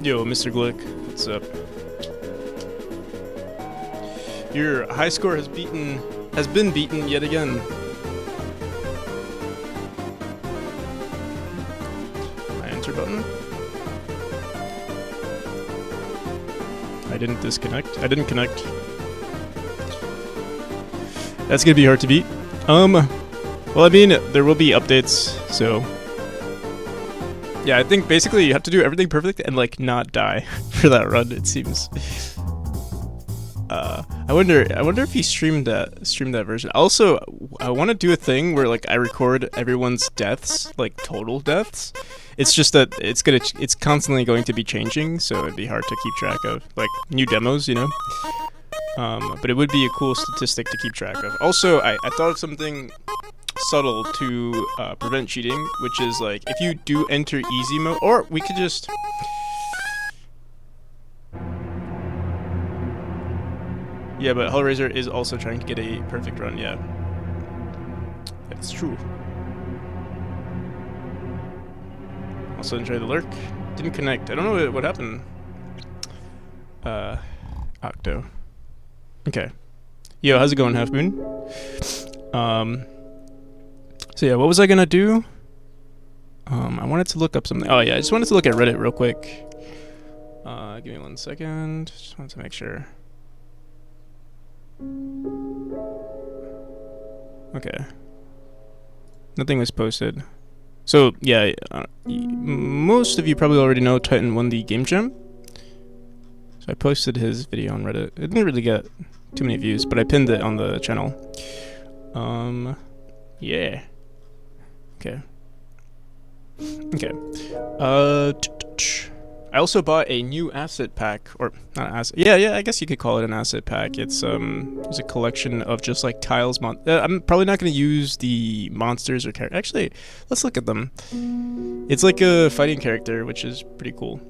Yo, Mr. Glick, what's up? Your high score has been beaten yet again. My enter button. I didn't disconnect. I didn't connect. That's gonna be hard to beat. Well, I mean, there will be updates, so yeah, I think basically you have to do everything perfect and like not die for that run. It seems. I wonder if he streamed that version. Also, I want to do a thing where like I record everyone's deaths, like total deaths. It's just that it's constantly going to be changing, so it'd be hard to keep track of, like new demos, you know. But it would be a cool statistic to keep track of. Also, I thought of something subtle to prevent cheating, which is like if you do enter easy mode, or we could just. Yeah, but Hellraiser is also trying to get a perfect run, yeah. That's true. Also enjoy the lurk. Didn't connect. I don't know what happened. Octo. Okay. Yo, how's it going, Half Moon? So yeah, what was I gonna do? I wanted to look up something. Oh yeah, I just wanted to look at Reddit real quick. Give me 1 second. Just wanted to make sure. Okay. Nothing was posted. So, yeah, most of you probably already know Titan won the Game Jam. So I posted his video on Reddit. It didn't really get too many views, but I pinned it on the channel. Yeah. Okay. Okay. I also bought a new asset pack, or not asset. Yeah, I guess you could call it an asset pack. It's a collection of just like tiles. I'm probably not gonna use the monsters or characters. Actually, let's look at them. It's like a fighting character, which is pretty cool.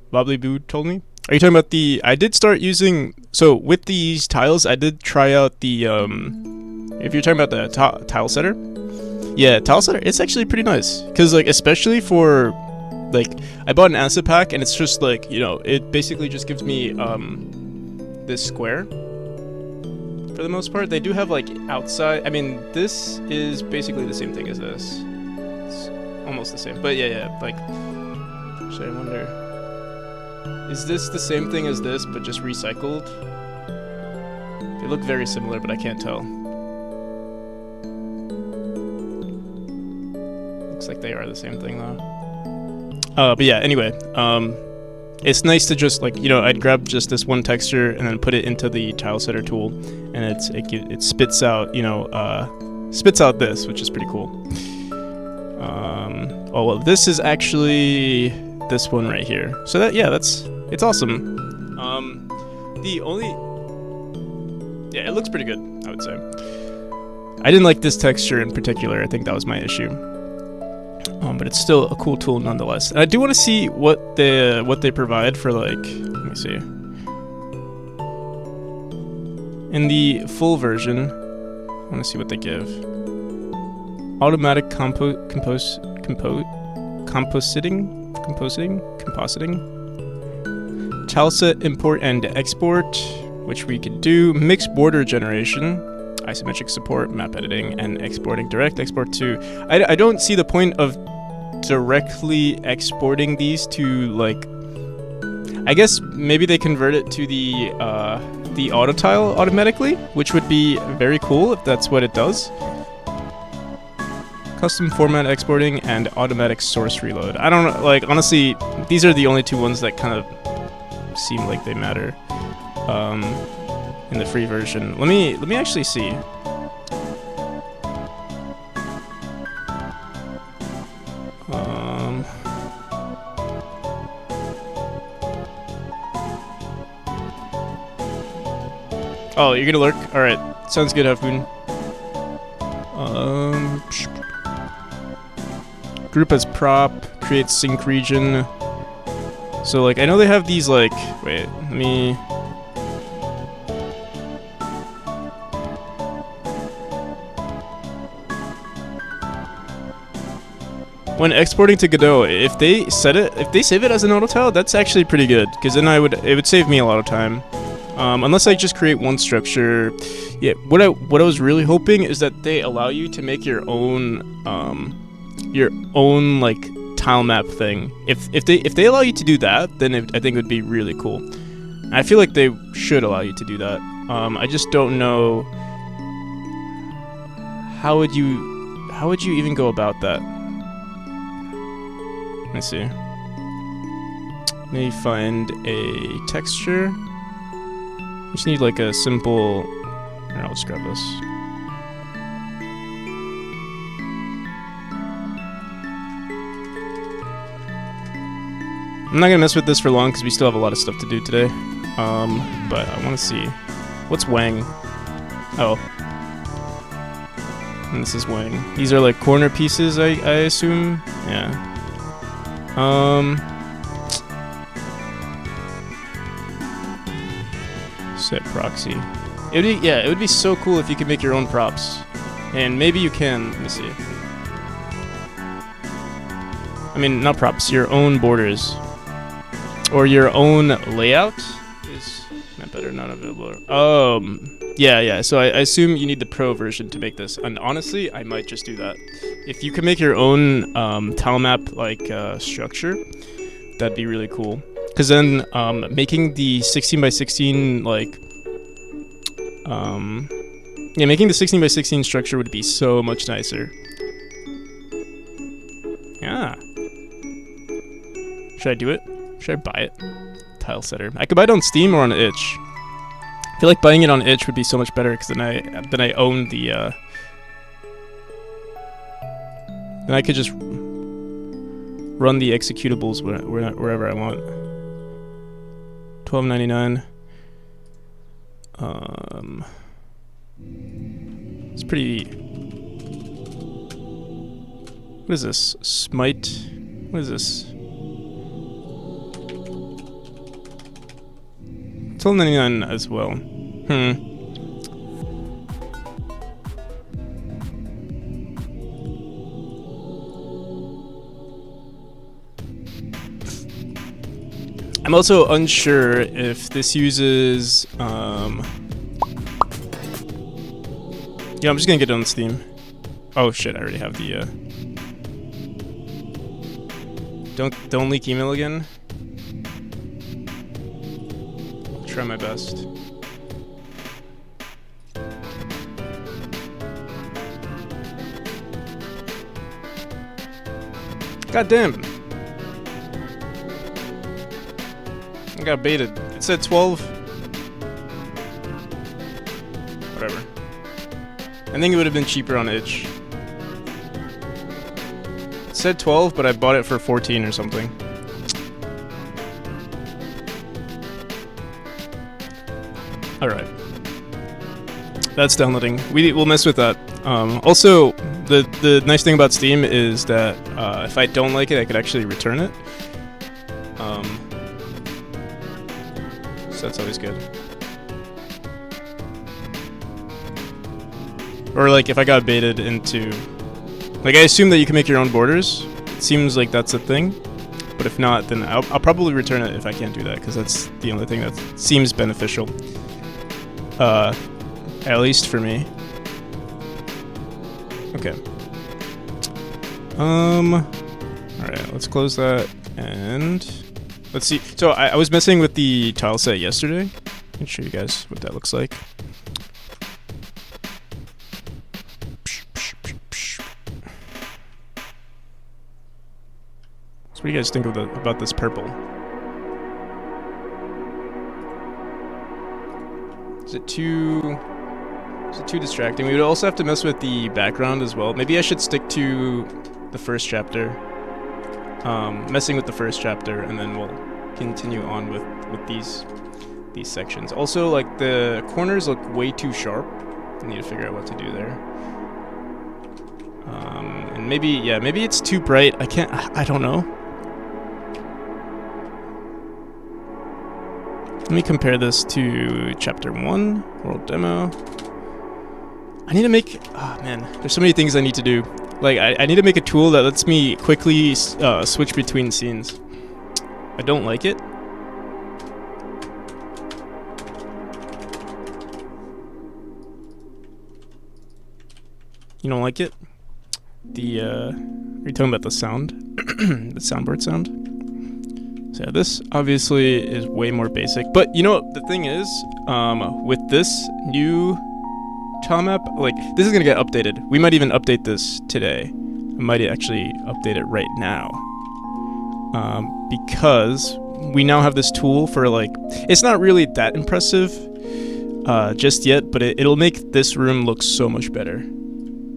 Wobbly Boo told me. Are you talking about the? I did start using. So with these tiles, I did try out the. If you're talking about the tile setter, yeah, tile setter. It's actually pretty nice because like especially for. Like, I bought an asset pack, and it's just like, you know, it basically just gives me, this square, for the most part. They do have, like, outside, I mean, this is basically the same thing as this. It's almost the same, but yeah, like, actually, I wonder, is this the same thing as this, but just recycled? They look very similar, but I can't tell. Looks like they are the same thing, though. But yeah, anyway, it's nice to just like, you know, I'd grab just this one texture and then put it into the tile setter tool, and it spits out, you know, spits out this, which is pretty cool. Oh well, this is actually this one right here. So that, yeah, it's awesome. Yeah, it looks pretty good, I would say. I didn't like this texture in particular. I think that was my issue. But it's still a cool tool nonetheless. And I do want to see what they provide for, like, let me see. In the full version, I want to see what they give. Automatic compositing, tile set import and export, which we could do. Mixed border generation, isometric support, map editing, and exporting. Direct export to. I don't see the point of directly exporting these to, like, I guess maybe they convert it to the auto tile automatically, which would be very cool if that's what it does. Custom format exporting and automatic source reload. I don't know, like, honestly, these are the only two ones that kind of seem like they matter in the free version. Let me actually see. Oh, you're gonna lurk? Alright. Sounds good, Hafun. Group as prop, create sync region. So, like, I know they have these, like, wait, let me. when exporting to Godot, if they save it as an auto tile, that's actually pretty good, because then it would save me a lot of time. Unless I just create one structure. Yeah, what I was really hoping is that they allow you to make your own like tile map thing. If they allow you to do that, then I think it would be really cool. I feel like they should allow you to do that. I just don't know how would you even go about that. Let me see. Let me find a texture. Just need like a simple. Here, I'll just grab this. I'm not gonna mess with this for long because we still have a lot of stuff to do today. But I want to see what's Wang. Oh, and this is Wang. These are like corner pieces, I assume. Yeah. Set proxy. It would be so cool if you could make your own props. And maybe you can, let me see. I mean, not props, your own borders. Or your own layout is not better, not available. Yeah, so I assume you need the pro version to make this. And honestly, I might just do that. If you can make your own tile map like structure, that'd be really cool. Because then making the 16 by 16 like making the 16 by 16 structure would be so much nicer. Yeah. Should I do it? Should I buy it? Tile setter. I could buy it on Steam or on Itch. I feel like buying it on Itch would be so much better because then I own the then I could just run the executables wherever I want. $12.99. It's pretty. What is this? Smite. What is this? $12.99 as well. I'm also unsure if this uses, yeah, I'm just gonna get it on Steam. Oh shit, I already have the, Don't leak email again. I'll try my best. God damn. I got baited. It said 12. Whatever. I think it would have been cheaper on Itch. It said 12, but I bought it for 14 or something. Alright. That's downloading. We'll mess with that. Also, the nice thing about Steam is that if I don't like it, I could actually return it. So that's always good. Or like if I got baited into, like I assume that you can make your own borders. It seems like that's a thing. But if not, then I'll probably return it if I can't do that, because that's the only thing that seems beneficial. At least for me. Okay. Alright, let's close that and let's see. So I was messing with the tile set yesterday. I can show you guys what that looks like. So what do you guys think of about this purple? Is it too distracting? We would also have to mess with the background as well. Maybe I should stick to the first chapter. Messing with the first chapter, and then we'll continue on with these sections. Also, like the corners look way too sharp. I need to figure out what to do there. And maybe it's too bright. I don't know. Let me compare this to chapter 1, world demo. I need to make, oh man, there's so many things I need to do. Like, I need to make a tool that lets me quickly switch between scenes. I don't like it. You don't like it? Are you talking about the sound? The soundboard sound? So yeah, this obviously is way more basic. But you know what the thing is? With this new Tilemaps, like, this is gonna get updated. We might even update this today. I might actually update it right now. Because we now have this tool for, like, it's not really that impressive just yet, but it'll make this room look so much better.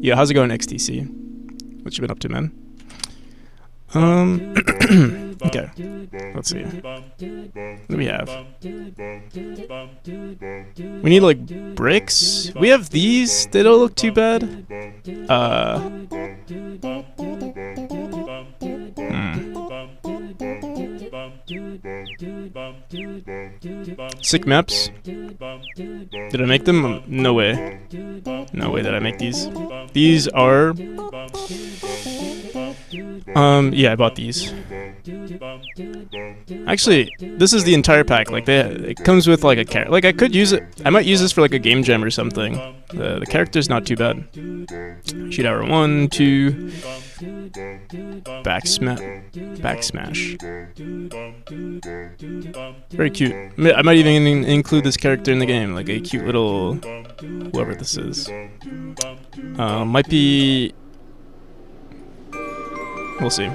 Yeah, how's it going, XTC? What you been up to, man? Okay, let's see. What do we have? We need, like, bricks. We have these. They don't look too bad. Sick maps. Did I make them? No way. No way did I make these. These are... yeah, I bought these. Actually, this is the entire pack. Like, it comes with, like, a character. Like, I could use it. I might use this for, like, a game jam or something. The character's not too bad. Shoot hour 1, 2... Backsmash. Very cute. I might even include this character in the game, like a cute little whoever this is. Might be... We'll see.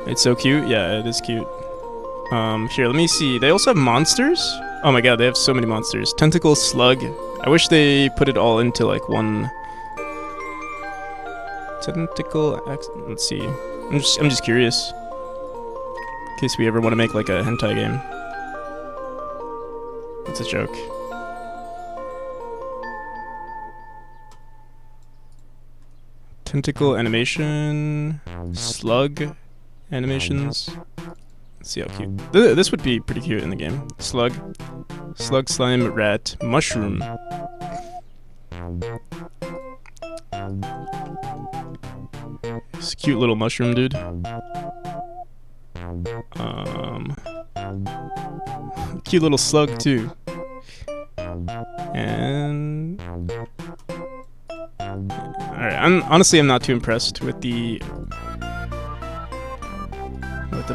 It's so cute. Yeah, it is cute. Here, let me see. They also have monsters? Oh my god, they have so many monsters. Tentacle, slug. I wish they put it all into, like, one... Tentacle... Let's see. I'm just curious. In case we ever want to make, like, a hentai game. That's a joke. Tentacle animation... Slug animations... Let's see how cute. This would be pretty cute in the game. Slug. Slug, slime, rat, mushroom. This cute little mushroom dude. Cute little slug too. And alright, I'm not too impressed with the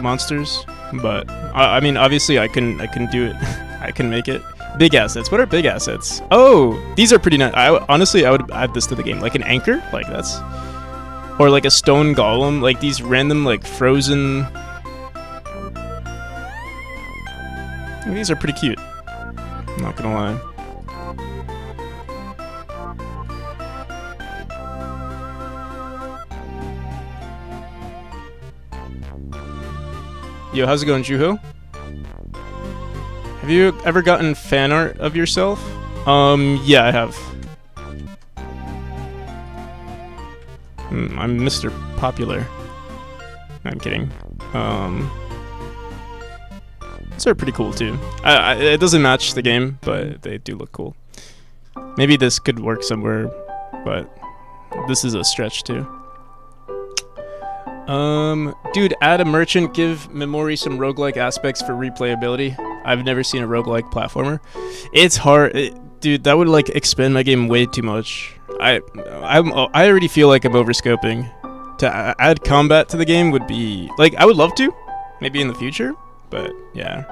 monsters, but I mean, obviously I can do it. I can make it. Big assets. What are big assets? Oh, these are pretty nice. Honestly, I would add this to the game, like an anchor, like that's, or like a stone golem, like these random, like, frozen. These are pretty cute. I'm not gonna lie. Yo, how's it going, Juho? Have you ever gotten fan art of yourself? Yeah, I have. I'm Mr. Popular. No, I'm kidding. These are pretty cool too. It doesn't match the game, but they do look cool. Maybe this could work somewhere, but this is a stretch too. Dude, add a merchant, give Memory some roguelike aspects for replayability. I've never seen a roguelike platformer. It's hard, dude, that would, like, expand my game way too much. I already feel like I'm overscoping. To add combat to the game would be, like, I would love to, maybe in the future, but yeah.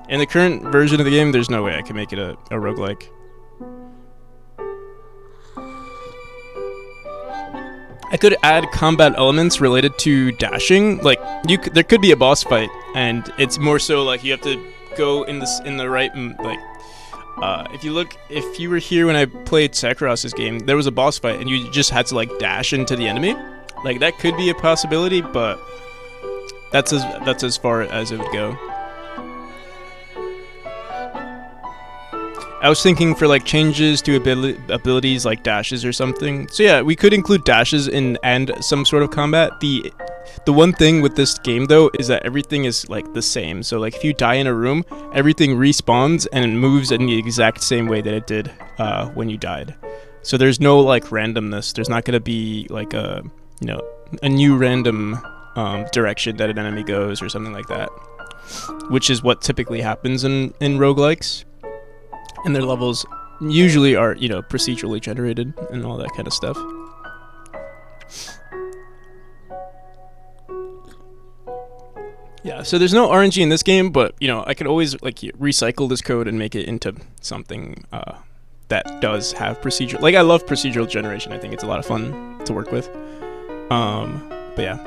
In the current version of the game, there's no way I can make it a roguelike. I could add combat elements related to dashing. Like, there could be a boss fight, and it's more so like you have to go in the right, like, if you were here when I played Sakuras's game, there was a boss fight, and you just had to, like, dash into the enemy. Like, that could be a possibility, but that's as far as it would go. I was thinking for, like, changes to abilities like dashes or something. So yeah, we could include dashes and some sort of combat. The one thing with this game though is that everything is, like, the same. So, like, if you die in a room, everything respawns and it moves in the exact same way that it did when you died. So there's no like randomness. There's not gonna be like a a new random direction that an enemy goes or something like that, which is what typically happens in roguelikes. And their levels usually are procedurally generated and all that kind of stuff. Yeah, so there's no RNG in this game, but I could always like recycle this code and make it into something that does have procedural. Like, I love procedural generation. I think it's a lot of fun to work with. But yeah,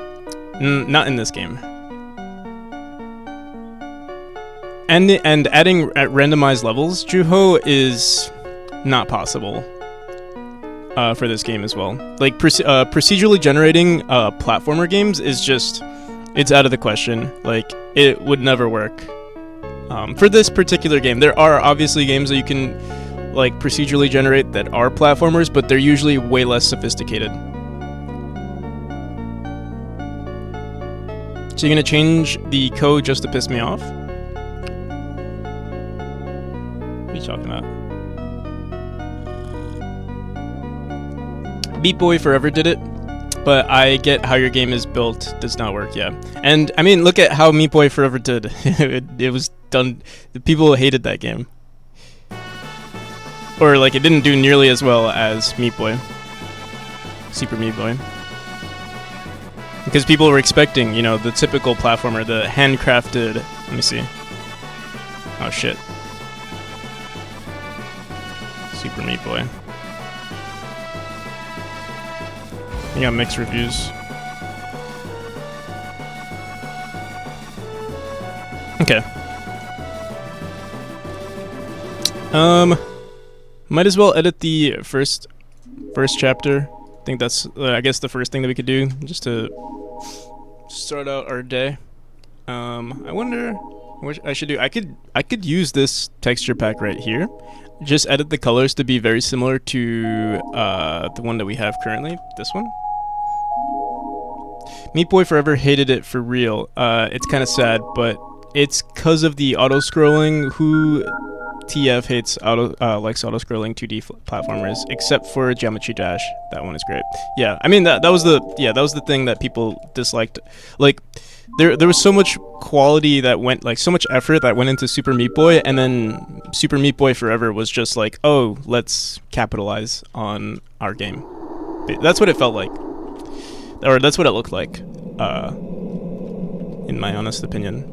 not in this game. And adding randomized levels, Juho, is not possible for this game as well. Like procedurally generating platformer games is just, it's out of the question. Like, it would never work for this particular game. There are obviously games that you can like procedurally generate that are platformers, but they're usually way less sophisticated. So you're gonna change the code just to piss me off? What are you talking about? Beat Boy Forever did it, but I get how your game is built does not work, yeah. And I mean, look at how Meat Boy Forever did. it was done. The people hated that game. Or like, it didn't do nearly as well as Meat Boy. Super Meat Boy. Because people were expecting, the typical platformer, the handcrafted. Let me see. Oh shit. Super Meat Boy. You got mixed reviews. Okay. Might as well edit the first chapter. I think that's, I guess, the first thing that we could do, just to start out our day. I wonder what I should do. I could use this texture pack right here. Just edit the colors to be very similar to the one that we have currently. This one. Meat Boy Forever hated it for real. It's kind of sad, but it's because of the auto-scrolling. Who TF hates likes auto-scrolling 2D platformers, except for Geometry Dash. That one is great. Yeah, I mean that was the thing that people disliked. Like, there was so much quality that went, like, so much effort that went into Super Meat Boy, and then Super Meat Boy Forever was just like, oh, let's capitalize on our game. That's what it felt like, or that's what it looked like, in my honest opinion.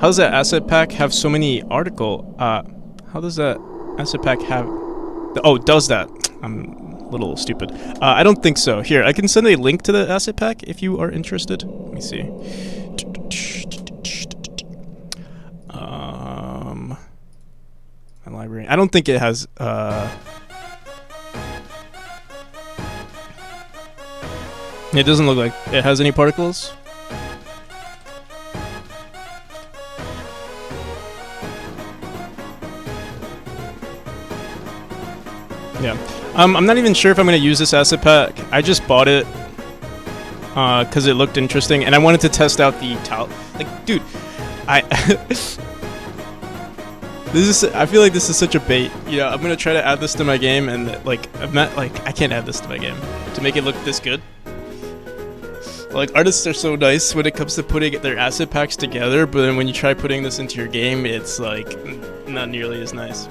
How does that asset pack have so many article? How does that asset pack have? Oh, does that? I'm a little stupid. I don't think so. Here, I can send a link to the asset pack if you are interested. Let me see. My library. I don't think it has. It doesn't look like it has any particles. Yeah. I'm not even sure if I'm going to use this asset pack. I just bought it because it looked interesting, and I wanted to test out the tile. Like, dude, I feel like this is such a bait. I'm going to try to add this to my game, and like, I can't add this to my game to make it look this good. Like, artists are so nice when it comes to putting their asset packs together, but then when you try putting this into your game, it's like not nearly as nice.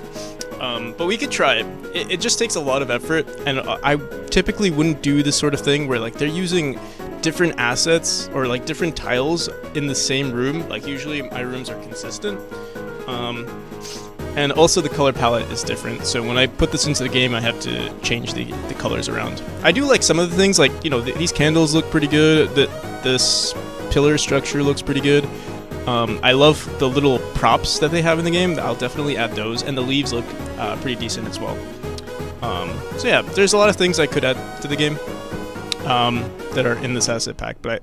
But we could try it. It just takes a lot of effort, and I typically wouldn't do this sort of thing where, like, they're using different assets or like different tiles in the same room. Like, usually my rooms are consistent, and also the color palette is different. So when I put this into the game, I have to change the colors around. I do like some of the things, like, these candles look pretty good. This pillar structure looks pretty good. I love the little props that they have in the game. I'll definitely add those, and the leaves look pretty decent as well. So yeah, there's a lot of things I could add to the game that are in this asset pack, but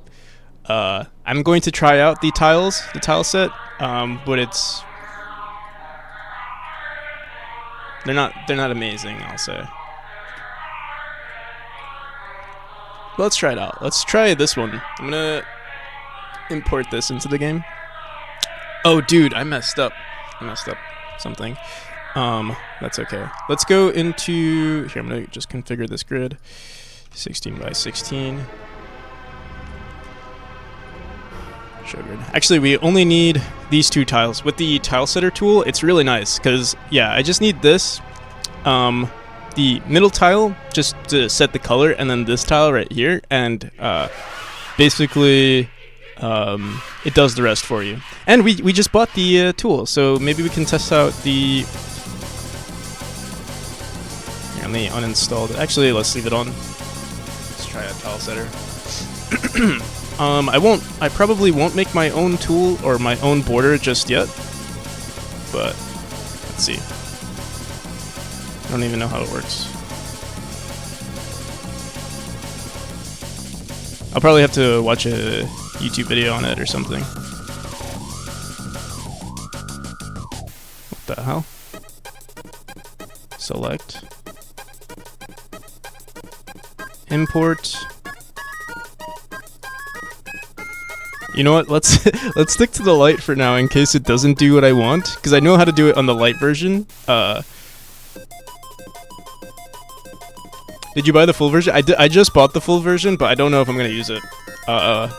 I'm going to try out the tile set, but they're not amazing, I'll say. But let's try it out. Let's try this one. I'm gonna import this into the game. Oh, dude, I messed up. something. That's okay. Let's go into here. I'm gonna just configure this grid, 16 by 16. Show grid. Actually, we only need these 2 tiles. With the tile setter tool, it's really nice because yeah, I just need this, the middle tile just to set the color, and then this tile right here, and basically it does the rest for you. And we just bought the tool, so maybe we can test out the. Here, let me uninstall it. Actually, let's leave it on. Let's try a tile setter. I probably won't make my own tool or my own border just yet, but let's see. I don't even know how it works. I'll probably have to watch a YouTube video on it or something. What the hell? Select. Import. You know what? Let's stick to the light for now in case it doesn't do what I want, because I know how to do it on the light version. Did you buy the full version? I just bought the full version, but I don't know if I'm gonna use it.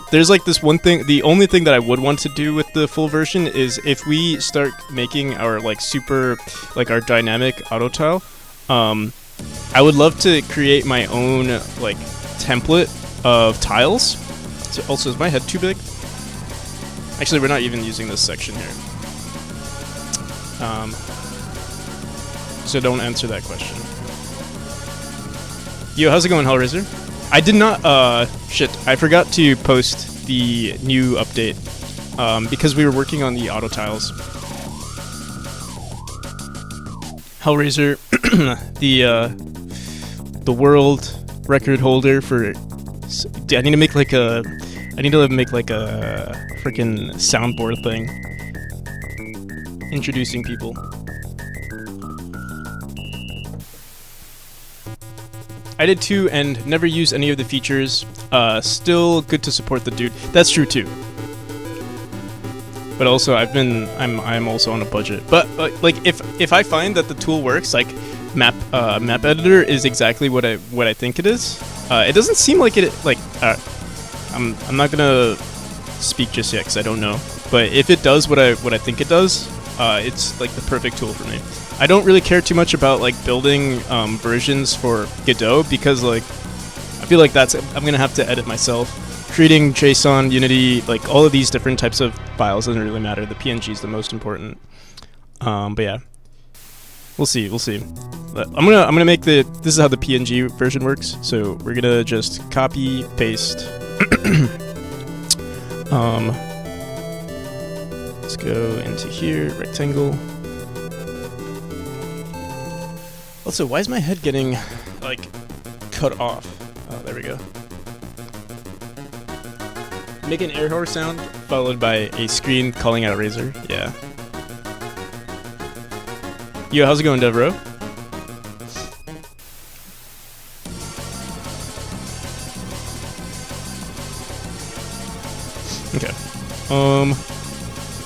There's like this one thing. The only thing that I would want to do with the full version is if we start making our like super, like our dynamic auto tile. I would love to create my own like template of tiles. So also, is my head too big? Actually, we're not even using this section here. So don't answer that question. Yo, how's it going, Hellraiser? I did not, shit, I forgot to post the new update, because we were working on the auto tiles. Hellraiser, the world record holder for, I need to make like a freaking soundboard thing. Introducing people. I did too, and never use any of the features. Still good to support the dude. That's true too. But also, I'm also on a budget. But like, if I find that the tool works, like map editor is exactly what I think it is. It doesn't seem like it like. I'm not gonna speak just yet because I don't know. But if it does what I think it does, it's like the perfect tool for me. I don't really care too much about like building versions for Godot because like I feel like I'm gonna have to edit myself. Creating JSON, Unity, like all of these different types of files doesn't really matter. The PNG is the most important. But yeah, we'll see. But I'm gonna make this is how the PNG version works. So we're gonna just copy paste. Let's go into here, rectangle. Also, why is my head getting, like, cut off? Oh, there we go. Make an air horn sound, followed by a screen calling out Razor. Yeah. Yo, how's it going, Devro? Okay.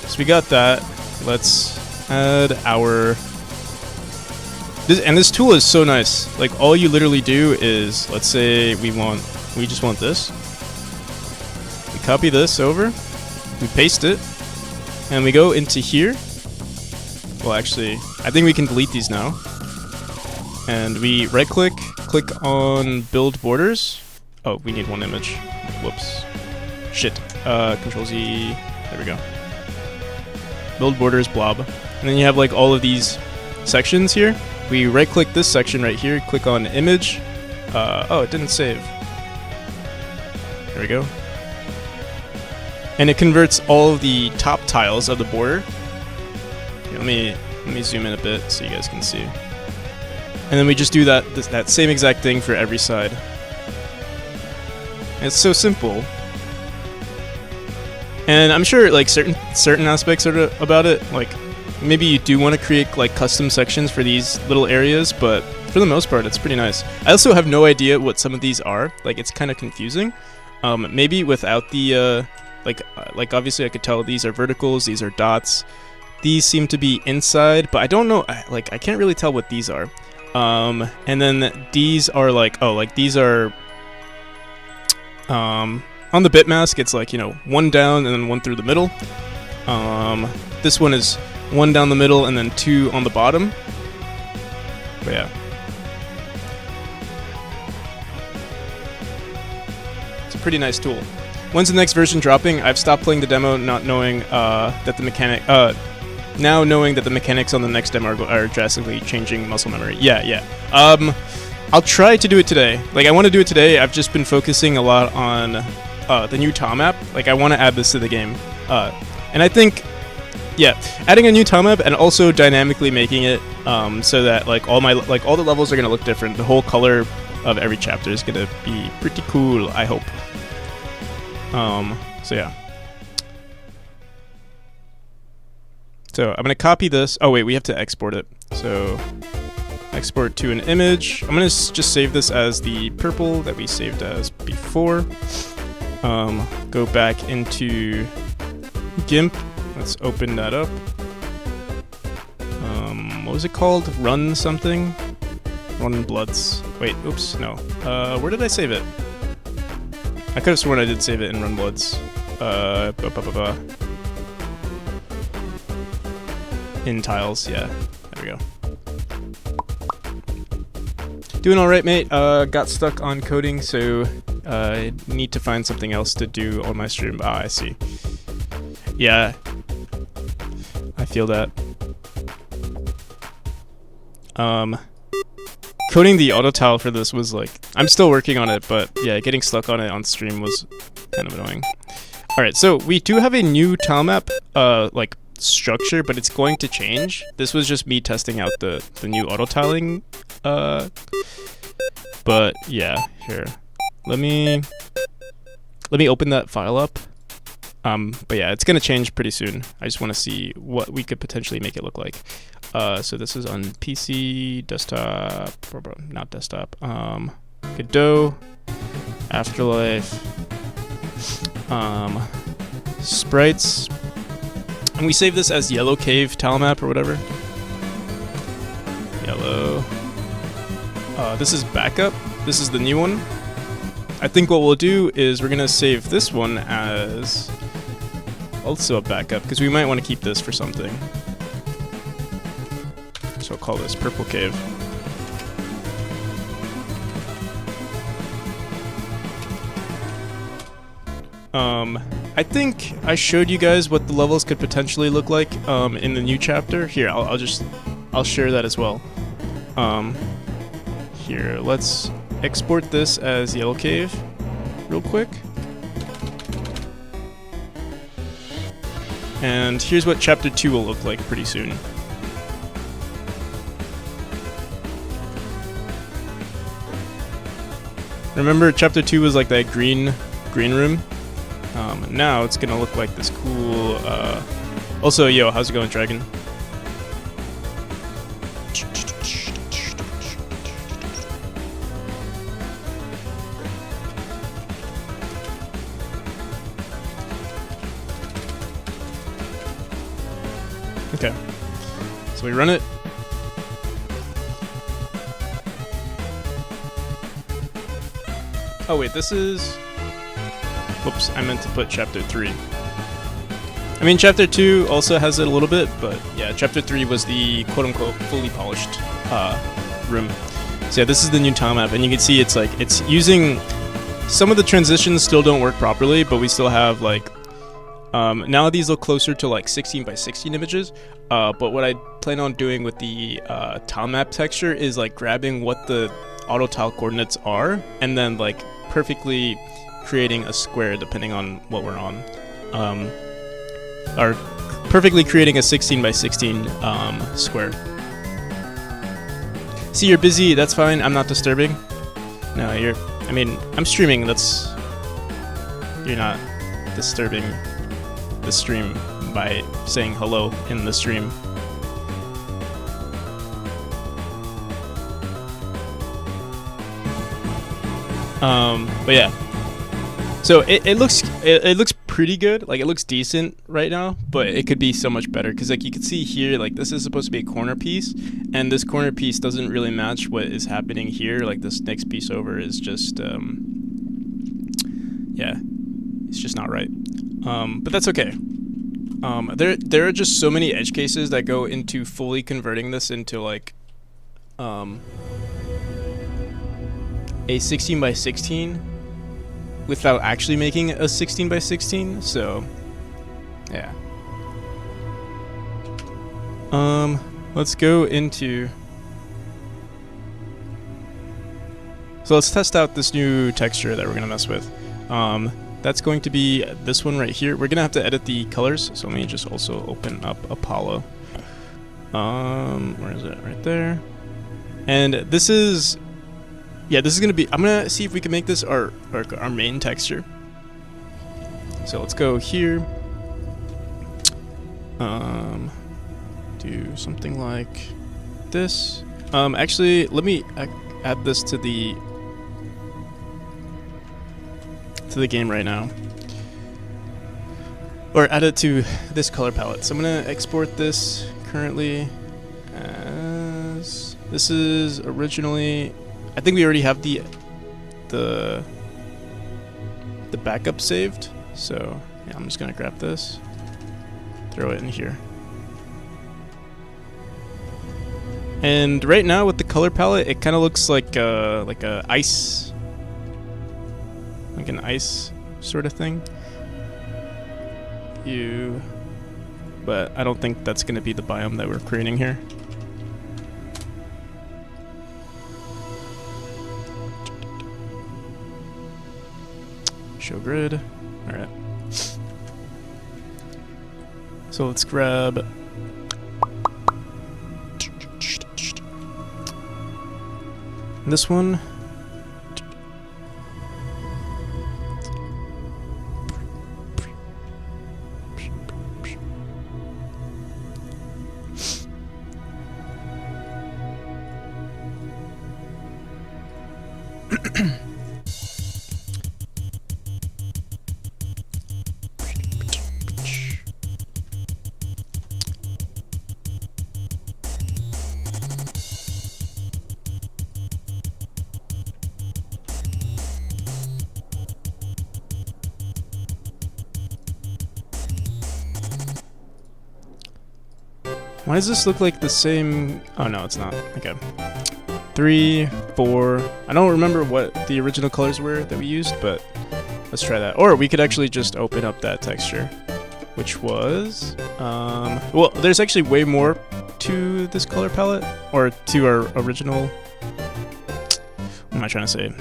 So we got that. Let's add our... This tool is so nice. Like, all you literally do is, let's say we just want this. We copy this over, we paste it, and we go into here. Well, actually, I think we can delete these now. And we right-click, click on Build Borders. Oh, we need one image. Whoops. Shit. Control Z. There we go. Build Borders, blob. And then you have, like, all of these sections here. We right-click this section right here, click on Image. Oh, it didn't save. There we go. And it converts all of the top tiles of the border. Here, let me zoom in a bit so you guys can see. And then we just do that same exact thing for every side. And it's so simple. And I'm sure like certain aspects about it, like maybe you do want to create like custom sections for these little areas, but for the most part, it's pretty nice. I also have no idea what some of these are. Like, it's kind of confusing. Maybe without the like obviously I could tell these are verticals, these are dots, These seem to be inside, but I don't know, like I can't really tell what these are. And then these are like, oh, like these are on the bit mask, it's like, you know, one down and then one through the middle. This one is one down the middle and then two on the bottom. But yeah. It's a pretty nice tool. When's the next version dropping? I've stopped playing the demo not knowing that the mechanic... now knowing that the mechanics on the next demo are drastically changing muscle memory. Yeah. I'll try to do it today. Like, I want to do it today. I've just been focusing a lot on the new tile map. Like, I want to add this to the game. And I think, yeah, adding a new tile map and also dynamically making it so that like all the levels are gonna look different. The whole color of every chapter is gonna be pretty cool, I hope. So yeah. So I'm gonna copy this. Oh wait, we have to export it. So export to an image. I'm gonna just save this as the purple that we saved as before. Go back into GIMP. Let's open that up. What was it called? Run something? Run Bloods. Wait, oops, no. Where did I save it? I could have sworn I did save it in Run Bloods. In tiles, yeah. There we go. Doing alright, mate. Got stuck on coding, so I need to find something else to do on my stream. Ah, I see. Yeah. I feel that. Coding the auto tile for this was like... I'm still working on it, but yeah, getting stuck on it on stream was kind of annoying. Alright, so we do have a new tile map, like, structure, but it's going to change. This was just me testing out the new auto tiling, but yeah, here. Let me open that file up. But yeah, it's gonna change pretty soon. I just want to see what we could potentially make it look like. So this is on PC, desktop, not desktop, Godot, Afterlife, sprites, and we save this as Yellow Cave tile map or whatever. Yellow. This is backup. This is the new one. I think what we'll do is we're gonna save this one as also a backup because we might want to keep this for something. So I'll call this Purple Cave. I think I showed you guys what the levels could potentially look like in the new chapter. Here, I'll share that as well. Here, let's export this as Yellow Cave real quick. And here's what chapter 2 will look like pretty soon. Remember, chapter 2 was like that green room? Now it's gonna look like this cool, also, yo, how's it going, Dragon? Okay, so we run it. Oh wait, this is... Whoops, I meant to put chapter 3. I mean, chapter 2 also has it a little bit, but yeah, chapter 3 was the quote-unquote fully polished room. So yeah, this is the new tile map, and you can see it's like, it's using... Some of the transitions still don't work properly, but we still have like... now these look closer to like 16 by 16 images, but what I plan on doing with the tile map texture is like grabbing what the auto tile coordinates are, and then like perfectly creating a square depending on what we're on, or perfectly creating a 16 by 16 square. See, you're busy, that's fine, I'm not disturbing. No, I mean, I'm streaming, you're not disturbing the stream by saying hello in the stream. But yeah, so it looks pretty good. Like, it looks decent right now, but it could be so much better. Because, like, you can see here, like, this is supposed to be a corner piece, and this corner piece doesn't really match what is happening here. Like, this next piece over is just, yeah, it's just not right. But that's okay. There are just so many edge cases that go into fully converting this into, like, a 16 by 16 without actually making a 16 by 16. So yeah. Let's go into, so let's test out this new texture that we're gonna mess with. That's going to be this one right here. We're gonna have to edit the colors, so let me just also open up Apollo. Where is it? Right there. And this is, yeah, this is gonna be, I'm gonna see if we can make this our main texture. So let's go here. Do something like this. Actually, let me add this to the game right now, or add it to this color palette. So I'm gonna export this currently as, this is originally, I think we already have the backup saved. So yeah, I'm just gonna grab this, throw it in here. And right now with the color palette, it kind of looks like a ice, like an ice sort of thing. But I don't think that's gonna be the biome that we're creating here. Show grid. All right. So let's grab this one. Why does this look like the same? Oh no, it's not. Okay. 3, 4. I don't remember what the original colors were that we used, but let's try that. Or we could actually just open up that texture, which was, well, there's actually way more to this color palette, or to our original. What am I trying to say?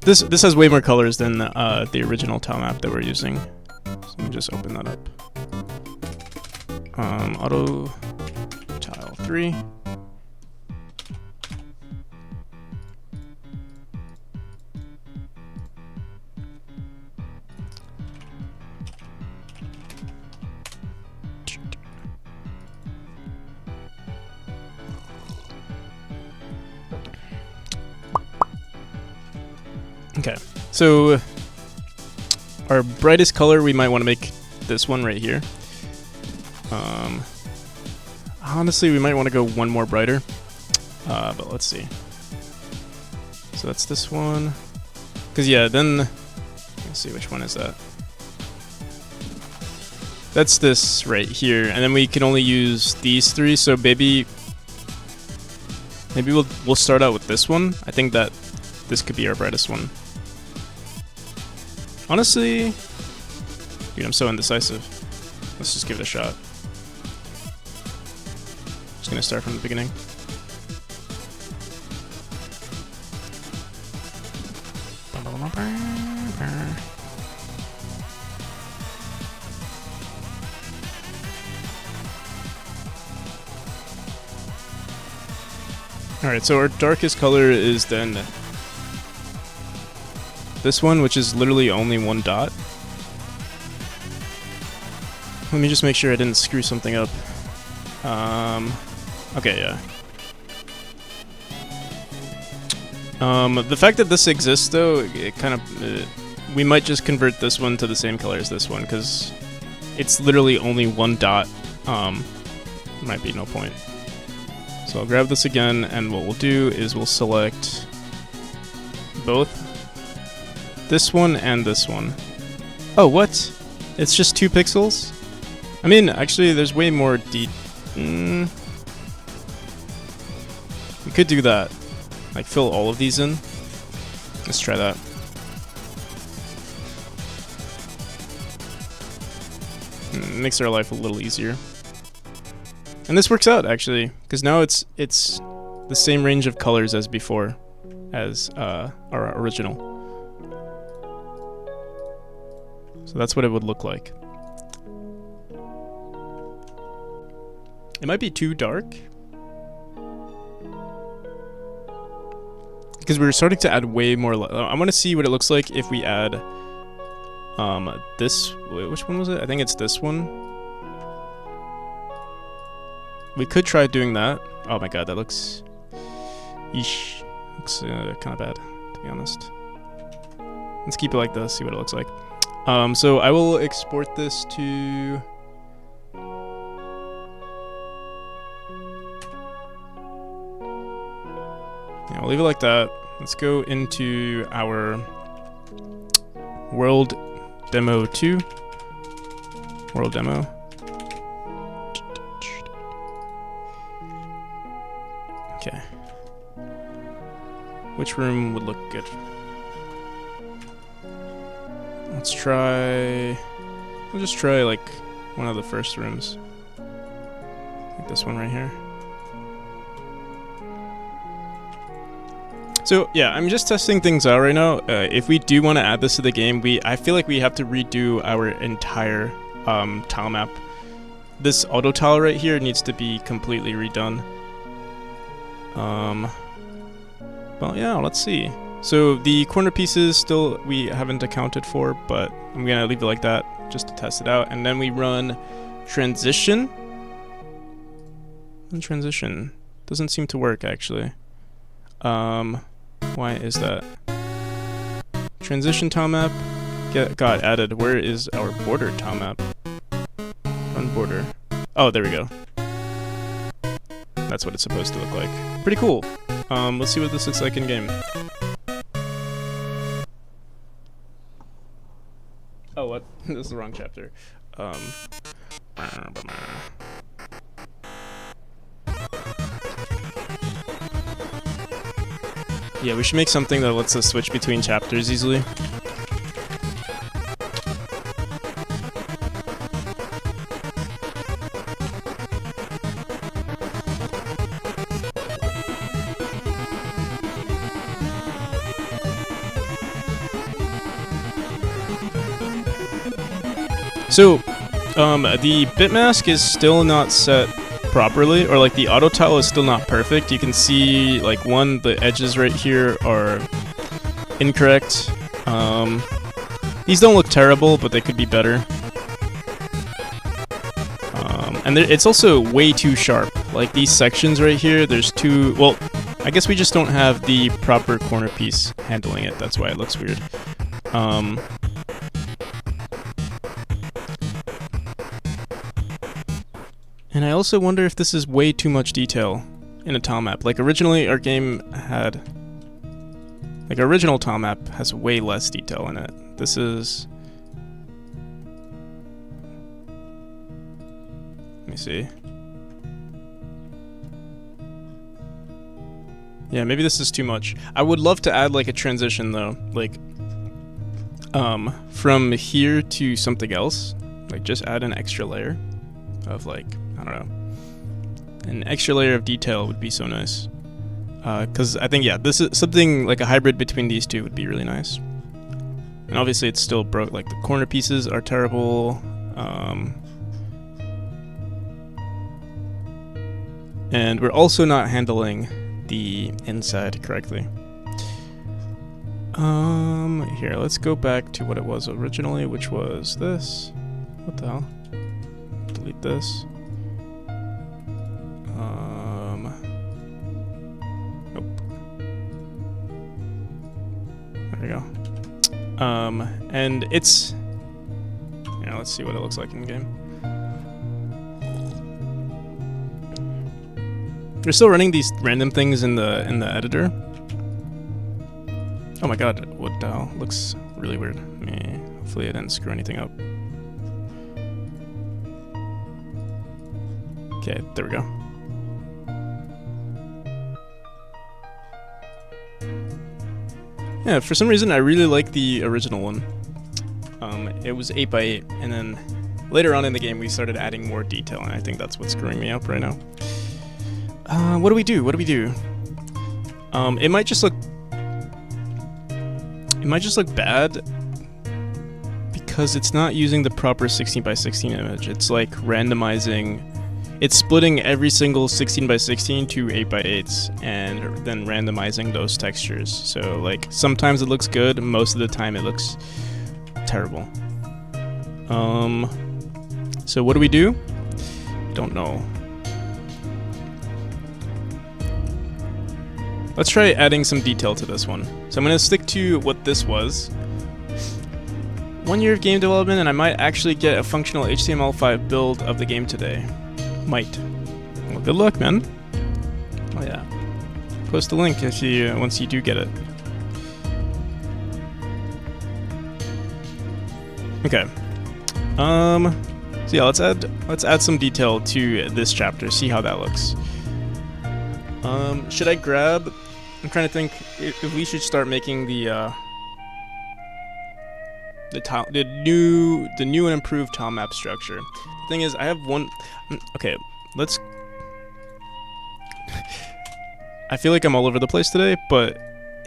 This has way more colors than the original tile map that we're using. So let me just open that up. Auto tile 3. Okay, so our brightest color, we might want to make this one right here. Honestly, we might want to go one more brighter, but let's see. So that's this one, because yeah, then let's see, which one is that? That's this right here, and then we can only use these 3. So maybe we'll start out with this one. I think that this could be our brightest one. Honestly, dude, I'm so indecisive. Let's just give it a shot. Just gonna start from the beginning. Alright, so our darkest color is then this one, which is literally only 1 dot. Let me just make sure I didn't screw something up. Okay, yeah. The fact that this exists, though, it kind of we might just convert this one to the same color as this one, because it's literally only one dot. Might be no point. So I'll grab this again, and what we'll do is we'll select both this one and this one. Oh, what? It's just 2 pixels? I mean, actually, there's way more we could do that. Like, fill all of these in. Let's try that. Makes our life a little easier. And this works out, actually, because now it's the same range of colors as before, as our original. So that's what it would look like. It might be too dark, because we're starting to add way more. I want to see what it looks like if we add this. Wait, which one was it? I think it's this one. We could try doing that. Oh my god, that looks... Yeesh. Looks kind of bad, to be honest. Let's keep it like this, see what it looks like. So I will export this to... Yeah, I'll leave it like that. Let's go into our World Demo 2. World Demo. Okay. Which room would look good? Let's try... We'll just try, like, one of the first rooms. Like this one right here. So, yeah, I'm just testing things out right now. If we do want to add this to the game, I feel like we have to redo our entire tile map. This auto tile right here needs to be completely redone. Well, yeah, let's see. So the corner pieces still we haven't accounted for, but I'm gonna leave it like that just to test it out. And then we run transition. And transition doesn't seem to work actually. Why is that? Transition tile map got added. Where is our border tile map? Run border. Oh, there we go. That's what it's supposed to look like. Pretty cool. Let's see what this looks like in game. Oh, what? This is the wrong chapter. Yeah, we should make something that lets us switch between chapters easily. So, the bit mask is still not set properly, or like the auto tile is still not perfect. You can see like the edges right here are incorrect. These don't look terrible, but they could be better. And it's also way too sharp. Like these sections right here, there's too, well, I guess we just don't have the proper corner piece handling it. That's why it looks weird. And I also wonder if this is way too much detail in a tile map. Like originally our game had... Like our original tile map has way less detail in it. This is... Let me see. Yeah, maybe this is too much. I would love to add like a transition though. Like, from here to something else. Like just add an extra layer of like... I don't know. An extra layer of detail would be so nice. Because I think, yeah, this is something like a hybrid between these two would be really nice. And obviously it's still broke, like the corner pieces are terrible. And we're also not handling the inside correctly. Here, let's go back to what it was originally, which was this. What the hell? Delete this. Nope. There we go. And it's, let's see what it looks like in game. We're still running these random things in the editor. Oh my god, what the hell? Looks really weird. Hopefully I didn't screw anything up. Okay, there we go. Yeah, for some reason I really like the original one. It was 8x8, and then later on in the game we started adding more detail, and I think that's what's screwing me up right now. What do we do? It might just look bad because it's not using the proper 16x16 image. It's like randomizing. It's splitting every single 16x16 to 8x8s and then randomizing those textures. So like sometimes it looks good, most of the time it looks terrible. So what do we do? Don't know. Let's try adding some detail to this one. So I'm gonna stick to what this was. 1 year of game development, and I might actually get a functional HTML5 build of the game today. Might. Well, good luck, man. Oh yeah. Post the link if you once you do get it. Okay. So yeah, let's add some detail to this chapter. See how that looks. Should I grab? I'm trying to think if we should start making the new and improved Tilemap structure. The thing is, I have one. Okay, let's. I feel like I'm all over the place today, but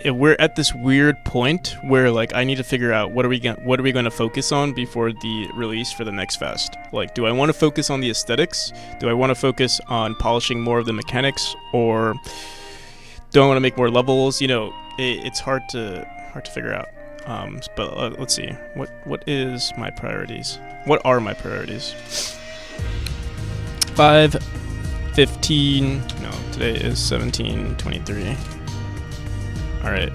we're at this weird point where like I need to figure out what are we going to focus on before the release for the next fest. Like, do I want to focus on the aesthetics? Do I want to focus on polishing more of the mechanics, or do I want to make more levels? It's hard to figure out. But let's see. What is my priorities? What are my priorities? 5, 15. No, today is 17, 23. All right.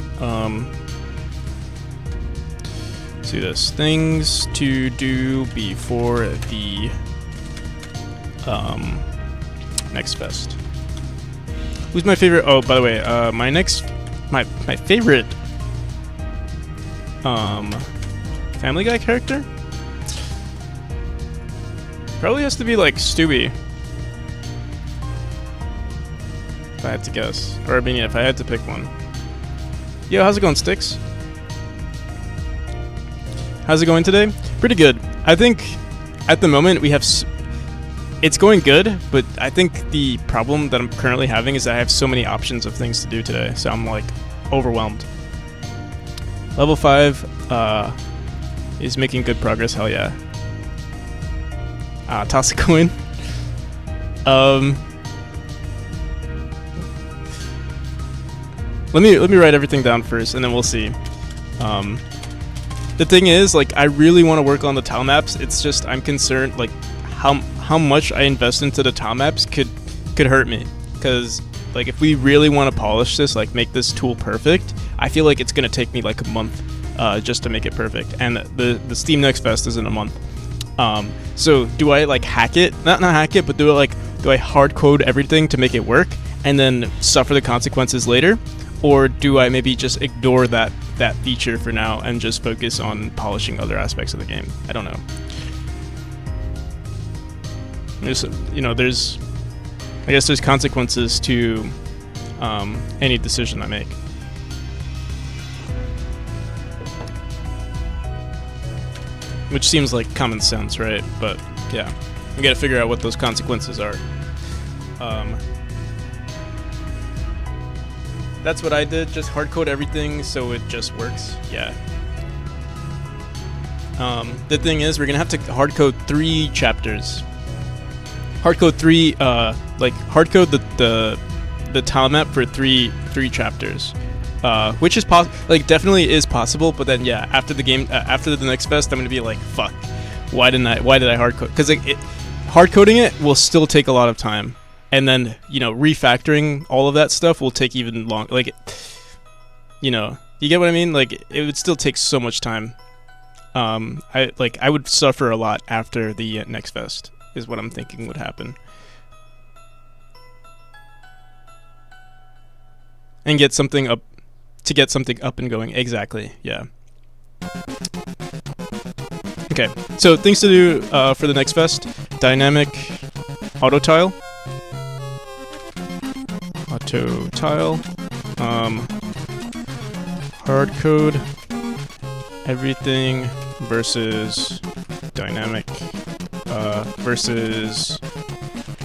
Let's do this. Things to do before the next fest. Who's my favorite? Oh, by the way, my favorite Family Guy character probably has to be like Stewie, if I had to guess. Or I mean, yeah, if I had to pick one. Yo, how's it going, Sticks? How's it going today? Pretty good. I think at the moment we have. It's going good, but I think the problem that I'm currently having is that I have so many options of things to do today, so I'm like overwhelmed. Level 5 is making good progress. Hell yeah. Toss a coin. Let me write everything down first, and then we'll see. The thing is, like, I really want to work on the Tilemaps. It's just I'm concerned, like, how much I invest into the Tilemaps could hurt me, because like if we really want to polish this, like make this tool perfect, I feel like it's gonna take me like a month just to make it perfect, and the Steam Next Fest is in a month. So do I like hack it? Not hack it, but do I hard code everything to make it work and then suffer the consequences later, or do I maybe just ignore that feature for now and just focus on polishing other aspects of the game? I don't know. I guess there's consequences to any decision I make. Which seems like common sense, right? But yeah, we gotta figure out what those consequences are. That's what I did, just hard code everything so it just works. Yeah. The thing is, we're gonna have to hard code 3 chapters. Hardcode 3, hardcode the Tilemap for three chapters, which is definitely is possible. But then yeah, after the game, after the next fest, I'm gonna be like, fuck, why did I hardcode? Because hardcoding it will still take a lot of time, and then refactoring all of that stuff will take even long. You get what I mean? Like, it would still take so much time. I would suffer a lot after the next fest, is what I'm thinking would happen. And get something up and going. Exactly, yeah. Okay, so things to do for the next fest. Dynamic auto tile. Hard code everything versus dynamic versus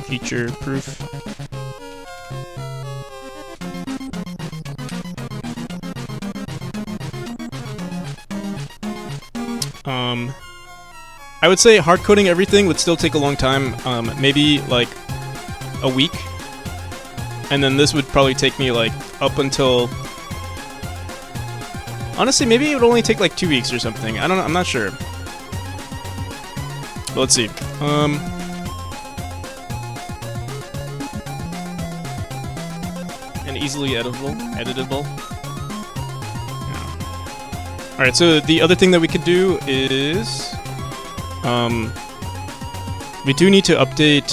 feature proof. I would say hard coding everything would still take a long time, maybe like a week. And then this would probably take me like up until... Honestly, maybe it would only take like 2 weeks or something. I don't know, I'm not sure. But let's see. And easily editable. Yeah. Alright, so the other thing that we could do is... we do need to update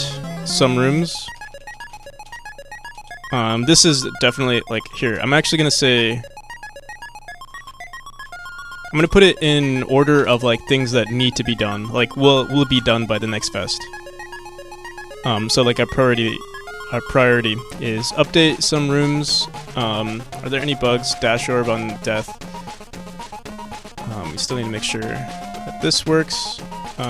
some rooms. This is definitely, like, here, I'm actually gonna say... I'm gonna put it in order of, like, things that need to be done. Like, will be done by the next fest. So, like, our priority is update some rooms. Are there any bugs? Dash orb on death. We still need to make sure that this works.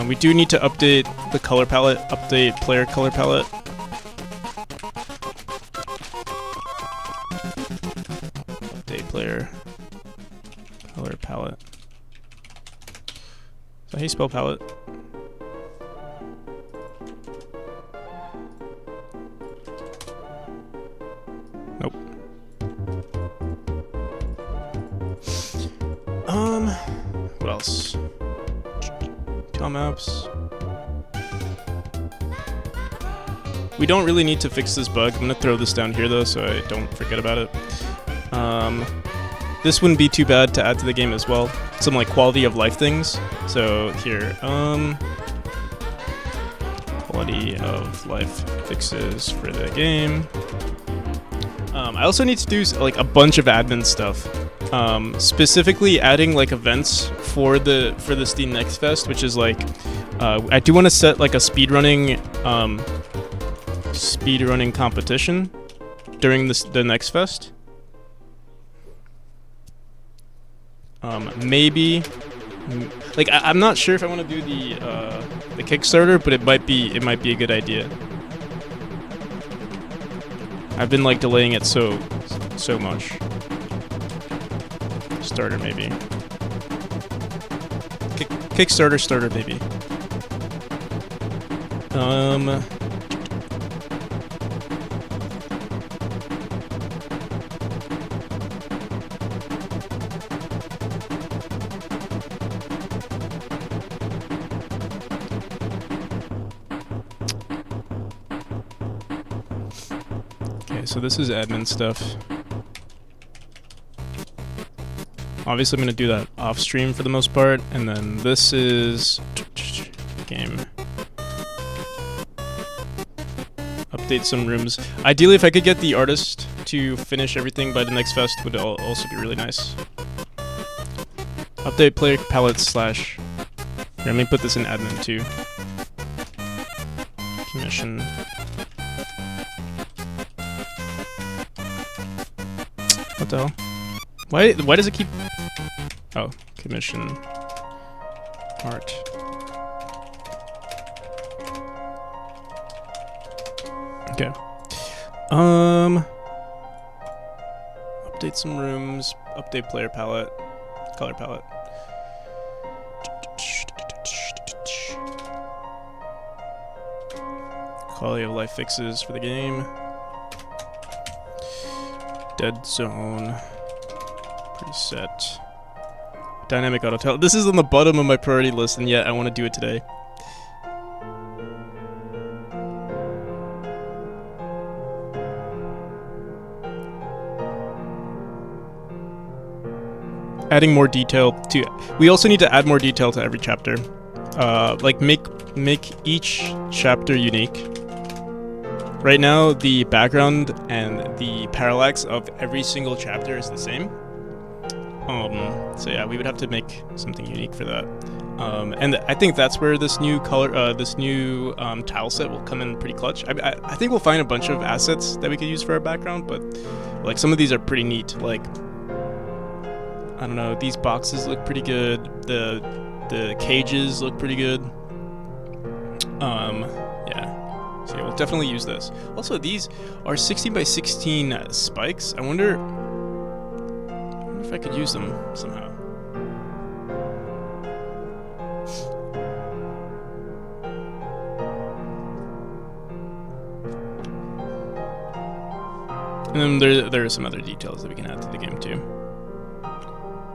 We do need to update the color palette, update player color palette. Update player color palette. Is that how you spell palette? Nope. What else? Tilemaps. We don't really need to fix this bug. I'm gonna throw this down here though, so I don't forget about it. This wouldn't be too bad to add to the game as well. Some like quality of life things. So here, quality of life fixes for the game. I also need to do like a bunch of admin stuff. Specifically adding like events for the Steam Next Fest, which is like I do want to set like a speedrunning competition during the Next Fest. Maybe like I'm not sure if I want to do the Kickstarter, but it might be a good idea. I've been like delaying it so much. Starter maybe. Kickstarter starter maybe. Okay, so this is admin stuff. Obviously, I'm going to do that off stream for the most part, and then this is game. Update some rooms. Ideally, if I could get the artist to finish everything by the next fest, would also be really nice. Update player palette slash. Here, let me put this in admin too. Commission. What the hell? Why does it keep... Oh, commission art. Okay. Update some rooms, update player palette, color palette. Quality of life fixes for the game. Dead zone. Preset. Dynamic auto tile. This is on the bottom of my priority list, and yet I want to do it today. adding more detail to. We also need to add more detail to every chapter. Like make each chapter unique. Right now, the background and the parallax of every single chapter is the same. So yeah, we would have to make something unique for that. And I think that's where this new tile set will come in pretty clutch. I think we'll find a bunch of assets that we could use for our background, but like some of these are pretty neat. Like, I don't know, these boxes look pretty good. The cages look pretty good. Yeah. So yeah, we'll definitely use this. Also, these are 16 by 16 spikes. I wonder if I could use them somehow. And then there are some other details that we can add to the game too.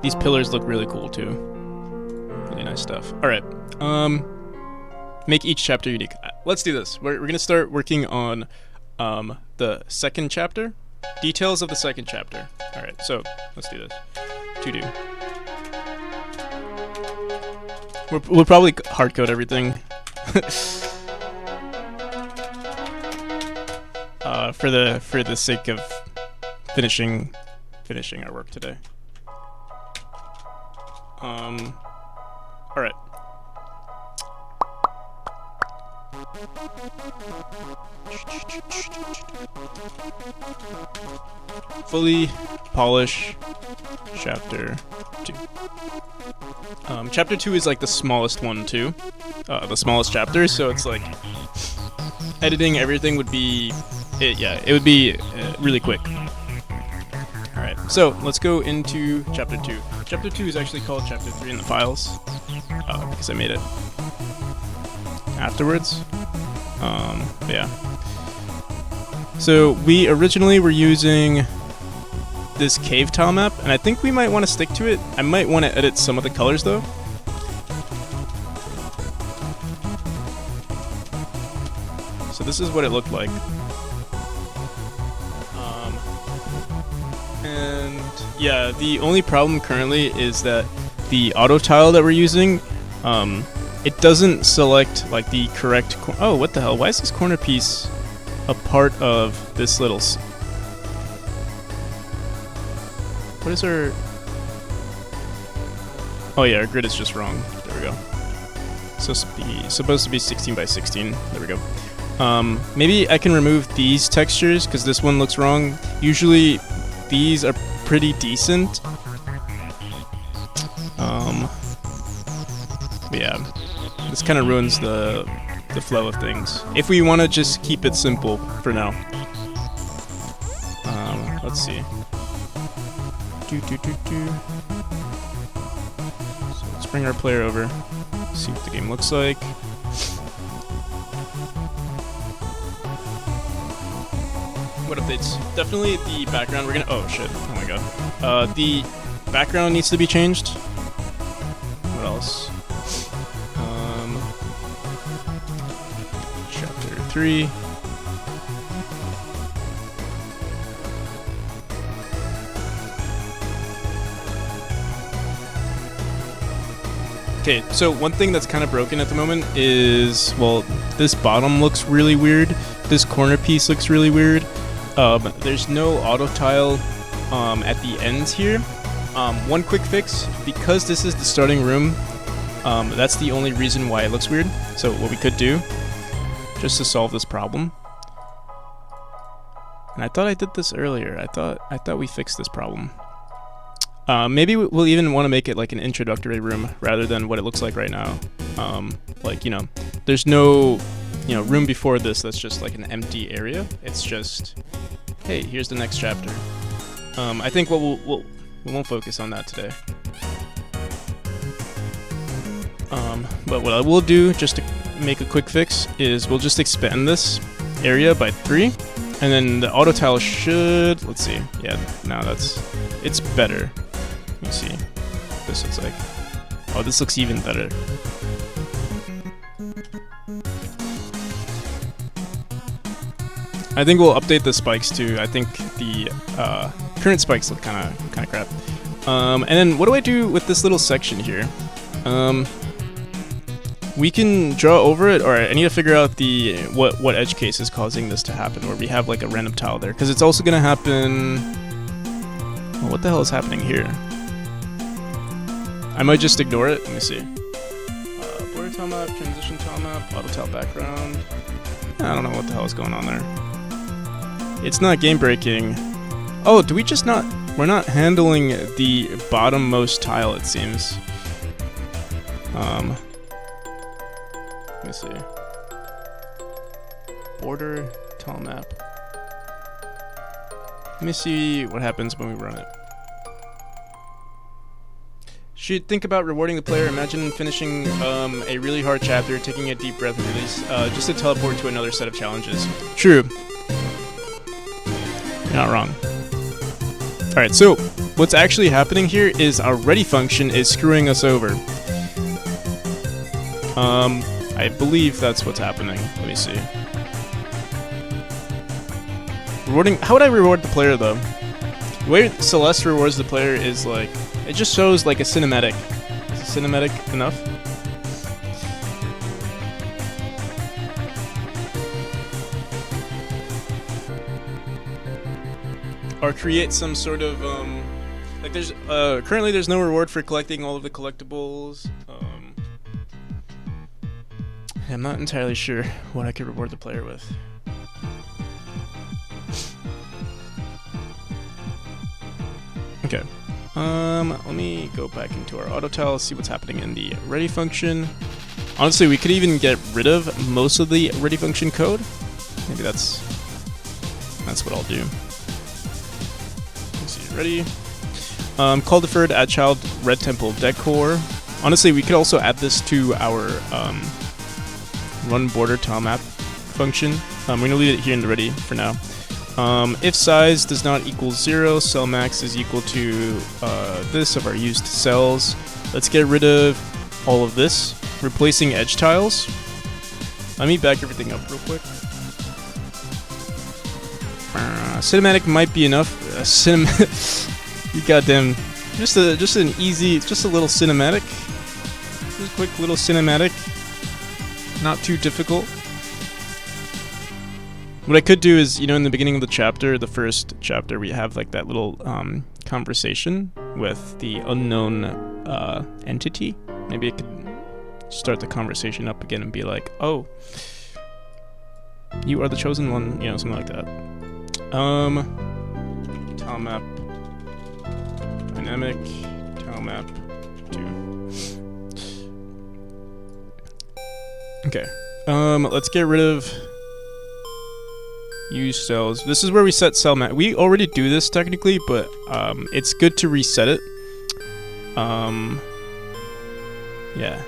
These pillars look really cool too. Really nice stuff. All right. Make each chapter unique. Let's do this. We're gonna start working on the second chapter. Details of the second chapter. All right. So let's do this. To do. We'll probably hard code everything. For the sake of finishing our work today. All right. Fully polish chapter 2. Chapter 2 is like the smallest one too, the smallest chapter. So it's like editing everything would be, it would be really quick. All right, so let's go into chapter 2. Chapter 2 is actually called chapter 3 in the files because I made it afterwards. But yeah. So we originally were using this cave tile map, and I think we might want to stick to it. I might want to edit some of the colors though. So this is what it looked like. And yeah, the only problem currently is that the auto tile that we're using, it doesn't select like the correct. Oh, what the hell? Why is this corner piece a part of this little? What is our? Oh yeah, our grid is just wrong. There we go. So supposed to be 16 by 16. There we go. Maybe I can remove these textures because this one looks wrong. Usually these are pretty decent. But yeah, this kind of ruins the flow of things. If we want to just keep it simple for now. Let's see. So let's bring our player over. See what the game looks like. What updates? Definitely the background. We're gonna. Oh shit! Oh my god. The background needs to be changed. What else? Chapter 3. Okay, so one thing that's kind of broken at the moment is, well, this bottom looks really weird. This corner piece looks really weird. There's no auto tile at the ends here. One quick fix, because this is the starting room, that's the only reason why it looks weird. So what we could do, just to solve this problem, and I thought I did this earlier. I thought we fixed this problem. Maybe we'll even want to make it like an introductory room rather than what it looks like right now. Like, you know, there's no, you know, room before this that's just like an empty area. It's just, hey, here's the next chapter. I think we won't focus on that today. But what I will do, just to make a quick fix, is we'll just expand this area by 3, and then the auto tile should, let's see, yeah, now it's better. Let me see what this looks like. Oh, this looks even better. I think we'll update the spikes too. I think the current spikes look kind of crap. And then what do I do with this little section here? We can draw over it, or I need to figure out the what edge case is causing this to happen, where we have like a random tile there, because it's also gonna happen. Well, what the hell is happening here? I might just ignore it. Let me see. Border tile map, transition tile map, auto tile background. I don't know what the hell is going on there. It's not game breaking. Oh, do we just not? We're not handling the bottommost tile, it seems. Let me see. Border tile map. Let me see what happens when we run it. Should think about rewarding the player. Imagine finishing a really hard chapter, taking a deep breath and release, just to teleport to another set of challenges. True. You're not wrong. Alright, so what's actually happening here is our ready function is screwing us over. I believe that's what's happening. Let me see. Rewarding. How would I reward the player though? The way Celeste rewards the player is like, it just shows like a cinematic. Is a cinematic enough? Or create some sort of like there's currently there's no reward for collecting all of the collectibles. I'm not entirely sure what I could reward the player with. Okay. Let me go back into our auto tile, see what's happening in the ready function. Honestly, we could even get rid of most of the ready function code. Maybe that's what I'll do. Let's see, ready. Call deferred, add child, red temple decor. Honestly, we could also add this to our run border tile map function. We're gonna leave it here in the ready for now. If size does not equal 0, cell max is equal to this of our used cells. Let's get rid of all of this, replacing edge tiles. Let me back everything up real quick. Cinematic might be enough. You goddamn, just a little cinematic. Just a quick little cinematic. Not too difficult. What I could do is, you know, in the beginning of the chapter, the first chapter, we have like that little conversation with the unknown entity. Maybe I could start the conversation up again and be like, "Oh, you are the chosen one," you know, something like that. Tile map, dynamic, tile map 2. Okay. Let's get rid of use cells. This is where we set cell map. We already do this technically, but it's good to reset it. Yeah.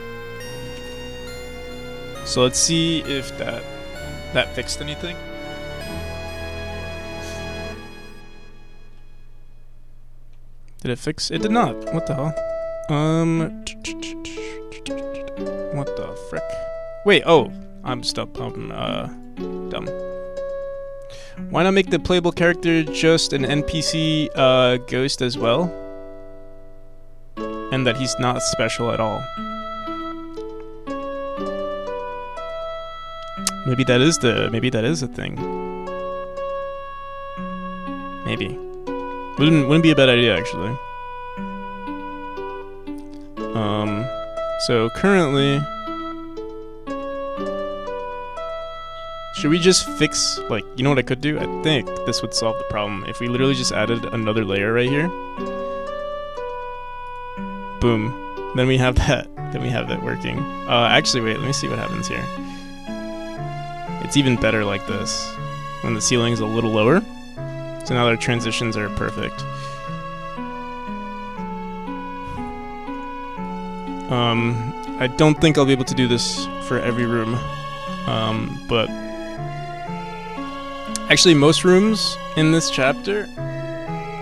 So let's see if that fixed anything. Did it fix? It did not. What the hell? What the frick? Wait, oh, I'm stuck. I'm dumb. Why not make the playable character just an NPC ghost as well? And that he's not special at all. Maybe that is the thing. Maybe. Wouldn't be a bad idea actually. So currently, should we just fix, like, you know what I could do? I think this would solve the problem if we literally just added another layer right here. Boom. Then we have that. Then we have that working. Actually, wait. Let me see what happens here. It's even better like this, when the ceiling's a little lower. So now their transitions are perfect. I don't think I'll be able to do this for every room, but actually most rooms in this chapter,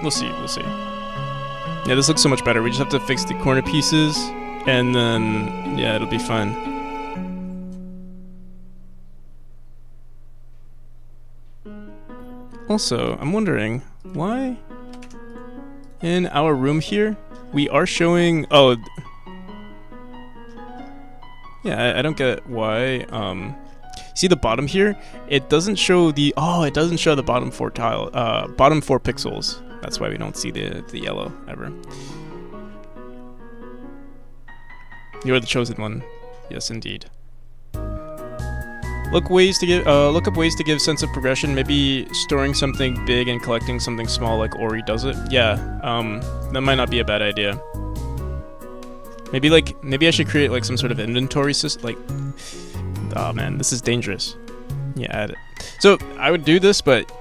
we'll see. Yeah, this looks so much better. We just have to fix the corner pieces, and then, yeah, it'll be fine. Also, I'm wondering, why in our room here, we are showing. Oh, yeah. I don't get why. See the bottom here? It doesn't show the. Oh, it doesn't show the bottom 4 tile. Bottom 4 pixels. That's why we don't see the yellow ever. You're the chosen one. Yes, indeed. Look up ways to give sense of progression. Maybe storing something big and collecting something small, like Ori does it. Yeah, that might not be a bad idea. Maybe I should create like some sort of inventory system. Like, oh man, this is dangerous. Yeah, add it. So I would do this, but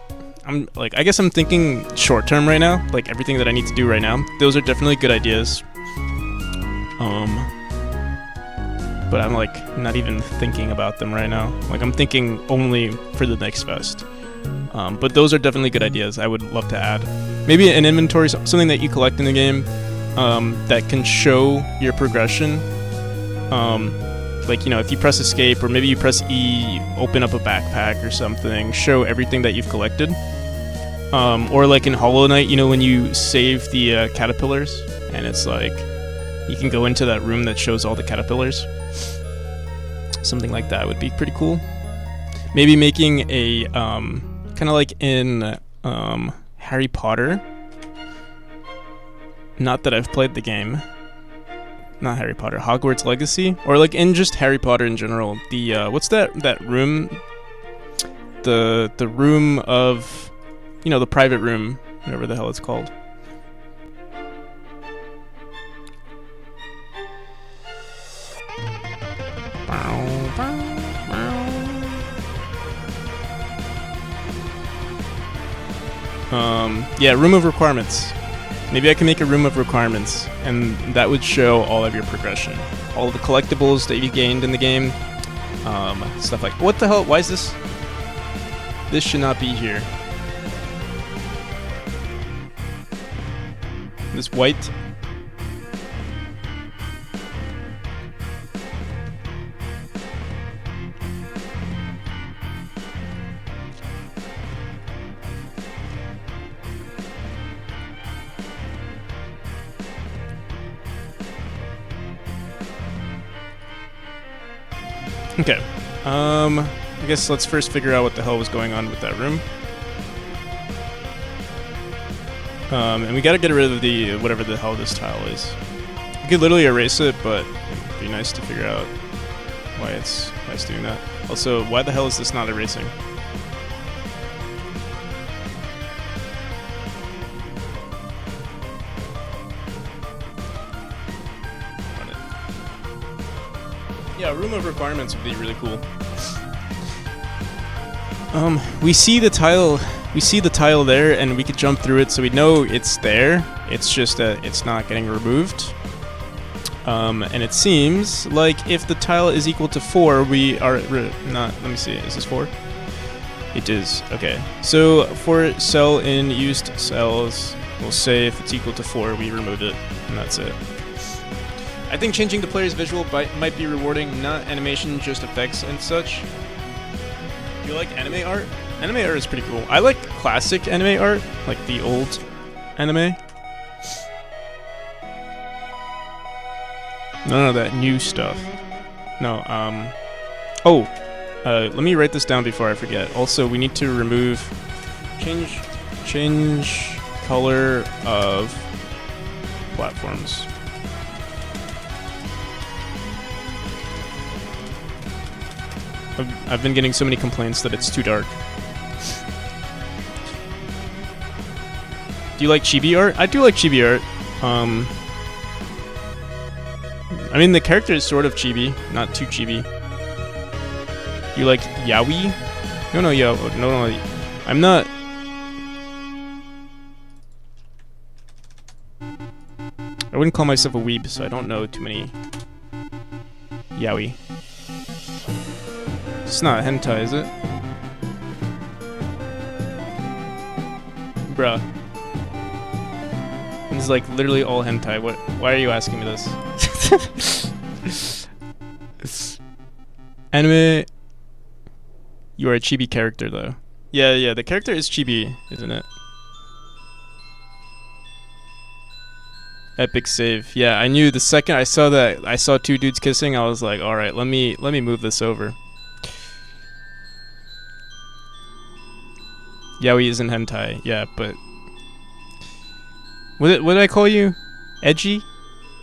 I guess I'm thinking short term right now. Like everything that I need to do right now. Those are definitely good ideas. But I'm like not even thinking about them right now. Like I'm thinking only for the next fest. But those are definitely good ideas. I would love to add maybe an inventory, something that you collect in the game that can show your progression. Like, you know, if you press escape or maybe you press E, open up a backpack or something, show everything that you've collected. Or like in Hollow Knight, you know, when you save the caterpillars and it's like you can go into that room that shows all the caterpillars. Something like that would be pretty cool. Maybe making a kind of like in Harry Potter. Not that I've played the game. Not Harry Potter, Hogwarts Legacy, or like in just Harry Potter in general. The what's that room? The room of, you know, the private room, whatever the hell it's called. Yeah, room of requirements. Maybe I can make a room of requirements, and that would show all of your progression, all of the collectibles that you gained in the game, stuff like. What the hell? Why is this? This should not be here. This white. Okay, I guess let's first figure out what the hell was going on with that room. And we gotta get rid of the, whatever the hell this tile is. You could literally erase it, but it'd be nice to figure out why it's doing that. Also, why the hell is this not erasing? Yeah, room of requirements would be really cool. We see the tile there, and we could jump through it, so we know it's there. It's just that it's not getting removed. And it seems like if the tile is equal to 4, we are not. Let me see. Is this 4? It is. Okay. So for cell in used cells, we'll say if it's equal to 4, we remove it, and that's it. I think changing the player's visual might be rewarding, not animation, just effects and such. Do you like anime art? Anime art is pretty cool. I like classic anime art, like the old anime. None of that new stuff. No, let me write this down before I forget. Also, we need to remove... Change color of platforms. I've been getting so many complaints that it's too dark. Do you like chibi art? I do like chibi art. I mean, the character is sort of chibi, not too chibi. You like yaoi? No, I'm not. I wouldn't call myself a weeb, so I don't know too many yaoi. It's not hentai, is it? Bruh. This is like literally all hentai. Why are you asking me this? Anime. You are a chibi character, though. Yeah, the character is chibi, isn't it? Epic save. Yeah, I knew the second I saw that. I saw two dudes kissing. I was like, all right, let me move this over. Yaoi isn't hentai. Yeah, but what did I call you? Edgy?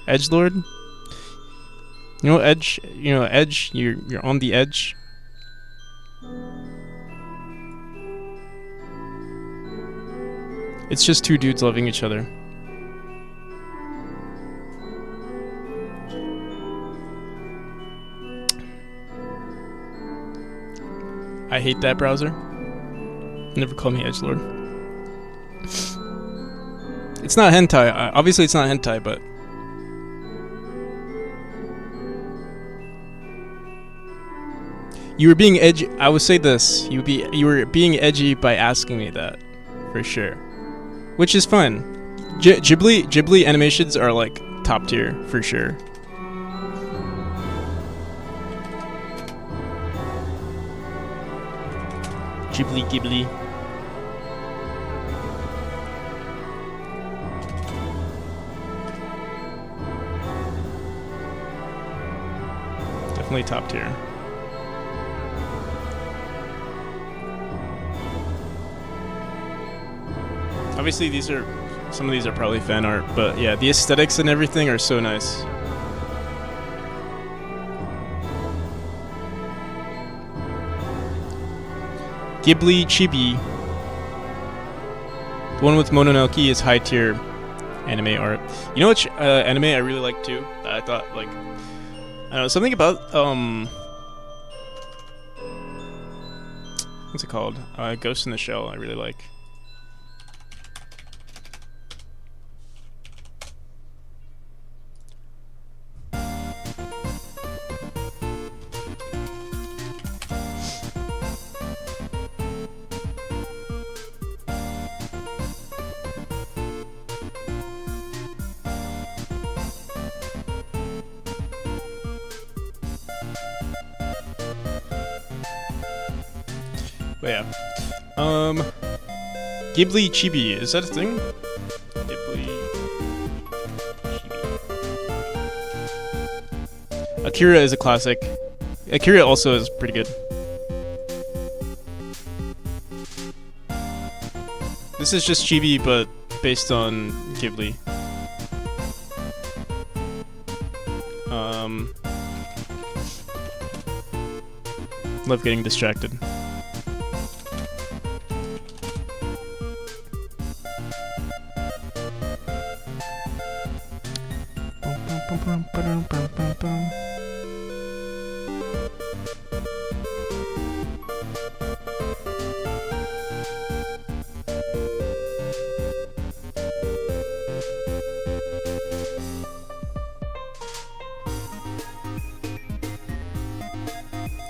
Edgelord? You know edge? You know edge? You're on the edge. It's just two dudes loving each other. I hate that browser. Never call me edgelord. It's not hentai. Obviously, it's not hentai, but you were being edgy. I would say this: you were being edgy by asking me that, for sure, which is fun. Ghibli animations are like top tier for sure. Ghibli. Definitely top tier. Obviously, some of these are probably fan art, but yeah, the aesthetics and everything are so nice. Ghibli Chibi. The one with Mononoke is high tier anime art. You know which anime I really like too? That I thought like, I don't know, something about what's it called? Ghost in the Shell. I really like. But yeah. Ghibli Chibi, is that a thing? Ghibli Chibi. Akira is a classic. Akira also is pretty good. This is just Chibi, but based on Ghibli. Love getting distracted.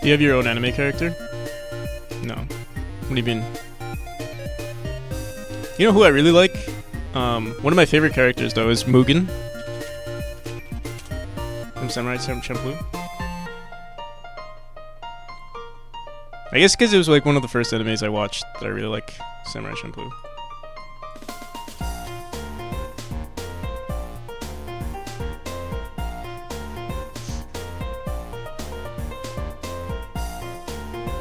Do you have your own anime character? No. What do you mean? You know who I really like? One of my favorite characters though is Mugen from Samurai Champloo. I guess because it was like one of the first animes I watched that I really like, Samurai Champloo.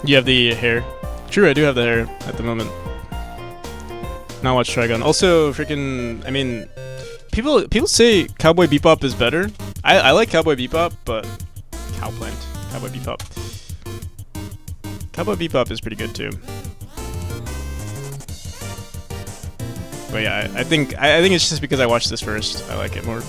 You have the hair. True, I do have the hair at the moment. Now watch Trigun. Also, freaking, I mean, people say Cowboy Bebop is better. I like Cowboy Bebop, but Cowplant, Cowboy Bebop. Cowboy Bebop is pretty good too. But yeah, I think it's just because I watched this first. I like it more.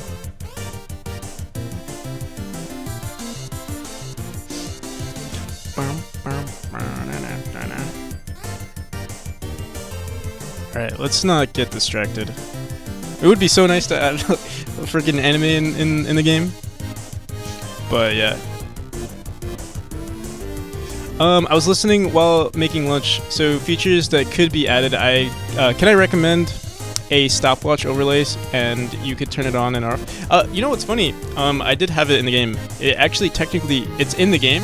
Alright, let's not get distracted. It would be so nice to add a freaking anime in the game. But yeah. I was listening while making lunch, so features that could be added, can I recommend a stopwatch overlays, and you could turn it on and off. You know what's funny? I did have it in the game. It actually, technically, it's in the game.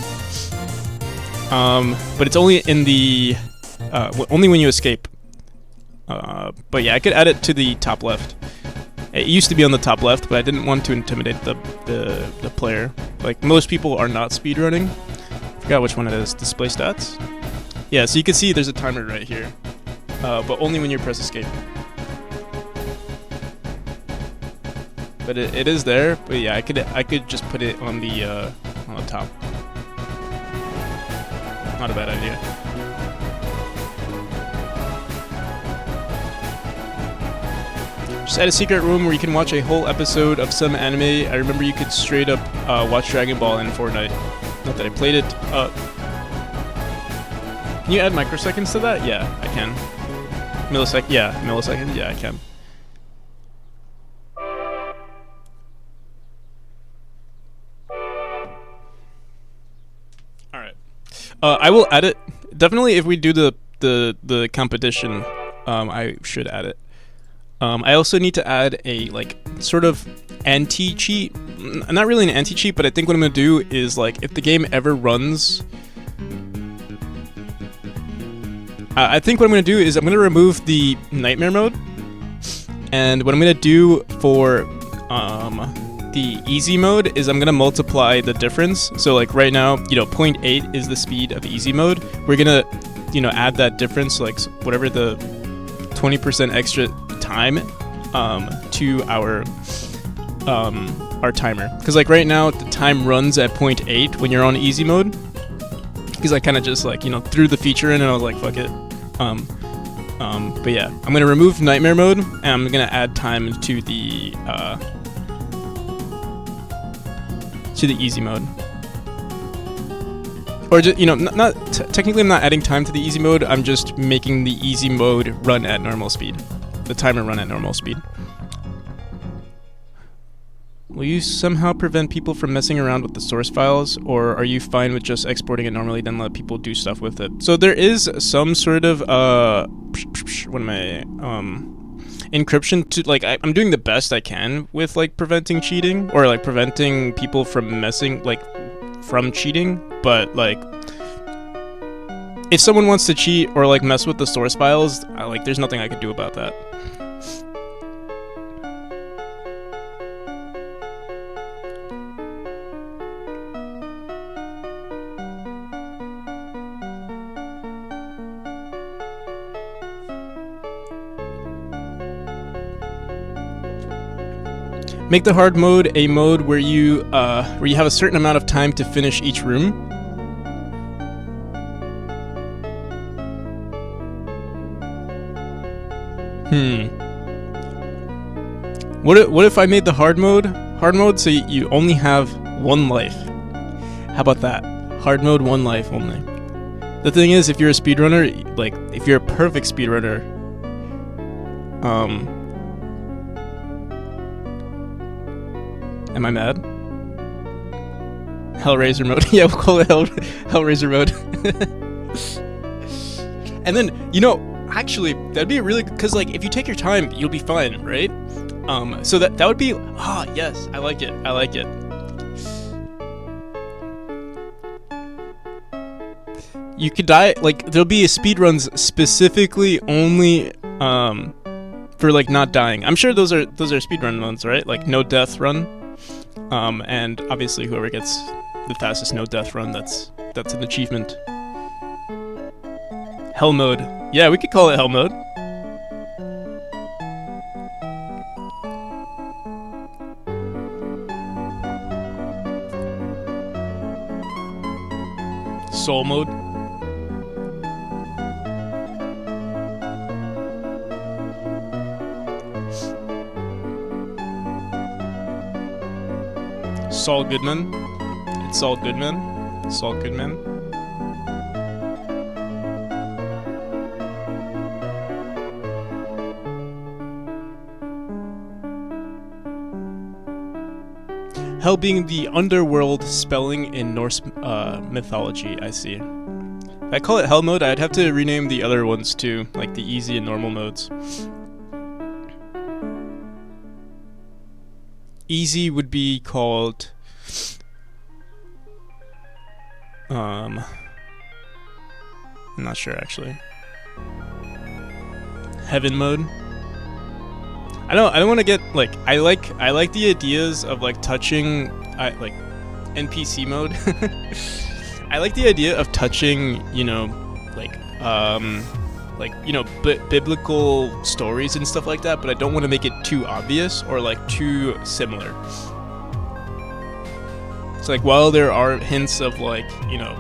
But it's only in the, only when you escape. But yeah, I could add it to the top left. It used to be on the top left, but I didn't want to intimidate the player. Like, most people are not speedrunning. Forgot which one it is. Display stats? Yeah, so you can see there's a timer right here. But only when you press escape. But it is there, but yeah, I could just put it on the top. Not a bad idea. Just add a secret room where you can watch a whole episode of some anime. I remember you could straight up watch Dragon Ball in Fortnite. Not that I played it. Can you add microseconds to that? Yeah, I can. Millisecond? Yeah, milliseconds? Yeah, I can. Alright. I will add it. Definitely if we do the competition, I should add it. I also need to add a, like, sort of anti-cheat. Not really an anti-cheat, but I think what I'm going to do is, like, if the game ever runs... I think what I'm going to do is I'm going to remove the nightmare mode. And what I'm going to do for the easy mode is I'm going to multiply the difference. So, like, right now, 0.8 is the speed of easy mode. We're going to, add that difference, like, whatever the 20% extra time to our timer, because like right now the time runs at 0.8 when you're on easy mode, because I kind of just like threw the feature in and I was like fuck it. But yeah, I'm gonna remove nightmare mode and I'm gonna add time to the easy mode, or just technically I'm not adding time to the easy mode, I'm just making the easy mode run at normal speed. The timer run at normal speed. Will you somehow prevent people from messing around with the source files, or are you fine with just exporting it normally, then let people do stuff with it? So there is some sort of encryption to, like, I'm doing the best I can with like preventing cheating, or like preventing people from from cheating, but like if someone wants to cheat or like mess with the source files, there's nothing I can do about that. Make the hard mode a mode where you have a certain amount of time to finish each room. What if I made the hard mode so you only have one life? How about that? Hard mode, one life only. The thing is, if you're a speedrunner, like if you're a perfect speedrunner, am I mad? Hellraiser mode. Yeah, we'll call it Hellraiser mode. And then, actually, that'd be really good, because, like, if you take your time, you'll be fine, right? So that would be... yes, I like it. I like it. You could die... Like, there'll be speedruns specifically only, for, like, not dying. I'm sure those are speedrun ones, right? Like, no death run. And obviously whoever gets the fastest no death run, that's an achievement. Hell mode. Yeah, we could call it hell mode. Soul mode. Saul Goodman. It's Saul Goodman. Saul Goodman. Hell being the underworld spelling in Norse mythology, I see. If I call it hell mode, I'd have to rename the other ones too, like the easy and normal modes. Easy would be called I'm not sure actually. Heaven mode. I don't want to get like I like the ideas of like touching like NPC mode. I like the idea of touching, you know, like you know, biblical stories and stuff like that, but I don't want to make it too obvious or like too similar. It's like while there are hints of like, you know,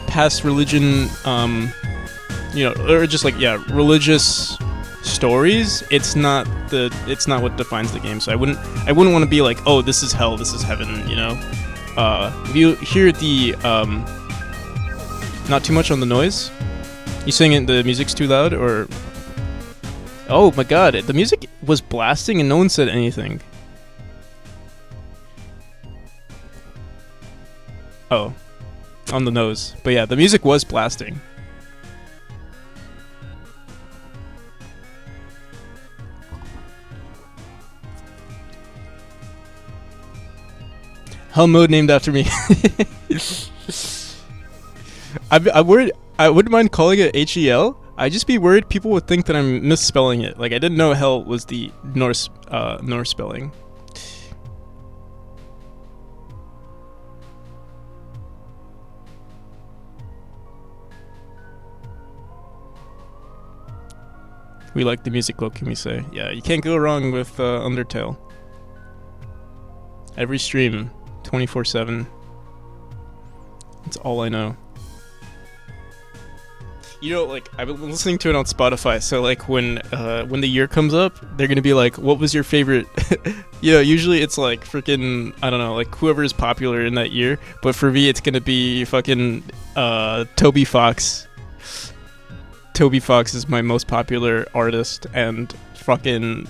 past religion, you know, or just like religious stories, it's not what defines the game. So I wouldn't want to be like, oh, this is hell, this is heaven, you know. If you hear the not too much on the noise, you saying the music's too loud, or oh my god, the music was blasting and no one said anything. Oh, on the nose, but yeah, the music was blasting. Hell mode named after me. I'm worried. I wouldn't mind calling it HEL. I'd just be worried people would think that I'm misspelling it. Like I didn't know hell was the Norse spelling. We like the music, what can we say? Yeah, you can't go wrong with Undertale. Every stream, 24/7. That's all I know. You know, like I've been listening to it on Spotify, so like when the year comes up, they're gonna be like, "What was your favorite?" You know, usually it's like freaking I don't know, like whoever is popular in that year. But for me, it's gonna be fucking Toby Fox. Toby Fox is my most popular artist, and freaking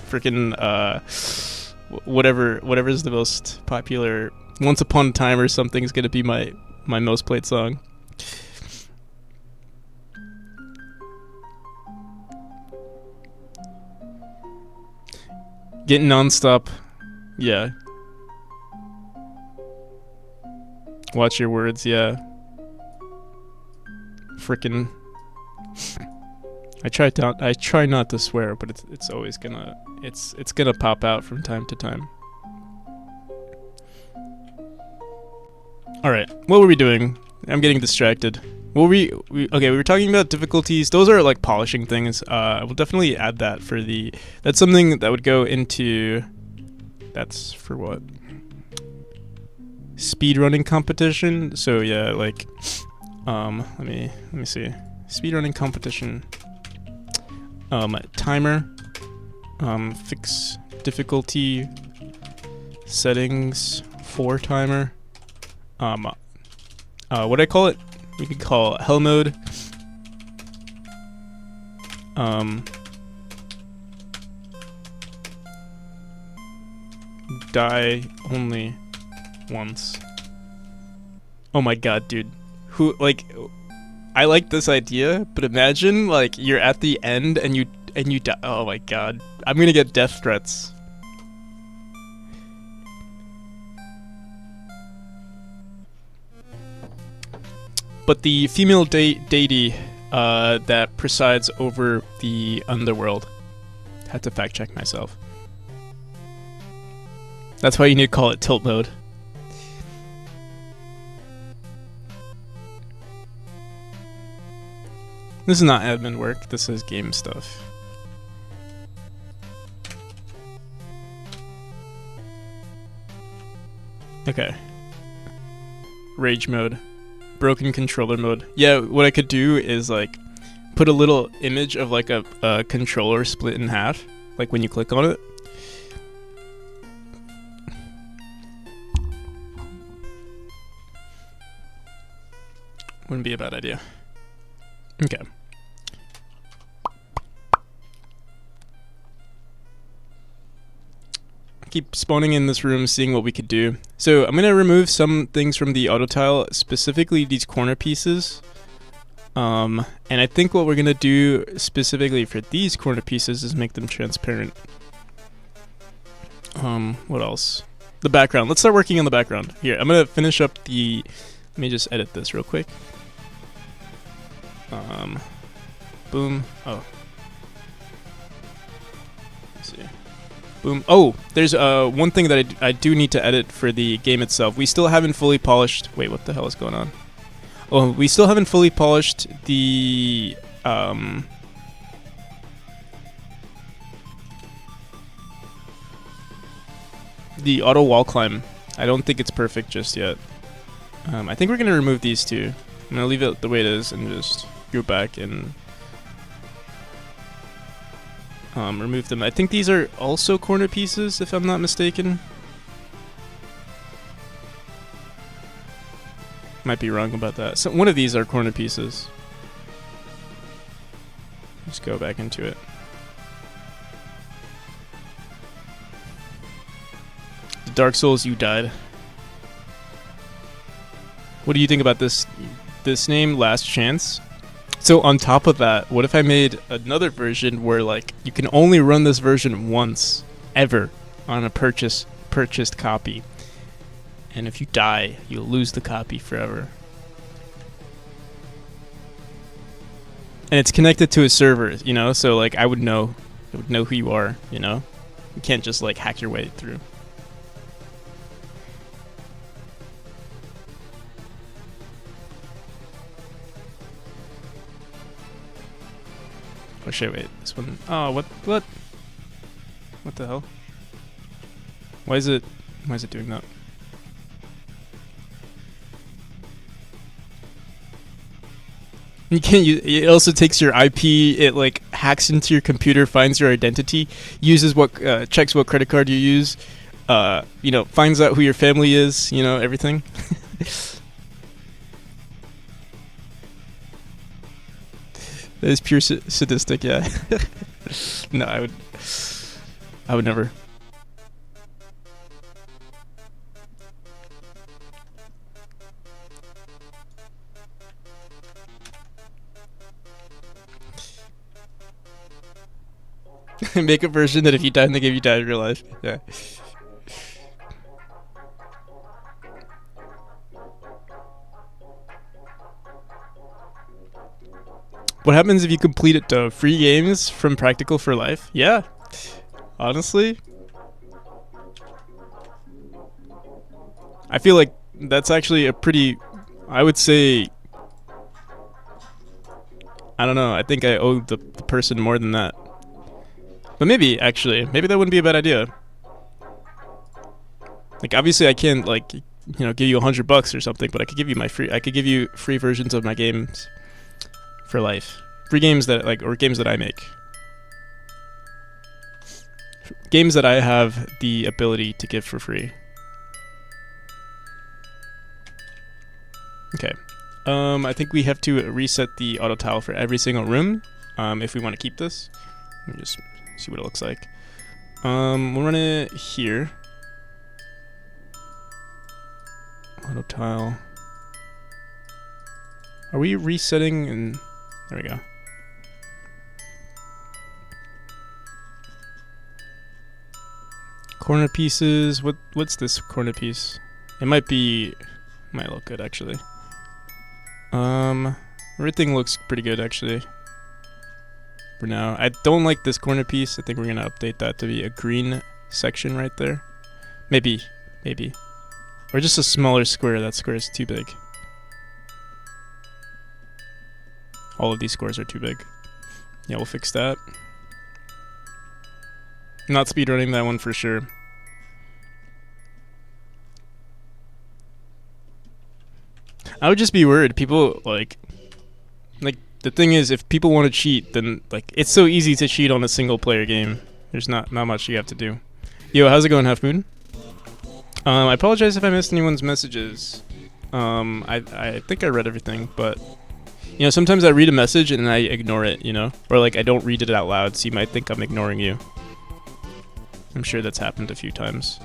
whatever is the most popular. Once Upon a Time or something is gonna be my most played song. Getting nonstop, yeah. Watch your words, yeah. Frickin'. I try not to swear, but it's always gonna it's gonna pop out from time to time. All right, what were we doing? I'm getting distracted. Okay, we were talking about difficulties. Those are like polishing things. I will definitely add that for the. That's something that would go into. That's for what? Speedrunning competition. So yeah, like, let me see. Speedrunning competition. Timer. Fix difficulty settings for timer. What do I call it? We could call it hell mode. Die only once. Oh my god, dude. Who, like, I like this idea, but imagine, like, you're at the end and you die. Oh my god. I'm gonna get death threats. But the female deity that presides over the underworld. Had to fact check myself. That's why you need to call it tilt mode. This is not admin work, this is game stuff. Okay. Rage mode. Broken controller mode. Yeah, what I could do is like put a little image of like a controller split in half, like when you click on it. Wouldn't be a bad idea. Okay. Keep spawning in this room, seeing what we could do. So I'm gonna remove some things from the auto tile, specifically these corner pieces. And I think what we're gonna do specifically for these corner pieces is make them transparent. What else? The background. Let's start working on the background. Here, I'm gonna finish up the. Let me just edit this real quick. Boom. Oh. see. Boom. Oh, there's one thing that I do need to edit for the game itself. We still haven't fully polished. Wait, what the hell is going on? Oh, we still haven't fully polished the auto wall climb. I don't think it's perfect just yet. I think we're gonna remove these two. I'm gonna leave it the way it is and just go back and remove them. I think these are also corner pieces, if I'm not mistaken. Might be wrong about that. So one of these are corner pieces. Just go back into it. Dark Souls, you died. What do you think about this name, Last Chance? So on top of that, what if I made another version where like you can only run this version once ever on a purchased copy, and if you die, you'll lose the copy forever. And it's connected to a server, you know, so like I would know who you are, you know. You can't just like hack your way through. Oh shit, wait, this one. Oh, what the hell? Why is it doing that? You can't use, it also takes your IP, it like hacks into your computer, finds your identity, uses what, checks what credit card you use, you know, finds out who your family is, you know, everything. That is pure sadistic, yeah. No, I would never. Make a version that if you die in the game, you die in real life. Yeah. What happens if you complete it though? Free games from Practical for Life? Yeah. Honestly, I feel like that's actually a pretty, I would say, I don't know, I think I owe the person more than that. But maybe, actually, maybe that wouldn't be a bad idea. Like, obviously I can't, like, you know, give you $100 or something, but I could give you free versions of my games for life. Free games that, like, or games that I make. Games that I have the ability to give for free. Okay. I think we have to reset the auto tile for every single room, if we want to keep this. Let me just see what it looks like. We'll run it here. Auto tile. Are we resetting? And there we go. Corner pieces. What's this corner piece? It might look good actually. Everything looks pretty good actually. For now, I don't like this corner piece. I think we're gonna update that to be a green section right there. Maybe, or just a smaller square. That square is too big. All of these squares are too big. Yeah, we'll fix that. Not speedrunning that one for sure. I would just be worried. People like the thing is, if people want to cheat, then like it's so easy to cheat on a single player game. There's not much you have to do. Yo, how's it going, Half Moon? I apologize if I missed anyone's messages. I think I read everything, but you know, sometimes I read a message and I ignore it, you know, or like I don't read it out loud, so you might think I'm ignoring you. I'm sure that's happened a few times.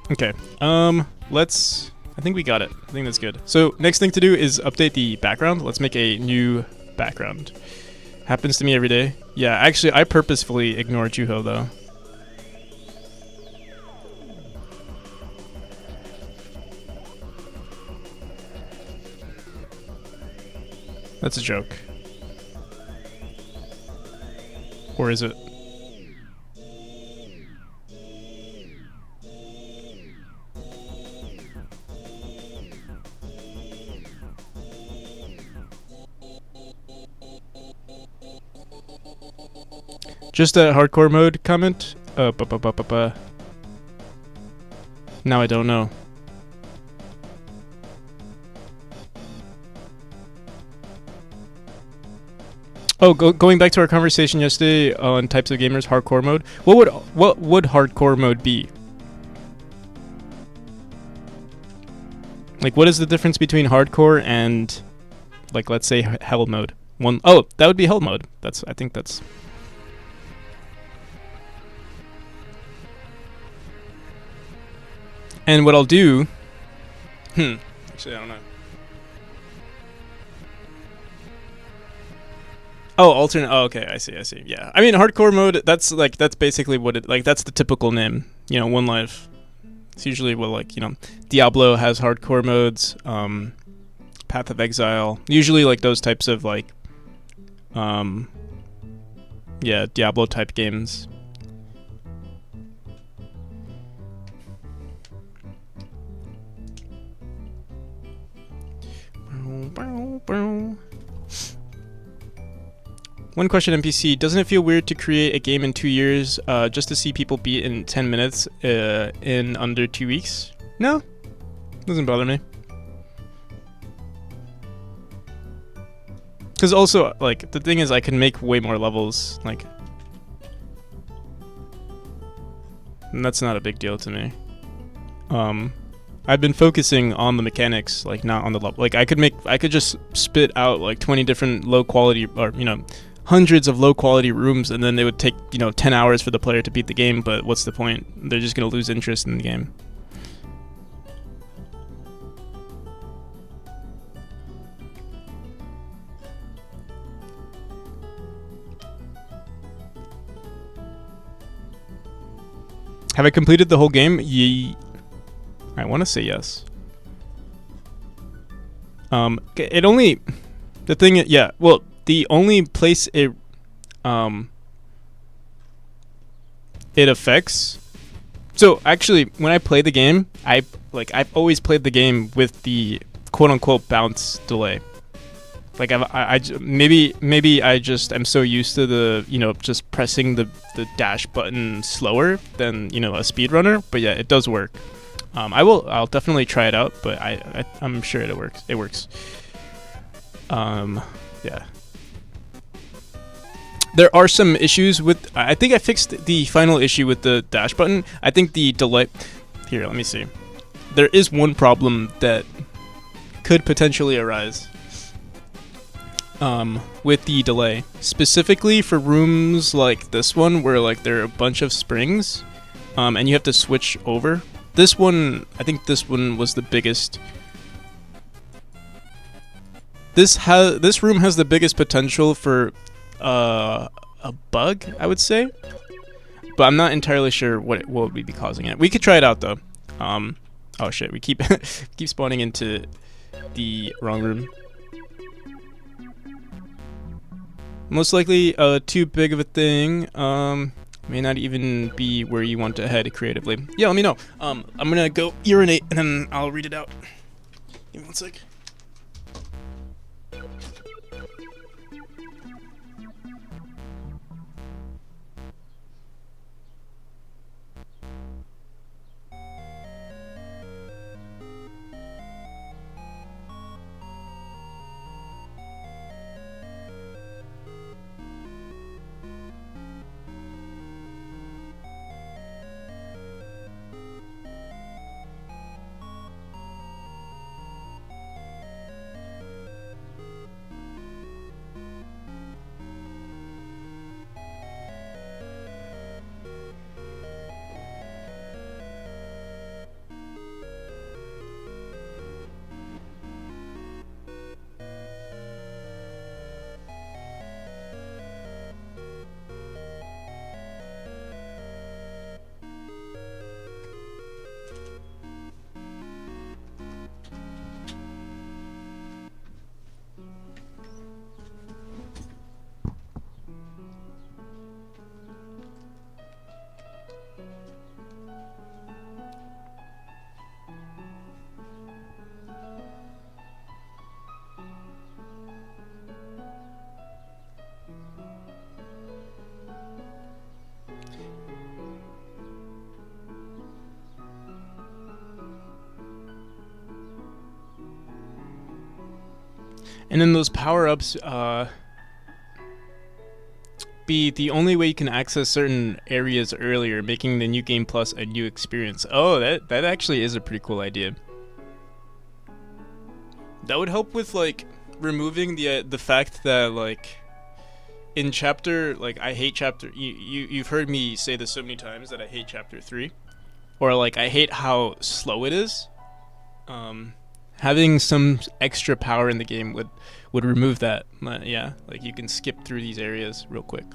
Okay, I think we got it. I think that's good. So next thing to do is update the background. Let's make a new background. Happens to me every day. Yeah, actually, I purposefully ignore Juho though. That's a joke. Or is it? Just a hardcore mode comment? Now I don't know. Oh, going back to our conversation yesterday on types of gamers, hardcore mode. What would hardcore mode be? Like, what is the difference between hardcore and, like, let's say hell mode? Oh, that would be hell mode. I think that's. And what I'll do. Actually, I don't know. Oh, alternate. Oh, okay. I see. Yeah. I mean, hardcore mode. That's basically what it. Like, that's the typical name. You know, One Life. It's usually what, like, you know, Diablo has hardcore modes. Path of Exile. Usually, like, those types of, like, yeah, Diablo type games. One question, NPC. Doesn't it feel weird to create a game in 2 years just to see people beat in 10 minutes in under 2 weeks? No, doesn't bother me. Because also, like, the thing is, I can make way more levels, like, and that's not a big deal to me. I've been focusing on the mechanics, like, not on the level. Like, I could just spit out like 20 different low quality, or, you know, hundreds of low quality rooms, and then they would take, you know, 10 hours for the player to beat the game. But what's the point? They're just gonna lose interest in the game. Have I completed the whole game? I want to say yes. It only, the thing, yeah. Well, the only place it affects. So actually, when I play the game, I've always played the game with the quote unquote bounce delay. Like, maybe I just am so used to the, you know, just pressing the dash button slower than, you know, a speedrunner. But yeah, it does work. I'll definitely try it out, but I'm sure it works. It works. Yeah. There are some issues with. I think I fixed the final issue with the dash button. I think the delay. Here, let me see. There is one problem that could potentially arise. With the delay, specifically for rooms like this one, where, like, there are a bunch of springs, and you have to switch over. This one, I think this one was the biggest. This room has the biggest potential for a bug, I would say, but I'm not entirely sure what would be causing it. We could try it out though. Oh shit, we keep spawning into the wrong room. Most likely too big of a thing. May not even be where you want to head creatively. Yeah, let me know. I'm gonna go urinate and then I'll read it out. Give me one sec. And then those power-ups be the only way you can access certain areas earlier, making the new game plus a new experience. Oh, that actually is a pretty cool idea. That would help with like removing the fact that like in chapter, like I hate chapter, you've heard me say this so many times that I hate chapter 3, or like I hate how slow it is. Having some extra power in the game would remove that. Yeah, like you can skip through these areas real quick.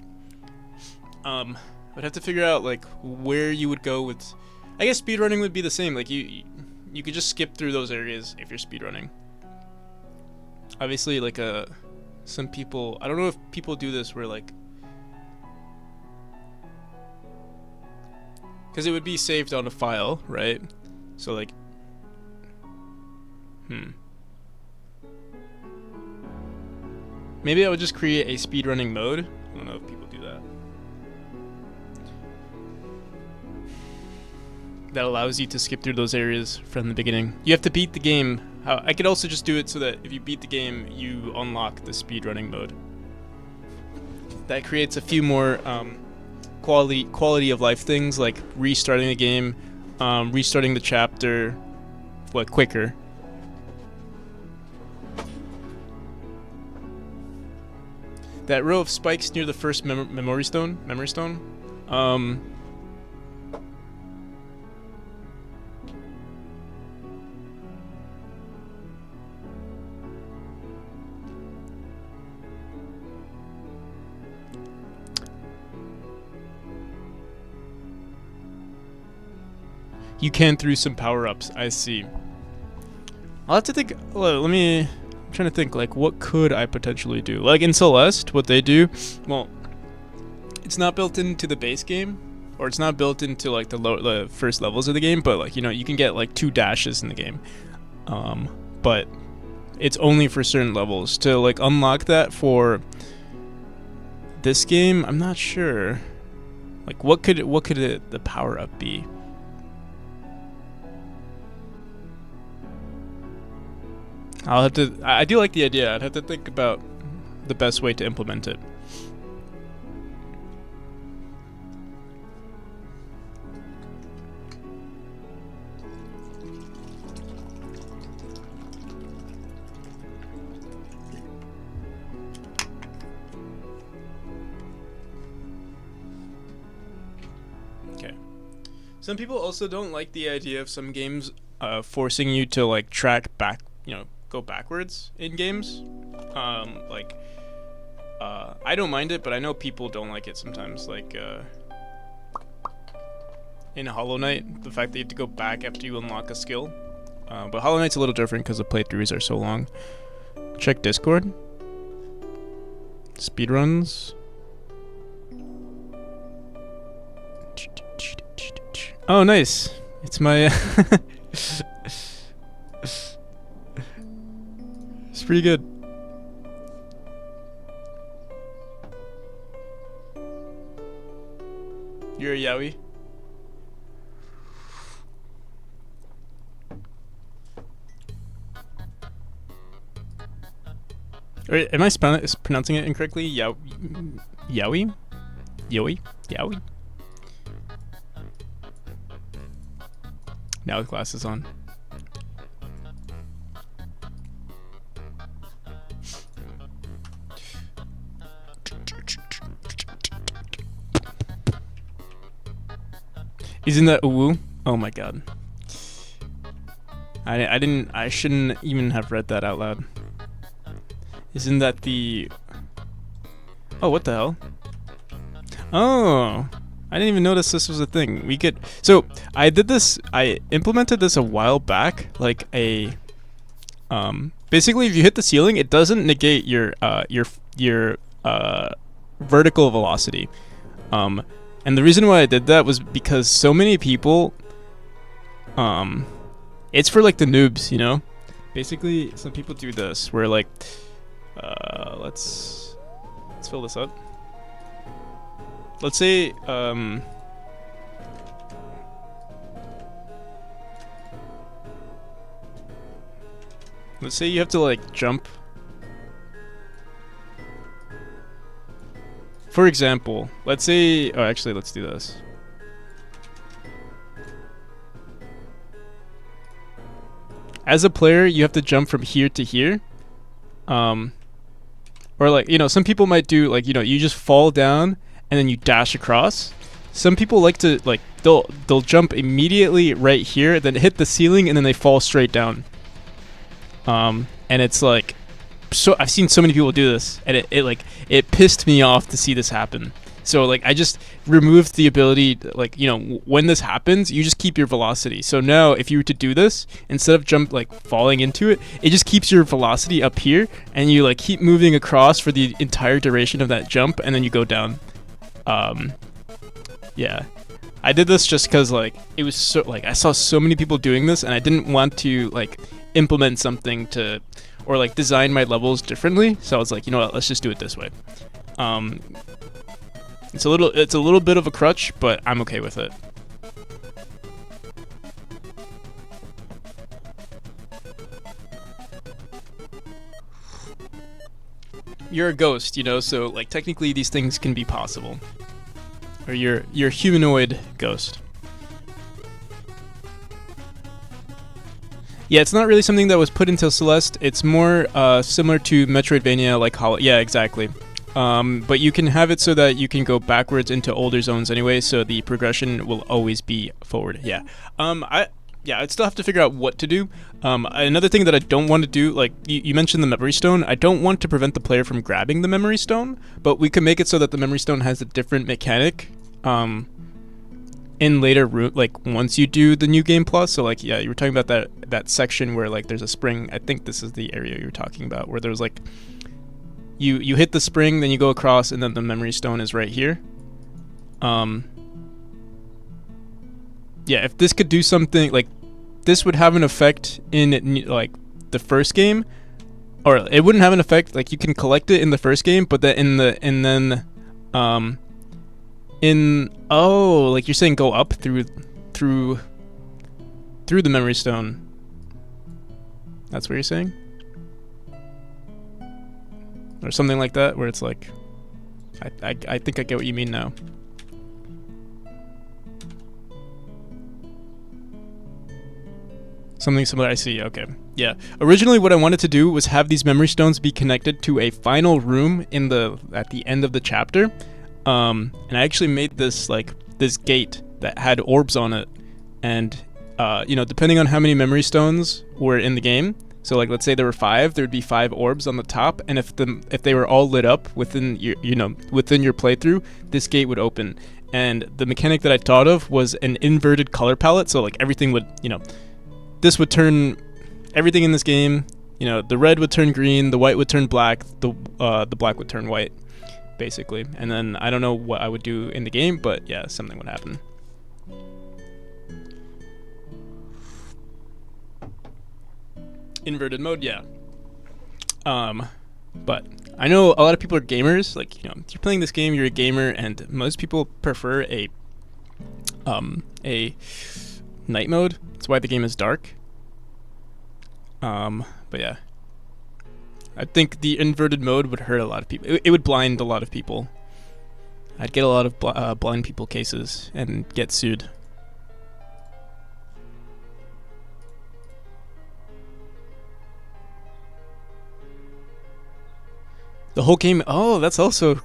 I'd have to figure out like where you would go with. I guess speedrunning would be the same. Like you could just skip through those areas if you're speedrunning. Obviously, like some people. I don't know if people do this where like. Because it would be saved on a file, right? So like. Maybe I would just create a speedrunning mode. I don't know if people do that. That allows you to skip through those areas from the beginning. You have to beat the game. I could also just do it so that if you beat the game, you unlock the speedrunning mode. That creates a few more quality of life things, like restarting the game, restarting the chapter, quicker. That row of spikes near the first memory stone. You can through some power-ups. I see. I'll have to think. I'm trying to think, like, what could I potentially do? Like, in Celeste, what they do, well, it's not built into the base game, or it's not built into, like, the first levels of the game, but, like, you know, you can get, like, 2 dashes in the game. But it's only for certain levels. To, like, unlock that for this game, I'm not sure. Like, what could the power-up be? I'll have to. I do like the idea. I'd have to think about the best way to implement it. Okay. Some people also don't like the idea of some games forcing you to like track back, go backwards in games. I don't mind it, but I know people don't like it sometimes. Like in Hollow Knight, the fact that you have to go back after you unlock a skill. But Hollow Knight's a little different because the playthroughs are so long. Check Discord. Speedruns. Oh, nice. It's my... It's pretty good. You're a yaoi? Wait, am I pronouncing it incorrectly? Yaoi? Yaoi? Now with glasses on. Isn't that uwu? Oh my god. I shouldn't even have read that out loud. Isn't that the... Oh, what the hell? Oh, I didn't even notice this was a thing. We could... So, I implemented this a while back, like a... Basically, if you hit the ceiling, it doesn't negate your vertical velocity. And the reason why I did that was because so many people... It's for, like, the noobs, you know? Basically, some people do this, where, like... Let's fill this up. Let's say, let's say you have to, like, jump for example, let's say, oh, actually, let's do this. As a player, you have to jump from here to here. Or like, you know, some people might do like, you know, you just fall down and then you dash across. Some people like to like they'll jump immediately right here, then hit the ceiling, and then they fall straight down. And it's like, so I've seen so many people do this, and it pissed me off to see this happen. So like I just removed the ability, like, you know, when this happens, you just keep your velocity. So now if you were to do this, instead of falling into it, it just keeps your velocity up here, and you like keep moving across for the entire duration of that jump, and then you go down. Yeah. I did this just because like it was so like I saw so many people doing this, and I didn't want to like implement something to or like design my levels differently. So I was like, you know what, let's just do it this way. It's a little bit of a crutch, but I'm okay with it. You're a ghost, you know, so like technically these things can be possible. Or you're a humanoid ghost. Yeah, it's not really something that was put into Celeste. It's more similar to Metroidvania, like Yeah, exactly. But you can have it so that you can go backwards into older zones anyway, so the progression will always be forward. Yeah. I'd still have to figure out what to do. Another thing that I don't want to do, like you mentioned the memory stone, I don't want to prevent the player from grabbing the memory stone, but we can make it so that the memory stone has a different mechanic in later like once you do the new game plus. So like, yeah, you were talking about that section where like there's a spring. I think this is the area you were talking about, where there's like you hit the spring, then you go across, and then the memory stone is right here. Yeah, if this could do something like this, would have an effect in like the first game, or it wouldn't have an effect. Like you can collect it in the first game, but then like you're saying, go up through the memory stone. That's what you're saying, or something like that, where it's like, I think I get what you mean now. Something similar, I see, okay. Yeah. Originally what I wanted to do was have these memory stones be connected to a final room at the end of the chapter. And I actually made this gate that had orbs on it. And you know, depending on how many memory stones were in the game, so like let's say there were 5, there would be 5 orbs on the top, and if they were all lit up within your playthrough, this gate would open. And the mechanic that I thought of was an inverted color palette, so like everything would, you know, this would turn everything in this game, you know, the red would turn green, the white would turn black, the black would turn white, basically. And then I don't know what I would do in the game, but yeah, something would happen. Inverted mode, yeah. But I know a lot of people are gamers. Like, you know, if you're playing this game, you're a gamer, and most people prefer a night mode. That's why the game is dark. But yeah, I think the inverted mode would hurt a lot of people. It would blind a lot of people. I'd get a lot of blind people cases and get sued. The whole game. Oh, that's also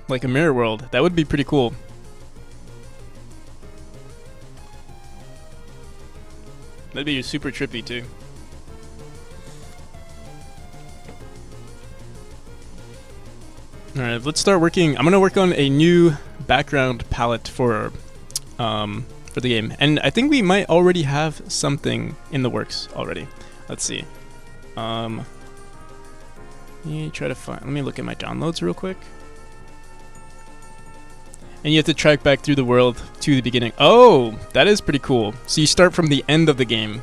like a mirror world. That would be pretty cool. That'd be super trippy too. Alright, let's start working. I'm gonna work on a new background palette for the game. And I think we might already have something in the works already. Let's see. Let me look at my downloads real quick. And you have to track back through the world to the beginning. Oh, that is pretty cool. So you start from the end of the game.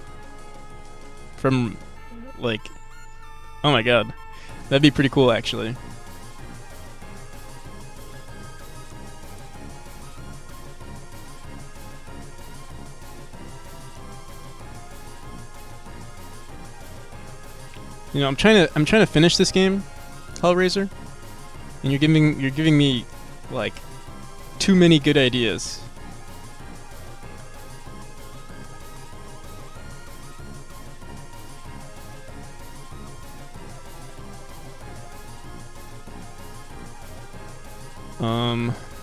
From, like... Oh my god. That'd be pretty cool, actually. You know, I'm trying to finish this game, Hellraiser. And you're giving me Like, too many good ideas.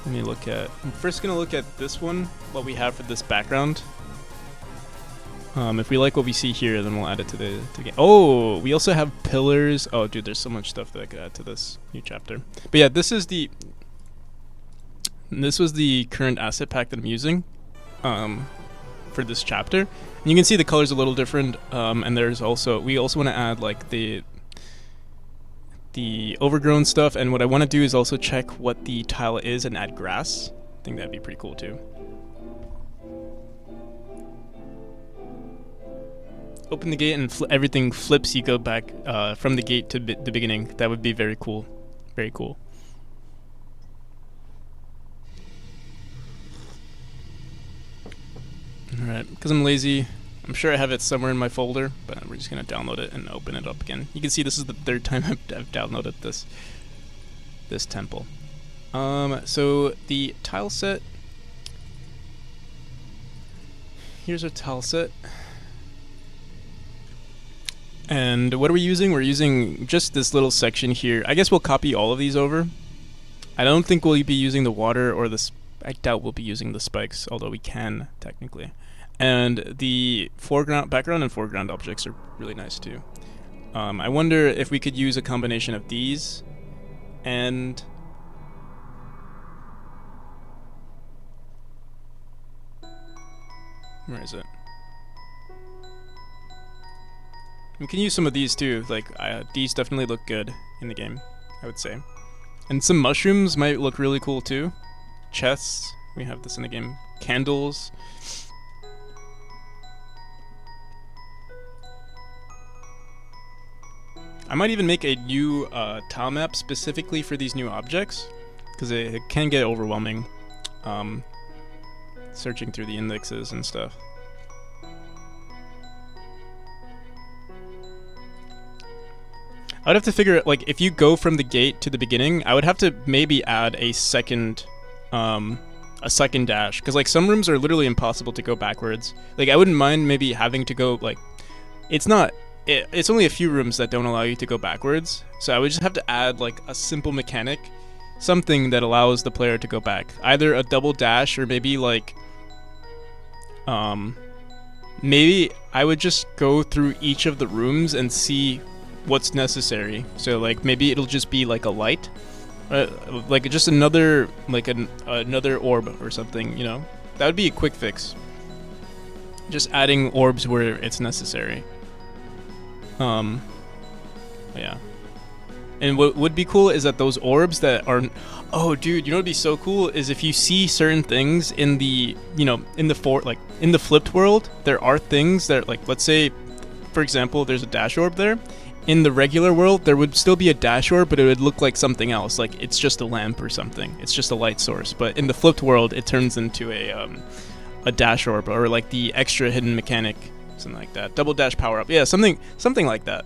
Let me look at... I'm first gonna look at this one, what we have for this background. If we like what we see here, then we'll add it to the game. Oh, we also have pillars. Oh, dude, there's so much stuff that I could add to this new chapter. But yeah, this was the current asset pack that I'm using for this chapter. And you can see the color's a little different. And there's also... We also want to add, like, the overgrown stuff, and what I want to do is also check what the tile is and add grass. I think that'd be pretty cool too. Open the gate and everything flips. You go back from the gate to the beginning. That would be very cool. Very cool. Alright, because I'm lazy, I'm sure I have it somewhere in my folder, but we're just going to download it and open it up again. You can see this is the third time I've downloaded this temple. So the tile set. Here's our tile set. And what are we using? We're using just this little section here. I guess we'll copy all of these over. I don't think we'll be using the water or the... I doubt we'll be using the spikes, although we can, technically. And the background and foreground objects are really nice too. I wonder if we could use a combination of these and... Where is it? We can use some of these too. Like, these definitely look good in the game, I would say. And some mushrooms might look really cool too. Chests, we have this in the game. Candles. I might even make a new tile map specifically for these new objects, because it can get overwhelming searching through the indexes and stuff. I would have to figure, like, if you go from the gate to the beginning, I would have to maybe add a second dash, because like some rooms are literally impossible to go backwards. Like, I wouldn't mind maybe having to go, like, it's only a few rooms that don't allow you to go backwards, so I would just have to add like a simple mechanic, something that allows the player to go back, either a double dash or maybe like maybe I would just go through each of the rooms and see what's necessary. So like maybe it'll just be like a light, like just another another orb or something, you know. That would be a quick fix, just adding orbs where it's necessary. Yeah. And what would be cool is that those orbs that are... Oh, dude, you know what would be so cool is if you see certain things in the, you know, in the flipped world, there are things that, like, let's say, for example, there's a dash orb there. In the regular world, there would still be a dash orb, but it would look like something else. Like, it's just a lamp or something. It's just a light source. But in the flipped world, it turns into a dash orb, or like the extra hidden mechanic. Something like that. Double dash power up. Yeah, something like that.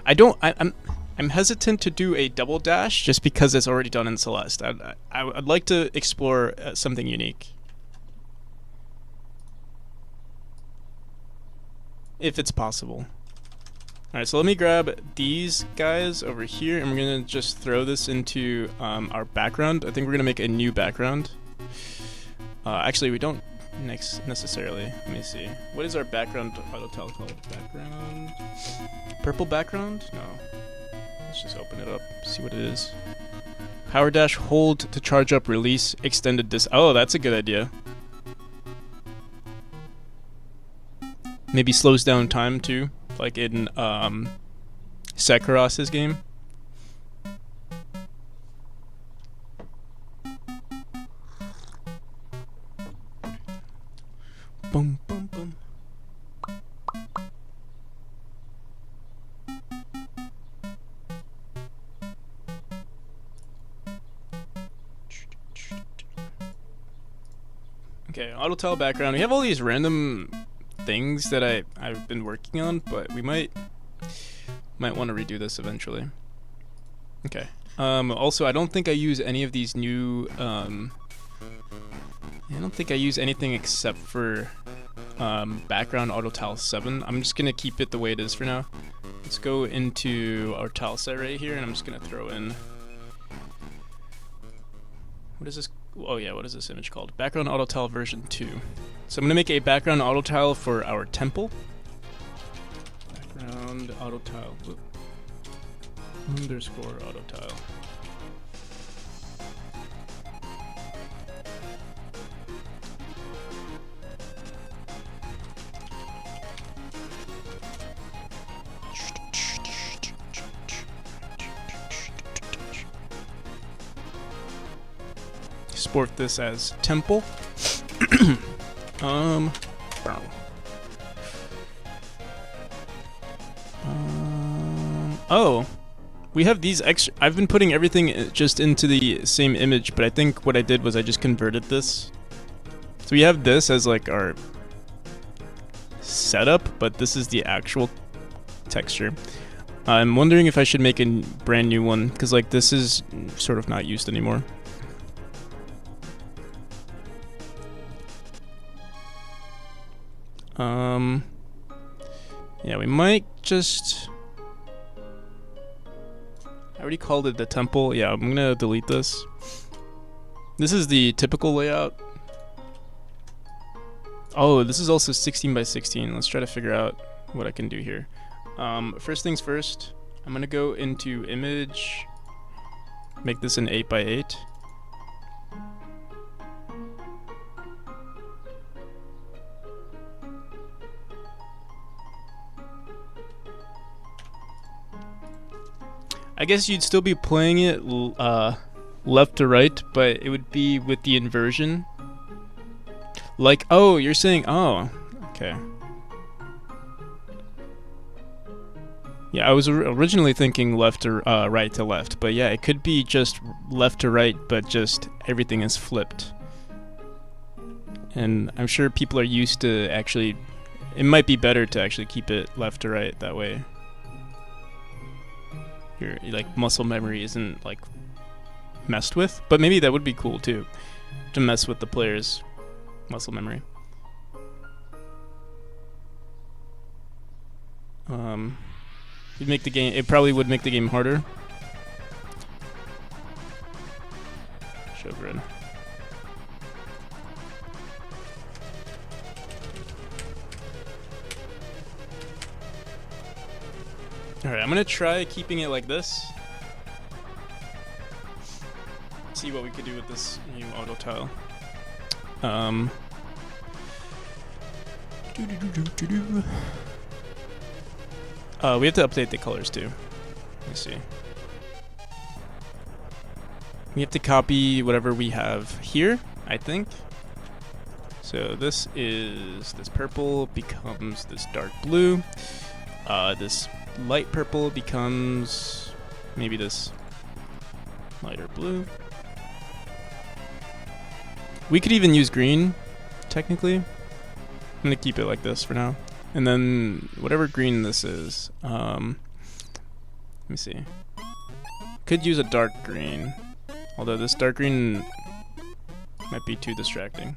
I'm hesitant to do a double dash just because it's already done in Celeste. I'd like to explore something unique, if it's possible. Alright, so let me grab these guys over here, and we're gonna just throw this into our background. I think we're gonna make a new background. Actually, we don't necessarily. Let me see. What is our background auto tile called? Background? Purple background? No. Let's just open it up, see what it is. Power dash, hold to charge up, release, extended dis... Oh, that's a good idea. Maybe slows down time too, like in Sekaros's game. Boom, boom, boom. Okay, auto tile background. We have all these random things that I've been working on, but we might want to redo this eventually. Okay. Also, I don't think I use any of these new, I don't think I use anything except for background auto tile 7. I'm just gonna keep it the way it is for now. Let's go into our tile set right here, and I'm just gonna throw in, what is this? Oh yeah, what is this image called? Background auto tile version 2. So I'm gonna make a background auto tile for our temple. Background auto tile. Underscore auto tile. Export this as temple. Oh, we have these extra. I've been putting everything just into the same image, but I think what I did was I just converted this. So we have this as like our setup, but this is the actual texture. I'm wondering if I should make a brand new one, because like this is sort of not used anymore. Yeah, we might just... I already called it the temple. Yeah, I'm gonna delete this. This is the typical layout. Oh, this is also 16 by 16. Let's try to figure out what I can do here. First things first, I'm gonna go into image, make this an 8 by 8. I guess you'd still be playing it left to right, but it would be with the inversion. Like, oh, you're saying, oh, okay. Yeah, I was originally thinking left to right to left, but yeah, it could be just left to right, but just everything is flipped. And I'm sure people are used to actually, it might be better to actually keep it left to right that way. Your like muscle memory isn't like messed with, but maybe that would be cool too, to mess with the player's muscle memory. It'd make the game. It probably would make the game harder. Show grid. Alright, I'm gonna try keeping it like this. See what we could do with this new auto tile. We have to update the colors too. Let me see. We have to copy whatever we have here, I think. So this purple becomes this dark blue. This light purple becomes maybe this lighter blue. We could even use green, technically. I'm gonna keep it like this for now. And then whatever green this is, let me see. Could use a dark green, although this dark green might be too distracting.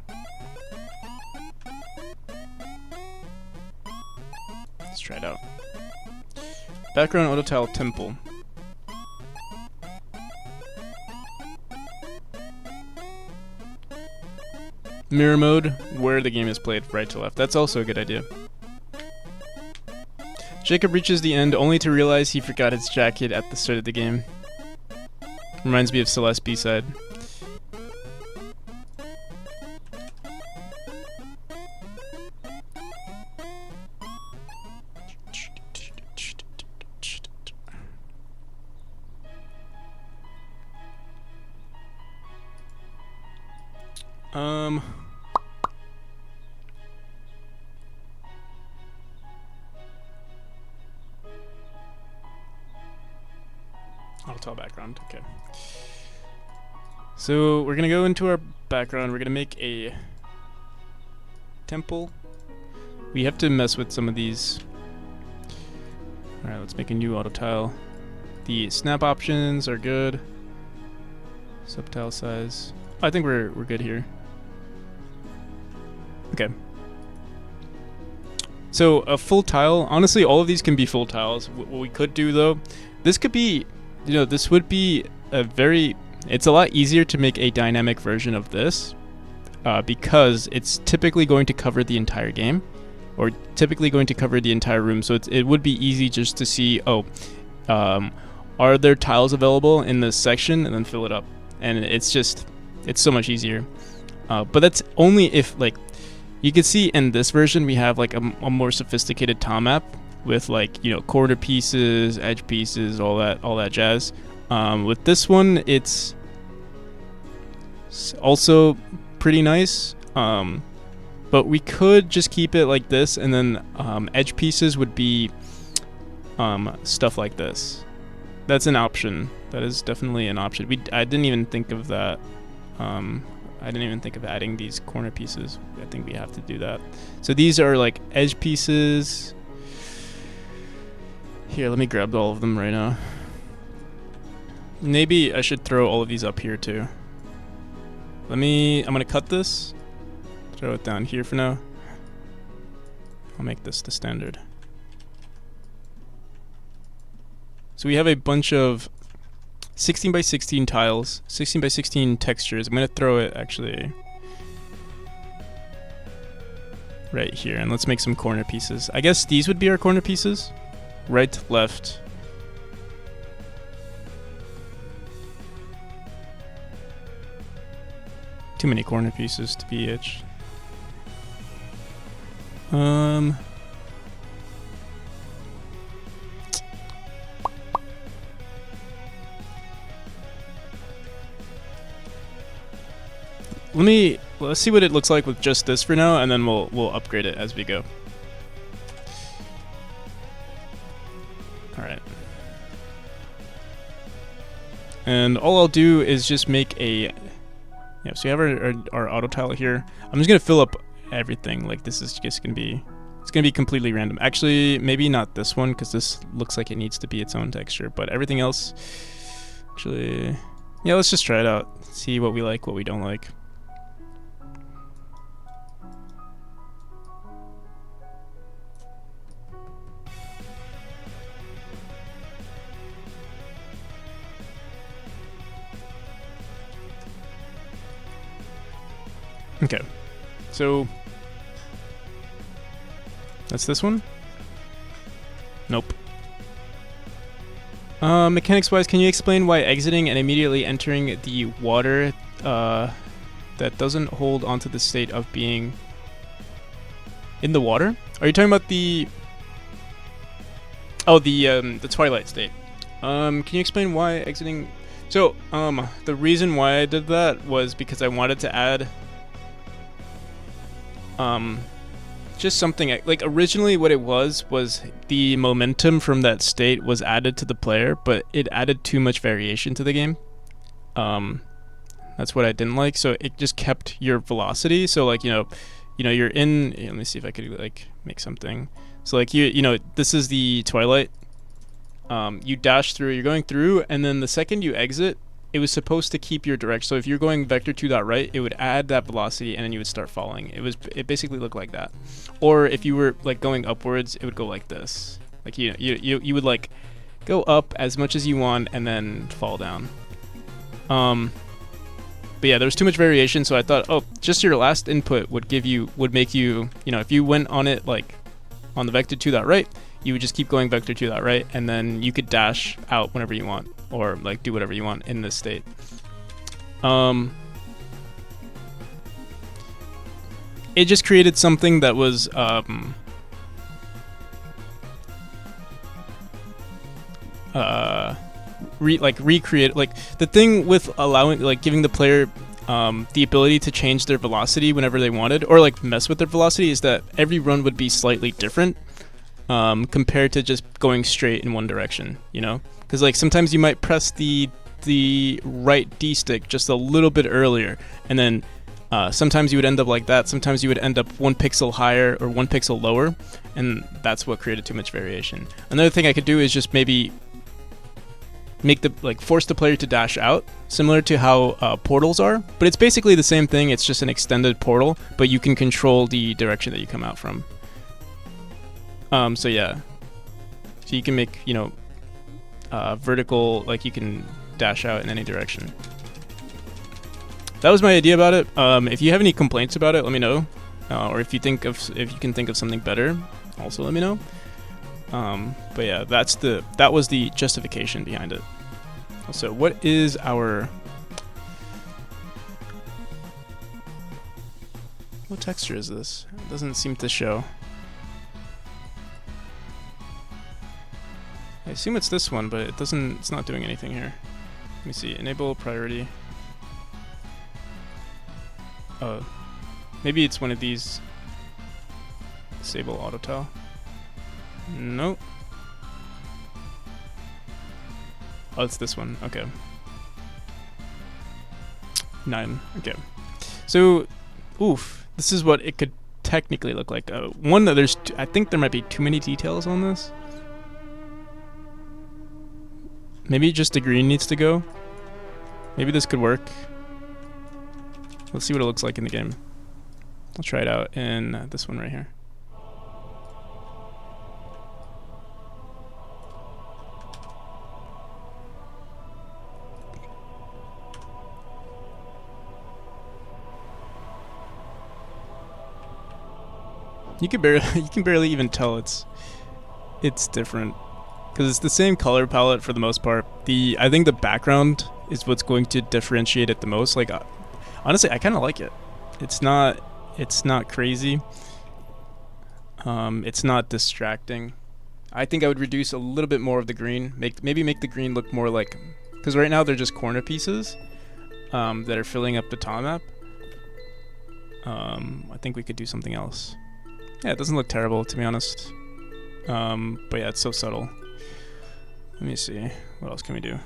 Let's try it out. Background auto tile temple. Mirror mode, where the game is played, right to left. That's also a good idea. Jacob reaches the end only to realize he forgot his jacket at the start of the game. Reminds me of Celeste B-side. Auto tile background, okay. So we're gonna go into our background, we're gonna make a temple. We have to mess with some of these. Alright, let's make a new auto tile. The snap options are good. Subtile size. I think we're good here. Okay. So a full tile, honestly, all of these can be full tiles. What we could do though, this could be, this would be it's a lot easier to make a dynamic version of this because it's typically going to cover the entire game or typically going to cover the entire room. So it would be easy just to see, are there tiles available in this section, and then fill it up. And it's so much easier. But that's only if, like, you can see in this version we have like a more sophisticated tile map with, like, corner pieces, edge pieces, all that jazz. With this one, it's also pretty nice. But we could just keep it like this, and then edge pieces would be stuff like this. That's an option. That is definitely an option. I didn't even think of that. I didn't even think of adding these corner pieces. I think we have to do that. So these are like edge pieces. Here, let me grab all of them right now. Maybe I should throw all of these up here too. I'm gonna cut this. Throw it down here for now. I'll make this the standard. So we have a bunch of 16 by 16 tiles, 16 by 16 textures. I'm gonna throw it actually right here, and let's make some corner pieces. I guess these would be our corner pieces. Right, left. Too many corner pieces to be each. Let's see what it looks like with just this for now, and then we'll upgrade it as we go. All right. And all I'll do is just make a so we have our auto tile here. I'm just gonna fill up everything. Like, this is just gonna be completely random. Actually, maybe not this one, because this looks like it needs to be its own texture, but everything else, actually, yeah, let's just try it out. See what we like, what we don't like. Okay, so that's this one? Nope. Mechanics wise, can you explain why exiting and immediately entering the water that doesn't hold onto the state of being in the water? Are you talking about the twilight state? Can you explain why exiting? So the reason why I did that was because I wanted to add just something like originally what it was the momentum from that state was added to the player, but it added too much variation to the game. That's what I didn't like. So it just kept your velocity. So like, you're in, let me see if I could like make something. So like this is the twilight. You dash through, you're going through, and then the second you exit, it was supposed to keep your direction. So if you're going vector 2.right, it would add that velocity and then you would start falling. It basically looked like that. Or if you were like going upwards, it would go like this. Like you would like go up as much as you want and then fall down. But yeah, there was too much variation, so I thought, just your last input would make you, if you went on it like on the vector 2.right, you would just keep going vector 2.right, and then you could dash out whenever you want, or like do whatever you want in this state. It just created something that was recreate, like the thing with allowing, like giving the player the ability to change their velocity whenever they wanted, or like mess with their velocity, is that every run would be slightly different compared to just going straight in one direction, because like sometimes you might press the right D stick just a little bit earlier, and then sometimes you would end up like that. Sometimes you would end up 1 pixel higher or 1 pixel lower, and that's what created too much variation. Another thing I could do is just maybe make the force the player to dash out, similar to how portals are. But it's basically the same thing. It's just an extended portal, but you can control the direction that you come out from. So yeah, so you can make vertical, like you can dash out in any direction. That was my idea about it. If you have any complaints about it, let me know. Or if you can think of something better, also let me know. But yeah, that was the justification behind it. So what is our... What texture is this? It doesn't seem to show. I assume it's this one, but it's not doing anything here. Let me see, enable priority. Oh, maybe it's one of these. Disable auto tile. Nope. Oh, it's this one. Okay. 9. Okay. So, oof. This is what it could technically look like. One, I think there might be too many details on this. Maybe just the green needs to go. Maybe this could work. Let's see what it looks like in the game. I'll try it out in this one right here. You can barely even tell it's different, because it's the same color palette for the most part. I think the background is what's going to differentiate it the most. Like, honestly, I kind of like it. It's not crazy. It's not distracting. I think I would reduce a little bit more of the green. Maybe make the green look more like, because right now they're just corner pieces that are filling up the tile map. I think we could do something else. Yeah, it doesn't look terrible, to be honest. But yeah, it's so subtle. Let me see. What else can we do?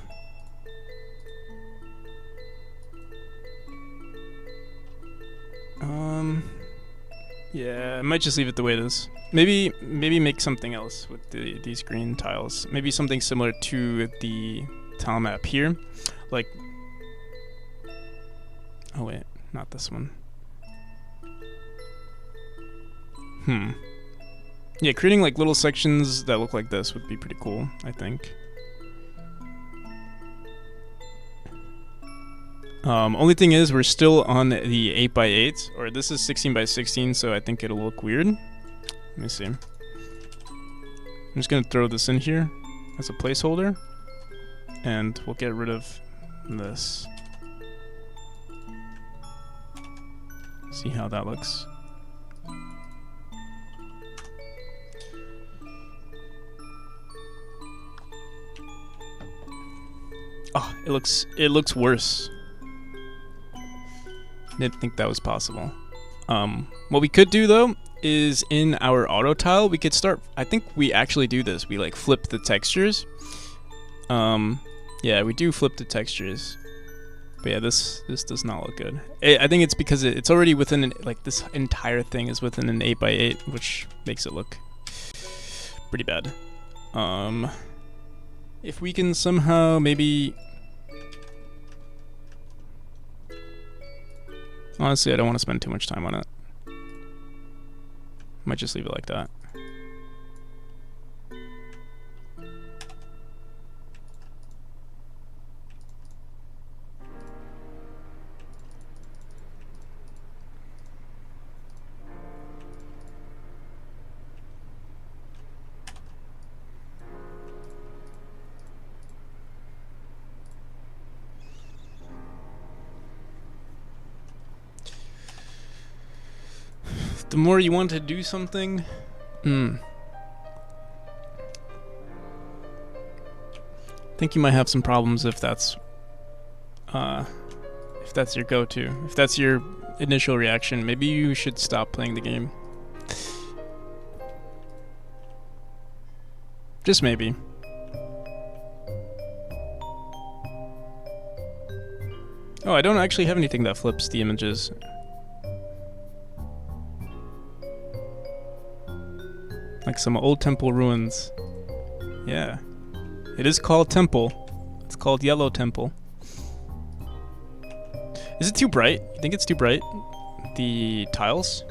Yeah, I might just leave it the way it is. Maybe make something else with these green tiles. Maybe something similar to the tile map here. Like... Oh wait, not this one. Yeah, creating like little sections that look like this would be pretty cool, I think. Only thing is, we're still on the 8x8, or this is 16x16, so I think it'll look weird. Let me see. I'm just gonna throw this in here as a placeholder, and we'll get rid of this. See how that looks. Oh, it looks worse. Didn't think that was possible. What we could do though is in our auto tile we could start. I think we actually do this. We like flip the textures. Yeah, we do flip the textures. But yeah, this does not look good. I think it's because it's already within like this entire thing is within an 8x8, which makes it look pretty bad. If we can somehow maybe... Honestly, I don't want to spend too much time on it. Might just leave it like that. The more you want to do something, I think you might have some problems if that's your go-to. If that's your initial reaction, maybe you should stop playing the game. Just maybe. Oh, I don't actually have anything that flips the images. Like some old temple ruins. Yeah. It is called temple. It's called Yellow Temple. Is it too bright? You think it's too bright? The tiles?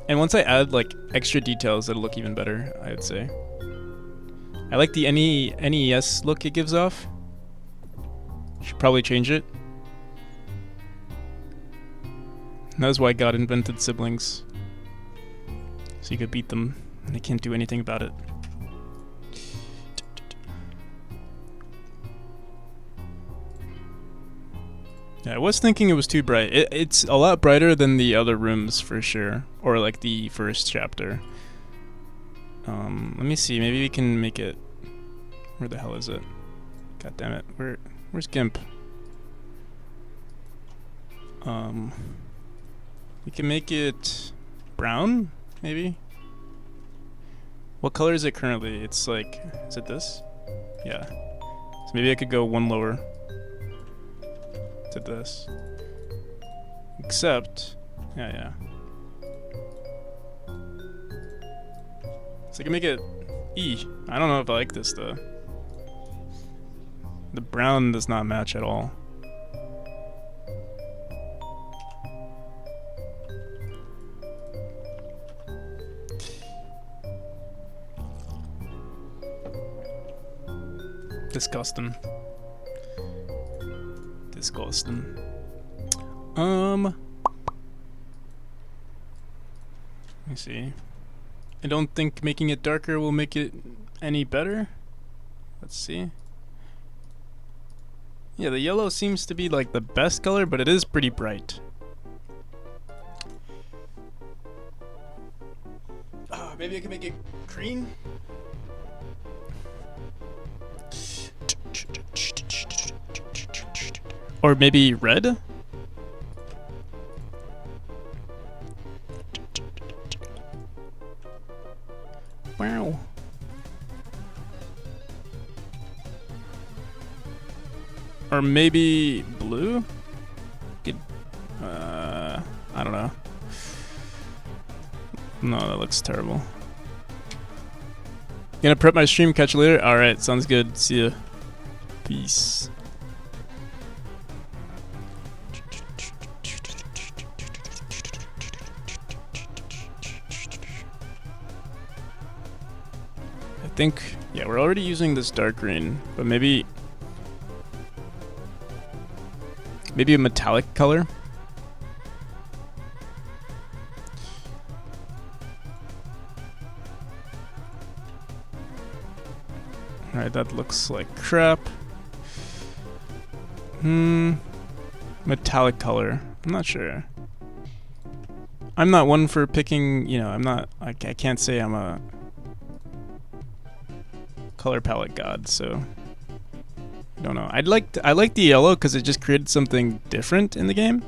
And once I add like extra details, it'll look even better, I would say. I like the NES look it gives off. Should probably change it. That's why God invented siblings. So you could beat them, and they can't do anything about it. Yeah, I was thinking it was too bright. It's a lot brighter than the other rooms for sure, or like the first chapter. Let me see. Maybe we can make it. Where the hell is it? God damn it. Where's GIMP? We can make it brown, maybe. What color is it currently? It's like, is it this? Yeah. So maybe I could go one lower to this. Except, yeah. So I can make it E. I don't know if I like this though. The brown does not match at all. Disgusting. Let me see. I don't think making it darker will make it any better. Let's see. Yeah, the yellow seems to be like the best color, but it is pretty bright. Maybe I can make it green? Or maybe red? Wow. Or maybe blue? I don't know. No, that looks terrible. Gonna prep my stream, catch you later? Alright, sounds good. See ya. Peace. I think, yeah, we're already using this dark green, but maybe a metallic color. Alright, that looks like crap. Metallic color. I'm not sure. I'm not one for picking, you know, I can't say I'm a color palette god, so I don't know. I like the yellow because it just created something different in the game.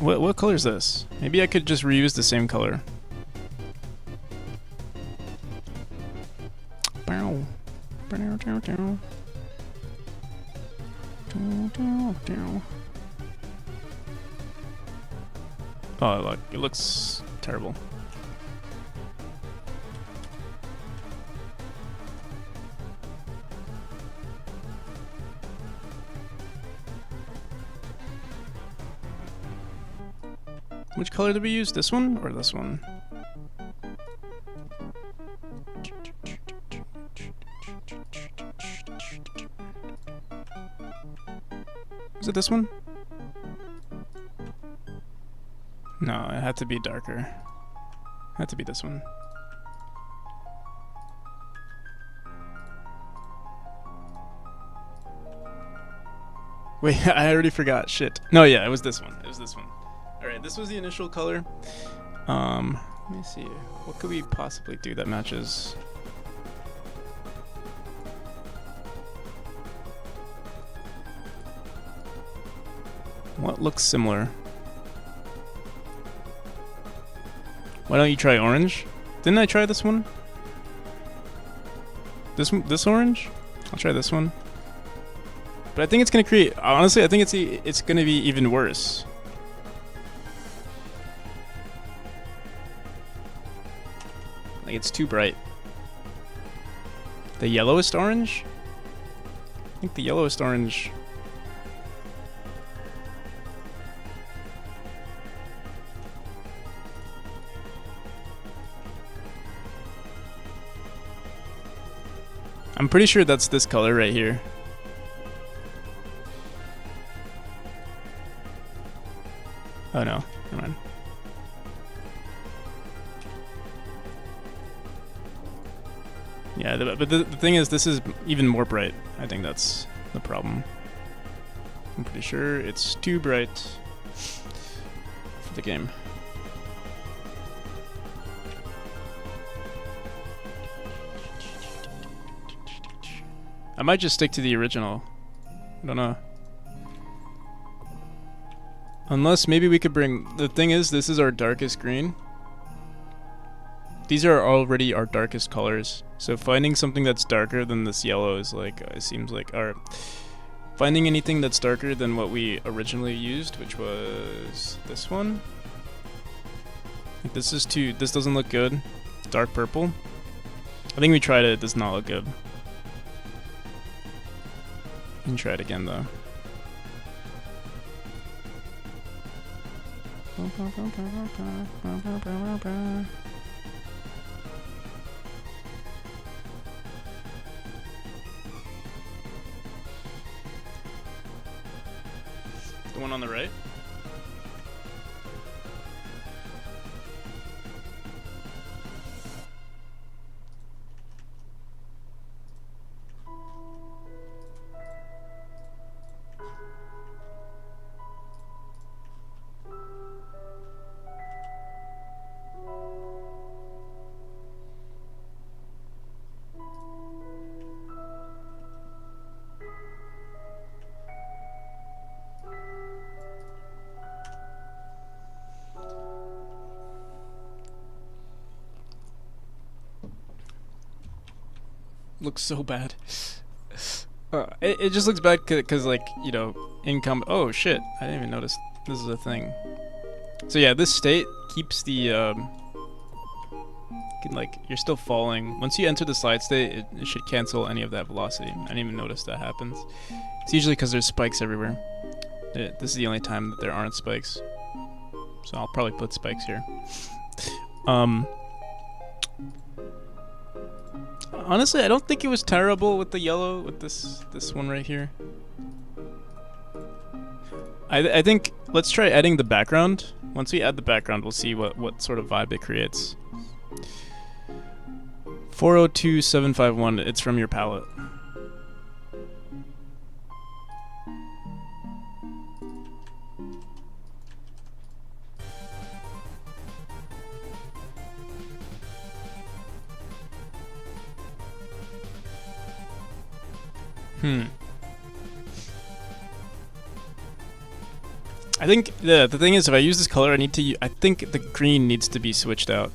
Wait, what color is this? Maybe I could just reuse the same color. Oh, look, it looks terrible. Which color did we use? This one or this one? Is it this one? No, it had to be darker. It had to be this one. Wait, I already forgot. Shit. No, yeah, it was this one. It was this one. Alright, this was the initial color. Let me see. What could we possibly do that matches? What looks similar? Why don't you try orange? Didn't I try this one? This orange? I'll try this one. But I think it's gonna create. Honestly, I think it's gonna be even worse. Like it's too bright. The yellowest orange? I think the yellowest orange. I'm pretty sure that's this color right here. Oh no, never mind. Yeah, but the thing is, this is even more bright. I think that's the problem. I'm pretty sure it's too bright for the game. I might just stick to the original. I don't know. Unless maybe we could bring... The thing is, this is our darkest green. These are already our darkest colors. So finding something that's darker than this yellow is like... It seems like... Finding anything that's darker than what we originally used, which was this one. This is too... This doesn't look good. Dark purple. I think we tried it. It does not look good. We can try it again though. The one on the right? Looks so bad. It just looks bad because, like, you know, income. Oh shit! I didn't even notice this is a thing. So yeah, this state keeps the like you're still falling. Once you enter the slide state, it should cancel any of that velocity. I didn't even notice that happens. It's usually because there's spikes everywhere. This is the only time that there aren't spikes. So I'll probably put spikes here. Honestly, I don't think it was terrible with the yellow, with this one right here. I think let's try adding the background. Once we add the background, we'll see what sort of vibe it creates. 402751, it's from your palette. I think the thing is, if I use this color, I think the green needs to be switched out.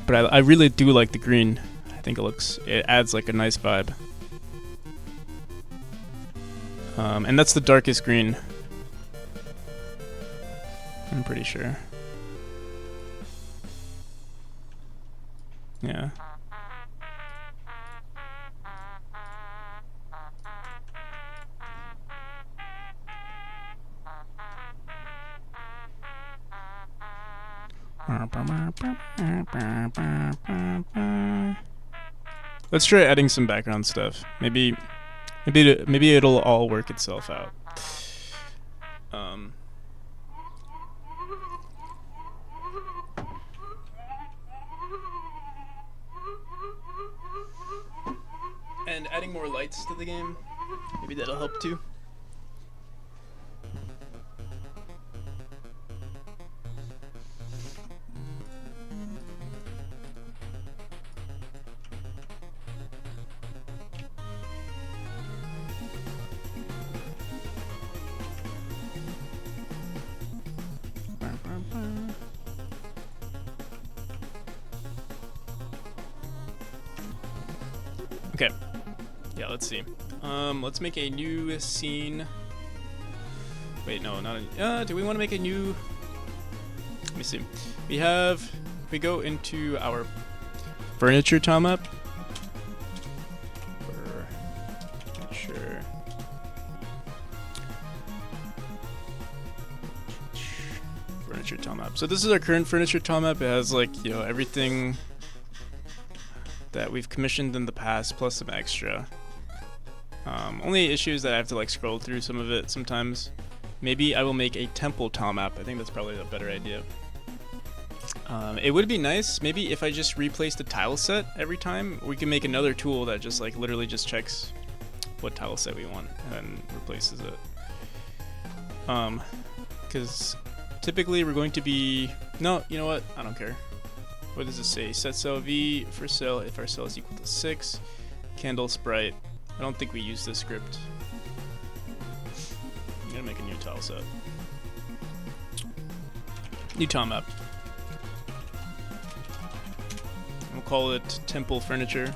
But I really do like the green. I think it adds like a nice vibe. And that's the darkest green. I'm pretty sure. Yeah. Let's try adding some background stuff. Maybe it'll all work itself out. And adding more lights to the game, maybe that'll help too. Okay. Yeah, let's see. Let's make a new scene. Wait, no, not a, do we want to make a new? Let me see. We have, if we go into our furniture tile map. Furniture tile map. So this is our current furniture tile map. It has like, you know, everything that we've commissioned in the past plus some extra. Only issue is that I have to like scroll through some of it sometimes. Maybe I will make a temple tile map. I think that's probably a better idea. It would be nice maybe if I just replace the tile set every time. We can make another tool that just like literally just checks what tile set we want and replaces it. Because typically we're going to be, no, you know what? I don't care. What does it say? Set cell V for cell if our cell is equal to 6. Candle sprite. I don't think we use this script. I'm gonna make a new tile set. New tile map. We'll call it Temple Furniture.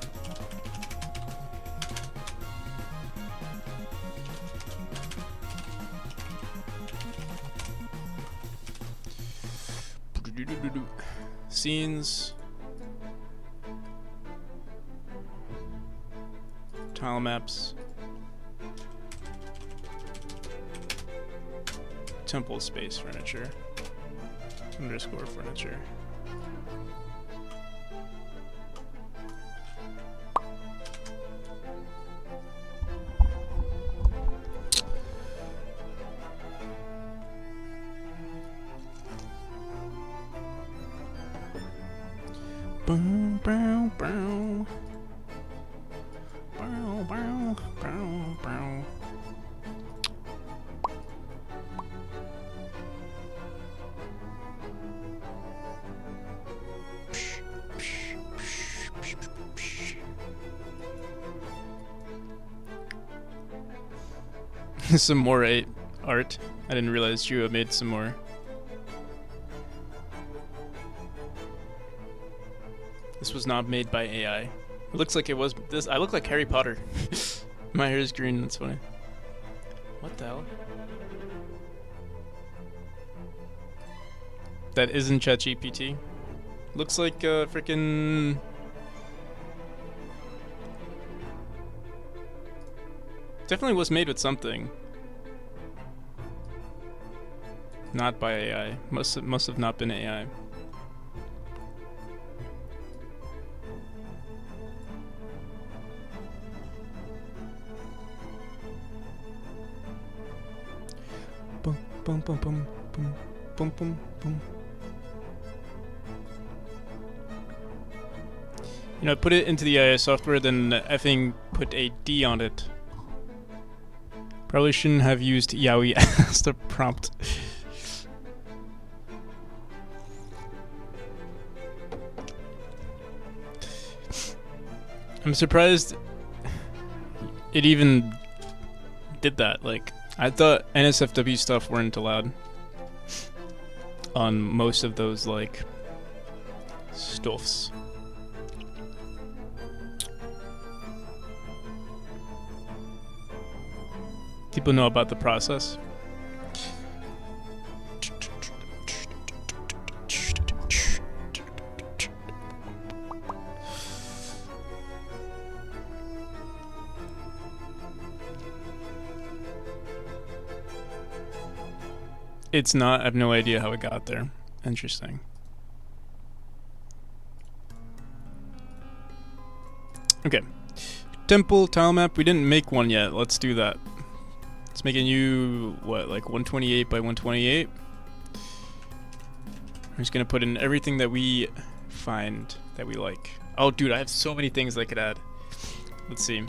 Scenes. Tile maps. Temple space furniture. Underscore furniture. Bow, bow, bow. Bow, bow, bow, bow. Some more art. I didn't realize Drew made some more. This was not made by AI. It looks like it was. This. I look like Harry Potter. My hair is green. That's funny. What the hell? That isn't ChatGPT. Looks like freaking. Definitely was made with something. Not by AI. Must have not been AI. Boom, boom, boom, boom, boom, boom, boom, boom. You know, put it into the AI software, then effing put a D on it. Probably shouldn't have used Yaoi as the prompt. I'm surprised it even did that. Like, I thought NSFW stuff weren't allowed on most of those, like, stuffs. People know about the process. It's not. I have no idea how it got there. Interesting. Okay. Temple tile map. We didn't make one yet. Let's do that. Let's make a new, what, like 128 by 128? I'm just gonna put in everything that we find that we like. Oh, dude, I have so many things I could add. Let's see.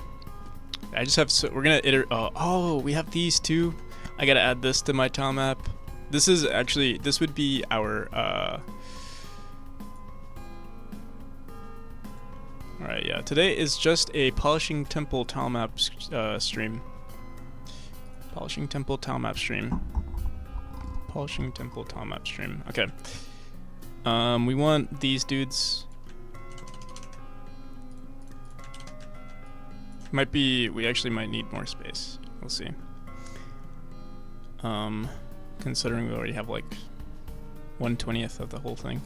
I just have, so we're gonna iterate. Oh, we have these too. I gotta add this to my tile map. This is actually, this would be our, alright, yeah. Today is just a polishing temple tile map stream. Polishing temple tile map stream. Polishing temple tile map stream. Okay. We want these dudes. Might be, we actually might need more space. We'll see. Considering we already have like 1/20th of the whole thing.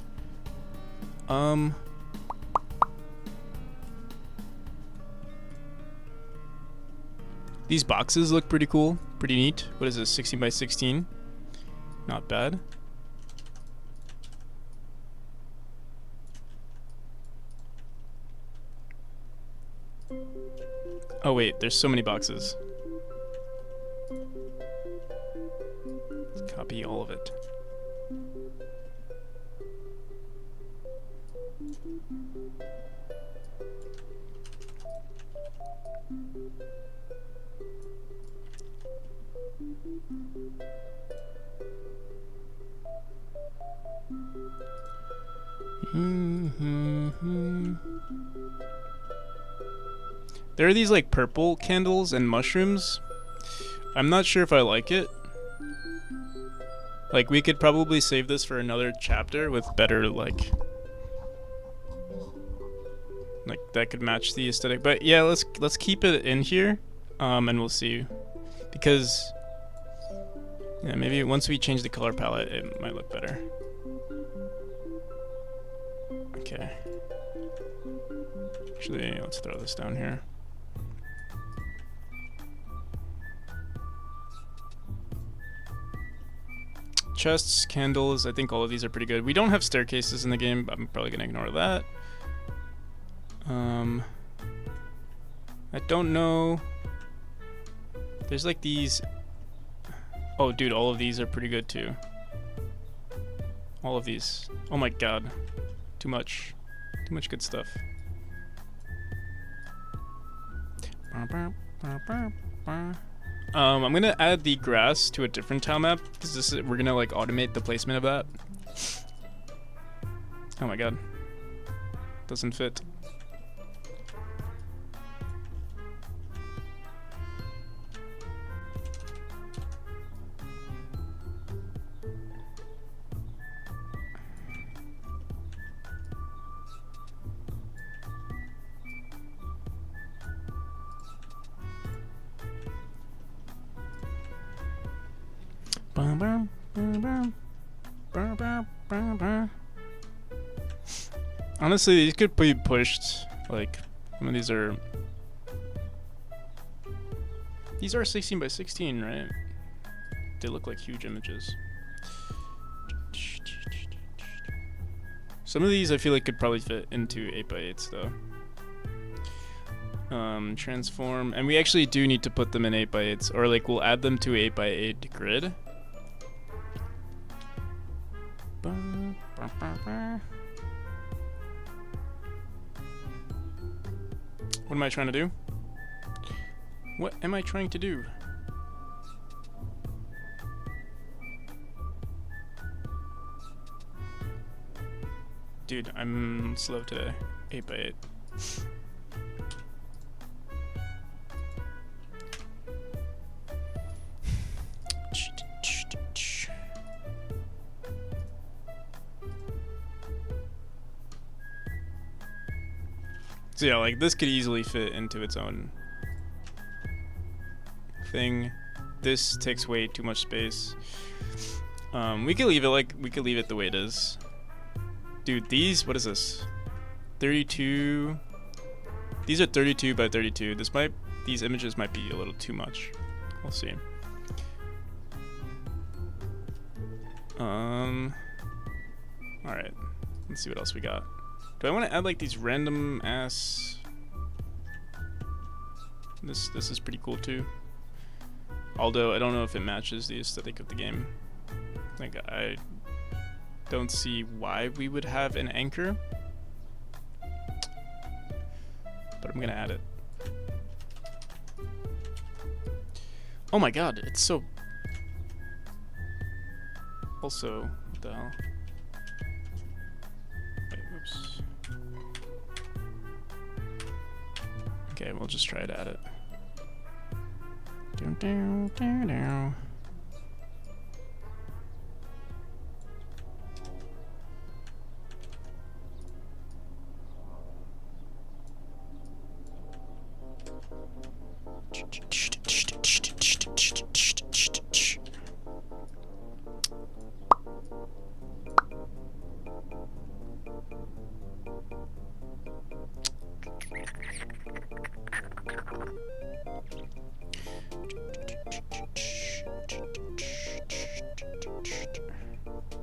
These boxes look pretty cool, pretty neat. What is this, 16 by 16? Not bad. Oh wait, there's so many boxes. Let's copy all of it. There are these like purple candles and mushrooms. I'm not sure if I like it. Like we could probably save this for another chapter with better like that could match the aesthetic. But yeah, let's keep it in here. And we'll see. Because yeah, maybe once we change the color palette it might look better. Okay. Actually, let's throw this down here. Chests, candles, I think all of these are pretty good. We don't have staircases in the game, but I'm probably gonna ignore that. I don't know. There's like these. Oh, dude, all of these are pretty good too. All of these. Oh my god. Too much. Too much good stuff. I'm gonna add the grass to a different tile map because we're gonna like automate the placement of that. Oh my god. Doesn't fit. Honestly, these could be pushed. Like, some of these are 16 by 16, right? They look like huge images. Some of these I feel like could probably fit into 8 by 8s though. Transform, and we actually do need to put them in 8 by 8s, or like we'll add them to 8 by 8 grid. What am I trying to do? What am I trying to do? Dude, I'm slow today. 8 by 8. So yeah, like this could easily fit into its own thing. This takes way too much space. We could leave it the way it is. Dude, these, what is this? 32. These are 32 by 32. These images might be a little too much. We'll see. Alright. Let's see what else we got. Do I want to add like these random ass? This is pretty cool too. Although I don't know if it matches the aesthetic of the game. Like I don't see why we would have an anchor. But I'm gonna add it. Oh my god, it's so. Also, what the hell? Wait, oops. Okay, we'll just try to add it.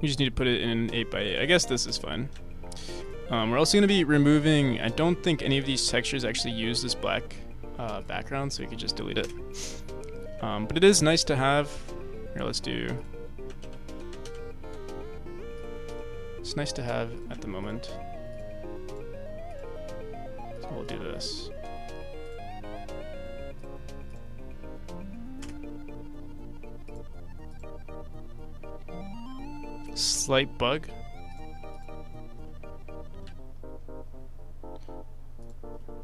You just need to put it in an 8x8. I guess this is fine. We're also going to be removing... I don't think any of these textures actually use this black background, so you could just delete it. But it is nice to have. Here, let's do... It's nice to have at the moment. So we'll do this. Slight bug.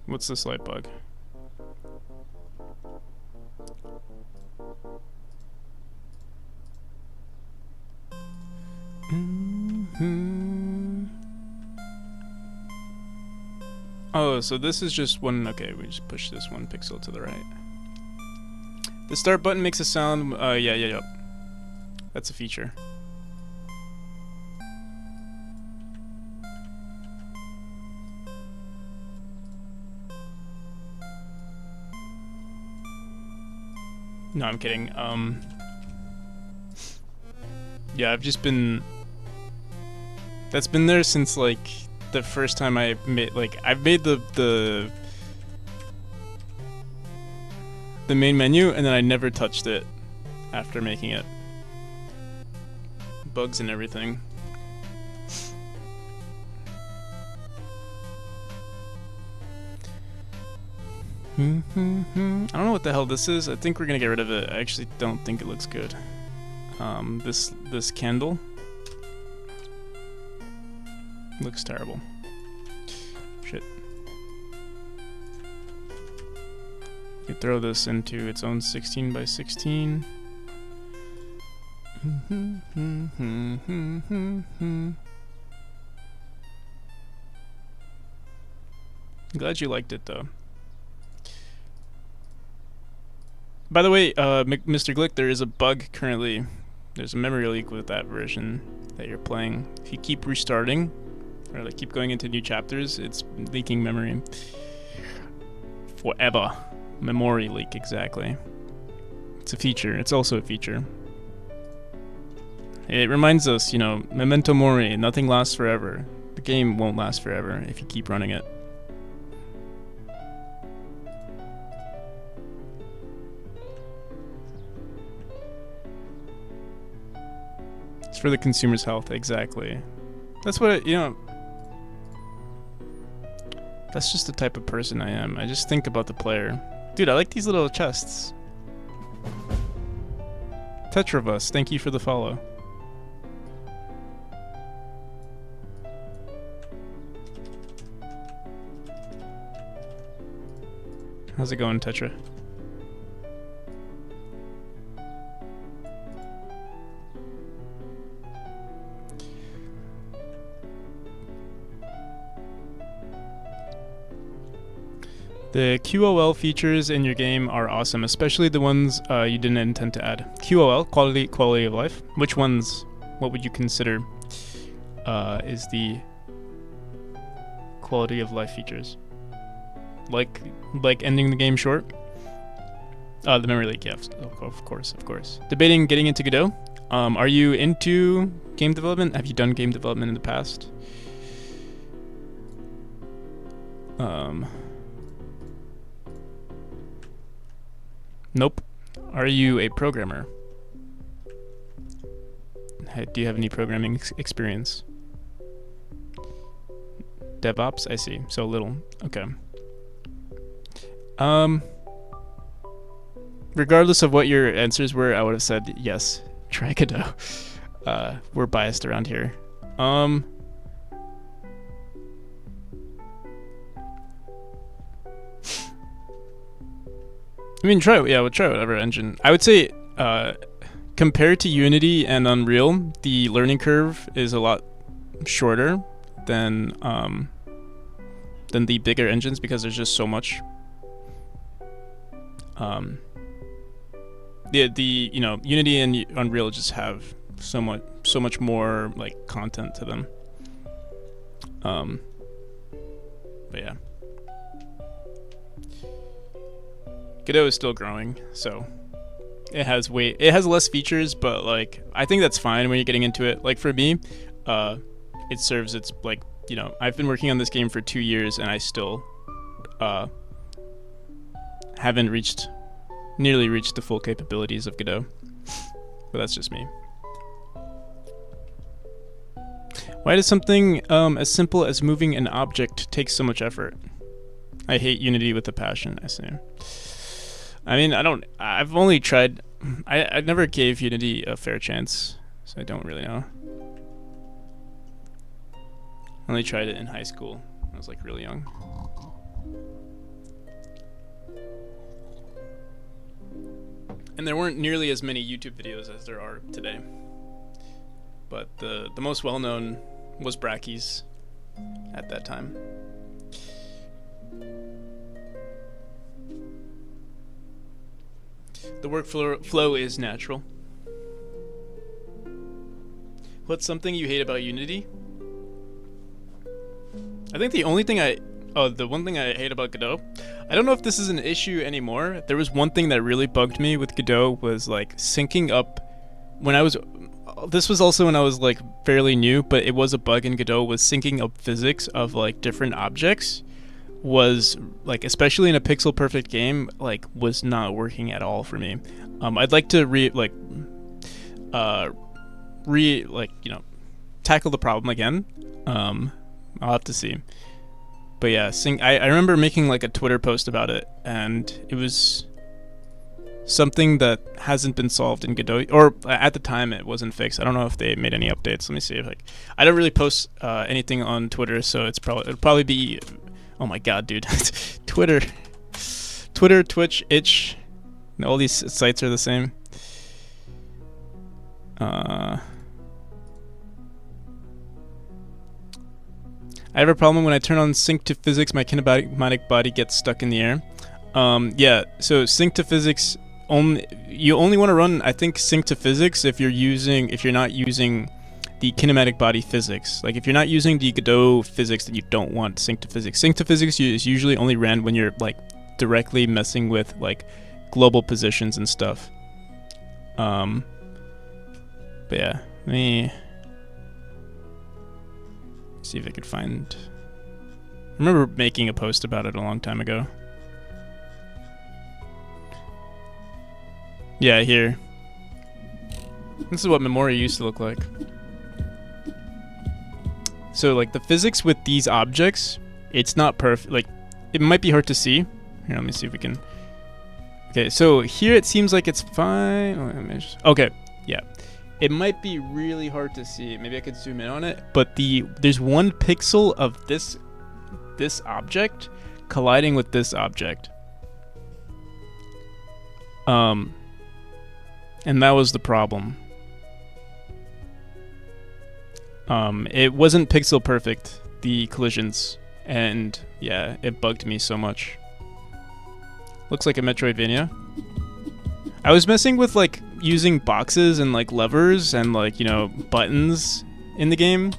What's the slight bug? Oh, so this is just one. Okay, we just push this one pixel to the right. The start button makes a sound. Yeah. That's a feature. No, I'm kidding. Yeah, I've just been... That's been there since, like, the first time I made... Like, I've made the main menu, and then I never touched it after making it. Bugs and everything. I don't know what the hell this is. I think we're gonna get rid of it. I actually don't think it looks good. This candle looks terrible. Shit. You throw this into its own 16 by 16. Glad you liked it though. By the way, Mr. Glick, there is a bug currently. There's a memory leak with that version that you're playing. If you keep restarting, or like keep going into new chapters, it's leaking memory. Forever. Memory leak, exactly. It's a feature. It's also a feature. It reminds us, you know, memento mori, nothing lasts forever. The game won't last forever if you keep running it. For the consumer's health, exactly. That's what you know. That's just the type of person I am. I just think about the player. Dude, I like these little chests. Tetravus, thank you for the follow. How's it going, Tetra? The QOL features in your game are awesome, especially the ones you didn't intend to add. QOL, quality of life. Which ones? What would you consider is the quality of life features? Like ending the game short? The memory leak, yes, of course. Debating getting into Godot. Are you into game development? Have you done game development in the past? Nope. Are you a programmer? Hey, do you have any programming experience? DevOps? I see. So little. Okay. Regardless of what your answers were, I would have said yes. Try Godot. We're biased around here. I mean, try whatever engine. I would say, compared to Unity and Unreal, the learning curve is a lot shorter than the bigger engines because there's just so much. The you know, Unity and Unreal just have so much more like content to them. But yeah, Godot is still growing, so it has less features, but like I think that's fine when you're getting into it. Like for me, it serves its, like, you know, I've been working on this game for 2 years and I still haven't nearly reached the full capabilities of Godot. But that's just me. Why does something as simple as moving an object take so much effort? I hate Unity with a passion, I say. I mean, I've only tried, I never gave Unity a fair chance, so I don't really know. I only tried it in high school. I was like really young. And there weren't nearly as many YouTube videos as there are today. But the most well-known was Brackeys at that time. The workflow is natural. What's something you hate about Unity? I think the one thing I hate about Godot, I don't know if this is an issue anymore. There was one thing that really bugged me with Godot, was like syncing up when I was, this was also when I was like fairly new, but it was a bug in Godot, was syncing up physics of like different objects was like, especially in a pixel perfect game, like was not working at all for me. I'd like to tackle the problem again. I'll have to see. But yeah, I remember making like a Twitter post about it, and it was something that hasn't been solved in Godot, or at the time it wasn't fixed. I don't know if they made any updates. Let me see if I don't really post anything on Twitter, so it'll probably be, oh my god, dude. Twitter, Twitch, Itch, all these sites are the same. I have a problem when I turn on sync to physics, my kinematic body gets stuck in the air. Yeah, so sync to physics, you only want to run, I think, sync to physics if you're not using the kinematic body physics. Like if you're not using the Godot physics, then you don't want sync to physics. Sync to physics is usually only ran when you're like directly messing with like global positions and stuff. But yeah, let me see if I could find. I remember making a post about it a long time ago. Yeah, here. This is what Memoria used to look like. So like the physics with these objects, it's not perfect. Like it might be hard to see. Here, let me see if we can. Okay, so here it seems like it's fine. Okay, yeah. It might be really hard to see. Maybe I could zoom in on it. But there's 1 pixel of this object colliding with this object. And that was the problem. It wasn't pixel perfect, the collisions, and yeah, it bugged me so much. Looks like a Metroidvania. I was messing with like using boxes and like levers and like, you know, buttons in the game.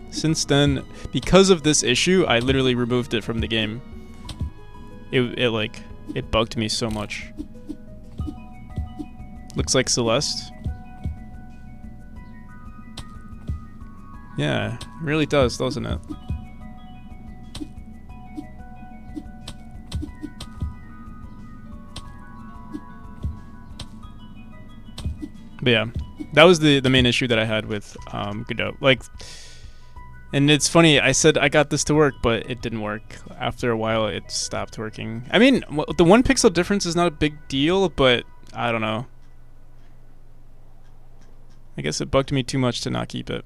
Since then, because of this issue, I literally removed it from the game. It bugged me so much. Looks like Celeste. Yeah, it really does, doesn't it? But yeah, that was the main issue that I had with Godot. Like, and it's funny, I said I got this to work, but it didn't work. After a while, it stopped working. I mean, the 1 pixel difference is not a big deal, but I don't know. I guess it bugged me too much to not keep it.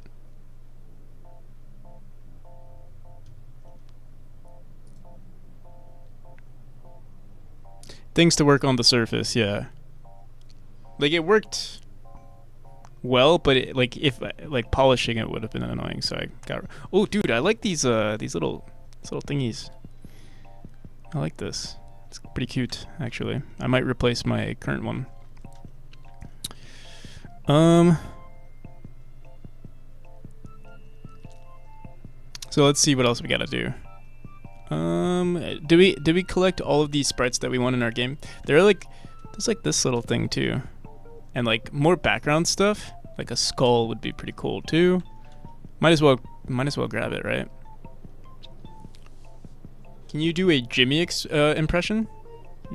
Things to work on the surface, yeah. Like it worked well, but if polishing it would have been annoying. So I got. Oh, dude, I like these little thingies. I like this. It's pretty cute, actually. I might replace my current one. So let's see what else we gotta do. Did we collect all of these sprites that we want in our game? There's like this little thing too, and like more background stuff. Like a skull would be pretty cool too. Might as well grab it, right? Can you do a Jimmy impression?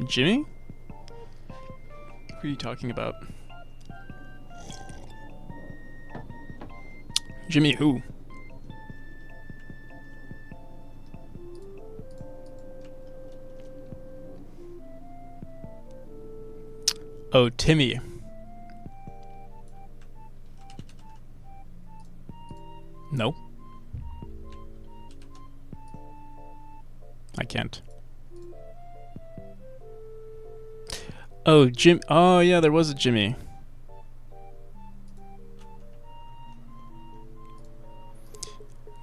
Jimmy? Who are you talking about? Jimmy who? Oh, Timmy. No. I can't. Oh, Jim. Oh, yeah, there was a Jimmy.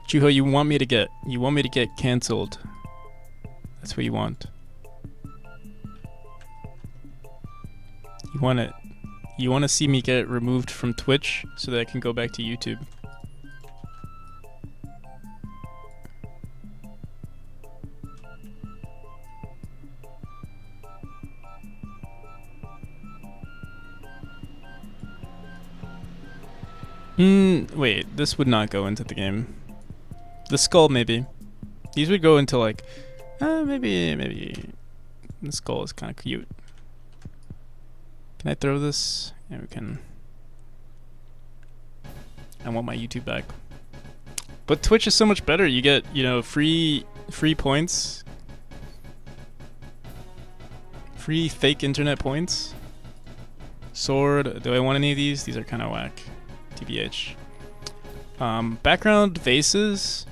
Juho, you want me to get canceled. That's what you want. You want to see me get removed from Twitch so that I can go back to YouTube. Wait, this would not go into the game. The skull, maybe. These would go into like, maybe. The skull is kind of cute. Can I throw this? Yeah, we can. I want my YouTube back. But Twitch is so much better. You get, free points. Free fake internet points. Sword. Do I want any of these? These are kind of whack. TBH. Background vases.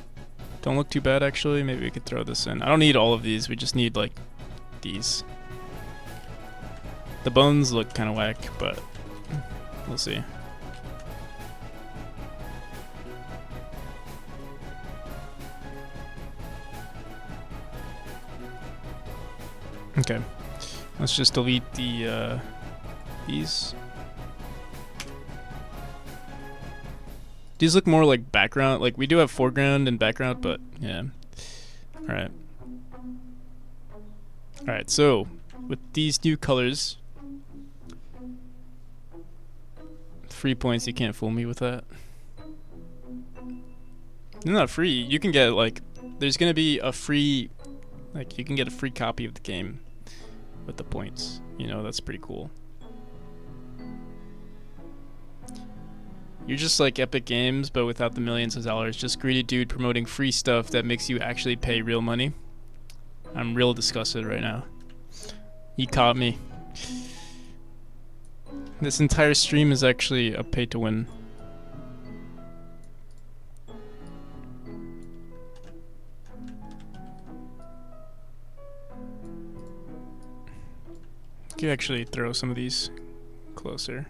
Don't look too bad, actually. Maybe we could throw this in. I don't need all of these. We just need, like, these. The bones look kind of whack, but we'll see. Okay. Let's just delete the, these. These look more like background. Like, we do have foreground and background, but yeah. Alright. Alright, so with these new colors, 3 points, you can't fool me with that. They're not free. You can get, like, there's gonna be a free, like, you can get a free copy of the game with the points. That's pretty cool. You're just like Epic Games, but without the millions of dollars. Just greedy dude promoting free stuff that makes you actually pay real money. I'm real disgusted right now. He caught me. This entire stream is actually a pay to win. Could actually throw some of these closer.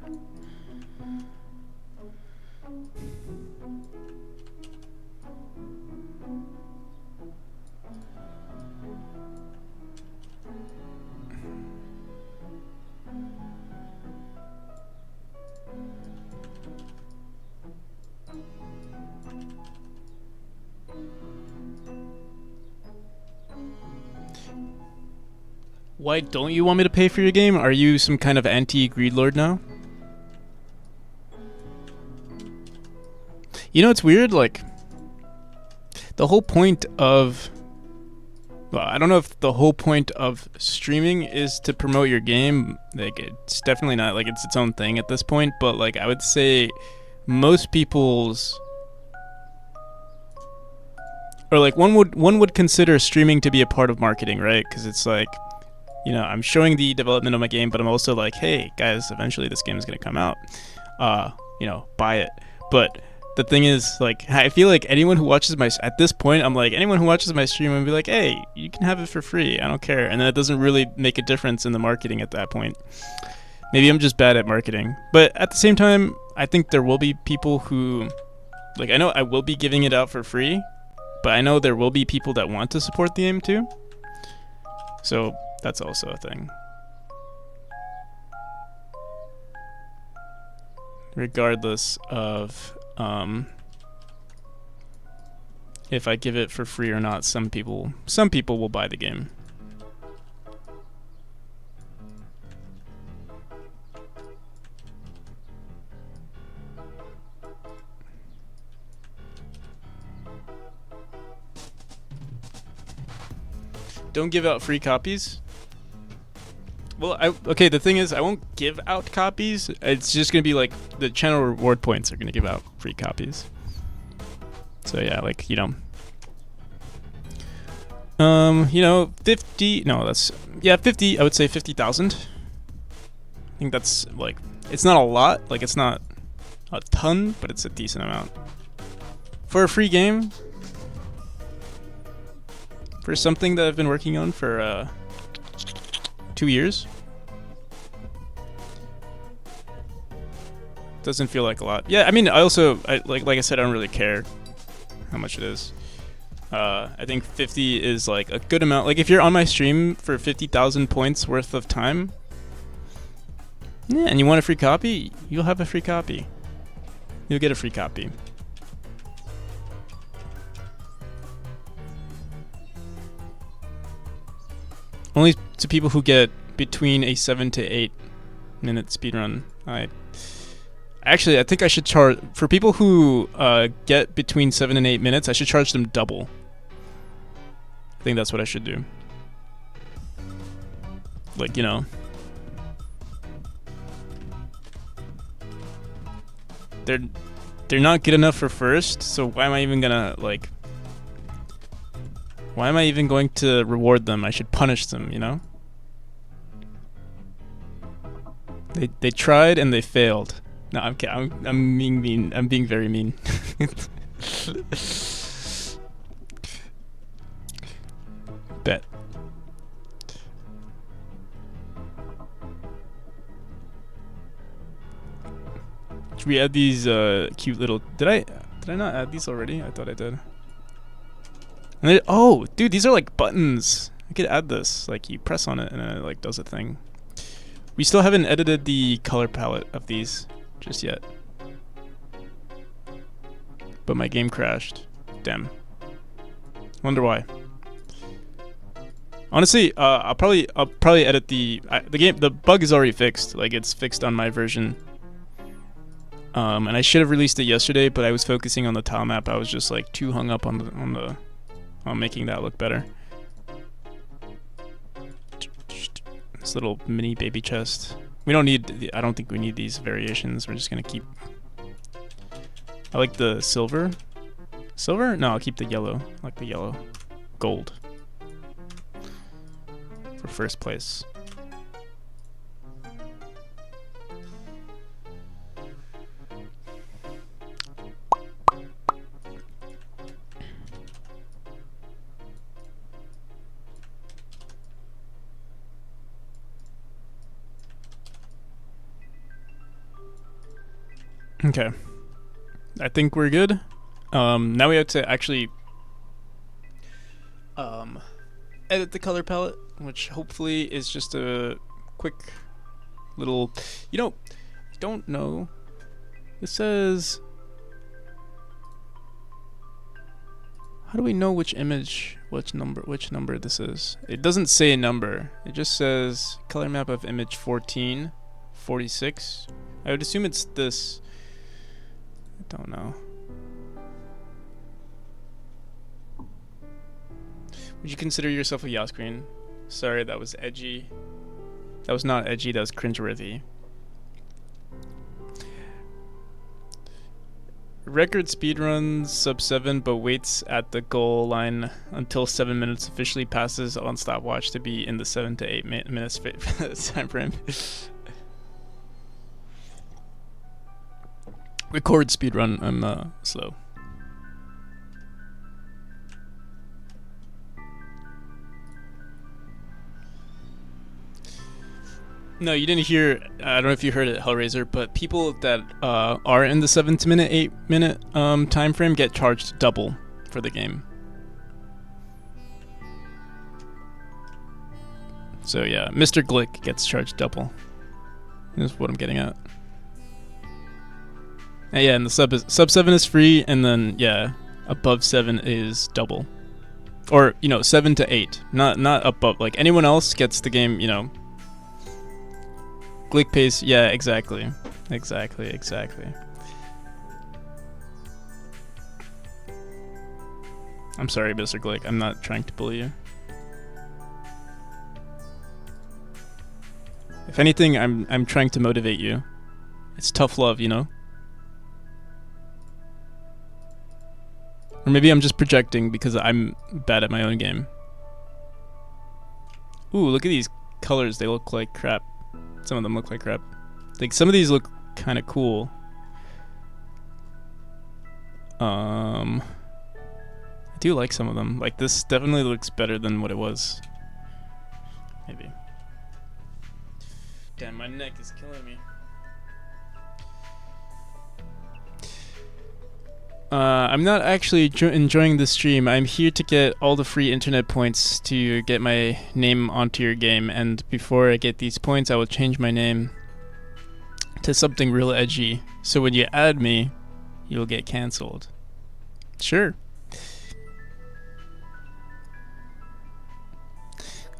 Why don't you want me to pay for your game? Are you some kind of anti-greed lord now? It's weird, like, the whole point of, well, I don't know if the whole point of streaming is to promote your game. Like, it's definitely not, like, it's its own thing at this point, but, like, I would say most people's, or, like, one would consider streaming to be a part of marketing, right? Because it's like, I'm showing the development of my game, but I'm also like, hey, guys, eventually this game is going to come out. Buy it. But the thing is, like, I feel like anyone who watches at this point, I'm like, anyone who watches my stream, I'm be like, hey, you can have it for free. I don't care. And then it doesn't really make a difference in the marketing at that point. Maybe I'm just bad at marketing. But at the same time, I think there will be people who, like, I know I will be giving it out for free, but I know there will be people that want to support the game too. So That's also a thing. Regardless of if I give it for free or not, some people will buy the game. Don't give out free copies. Well, okay, the thing is, I won't give out copies. It's just going to be like the channel reward points are going to give out free copies. So yeah, like, you know, 50, no, that's, yeah, 50, I would say 50,000. I think that's like, it's not a lot, like it's not a ton, but it's a decent amount. For a free game, for something that I've been working on for 2 years. Doesn't feel like a lot. Yeah, I mean, I also, like I said, I don't really care how much it is. I think 50 is like a good amount. Like if you're on my stream for 50,000 points worth of time, yeah, and you want a free copy, you'll have a free copy. You'll get a free copy. Only to people who get between a 7 to 8 minute speedrun. Actually, I think I should charge for people who get between 7 and 8 minutes. I should charge them double. I think that's what I should do. Like, you know, they're not good enough for first. So why am I even gonna like? Why am I even going to reward them? I should punish them, you know? They tried and they failed. No, I'm kidding. I'm being mean. I'm being very mean. Bet. Should we add these cute little? Did I not add these already? I thought I did. And oh, dude, these are like buttons. I could add this. Like you press on it and it like does a thing. We still haven't edited the color palette of these just yet. But my game crashed. Damn. Wonder why. Honestly, I'll probably edit the game. The bug is already fixed. Like it's fixed on my version. And I should have released it yesterday, but I was focusing on the tile map. I was just like too hung up on making that look better. This little mini baby chest. We don't need. I don't think we need these variations. We're just gonna keep. I like the silver. Silver? No, I'll keep the yellow. I like the yellow. Gold. For first place. Okay. I think we're good. Now we have to actually edit the color palette, which hopefully is just a quick little, you know, I don't know. It says, how do we know which image, which number this is? It doesn't say a number. It just says color map of image 1446. I would assume it's this. I don't know. Would you consider yourself a Yas Queen? Sorry, that was edgy. That was not edgy, that was cringeworthy. Record speedruns sub 7, but waits at the goal line until 7 minutes officially passes on stopwatch to be in the 7 to 8 minutes time frame. Record speedrun, I'm slow. No, you didn't hear, I don't know if you heard it, Hellraiser, but people that are in the 7 to 8 minute time frame get charged double for the game. So yeah, Mr. Glick gets charged double. That's what I'm getting at. And yeah, and the sub 7 is free, and then yeah, above 7 is double. Or, you know, 7 to 8. Not above. Like, anyone else gets the game, you know. Glick pays, yeah, exactly. Exactly. I'm sorry, Mr. Glick. I'm not trying to bully you. If anything, I'm trying to motivate you. It's tough love, you know? Or maybe I'm just projecting because I'm bad at my own game. Ooh, look at these colors. They look like crap. Some of them look like crap. Like, some of these look kind of cool. I do like some of them. Like, this definitely looks better than what it was. Maybe. Damn, my neck is killing me. I'm not actually enjoying the stream. I'm here to get all the free internet points to get my name onto your game, and before I get these points, I will change my name to something real edgy. So when you add me, you'll get cancelled. Sure.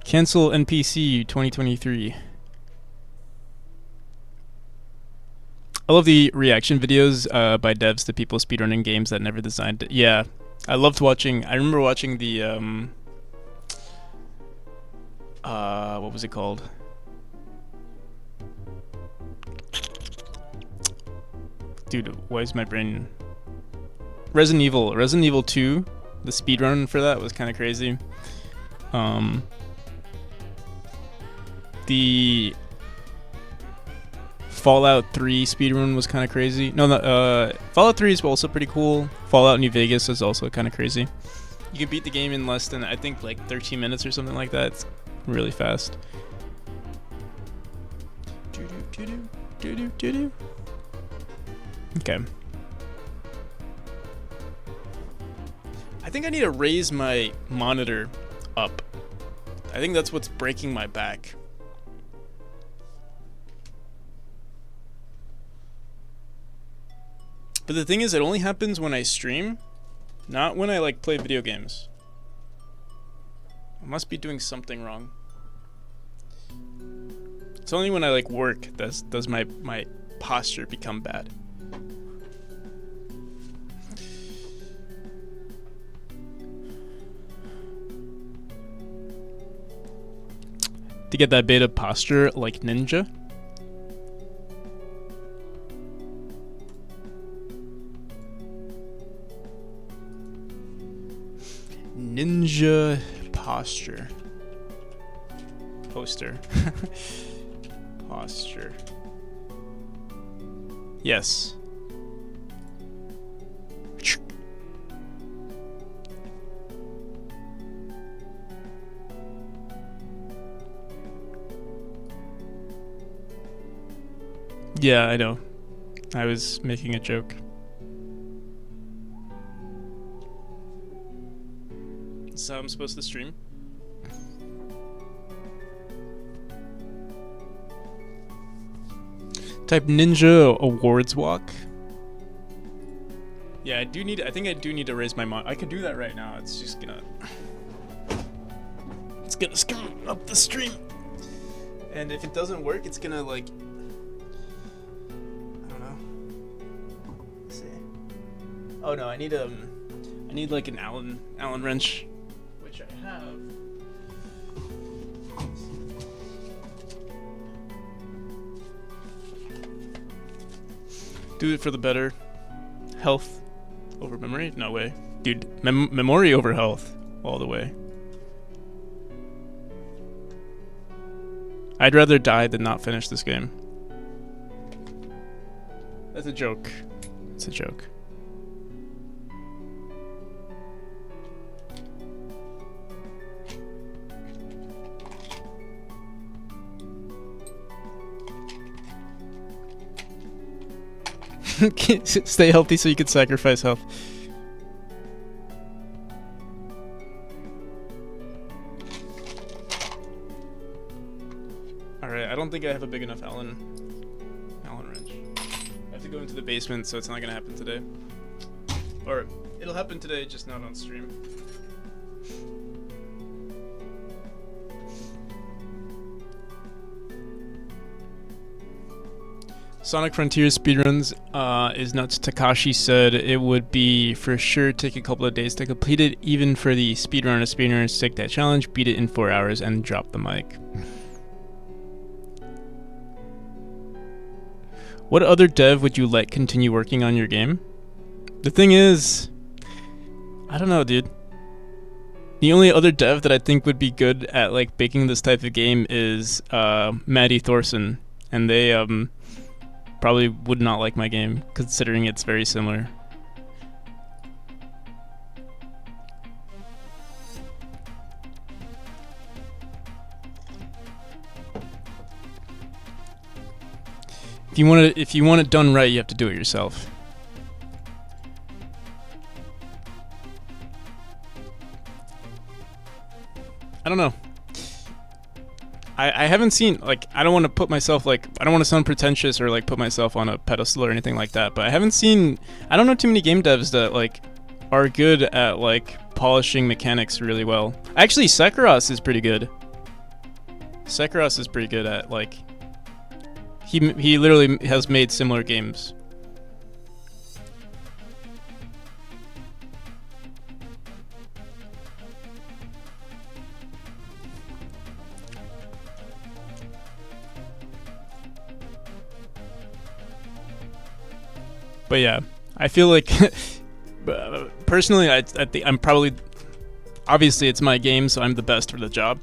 Cancel NPC 2023. I love the reaction videos by devs to people speedrunning games that never designed it. Yeah, I loved watching. I remember watching the what was it called? Dude, why is my brain? Resident Evil 2. The speedrun for that was kind of crazy. The Fallout 3 speedrun was kind of crazy. No, Fallout 3 is also pretty cool. Fallout New Vegas is also kind of crazy. You can beat the game in less than, I think, like 13 minutes or something like that. It's really fast. Okay. I think I need to raise my monitor up. I think that's what's breaking my back. But the thing is, it only happens when I stream, not when I like play video games. I must be doing something wrong. It's only when I like work does my posture become bad. To get that beta posture like ninja. Ninja posture. Poster. Posture. Yes. Yeah, I know. I was making a joke. Is how I'm supposed to stream? Type Ninja Awards Walk. Yeah, I think I do need to raise my mon. I could do that right now. It's just gonna... It's gonna screw up the stream. And if it doesn't work, it's gonna like... I don't know. Let's see. Oh no, I need like an Allen wrench, which I have. Do it for the better. Health over memory? No way. Dude, memory over health. All the way. I'd rather die than not finish this game. That's a joke. It's a joke. Stay healthy so you can sacrifice health. Alright, I don't think I have a big enough Allen wrench. I have to go into the basement, so it's not gonna happen today. Or, it'll happen today, just not on stream. Sonic Frontiers speedruns is nuts. Takashi said it would be for sure take a couple of days to complete it, even for the speedrunners take that challenge, beat it in 4 hours, and drop the mic. What other dev would you let continue working on your game? The thing is, I don't know, dude. The only other dev that I think would be good at like making this type of game is Maddie Thorson, and they probably would not like my game, considering it's very similar. If you want it done right, you have to do it yourself. I don't know. I haven't seen, like, I don't want to put myself, like, I don't want to sound pretentious or, like, put myself on a pedestal or anything like that, but I haven't seen, I don't know too many game devs that, like, are good at, like, polishing mechanics really well. Actually, Sekhiros is pretty good. Sekhiros is pretty good at, like, he literally has made similar games. But yeah, I feel like personally, I think I'm probably, obviously it's my game, so I'm the best for the job.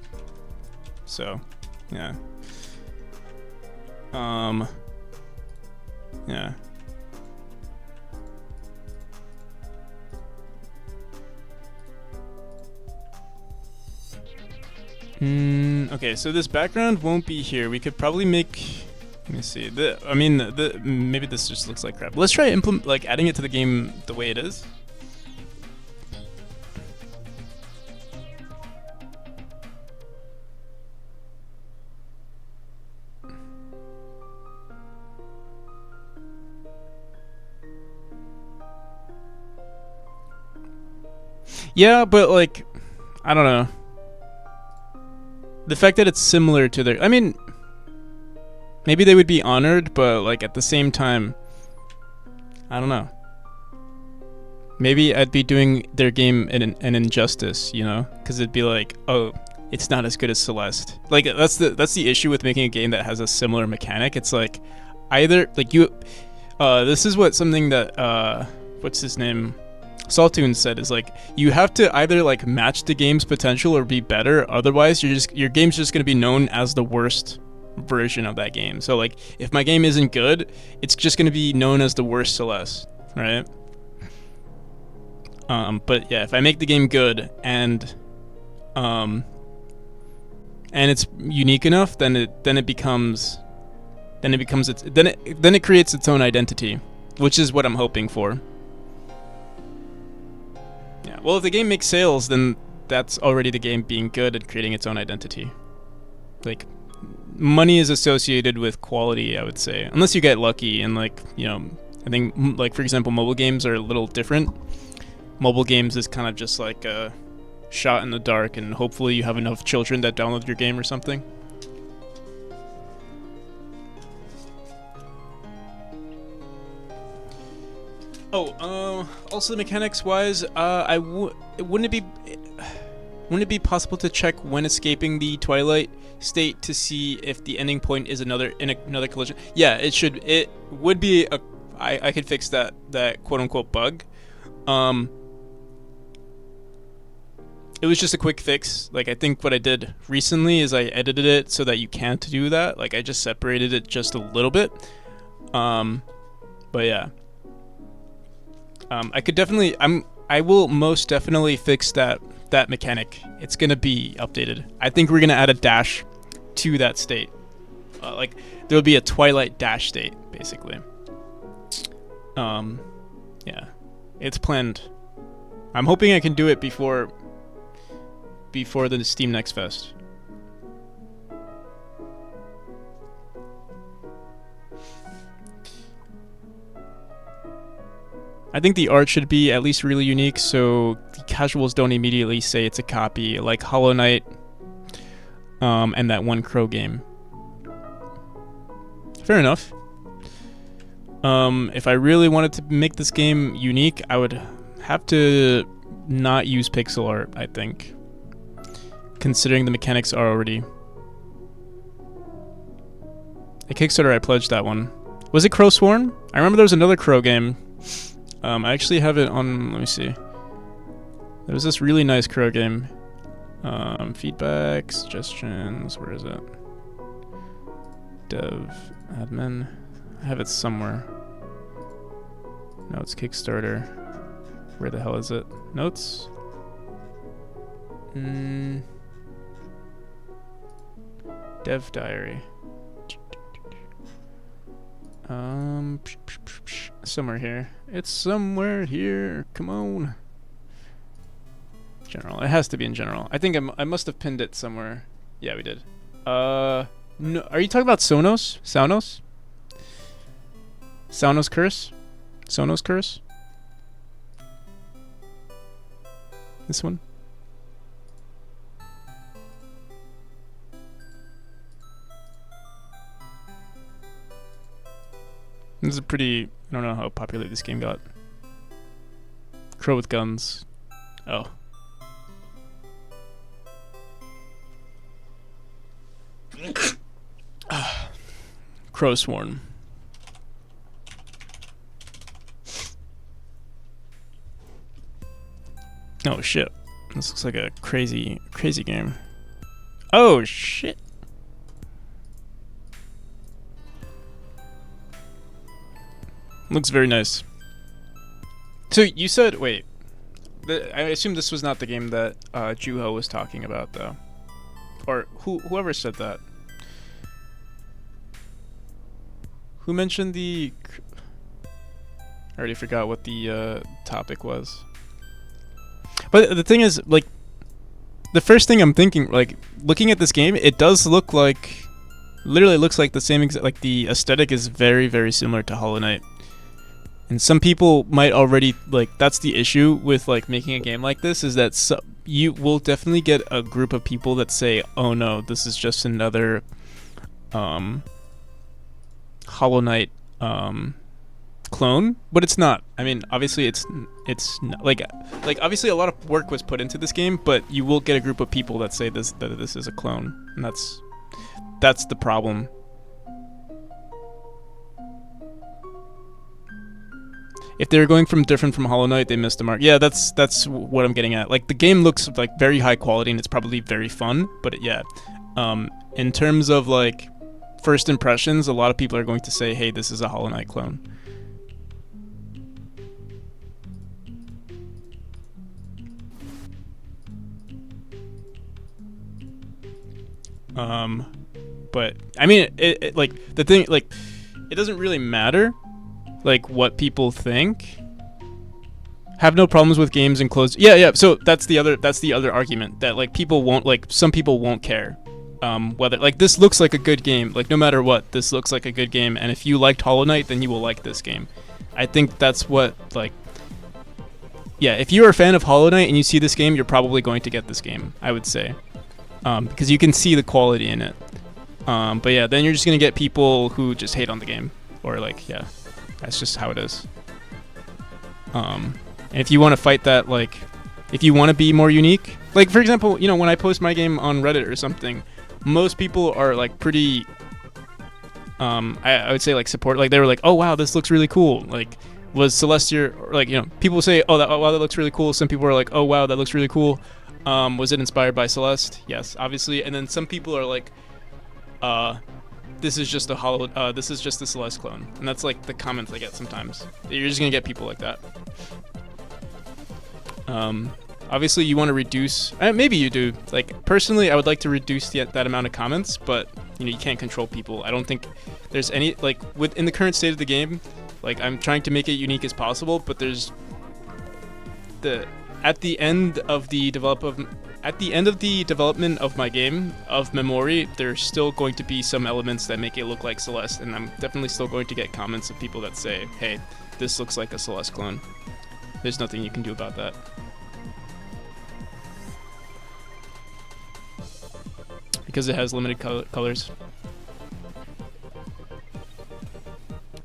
So, yeah. Yeah. Okay, so this background won't be here. We could probably make. Let me see. Maybe this just looks like crap. Let's try adding it to the game the way it is. Yeah, but like, I don't know. The fact that it's similar to their, I mean, maybe they would be honored, but like at the same time, I don't know. Maybe I'd be doing their game an injustice, you know? Because it'd be like, oh, it's not as good as Celeste. Like that's the issue with making a game that has a similar mechanic. It's like either like you, this is what something that what's his name? Saltoon said is like you have to either like match the game's potential or be better, otherwise your game's just gonna be known as the worst version of that game. So like if my game isn't good, it's just gonna be known as the worst Celeste, right? But yeah, if I make the game good and it's unique enough, then it creates its own identity, which is what I'm hoping for. Yeah, well, if the game makes sales, then that's already the game being good and creating its own identity. Like, money is associated with quality, I would say. Unless you get lucky, and like, you know, I think, like, for example, mobile games are a little different. Mobile games is kind of just like a shot in the dark, and hopefully you have enough children that download your game or something. Oh, also mechanics-wise, wouldn't it be possible to check when escaping the Twilight state to see if the ending point is another collision? Yeah, it should. It would be a. I could fix that quote-unquote bug. It was just a quick fix. Like, I think what I did recently is I edited it so that you can't do that. Like, I just separated it just a little bit. But yeah. I will most definitely fix that mechanic. It's gonna be updated. I think we're gonna add a dash to that state. Like there'll be a Twilight dash state, basically. Yeah, it's planned. I'm hoping I can do it before the Steam Next Fest. I think the art should be at least really unique, so the casuals don't immediately say it's a copy, like Hollow Knight, and that one Crow game. Fair enough. If I really wanted to make this game unique, I would have to not use pixel art, I think. Considering the mechanics are already... A Kickstarter, I pledged that one. Was it Crow Sworn? I remember there was another Crow game. I actually have it on... Let me see. There was this really nice Crow game. Feedback, suggestions... Where is it? Dev, admin... I have it somewhere. No, it's Kickstarter. Where the hell is it? Notes? Dev diary. Somewhere here. It's somewhere here. Come on. General. It has to be in general. I think I must have pinned it somewhere. Yeah, we did. No. Are you talking about Sonos? Sonos? Sonos Curse? Sonos Curse? This one? This is a pretty... I don't know how popular this game got. Crow with guns. Oh. Crow Sworn. Oh shit. This looks like a crazy game. Oh shit. Looks very nice. So you said, wait. I assume this was not the game that Juho was talking about, though. Or whoever said that. Who mentioned the... I already forgot what the topic was. But the thing is, like, the first thing I'm thinking, like, looking at this game, it does look like... Literally looks like the same exact... Like, the aesthetic is very, very similar to Hollow Knight. And some people might already, like, that's the issue with, like, making a game like this, is that you will definitely get a group of people that say, oh no, this is just another Hollow Knight clone, but it's not. I mean, obviously it's not, like obviously a lot of work was put into this game, but you will get a group of people that say that this is a clone, and that's the problem. If they were going different from Hollow Knight, they missed the mark. Yeah, that's what I'm getting at. Like, the game looks like very high quality and it's probably very fun, but yeah, in terms of like first impressions, a lot of people are going to say, hey, this is a Hollow Knight clone. But I mean, it like the thing, like, it doesn't really matter, like, what people think. Have no problems with games enclosed. Yeah. So that's the other argument, that like people won't, like, some people won't care. Whether, like, this looks like a good game, like, no matter what, this looks like a good game, and if you liked Hollow Knight, then you will like this game. I think that's what, like, yeah, if you're a fan of Hollow Knight and you see this game, you're probably going to get this game, I would say, because you can see the quality in it. But yeah, then you're just gonna get people who just hate on the game, or like, yeah, that's just how it is. And if you want to fight that, like, if you want to be more unique, like, for example, you know, when I post my game on Reddit or something, most people are like pretty, I would say, like, support, like, they were like, oh wow, this looks really cool, like, was Celestia, or, like, you know, people say, oh wow, that looks really cool. Some people are like, oh wow, that looks really cool. Was it inspired by Celeste? Yes, obviously. And then some people are like, this is just a this is just a Celeste clone, and that's like the comments I get sometimes. You're just gonna get people like that. Obviously, you want to reduce. Maybe you do. Like, personally, I would like to reduce that amount of comments, but you know, you can't control people. I don't think there's any, like, within the current state of the game. Like, I'm trying to make it unique as possible, but there's at the end of the development of my game of Memory, there's still going to be some elements that make it look like Celeste, and I'm definitely still going to get comments of people that say, hey, this looks like a Celeste clone. There's nothing you can do about that. Because it has limited colors.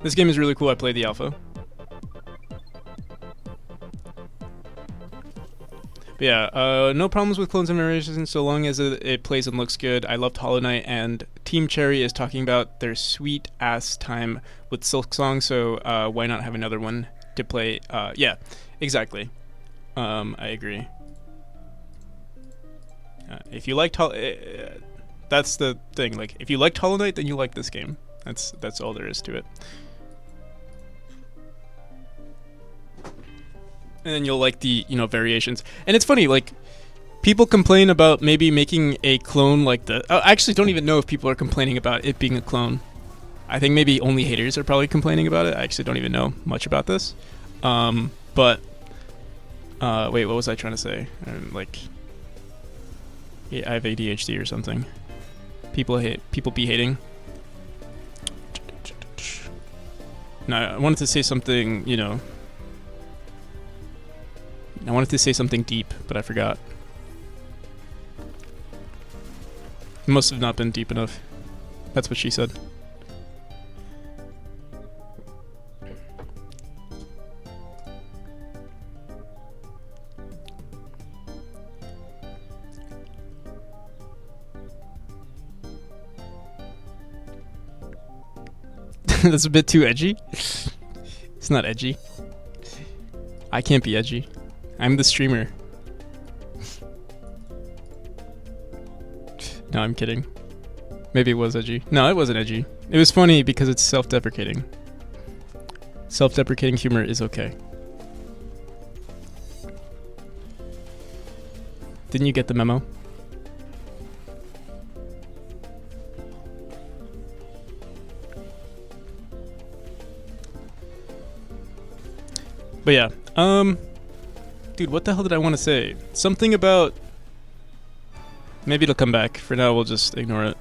This game is really cool. I played the alpha. But yeah, no problems with clones and variations so long as it plays and looks good. I loved Hollow Knight, and Team Cherry is talking about their sweet ass time with Silksong, so why not have another one to play? Yeah, exactly. I agree. If you liked that's the thing. Like, if you liked Hollow Knight, then you like this game. That's all there is to it. And then you'll like the, variations. And it's funny, like, people complain about maybe making a clone like the... I actually don't even know if people are complaining about it being a clone. I think maybe only haters are probably complaining about it. I actually don't even know much about this. But... wait, what was I trying to say? Yeah, I have ADHD or something. People be hating. No, I wanted to say something, I wanted to say something deep, but I forgot. It must have not been deep enough. That's what she said. That's a bit too edgy. It's not edgy. I can't be edgy. I'm the streamer. No, I'm kidding. Maybe it was edgy. No, it wasn't edgy. It was funny because it's self-deprecating. Self-deprecating humor is okay. Didn't you get the memo? But yeah, dude, what the hell did I want to say? Something about... Maybe it'll come back. For now, we'll just ignore it.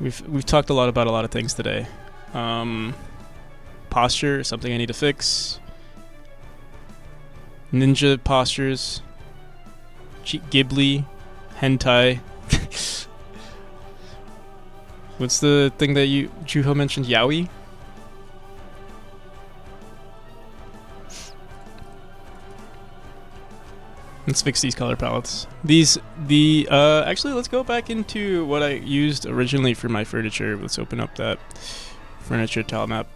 We've talked a lot about a lot of things today. Posture, something I need to fix. Ninja postures. Ghibli. Hentai. What's the thing that Juho mentioned? Yaoi? Let's fix these color palettes. Actually, let's go back into what I used originally for my furniture. Let's open up that furniture tile map.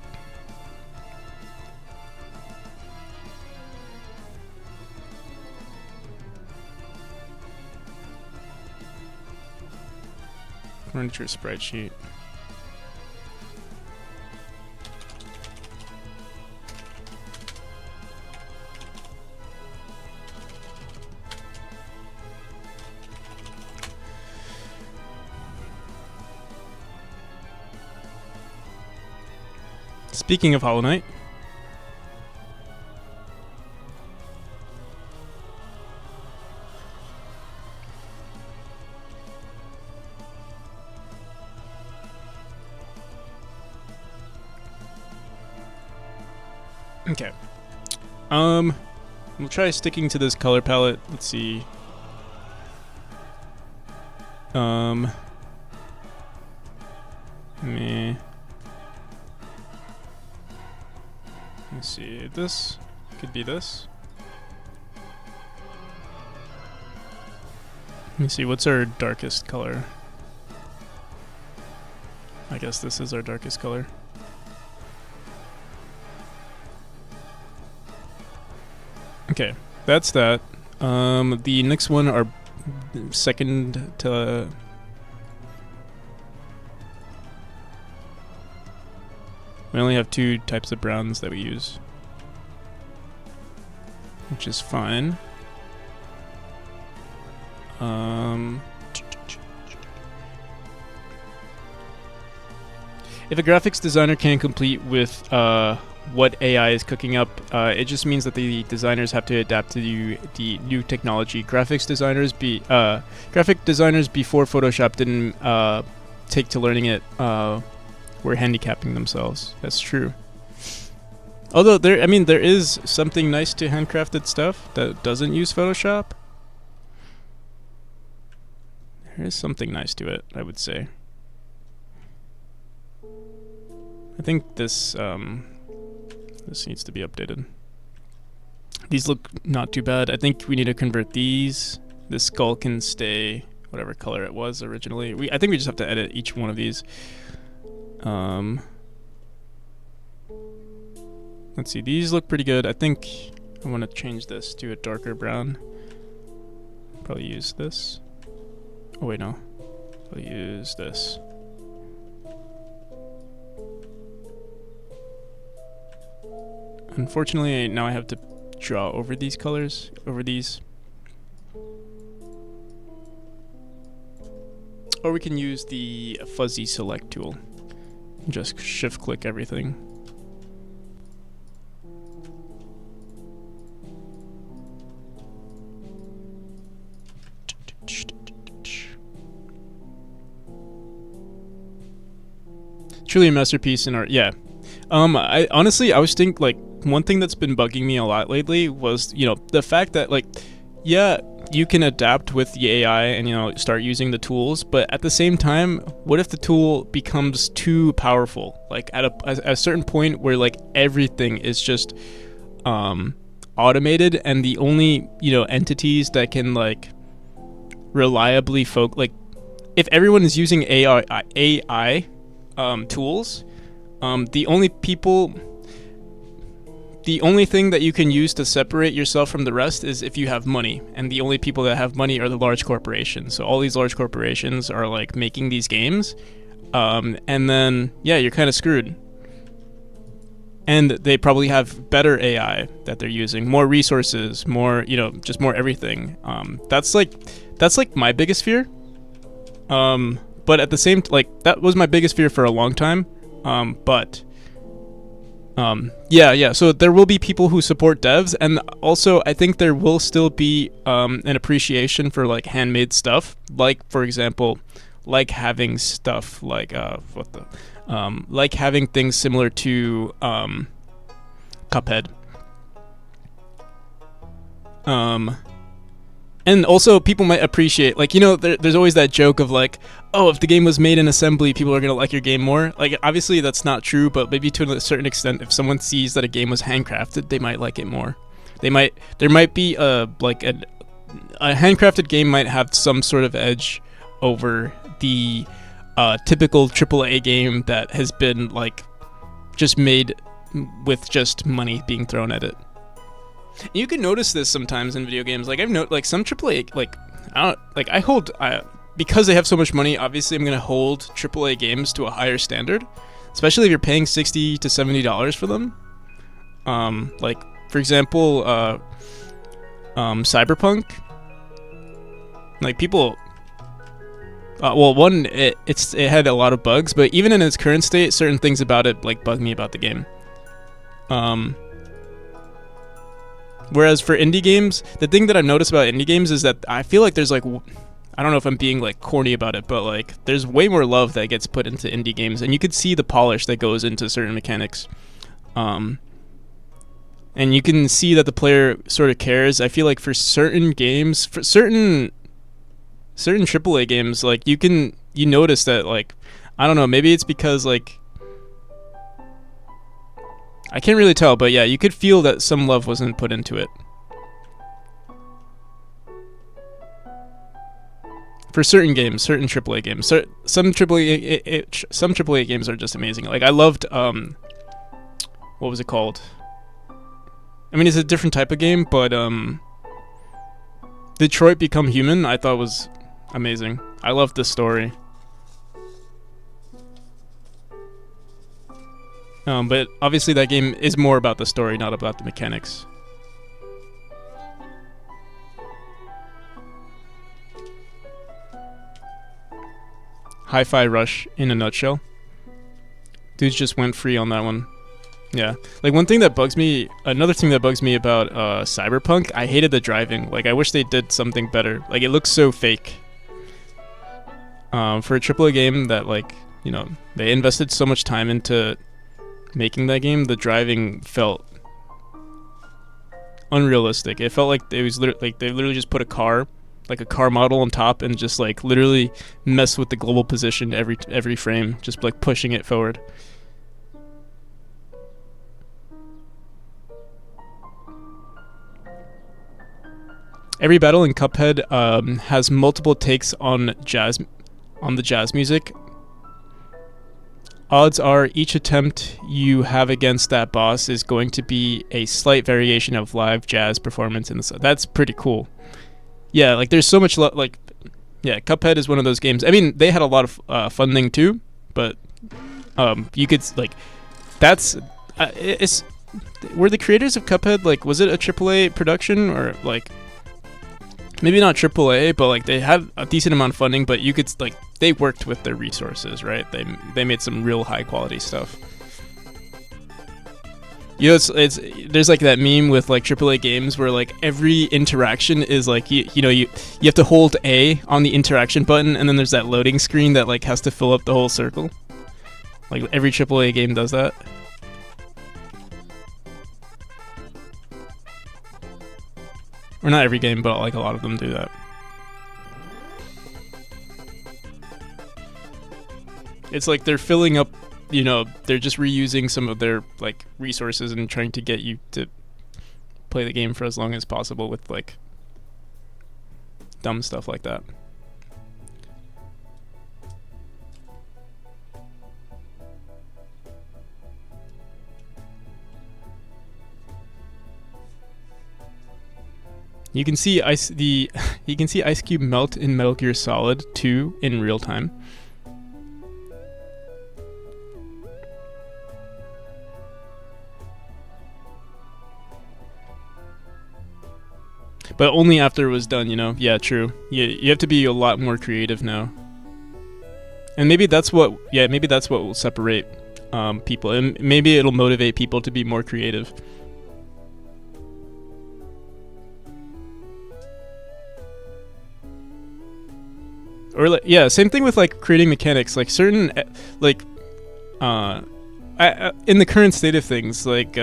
Furniture spreadsheet. Speaking of Hollow Knight, okay. We'll try sticking to this color palette. Let's see. Meh. Let's see, this could be this. Let me see, what's our darkest color? I guess this is our darkest color. Okay, that's that. The next one, our second to... We only have two types of browns that we use, which is fine. If a graphics designer can complete with what AI is cooking up, it just means that the designers have to adapt to the new technology. Graphic designers before Photoshop didn't take to learning it. Were handicapping themselves. That's true. Although there, I mean, there is something nice to handcrafted stuff that doesn't use Photoshop. There is something nice to it, I would say. I think this this needs to be updated. These look not too bad. I think we need to convert these. This skull can stay whatever color it was originally. I think we just have to edit each one of these. Let's see. These look pretty good. I think I want to change this to a darker brown. Probably use this. Oh wait, no. I'll use this. Unfortunately, now I have to draw over these colors, over these. Or we can use the fuzzy select tool. Just shift click everything. Truly a masterpiece in art, yeah. I honestly, I was thinking, like, one thing that's been bugging me a lot lately was, you know, the fact that, like, yeah, you can adapt with the AI and, you know, start using the tools, but at the same time, what if the tool becomes too powerful? Like, at a certain point where, like, everything is just automated, and the only, you know, entities that can, like, reliably like, if everyone is using AI tools, the only thing that you can use to separate yourself from the rest is if you have money, and the only people that have money are the large corporations. So all these large corporations are like making these games, and then yeah, you're kind of screwed. And they probably have better AI that they're using, more resources, more, you know, just more everything. That's like my biggest fear. But at the same, like, that was my biggest fear for a long time. Yeah. So there will be people who support devs, and also I think there will still be an appreciation for, like, handmade stuff. Like, for example, like having stuff like like having things similar to Cuphead. And also, people might appreciate, like, you know, there's always that joke of, like, oh, if the game was made in assembly, people are going to like your game more. Like, obviously, that's not true, but maybe to a certain extent, if someone sees that a game was handcrafted, they might like it more. There might be, like, a handcrafted game might have some sort of edge over the typical AAA game that has been, like, just made with just money being thrown at it. You can notice this sometimes in video games. Like, I've noticed, like, some AAA, like, because they have so much money, obviously I'm gonna hold AAA games to a higher standard, especially if you're paying $60 to $70 for them. Like, for example, Cyberpunk. Like, people, well, one, it had a lot of bugs, but even in its current state, certain things about it, like, bug me about the game. Whereas for indie games, the thing that I've noticed about indie games is that I feel like there's, like, I don't know if I'm being, like, corny about it, but, like, there's way more love that gets put into indie games, and you could see the polish that goes into certain mechanics. And you can see that the player sort of cares. I feel like for certain games, for certain AAA games, like, you notice that, like, I don't know, maybe it's because, like, I can't really tell, but yeah, you could feel that some love wasn't put into it. For certain games, certain AAA games, some AAA games are just amazing. Like, I loved, what was it called? I mean, it's a different type of game, but Detroit Become Human, I thought was amazing. I loved the story. But obviously that game is more about the story, not about the mechanics. Hi-Fi Rush in a nutshell. Dudes just went free on that one. Yeah. Like, another thing that bugs me about Cyberpunk, I hated the driving. Like, I wish they did something better. Like, it looks so fake. For a AAA game that, like, you know, they invested so much time into making that game, the driving felt unrealistic. It felt like it was like they literally just put a car model on top and just like literally mess with the global position every frame, just like pushing it forward. Every battle in Cuphead has multiple takes on the jazz music. Odds are each attempt you have against that boss is going to be a slight variation of live jazz performance in the song. That's pretty cool. Yeah, like there's so much yeah, Cuphead is one of those games. I mean, they had a lot of funding too, but you could like it's were the creators of Cuphead like, was it a AAA production, or like maybe not AAA, but like they had a decent amount of funding, but you could like they worked with their resources, right? They made some real high quality stuff. You know, it's there's like that meme with like AAA games where like every interaction is like you have to hold A on the interaction button, and then there's that loading screen that like has to fill up the whole circle. Like every AAA game does that. Or not every game, but like a lot of them do that. It's like they're filling up, they're just reusing some of their like resources and trying to get you to play the game for as long as possible with like dumb stuff like that. You can see Ice Cube melt in Metal Gear Solid 2 in real time. But only after it was done, Yeah, true. You have to be a lot more creative now. And maybe that's what will separate people, and maybe it'll motivate people to be more creative. Or like, yeah, same thing with like creating mechanics, like certain like in the current state of things, like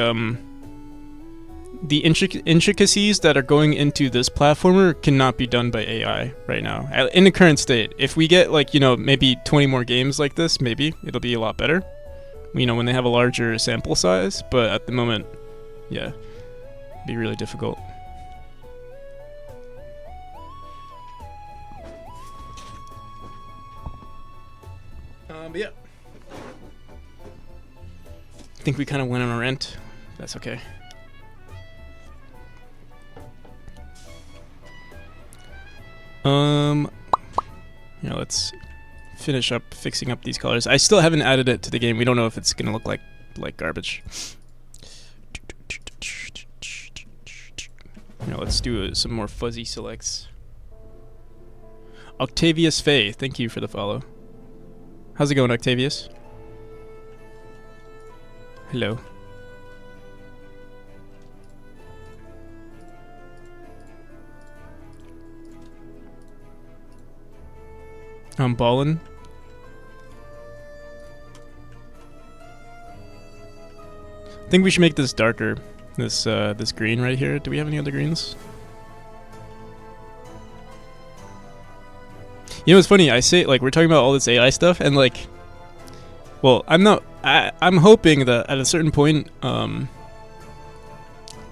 the intricacies that are going into this platformer cannot be done by AI right now. In the current state, if we get like maybe 20 more games like this, maybe it'll be a lot better. When they have a larger sample size, but at the moment, yeah, it'd be really difficult. But yeah, I think we kind of went on a rant. That's okay. Let's finish up fixing up these colors. I still haven't added it to the game. We don't know if it's gonna look like garbage. Let's do some more fuzzy selects. Octavius Faye, thank you for the follow. How's it going, Octavius? Hello. I'm ballin'. I think we should make this darker. This green right here. Do we have any other greens? It's funny, I say, like, we're talking about all this AI stuff, and, like, well, I'm hoping that at a certain point, I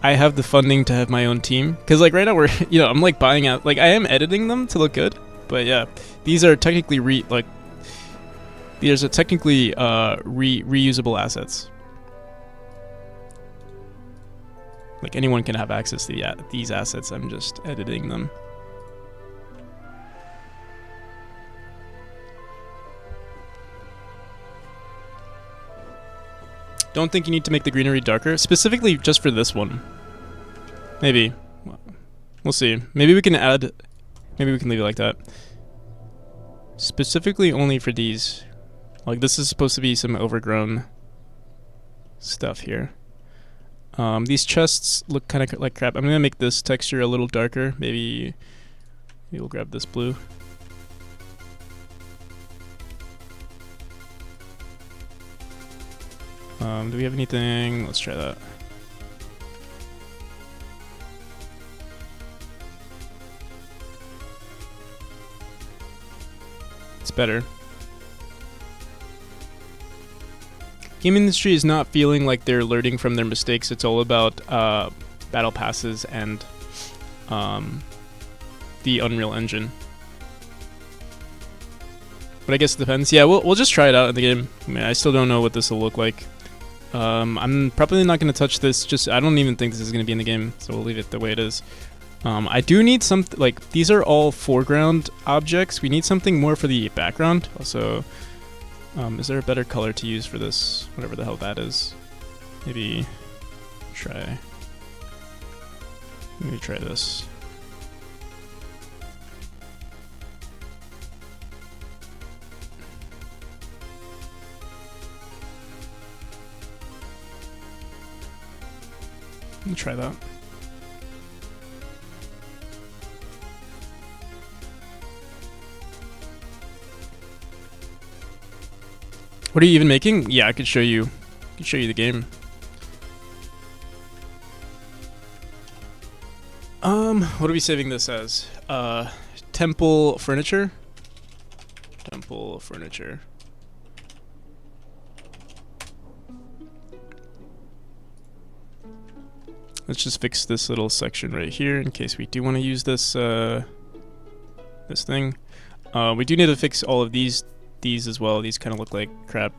have the funding to have my own team. Because, like, right now we're, I'm, like, buying out, like, I am editing them to look good, but, yeah, these are technically, reusable assets. Like, anyone can have access to these assets, I'm just editing them. Don't think you need to make the greenery darker, specifically just for this one. Maybe. We'll see. Maybe we can leave it like that. Specifically only for these. Like, this is supposed to be some overgrown stuff here. These chests look kind of like crap. I'm gonna make this texture a little darker. Maybe we'll grab this blue. Do we have anything? Let's try that. It's better. Game industry is not feeling like they're learning from their mistakes. It's all about battle passes and the Unreal Engine. But I guess it depends. Yeah, we'll just try it out in the game. I mean, I still don't know what this will look like. I'm probably not going to touch this. I don't even think this is going to be in the game, so we'll leave it the way it is. I do need something, like, these are all foreground objects. We need something more for the background. Also, is there a better color to use for this? Whatever the hell that is. Maybe try this. Let me try that. What are you even making? Yeah, I could show you. I could show you the game. What are we saving this as? Temple furniture. Temple furniture. Let's just fix this little section right here in case we do want to use this this thing. We do need to fix all of these as well. These kind of look like crap.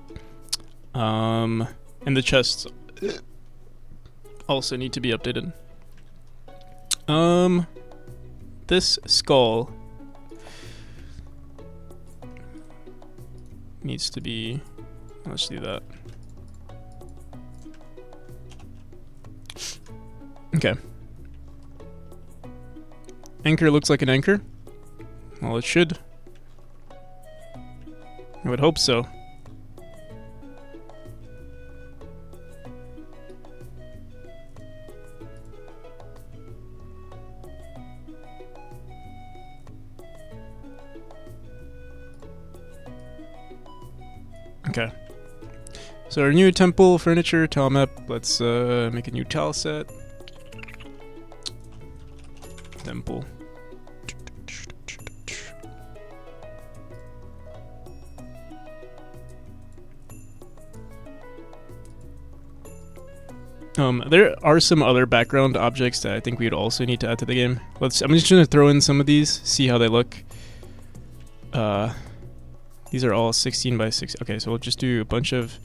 And the chests also need to be updated. This skull needs to be. Let's do that. Okay. Anchor looks like an anchor. Well, it should. I would hope so. Okay. So our new temple furniture tile map. Let's make a new tile set. Temple. There are some other background objects that I think we'd also need to add to the game. I'm just gonna throw in some of these, see how they look. These are all 16 by 6. Okay, so we'll just do a bunch of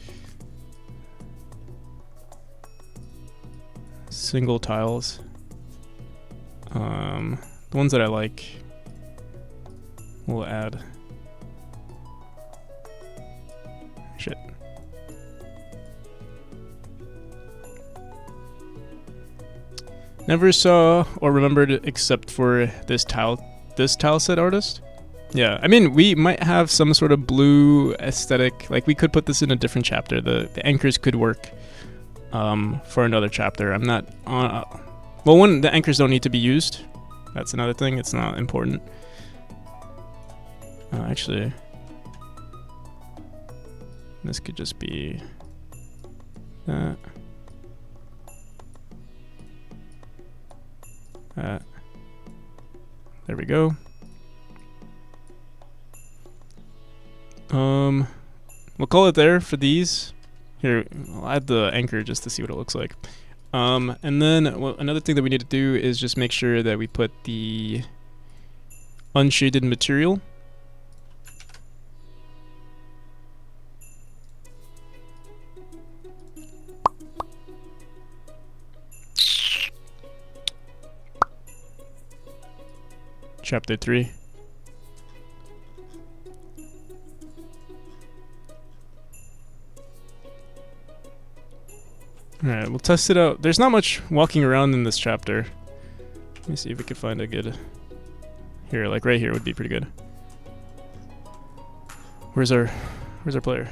single tiles. The ones that I like, we'll add. Shit. Never saw or remembered except for this tile set artist. Yeah, I mean, we might have some sort of blue aesthetic. Like, we could put this in a different chapter. The anchors could work for another chapter. I'm not on. Well, one, the anchors don't need to be used. That's another thing. It's not important. Actually, this could just be that. There we go. We'll call it there for these. Here, I'll add the anchor just to see what it looks like. And then another thing that we need to do is just make sure that we put the unshaded material. Chapter 3. Alright, we'll test it out. There's not much walking around in this chapter. Let me see if we can find a good... Here, like right here would be pretty good. Where's our player?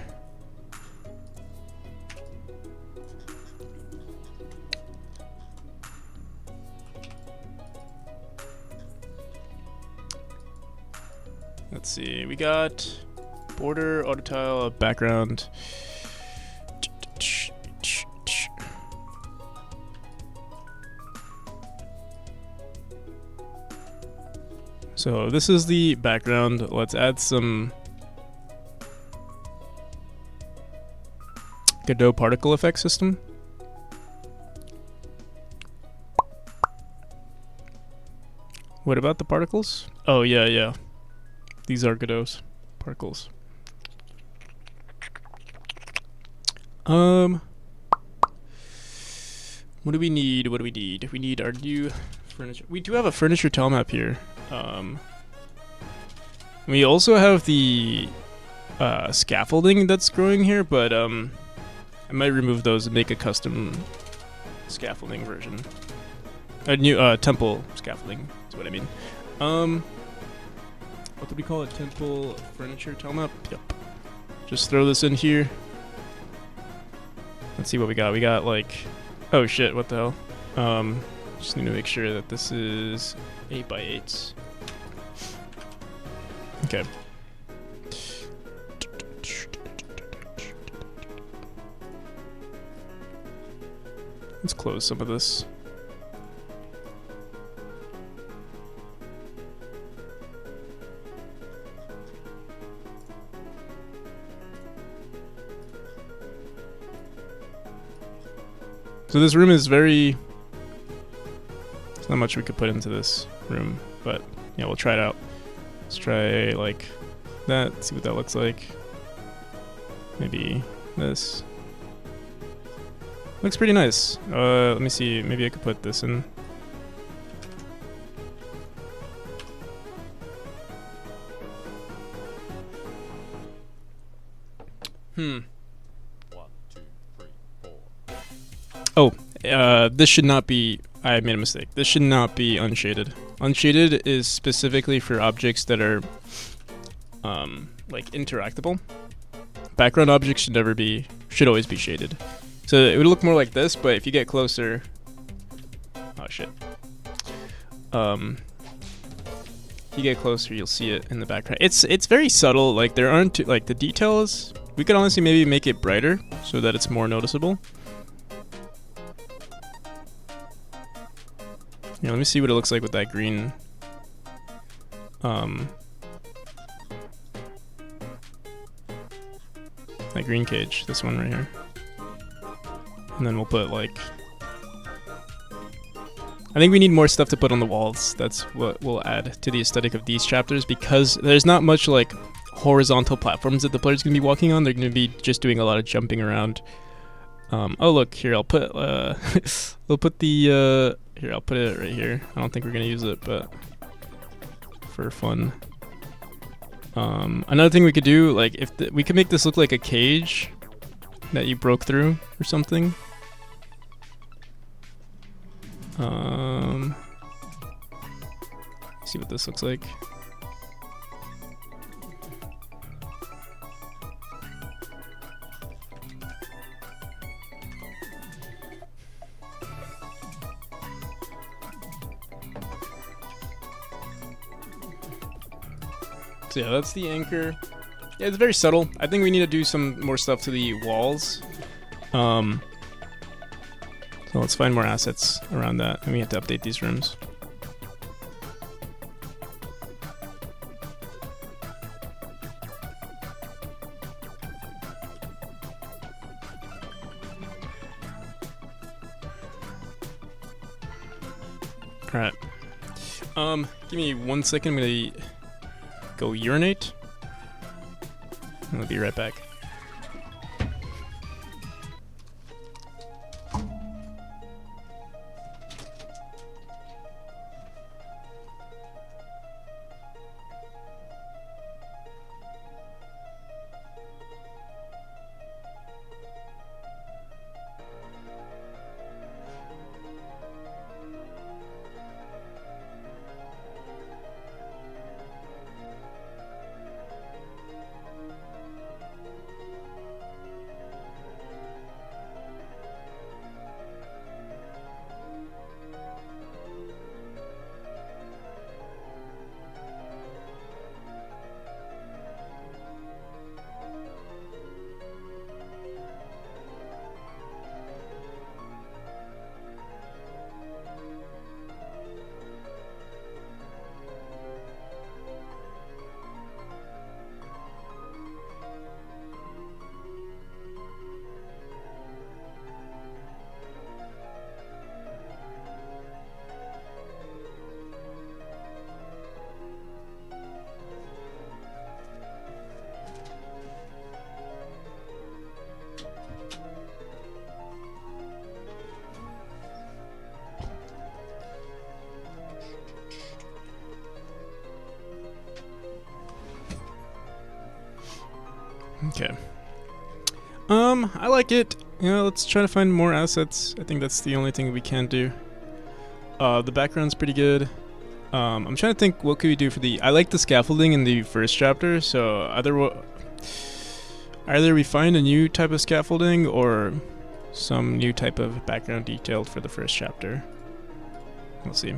Let's see, we got border, auto tile, background. So this is the background. Let's add some Godot particle effect system. What about the particles? Oh yeah. These are Godot's particles. What do we need? We need our new furniture. We do have a furniture tile map here. We also have the scaffolding that's growing here, but I might remove those and make a custom scaffolding version. A new temple scaffolding is what I mean. What do we call it? Temple furniture tile map? Yep. Just throw this in here. Let's see what we got. We got like, oh shit, what the hell? Just need to make sure that this is 8x8s. Okay. Let's close some of this. So this room is very... There's not much we could put into this room, but yeah, we'll try it out. Let's try like that, see what that looks like. Maybe this. Looks pretty nice. Let me see, maybe I could put this in. Oh, this should not be, I made a mistake. This should not be unshaded. Unshaded is specifically for objects that are, like interactable. Background objects should always be shaded. So it would look more like this, but if you get closer, oh shit. If you get closer, you'll see it in the background. It's very subtle. Like there aren't like the details. We could honestly maybe make it brighter so that it's more noticeable. Yeah, let me see what it looks like with that green. That green cage, this one right here. And then we'll put like... I think we need more stuff to put on the walls. That's what we'll add to the aesthetic of these chapters, because there's not much like horizontal platforms that the player's gonna be walking on. They're gonna be just doing a lot of jumping around. Oh look, here I'll put we'll put the here, I'll put it right here. I don't think we're gonna use it, but for fun. Another thing we could do, like if we could make this look like a cage that you broke through or something. See what this looks like. So yeah, that's the anchor. Yeah, it's very subtle. I think we need to do some more stuff to the walls. So let's find more assets around that, and we have to update these rooms. Alright. Give me 1 second, I'm gonna go urinate. I'll be right back. Okay. I like it. Let's try to find more assets. I think that's the only thing we can do. The background's pretty good. I'm trying to think what could we do for the... I like the scaffolding in the first chapter, so either we find a new type of scaffolding or some new type of background detail for the first chapter. We'll see.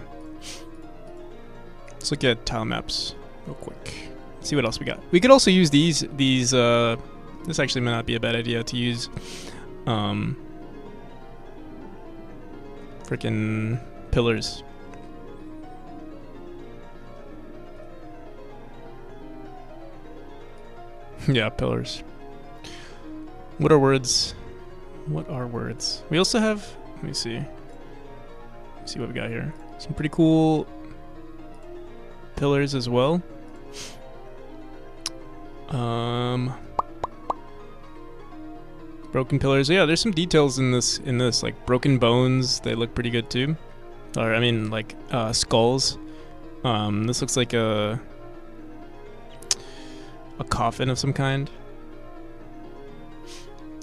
Let's look at Tilemaps real quick. Let's see what else we got. We could also use these this actually might not be a bad idea to use freaking pillars. Yeah, pillars. What are words? What are words? We also have, let me see. Let's see what we got here. Some pretty cool pillars as well. Broken pillars. Yeah, there's some details in this like broken bones. They look pretty good too. Or I mean like skulls. This looks like a coffin of some kind.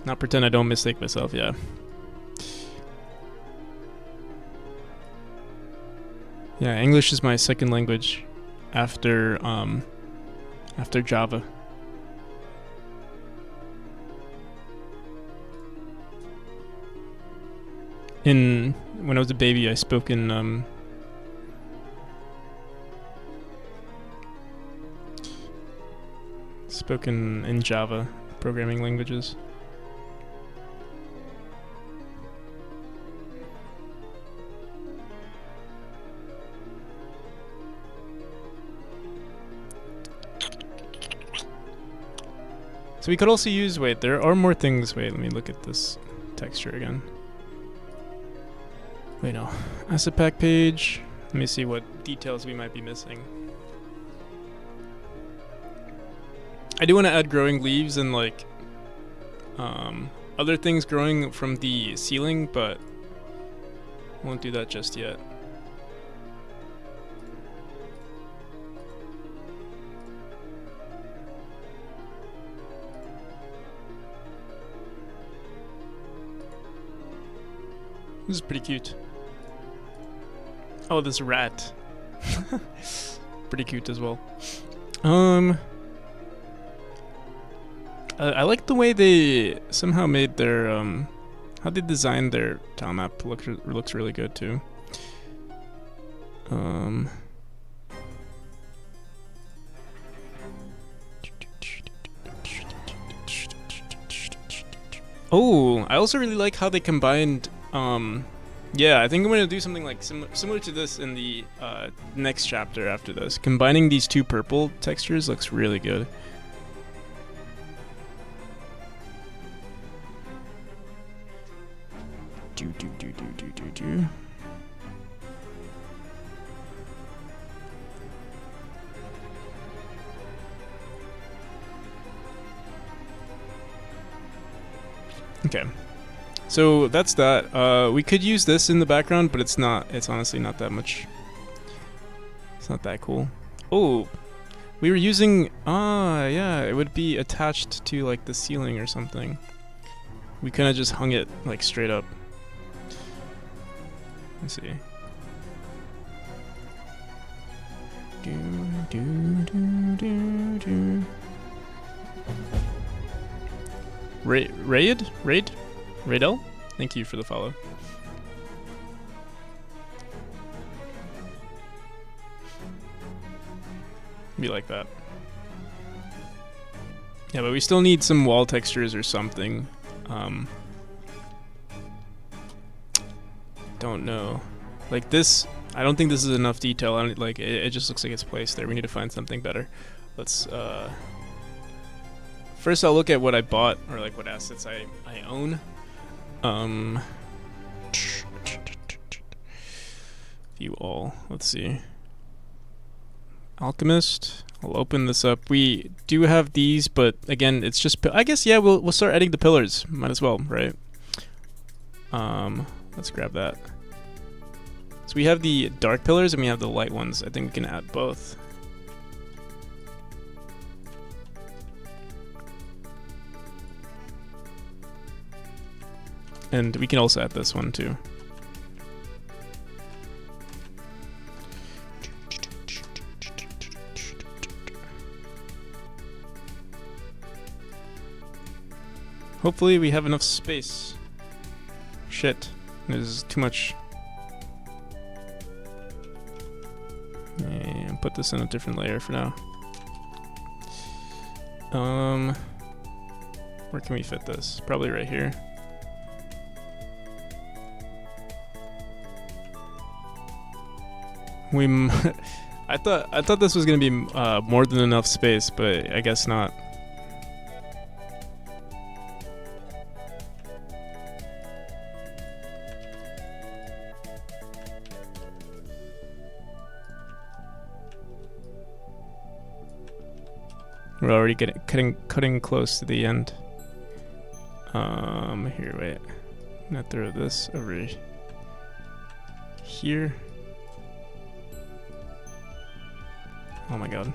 Not pretend I don't mistake myself, yeah. Yeah, English is my second language after Java. When I was a baby, I spoke in in Java programming languages. So we could also use, wait, there are more things. Wait, let me look at this texture again. Wait, no. Asset pack page. Let me see what details we might be missing. I do want to add growing leaves and like other things growing from the ceiling, but won't do that just yet. This is pretty cute. Oh, this rat. Pretty cute as well. I like the way they somehow made their how they designed their tile map looks really good too. Oh, I also really like how they combined yeah, I think I'm gonna do something like similar to this in the next chapter after this. Combining these two purple textures looks really good. Okay. So that's that. We could use this in the background, but it's honestly not that much. It's not that cool. Oh, we were using, yeah, it would be attached to like the ceiling or something. We kind of just hung it like straight up. Let's see. Raidel? Thank you for the follow. Be like that. Yeah, but we still need some wall textures or something. Don't know. Like this, I don't think this is enough detail. Like it just looks like it's placed there. We need to find something better. Let's first I'll look at what I bought or like what assets I own. View all. Let's see. Alchemist. I'll open this up. We do have these, but again, it's just. I guess yeah. We'll start adding the pillars. Might as well, right? Let's grab that. So we have the dark pillars and we have the light ones. I think we can add both. And we can also add this one too. Hopefully we have enough space. Shit, there's too much. And put this in a different layer for now. Where can we fit this? Probably right here. I thought this was gonna be more than enough space, but I guess not. We're already cutting close to the end. Here, wait. I'm gonna throw this over here. Oh my god.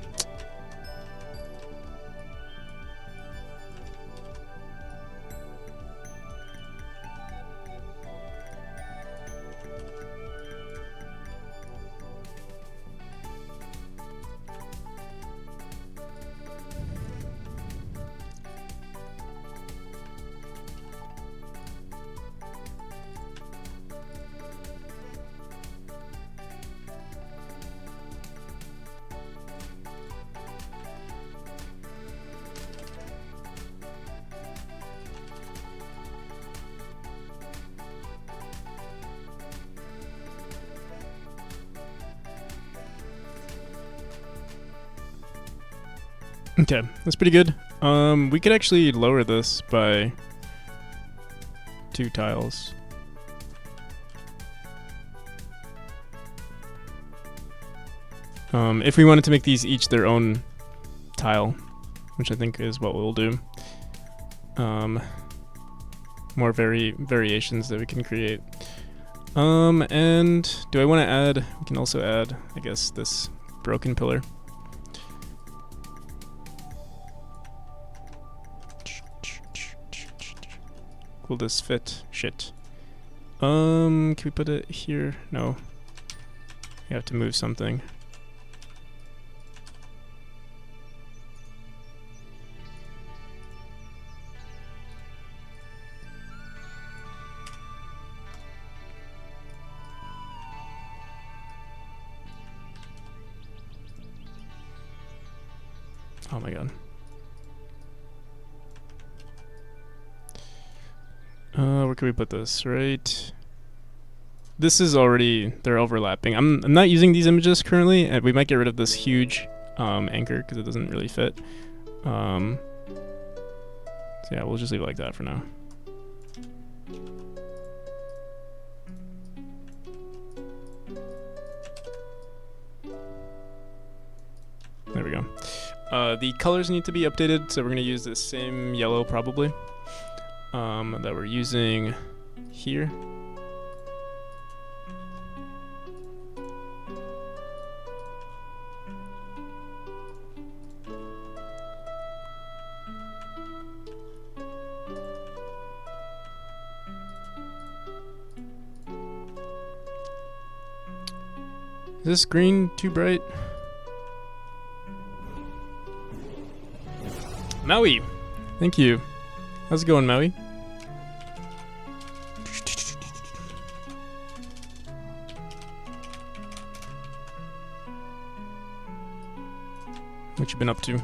Okay, that's pretty good. We could actually lower this by 2 tiles. If we wanted to make these each their own tile, which I think is what we'll do. More variations that we can create. And do I want to add? We can also add, I guess, this broken pillar. Will this fit? Shit. Can we put it here? No. We have to move something. Oh my god. Where can we put this? Right. This is already, they're overlapping. I'm not using these images currently, and we might get rid of this huge anchor because it doesn't really fit. So yeah, we'll just leave it like that for now. There we go. The colors need to be updated, so we're going to use the same yellow probably that we're using here. Is this green too bright? Maui! Thank you. How's it going, Maui? What you been up to?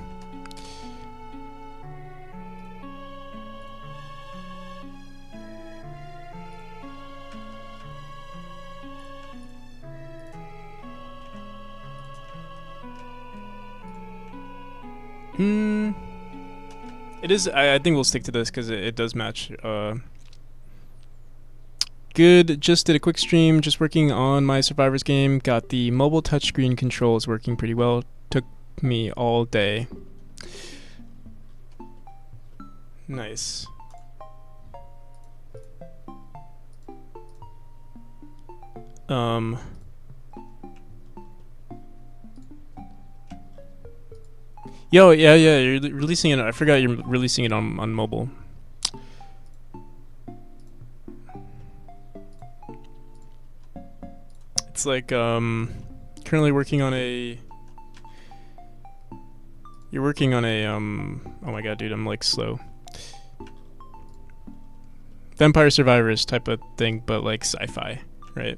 It is. I think we'll stick to this because it does match. Good. Just did a quick stream. Just working on my Survivors game. Got the mobile touchscreen controls working pretty well. Took me all day. Nice. Yo, yeah, you're releasing it. I forgot you're releasing it on mobile. It's like currently working on a. You're working on a oh my god, dude, I'm like slow. Vampire Survivors type of thing, but like sci-fi, right?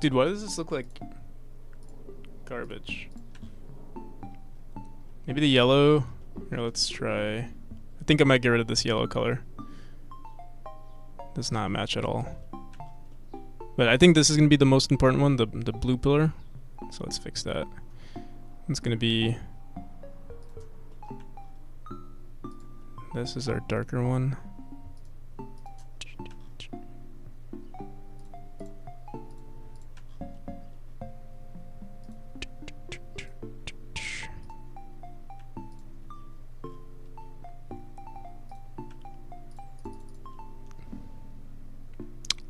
Dude, why does this look like garbage? Maybe the yellow. Here, let's try. I think I might get rid of this yellow color. Does not match at all. But I think this is gonna be the most important one, the blue pillar. So let's fix that. It's gonna be. This is our darker one.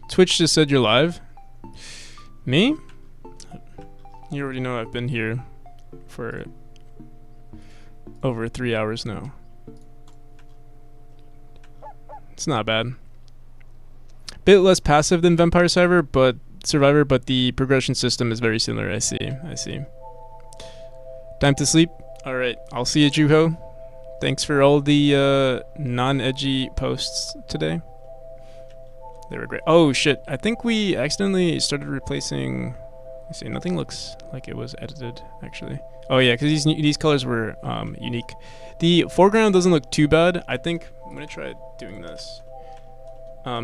Twitch just said you're live. Me? You already know I've been here for over 3 hours now. It's not bad. Bit less passive than Vampire Survivor, but the progression system is very similar. I see. Time to sleep. All right, I'll see you, Juho. Thanks for all the non-edgy posts today. They were great. Oh shit! I think we accidentally started replacing. Let's see, nothing looks like it was edited actually. Oh yeah, because these colors were unique. The foreground doesn't look too bad. I think I'm gonna try doing this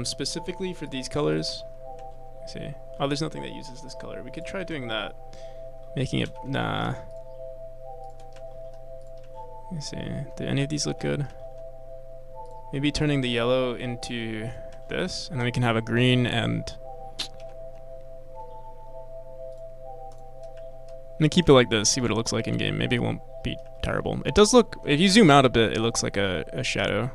specifically for these colors. Let's see. Oh, there's nothing that uses this color. We could try doing that, making it nah. Let's see. Do any of these look good? Maybe turning the yellow into this, and then we can have a green and. I'm gonna keep it like this, see what it looks like in game. Maybe it won't be terrible. It does look, if you zoom out a bit, it looks like a shadow.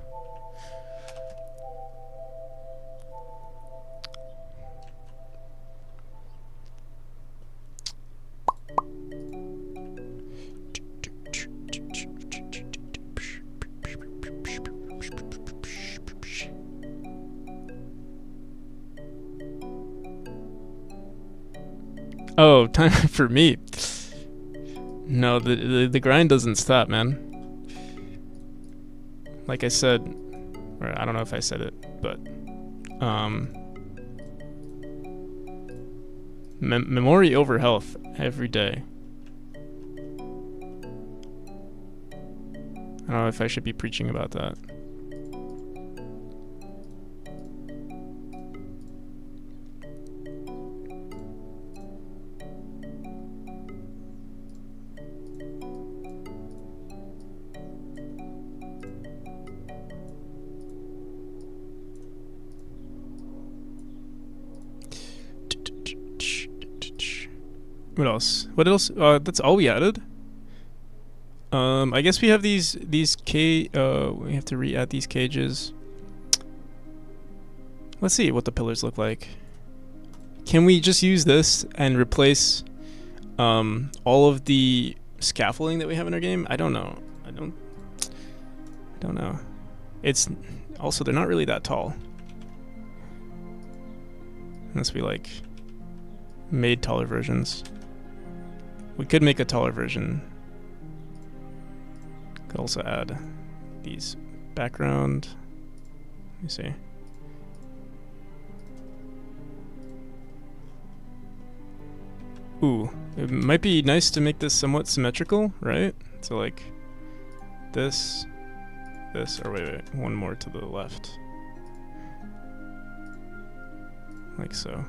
Oh, time for me. No, the grind doesn't stop, man. Like I said, or I don't know if I said it, but memory over health every day. I don't know if I should be preaching about that. What else? What else? That's all we added. I guess we have these we have to re-add these cages. Let's see what the pillars look like. Can we just use this and replace all of the scaffolding that we have in our game? I don't know. I don't know. It's also, they're not really that tall. Unless we like made taller versions. We could make a taller version. Could also add these background. Let me see. Ooh, it might be nice to make this somewhat symmetrical, right? So like this, or wait, one more to the left. Like so.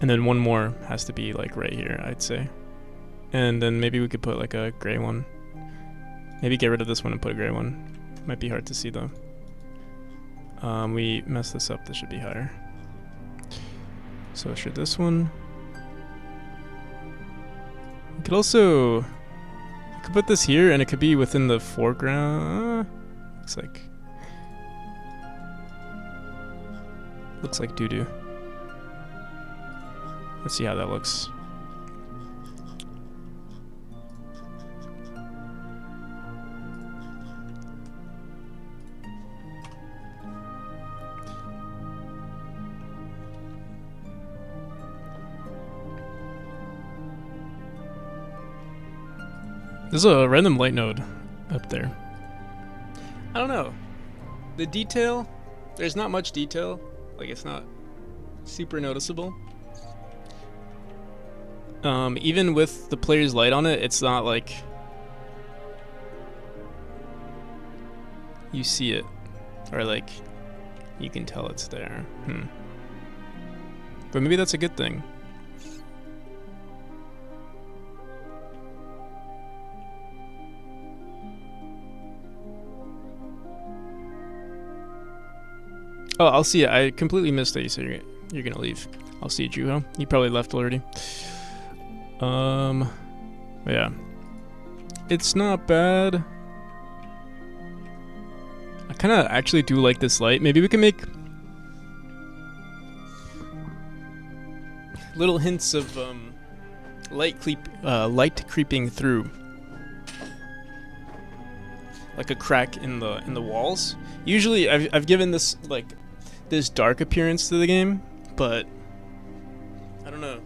And then one more has to be like right here, I'd say. And then maybe we could put like a gray one. Maybe get rid of this one and put a gray one. Might be hard to see though. We messed this up, this should be higher. So should this one. We could also, we could put this here and it could be within the foreground. Looks like doo-doo. Let's see how that looks. There's a random light node up there. I don't know. The detail, there's not much detail. Like, it's not super noticeable. Even with the player's light on it, it's not like you see it, or like you can tell it's there. But maybe that's a good thing. Oh, I'll see it. I completely missed that you said you're gonna leave. I'll see you, Juho. You probably left already. Yeah. It's not bad. I kind of actually do like this light. Maybe we can make little hints of light creeping through, like a crack in the walls. Usually, I've given this like this dark appearance to the game, but I don't know.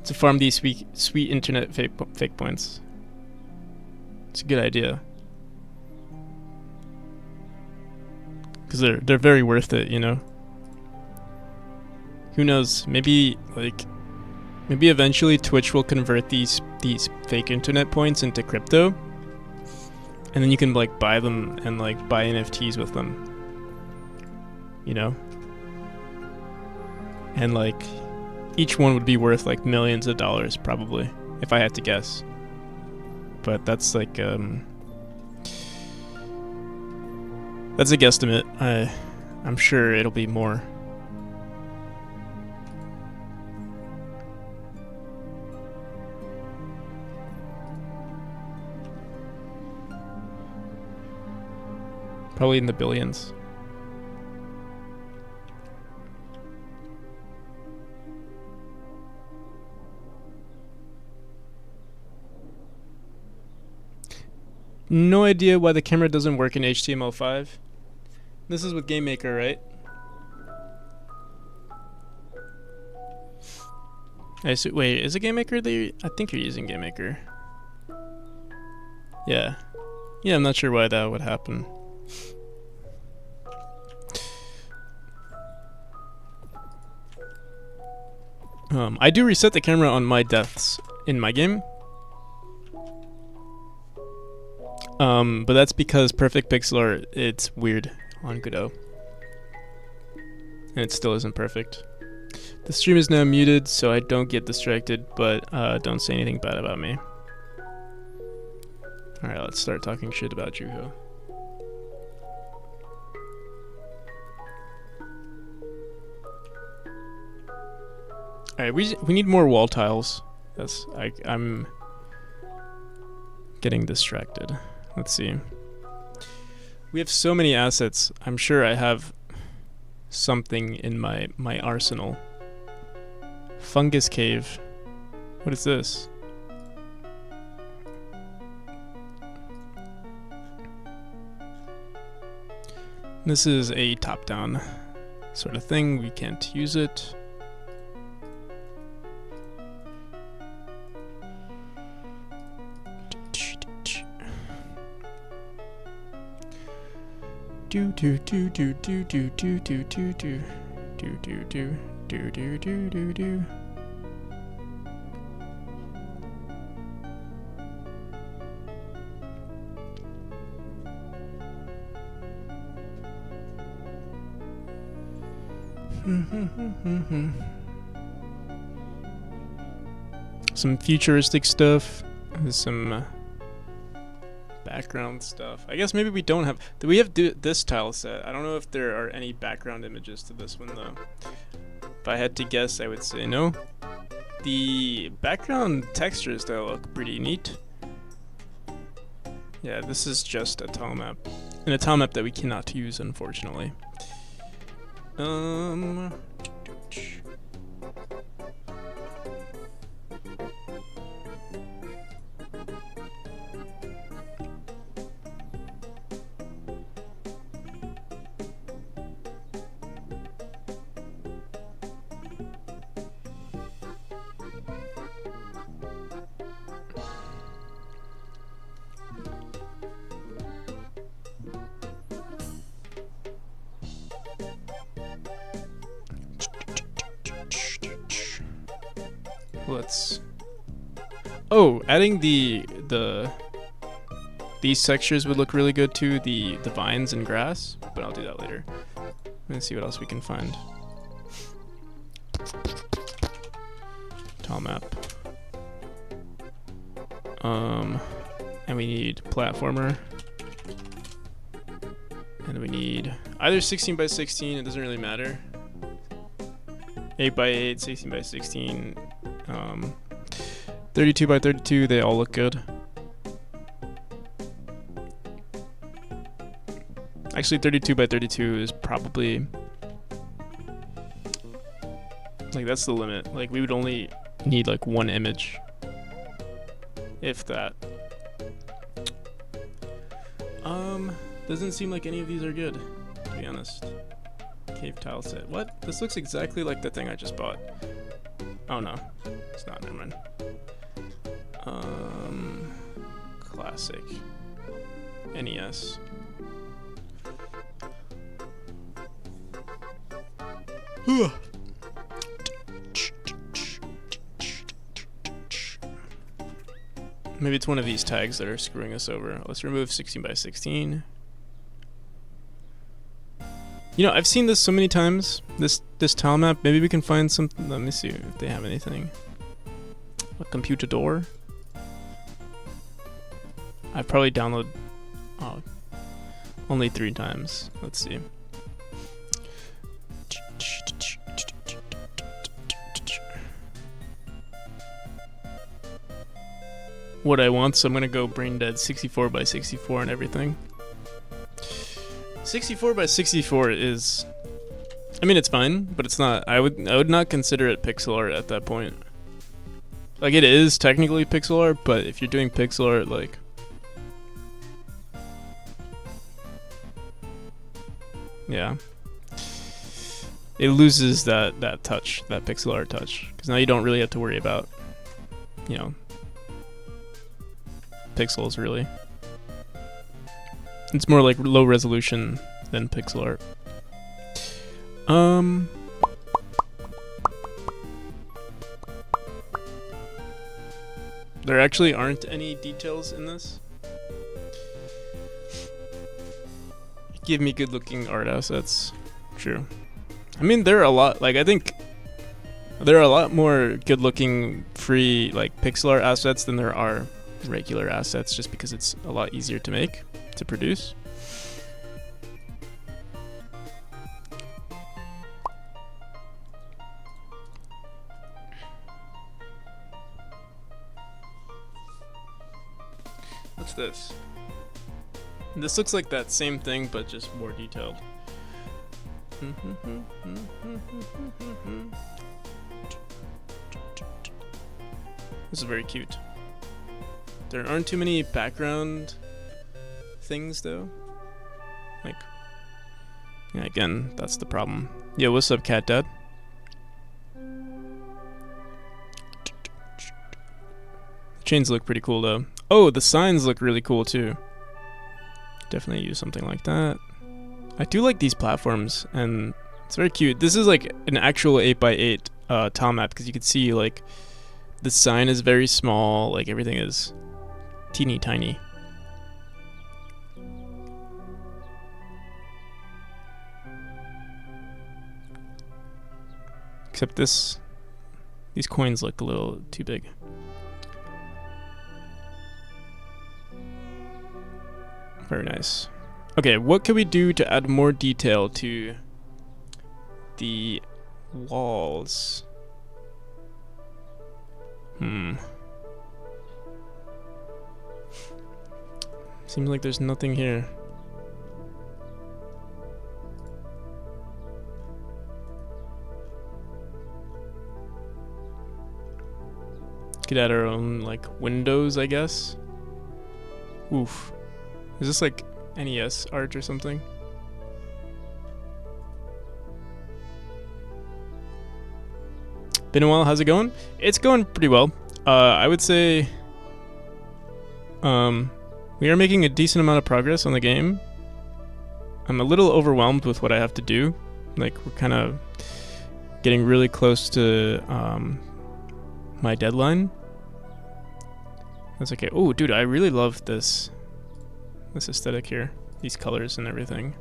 To farm these sweet internet fake points. It's a good idea. Because they're very worth it, you know? Who knows? Maybe eventually Twitch will convert these fake internet points into crypto, and then you can like buy them and like buy NFTs with them. You know? And like each one would be worth like millions of dollars probably, if I had to guess. But that's like that's a guesstimate. I'm sure it'll be more. Probably in the billions. No idea why the camera doesn't work in HTML5. This is with GameMaker, right? Wait, is it GameMaker that I think you're using GameMaker. Yeah. Yeah, I'm not sure why that would happen. I do reset the camera on my deaths in my game. But that's because perfect pixel art, it's weird on Godot. And it still isn't perfect. The stream is now muted, so I don't get distracted, but don't say anything bad about me. Alright, let's start talking shit about Juho. Alright, we need more wall tiles. I'm getting distracted. Let's see. We have so many assets. I'm sure I have something in my arsenal. Fungus cave. What is this? This is a top-down sort of thing. We can't use it. Do do do do do do do do do do do do do do do do do do. Some futuristic stuff. There's some background stuff. I guess maybe we don't have. Do we have this tile set? I don't know if there are any background images to this one though. If I had to guess, I would say no. The background textures though look pretty neat. Yeah, this is just a tile map. And a tile map that we cannot use, unfortunately. Let's. Oh, adding these textures would look really good too. The vines and grass, but I'll do that later. Let's see what else we can find. Tile map. And we need platformer. And we need either 16 by 16. It doesn't really matter. 8 by 8, 16 by 16. 32 by 32, they all look good. Actually, 32 by 32 is probably, like, that's the limit. Like, we would only need like one image, if that. Doesn't seem like any of these are good, to be honest. Cave tile set. What? This looks exactly like the thing I just bought. Oh no, it's not. Never mind. Classic. NES. Maybe it's one of these tags that are screwing us over. Let's remove 16 by 16. You know, I've seen this so many times, this tile map. Maybe we can find something. Let me see if they have anything. A computer door. I've probably downloaded only 3 times. Let's see. What I want, so I'm gonna go brain dead 64 by 64 and everything. 64 by 64 is, I mean, it's fine, but it's not. I would not consider it pixel art at that point. Like, it is technically pixel art, but if you're doing pixel art, like, yeah, it loses that touch, that pixel art touch, because now you don't really have to worry about, you know, pixels really. It's more like low resolution than pixel art. There actually aren't any details in this. Give me good looking art assets. True. I mean, there are a lot, like, I think there are a lot more good looking free, like, pixel art assets than there are regular assets, just because it's a lot easier to make, to produce. What's this? This looks like that same thing, but just more detailed. This is very cute. There aren't too many background things though. Like, yeah, again, that's the problem. Yo, what's up, Cat Dad? The chains look pretty cool though. Oh, the signs look really cool too. Definitely use something like that. I do like these platforms, and it's very cute. This is like an actual 8x8 tile map, because you can see like the sign is very small, like everything is teeny tiny. Except these coins look a little too big. Very nice. Okay, what can we do to add more detail to the walls? Seems like there's nothing here. Could add our own like windows, I guess. Oof. Is this like NES art or something? Been a while, how's it going? It's going pretty well. I would say we are making a decent amount of progress on the game. I'm a little overwhelmed with what I have to do. Like, we're kind of getting really close to my deadline. That's okay. Oh, dude, I really love this aesthetic here. These colors and everything.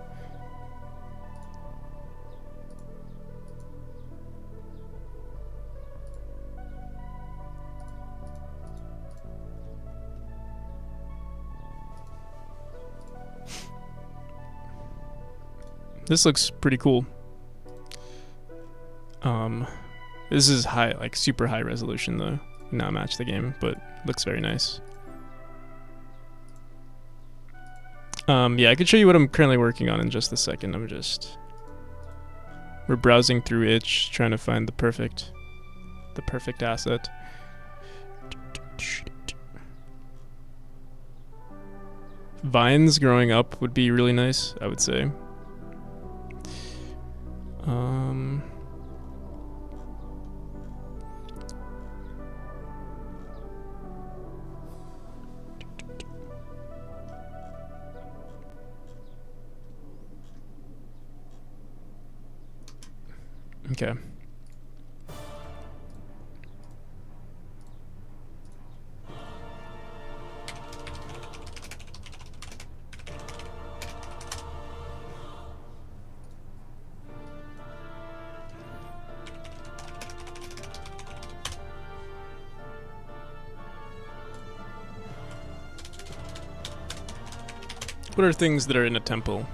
This looks pretty cool. This is high, like super high resolution though. Not match the game, but looks very nice. Yeah, I could show you what I'm currently working on in just a second. We're browsing through itch, trying to find the perfect asset. Vines growing up would be really nice, I would say. Okay. What are things that are in a temple?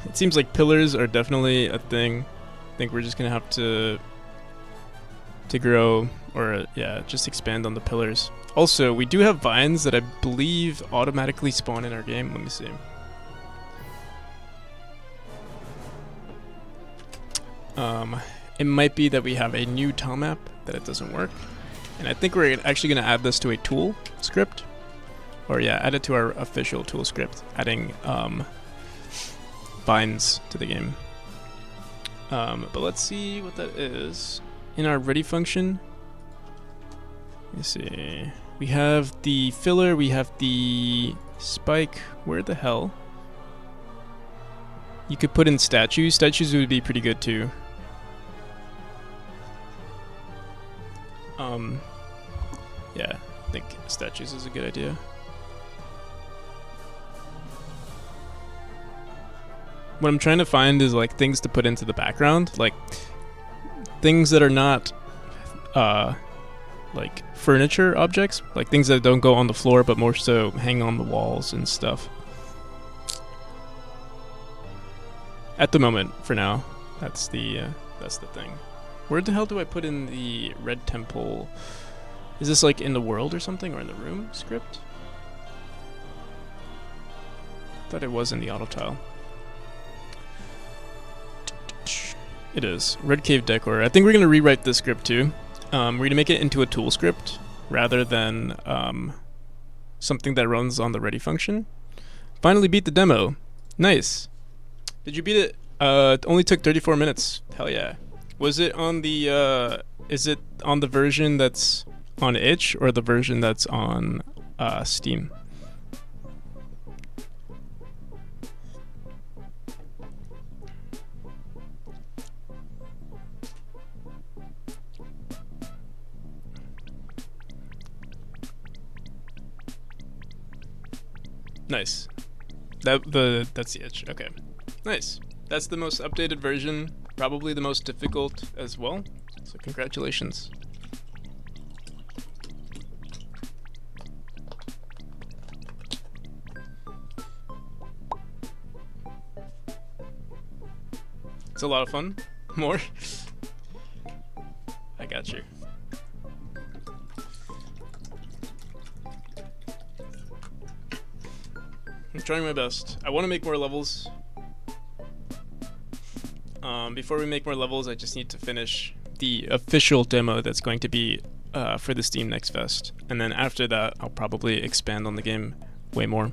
It seems like pillars are definitely a thing. I think we're just gonna have to grow, or yeah, just expand on the pillars. Also, we do have vines that I believe automatically spawn in our game. Let me see. It might be that we have a new Tilemaps that it doesn't work. And I think we're actually going to add this to a tool script. Or yeah, add it to our official tool script, adding vines to the game. But let's see what that is. In our ready function, let's see. We have the filler, we have the spike. Where the hell? You could put in statues. Statues would be pretty good too. Yeah, I think statues is a good idea. What I'm trying to find is like things to put into the background, like things that are not like furniture objects, like things that don't go on the floor but more so hang on the walls and stuff. At the moment, for now, that's the thing. Where the hell do I put in the red temple? Is this like in the world or something, or in the room script? Thought it was in the auto tile. It is. Red cave decor. I think we're going to rewrite this script too. We're going to make it into a tool script rather than something that runs on the ready function. Finally beat the demo. Nice. Did you beat it? It only took 34 minutes. Hell yeah. Was it on the is it on the version that's on itch or the version that's on Steam? Nice. That's the itch. Okay. Nice. That's the most updated version, probably the most difficult as well. So congratulations. It's a lot of fun. More. got you. I'm trying my best. I want to make more levels. Before we make more levels, I just need to finish the official demo that's going to be for the Steam Next Fest. And then after that, I'll probably expand on the game way more.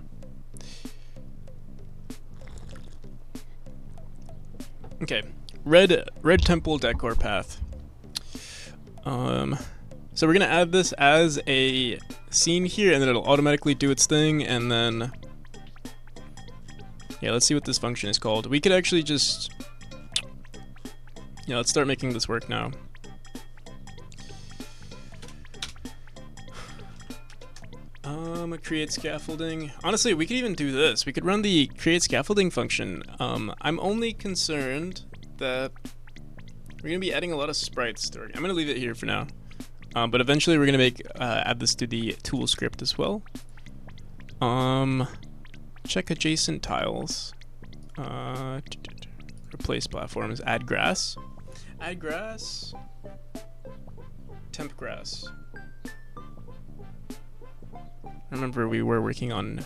Okay, red temple decor path. So we're gonna add this as a scene here, and then it'll automatically do its thing, and then yeah, let's see what this function is called. We could actually just let's start making this work now. Create scaffolding. Honestly, we could even do this. We could run the create scaffolding function. I'm only concerned that we're gonna be adding a lot of sprites to it. I'm gonna leave it here for now. But eventually we're gonna add this to the tool script as well. Check adjacent tiles. Replace platforms. Add grass. Add grass. Temp grass. Remember, we were working on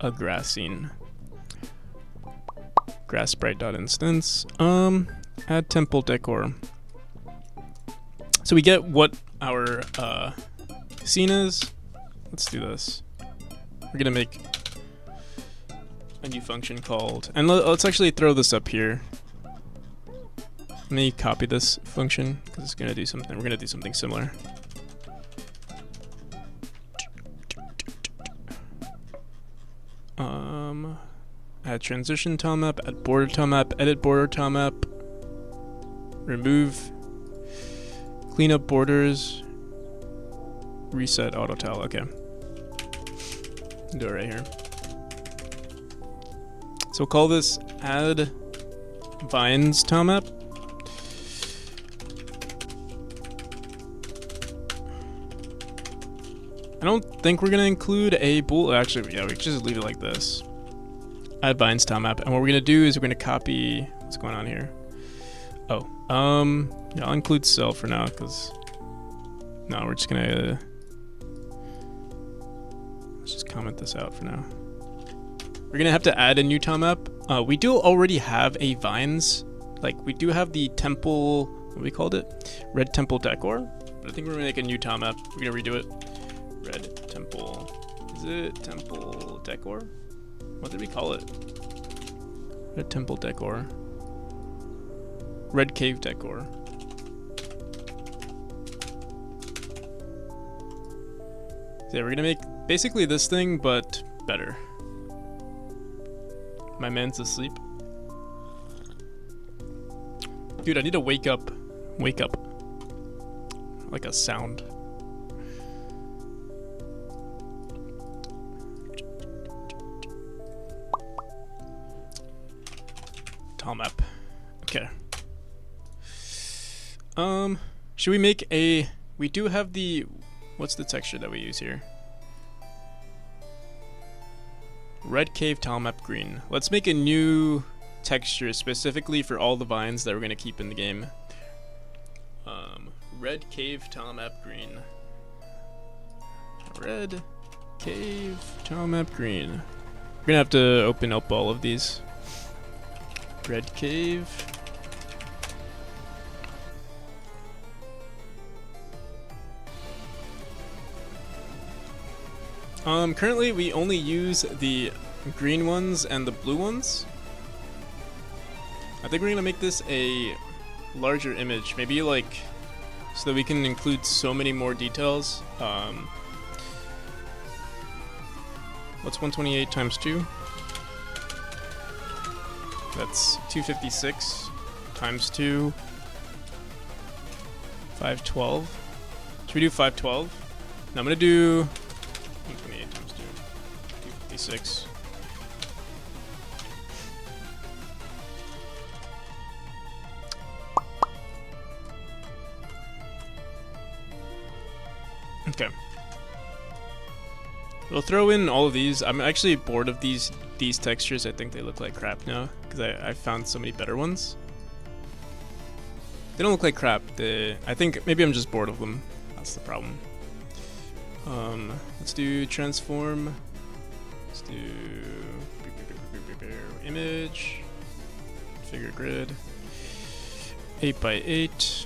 a grass scene. Grass sprite.instance. Add temple decor. So we get what our scene is. Let's do this. We're gonna make a new function called, and let's actually throw this up here. Let me copy this function because it's gonna do something. We're gonna do something similar. Add transition tilemap, add border tilemap, edit border tilemap, remove, clean up borders, reset auto tile. Okay, do it right here. So we'll call this add vines tilemap. I don't think we're gonna include a bool. Actually, yeah, we can just leave it like this. Add vines tilemap, and what we're gonna do is we're gonna copy. What's going on here? Oh, yeah, I'll include cell for now, because no, we're just gonna let's just comment this out for now. We're gonna have to add a new tilemap. We do already have a vines, like we do have the temple. What we called it? Red temple decor. But I think we're gonna make a new tilemap. We're gonna redo it. Red temple. Is it temple decor? What did we call it? Red temple decor. Red cave decor. So yeah, we're gonna make basically this thing, but better. My man's asleep. Dude, I need to wake up. Wake up. Like a sound. Tilemaps. Okay. Should we make a... We do have the... What's the texture that we use here? Red cave tilemap green. Let's make a new texture specifically for all the vines that we're going to keep in the game. Red cave tilemap green. Red cave tilemap green. We're going to have to open up all of these. Red cave. Currently we only use the green ones and the blue ones. I think we're gonna make this a larger image, maybe like so that we can include so many more details. What's 128 times 2? That's 256 times 2. 512. Should we do 512? No, I'm gonna do 128 times 2. 256. Okay. We'll throw in all of these. I'm actually bored of these textures. I think they look like crap now because I found so many better ones. They don't look like crap. I think maybe I'm just bored of them. That's the problem. Let's do transform. Let's do image, figure grid, 8 by 8.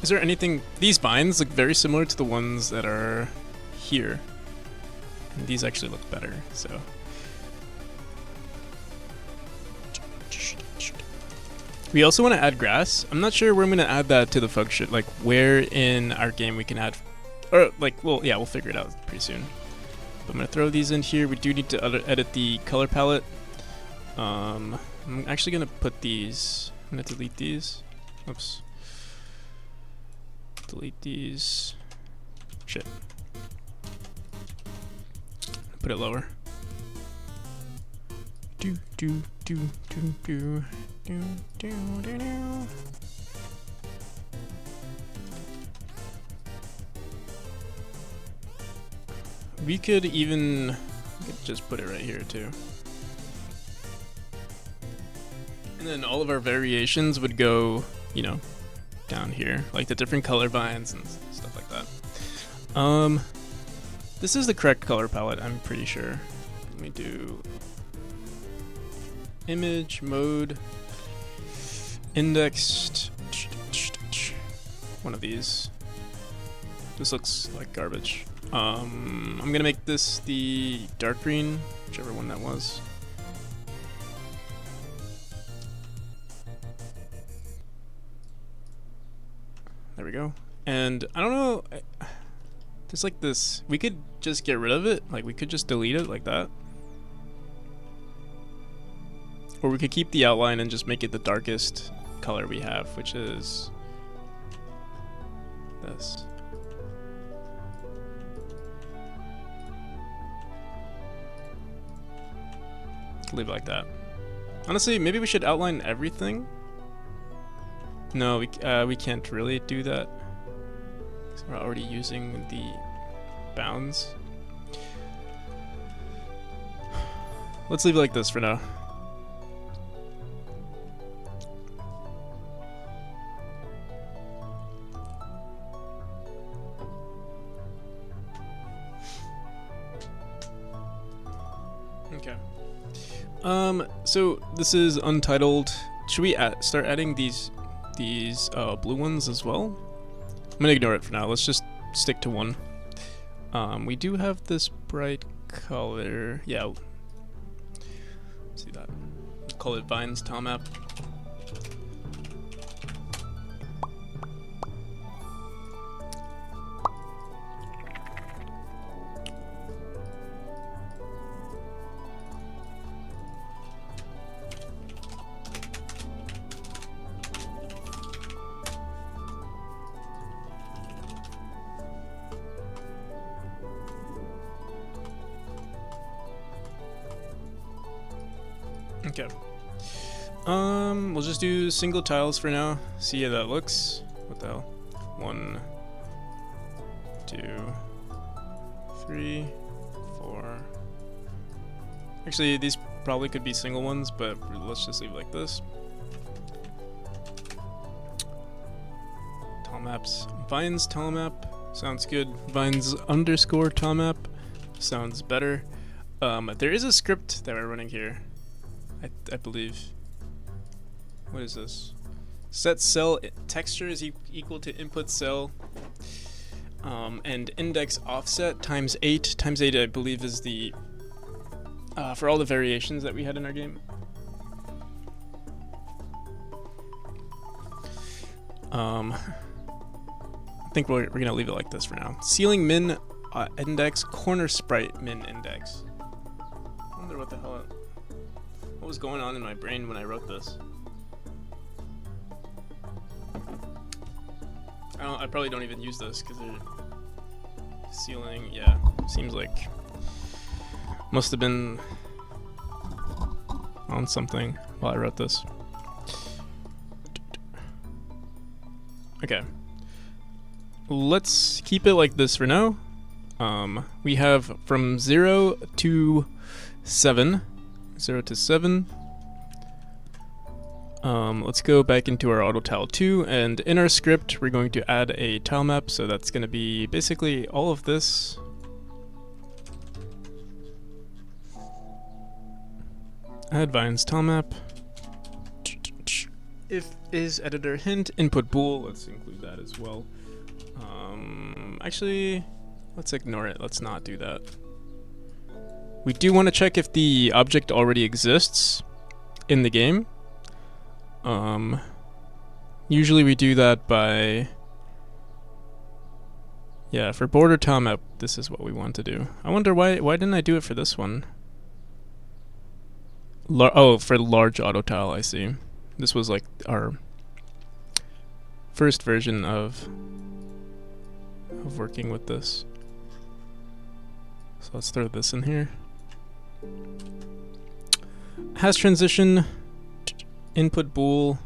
Is there anything? These vines look very similar to the ones that are here. And these actually look better, so. We also want to add grass. I'm not sure where I'm going to add that to the function, like where in our game we can add, or like, well, yeah, we'll figure it out pretty soon. But I'm going to throw these in here. We do need to edit the color palette. I'm actually going to put these, I'm going to delete these. Oops. Delete these. Shit. Put it lower. Do do do do do do do do do. We could even just put it right here too. And then all of our variations would go, you know, down here, like the different color vines and stuff like that. This is the correct color palette, I'm pretty sure. Let me do image mode, indexed, one of these. This looks like garbage. I'm gonna make this the dark green, whichever one that was. There we go. And I don't know, there's like this, we could just get rid of it, like we could just delete it like that. Or we could keep the outline and just make it the darkest color we have, which is this. Leave it like that. Honestly, maybe we should outline everything. No, we can't really do that. So we're already using the bounds. Let's leave it like this for now. Okay. So this is untitled. Should we start adding these blue ones as well? I'm gonna ignore it for now. Let's just stick to one. We do have this bright color. Yeah. See that? Let's call it Vines Tilemaps. Okay. We'll just do single tiles for now. See how that looks. What the hell? 1, 2, 3, 4. Actually, these probably could be single ones, but let's just leave it like this. Tilemaps. Vines Tilemap sounds good. Vines underscore Tilemap sounds better. There is a script that we're running here. I believe. What is this? Set cell texture is equal to input cell, and index offset times 8. Times 8, I believe, is the for all the variations that we had in our game. I think we're gonna leave it like this for now. Ceiling min index, corner sprite min index. I wonder what the hell. What was going on in my brain when I wrote this? I probably don't even use this because they're ceiling. Yeah, seems like must have been on something while I wrote this. Okay. let's keep it like this for now. We have from 0 to 7. 0 to 7. Let's go back into our auto tile 2, and in our script we're going to add a tile map, so that's going to be basically all of this. Add vines tile map. If is editor hint input bool, let's include that as well. Actually, let's ignore it. Let's not do that. We do want to check if the object already exists in the game. Usually we do that by, yeah, for border tile map, this is what we want to do. I wonder why didn't I do it for this one? Oh, for large auto tile, I see. This was like our first version of working with this. So let's throw this in here. Has transition, input bool.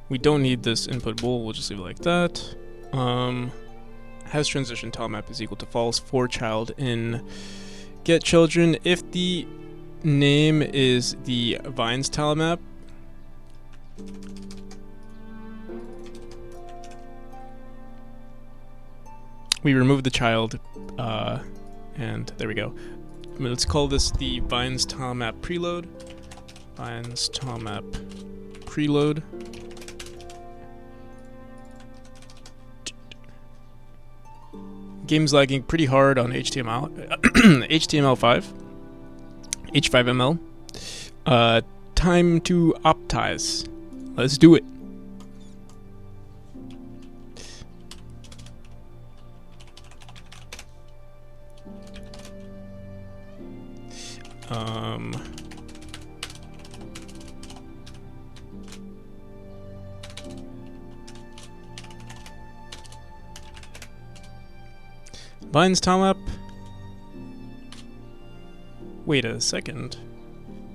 We don't need this input bool, we'll just leave it like that. Has transition tile map is equal to false for child in get children. If the name is the vines tile map, we remove the child, and there we go. Let's call this the vines tile map preload. Vines tile map preload. Game's lagging pretty hard on HTML. HTML5. H5ML. Time to optimize. Let's do it. Vines tile map. Wait a second.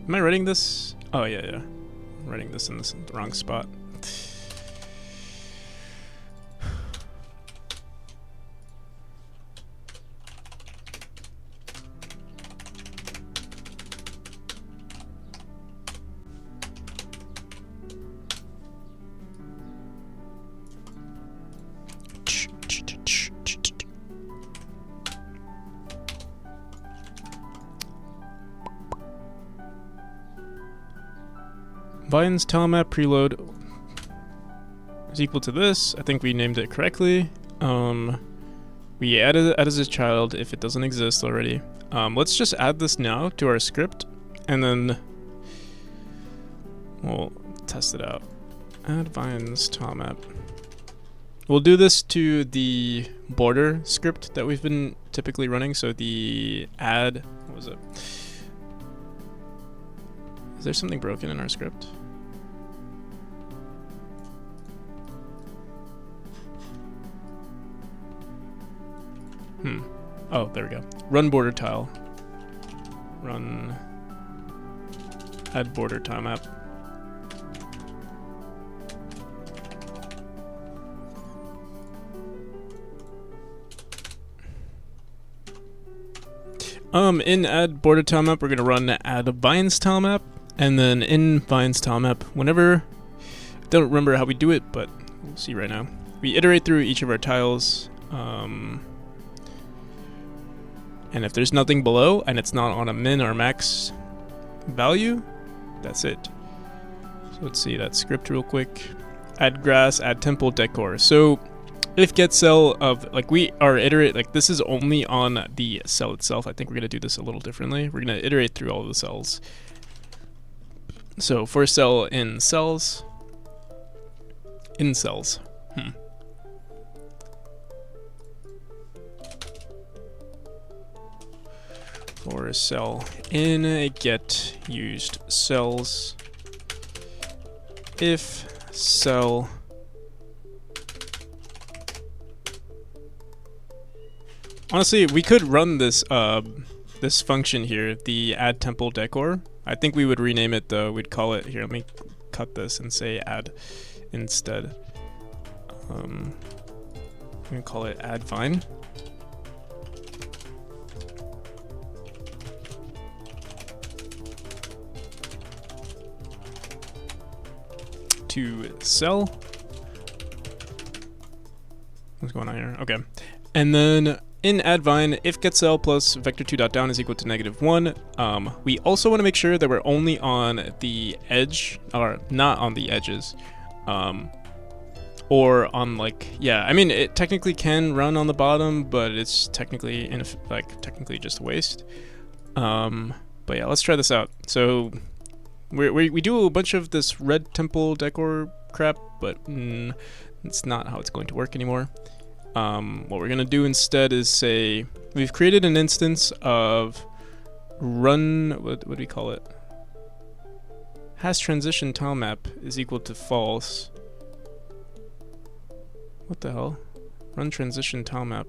Am I writing this? Oh yeah. I'm writing this in the wrong spot. Vines tile map preload is equal to this. I think we named it correctly. We added it as a child if it doesn't exist already. Let's just add this now to our script, and then we'll test it out. Add vines tile map. We'll do this to the border script that we've been typically running. So the add, what was it? Is there something broken in our script? Oh, there we go. Run border tile. Run add border tile map. In add border tile map, we're gonna run add vines tile map, and then in vines tile map, whenever, don't remember how we do it, but we'll see right now. We iterate through each of our tiles, and if there's nothing below and it's not on a min or max value, that's it. So let's see that script real quick. Add grass, add temple decor. So if get cell of, like, we are iterate, like this is only on the cell itself. I think we're gonna do this a little differently. We're gonna iterate through all the cells. So for cell in cells, for cell in get used cells, if cell honestly, we could run this this function here, the add temple decor. I think we would rename it though. We'd call it, here, let me cut this and say add instead. I'm gonna call it add vine. To cell. What's going on here? Okay. And then in add vine, if getCell plus vector2.down is equal to -1, we also want to make sure that we're only on the edge, or not on the edges. Or on like, yeah, I mean, it technically can run on the bottom, but it's technically, technically just a waste. But yeah, let's try this out. So we do a bunch of this red temple decor crap, but it's not how it's going to work anymore. What we're gonna do instead is say we've created an instance of run. What do we call it? Has transition tilemap is equal to false. What the hell? Run transition tilemap.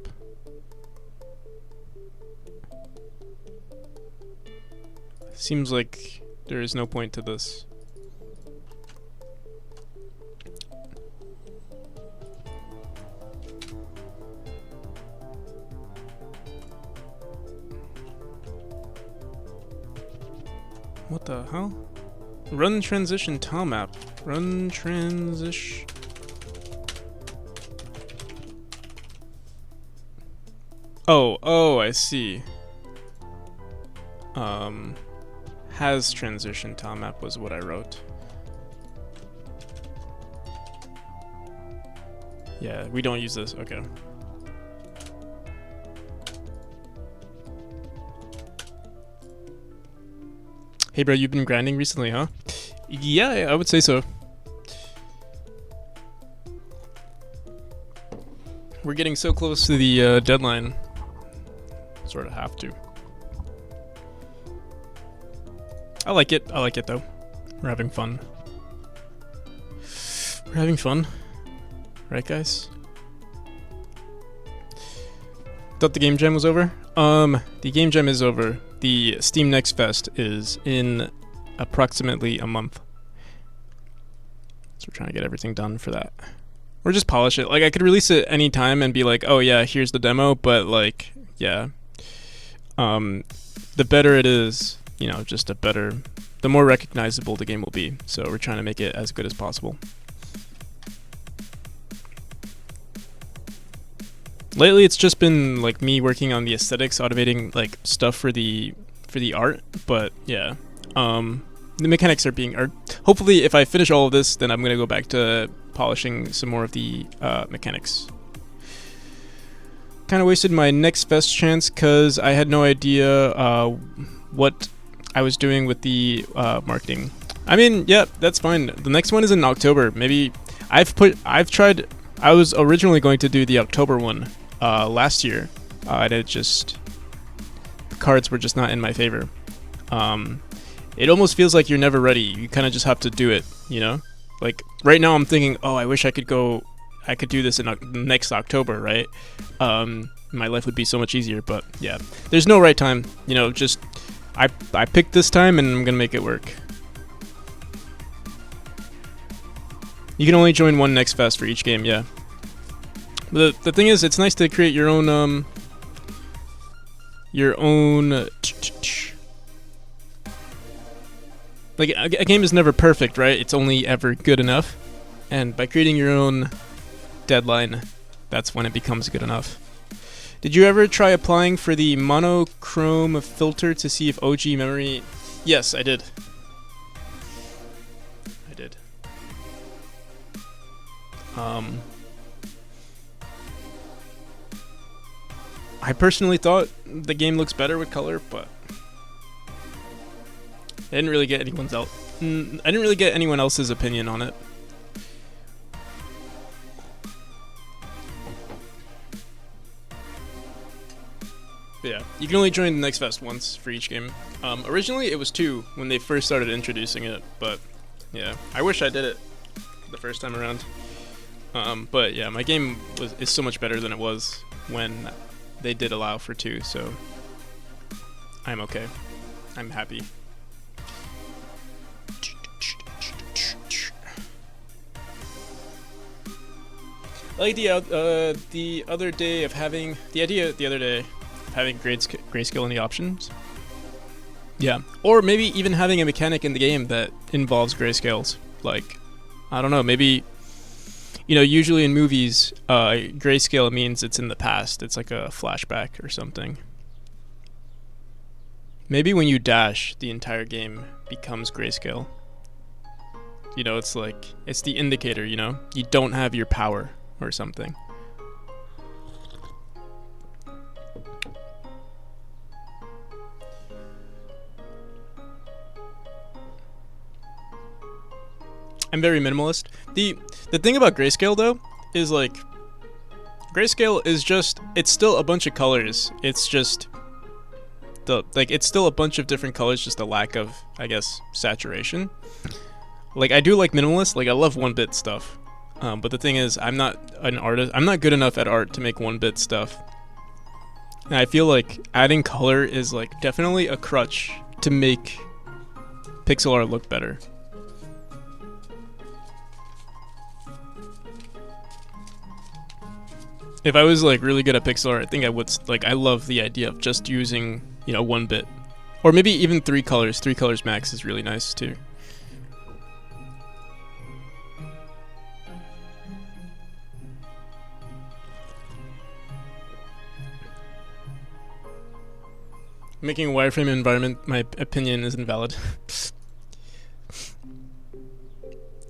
Seems like there is no point to this. What the hell? Run transition tilemap. Run transition. Oh, I see. Has transition tilemap was what I wrote. Yeah, we don't use this. Okay. Hey bro, you've been grinding recently, huh? Yeah, I would say so. We're getting so close to the deadline. Sort of have to. I like it though. We're having fun. We're having fun. Right, guys? Thought the game jam was over? The game jam is over. The Steam Next Fest is in approximately a month. So we're trying to get everything done for that. Or just polish it. Like, I could release it anytime and be like, oh yeah, here's the demo, but like, yeah. The better it is, you know, just the more recognizable the game will be. So we're trying to make it as good as possible. Lately, it's just been like me working on the aesthetics, automating like stuff for the art. But yeah, the mechanics are being. Or hopefully, if I finish all of this, then I'm gonna go back to polishing some more of the mechanics. Kind of wasted my next fest chance because I had no idea what I was doing with the marketing. I mean, yeah, that's fine. The next one is in October. Maybe I've tried. I was originally going to do the October one last year, and it just the cards were just not in my favor. It almost feels like you're never ready. You kind of just have to do it, you know. Like right now, I'm thinking, oh, I wish I could do this in next October, right? My life would be so much easier. But yeah, there's no right time. You know, just I picked this time, and I'm gonna make it work. You can only join one Next Fest for each game, yeah. The thing is, it's nice to create your own like a game is never perfect, right? It's only ever good enough, and by creating your own deadline, that's when it becomes good enough. Did you ever try applying for the monochrome filter to see if OG memory? Yes, I did. I personally thought the game looks better with color, but I didn't really get anyone else's opinion on it. But yeah, you can only join the Next Fest once for each game. Originally it was 2 when they first started introducing it, but yeah, I wish I did it the first time around. But yeah, my game is so much better than it was when they did allow for 2, so I'm okay. I'm happy. like the other day of having the idea the other day of having grayscale in the options. Yeah, or maybe even having a mechanic in the game that involves grayscales. Like, I don't know, maybe, you know, usually in movies, grayscale means it's in the past. It's like a flashback or something. Maybe when you dash, the entire game becomes grayscale. You know, it's like, it's the indicator, you know? You don't have your power or something. I'm very minimalist. The thing about grayscale though is like grayscale is just, it's still a bunch of colors. It's just it's still a bunch of different colors, just a lack of, I guess, saturation. Like, I do like minimalist, like I love 1-bit stuff. But the thing is, I'm not an artist. I'm not good enough at art to make 1-bit stuff. And I feel like adding color is like definitely a crutch to make pixel art look better. If I was like really good at pixel art, I think I would, like, I love the idea of just using, you know, 1-bit. Or maybe even 3 colors. 3 colors max is really nice too. Making a wireframe environment, my opinion is invalid.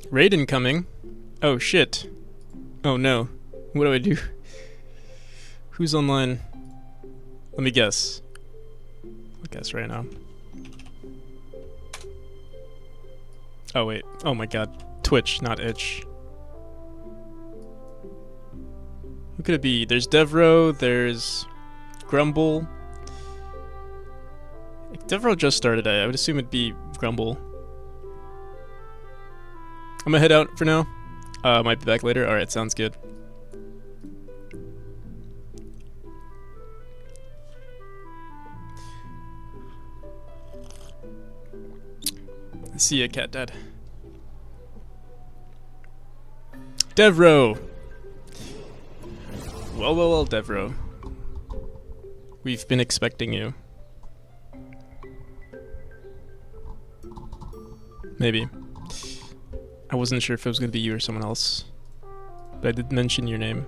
Raid incoming. Oh shit. Oh no. What do I do? Who's online? Let me guess. I'll guess right now. Oh wait. Oh my god. Twitch, not itch. Who could it be? There's Devro, there's Grumble. If Devro just started, I would assume it'd be Grumble. I'm gonna head out for now. Might be back later. Alright, sounds good. See ya, Cat Dad. Devro! Well, Devro. We've been expecting you. Maybe. I wasn't sure if it was gonna be you or someone else. But I did mention your name.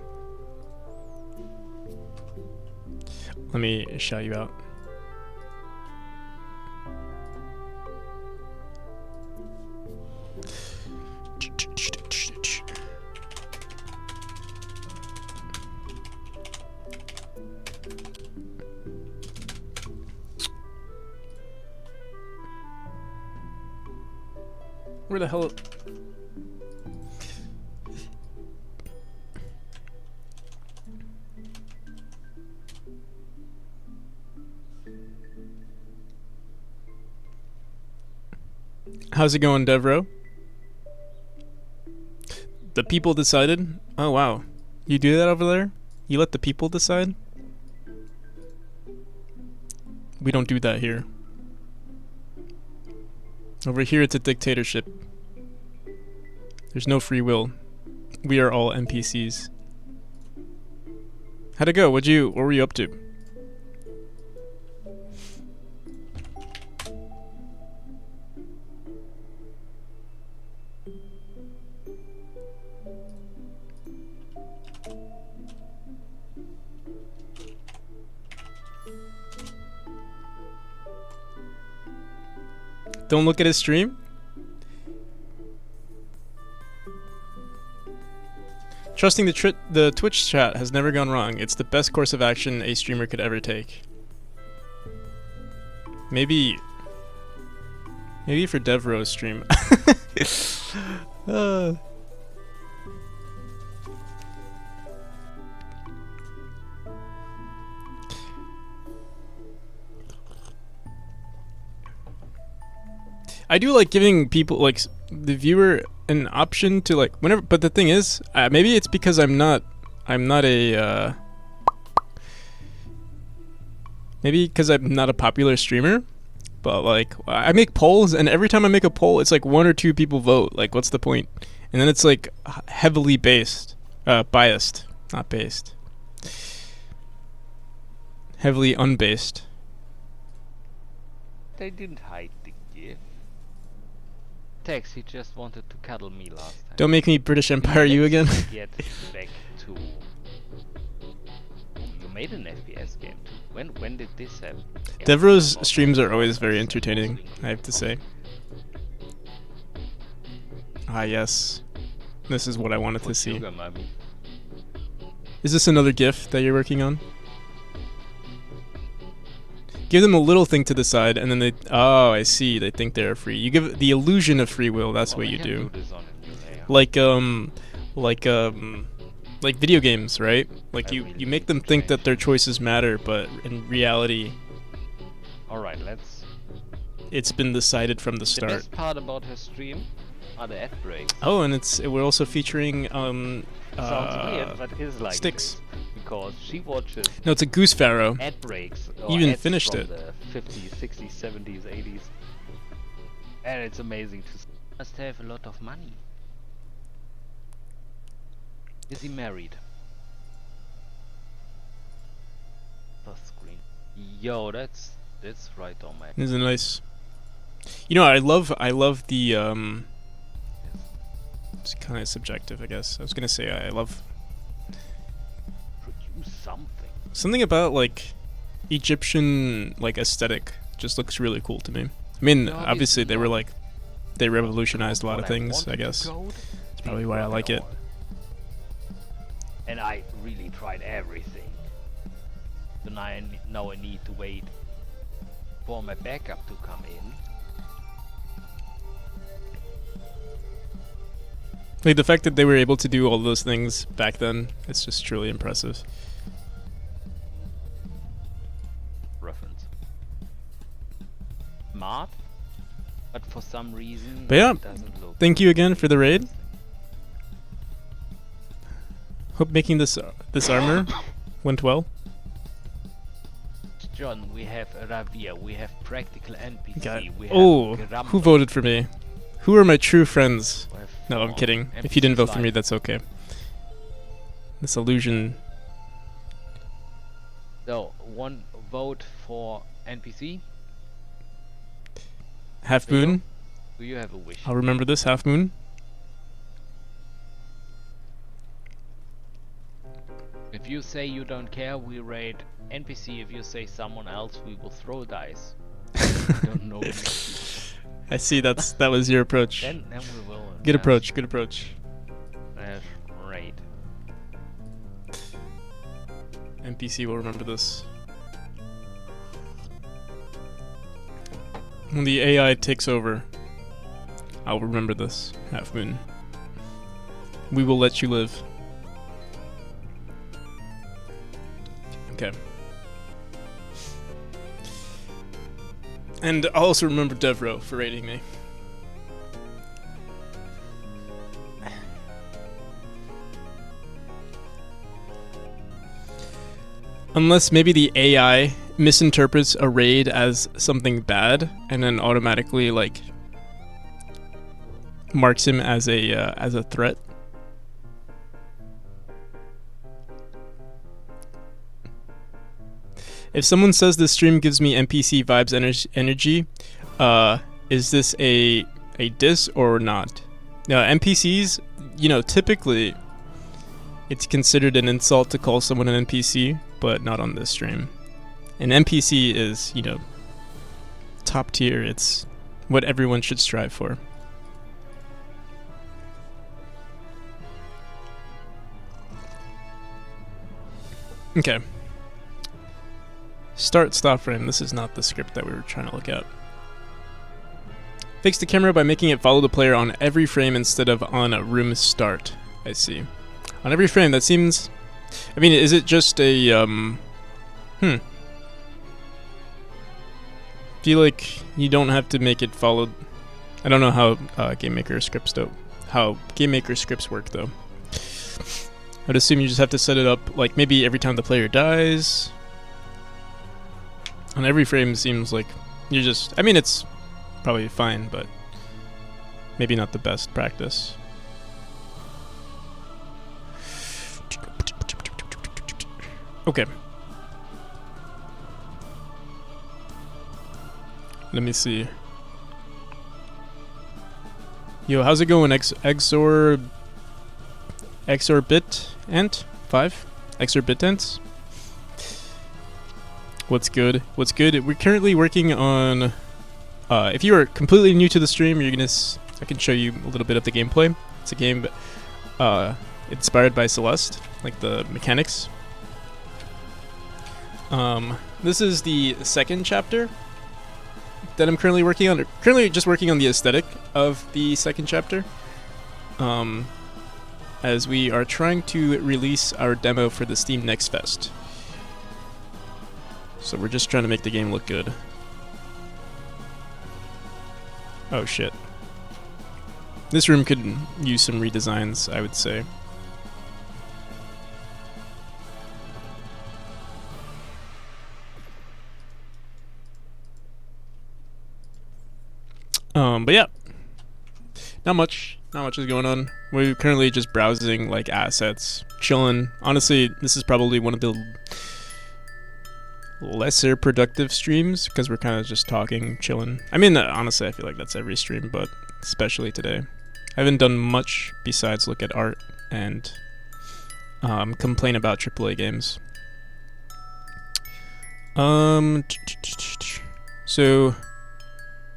Let me shout you out. Where the hell? How's it going, Devro? The people decided? Oh wow. You do that over there? You let the people decide? We don't do that here. Over here it's a dictatorship. There's no free will. We are all NPCs. How'd it go? What were you up to? Don't look at his stream? Trusting the Twitch chat has never gone wrong. It's the best course of action a streamer could ever take. Maybe for Devro's stream. I do like giving people, like, the viewer an option to, like, whenever, but the thing is, maybe it's because I'm not a popular streamer, but, like, I make polls, and every time I make a poll, it's like 1 or 2 people vote. Like, what's the point? And then it's, like, heavily based Biased, not based. Heavily unbased. They didn't hide the GIF. Tex, he just wanted to cuddle me last time. Don't make me British Empire you again. Get back to... You made an FPS game too. When did this happen? Devro's streams are always very entertaining, I have to say. Ah, yes. This is what I wanted to see. Is this another GIF that you're working on? Give them a little thing to the side, and then they... Oh, I see. They think they're free. You give the illusion of free will. That's what you do. Like video games, right? Like you make them think that their choices matter, but in reality... Alright, let's... It's been decided from the start. The best part about her stream are the ad breaks. Oh, and we're also featuring Sounds weird, but it's like sticks. This, because she watches... No, it's a Goose Pharaoh. Ad breaks. Even finished it. The 50s, 60s, 70s, 80s. And it's amazing to see. Must have a lot of money. Is he married? First screen. Yo, that's right on my... This is nice. You know, I love the it's kind of subjective, I guess. I was gonna say I love produce something about like Egyptian like aesthetic just looks really cool to me. I mean, no, obviously they were like they revolutionized a lot of things, I guess. That's probably why I like it. And I really tried everything. So now I need to wait for my backup to come in. Like the fact that they were able to do all those things back then, it's just truly impressive. Reference. Smart, but for some reason but yeah, it doesn't look... Thank you again for the raid. Hope making this armor went well. John, we have Ravia, we have Practical NPC, we have Grumble. Who voted for me? Who are my true friends? No, I'm kidding. If you didn't vote for me, that's okay. This illusion. So, one vote for NPC. Half Moon. Do you have a wish? I'll remember this, Half Moon. If you say you don't care, we raid NPC. If you say someone else, we will throw dice. Don't know. I see. That was your approach. Then we will. Good approach. Good approach. Raid. NPC will remember this. When the AI takes over, I'll remember this. Half Moon. We will let you live. Okay. And I'll also remember Devro for raiding me. Unless maybe the AI misinterprets a raid as something bad and then automatically like marks him as a threat. If someone says this stream gives me NPC vibes energy, is this a diss or not? Now, NPCs, you know, typically it's considered an insult to call someone an NPC, but not on this stream. An NPC is, you know, top tier. It's what everyone should strive for. Okay. Start stop frame. This is not the script that we were trying to look at. Fix the camera by making it follow the player on every frame instead of on a room start. I see. On every frame, that seems... I mean, is it just a, feel like you don't have to make it follow... I don't know how GameMaker scripts work, though. I'd assume you just have to set it up, like, maybe every time the player dies... On every frame seems like you're just... I mean, it's probably fine, but maybe not the best practice. Okay. Let me see. Yo, how's it going? Exorbit Ant 5? Exorbitant? What's good? What's good? We're currently working on. If you are completely new to the stream, I can show you a little bit of the gameplay. It's a game inspired by Celeste, like the mechanics. This is the second chapter that I'm currently working on. Currently just working on the aesthetic of the second chapter. As we are trying to release our demo for the Steam Next Fest. So we're just trying to make the game look good. Oh shit. This room could use some redesigns, I would say. But yeah. Not much is going on. We're currently just browsing like assets, chilling. Honestly, this is probably one of the lesser productive streams because we're kind of just talking, chilling. I mean, honestly, I feel like that's every stream, but especially today. I haven't done much besides look at art and complain about AAA games. So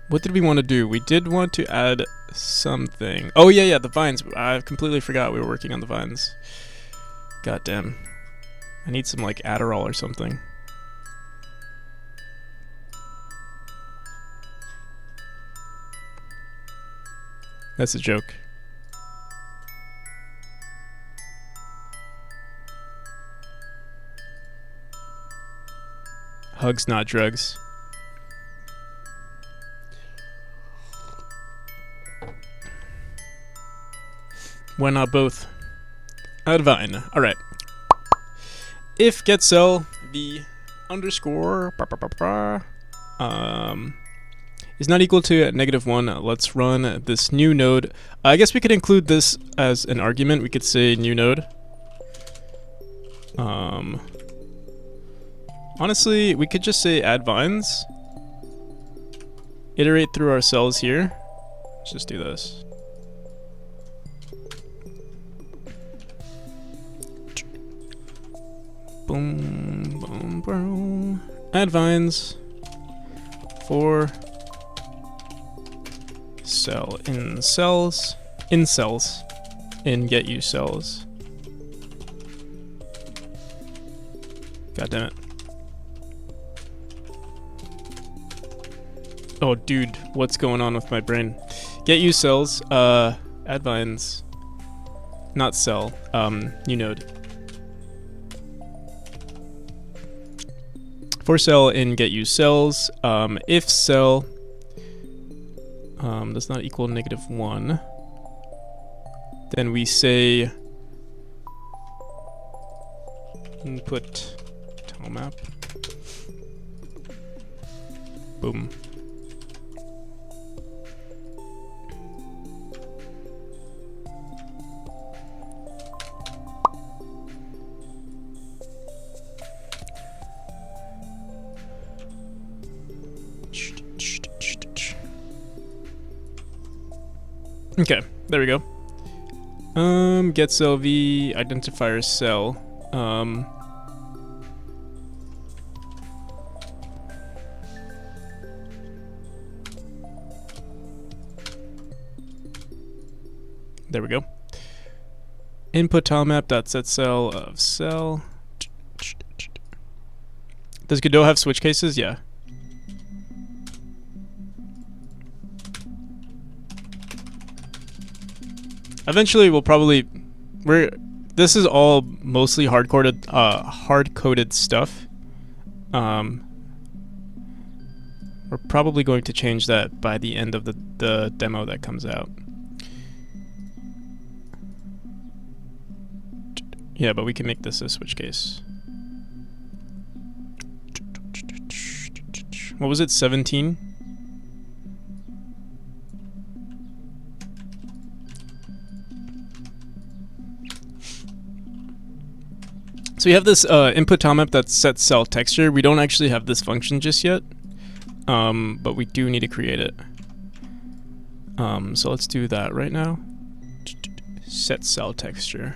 what did we want to do? We did want to add something. Oh yeah, the vines. I completely forgot we were working on the vines. God damn. I need some like Adderall or something. That's a joke. Hugs, not drugs. Why not both? Advine. Alright. If get cell the underscore is not equal to -1, let's run this new node. I guess we could include this as an argument. We could say new node. Honestly, we could just say add vines. Iterate through our cells here. Let's just do this. Boom, boom, boom. Add vines for cell in cells in get you cells. God damn it. Oh dude, what's going on with my brain? Get you cells, add vines, not cell, new node. For cell in get you cells, if cell does not equal -1, then we say input Tilemaps. Boom. Okay, there we go. Get cell v identifier cell. There we go. Input tilemap.set cell of cell. Does Godot have switch cases? Yeah. Eventually, we'll probably this is all mostly hard-coded stuff. We're probably going to change that by the end of the demo that comes out. Yeah, but we can make this a switch case. What was it? 17? So we have this input tilemap that sets cell texture. We don't actually have this function just yet, but we do need to create it. So let's do that right now. Set cell texture.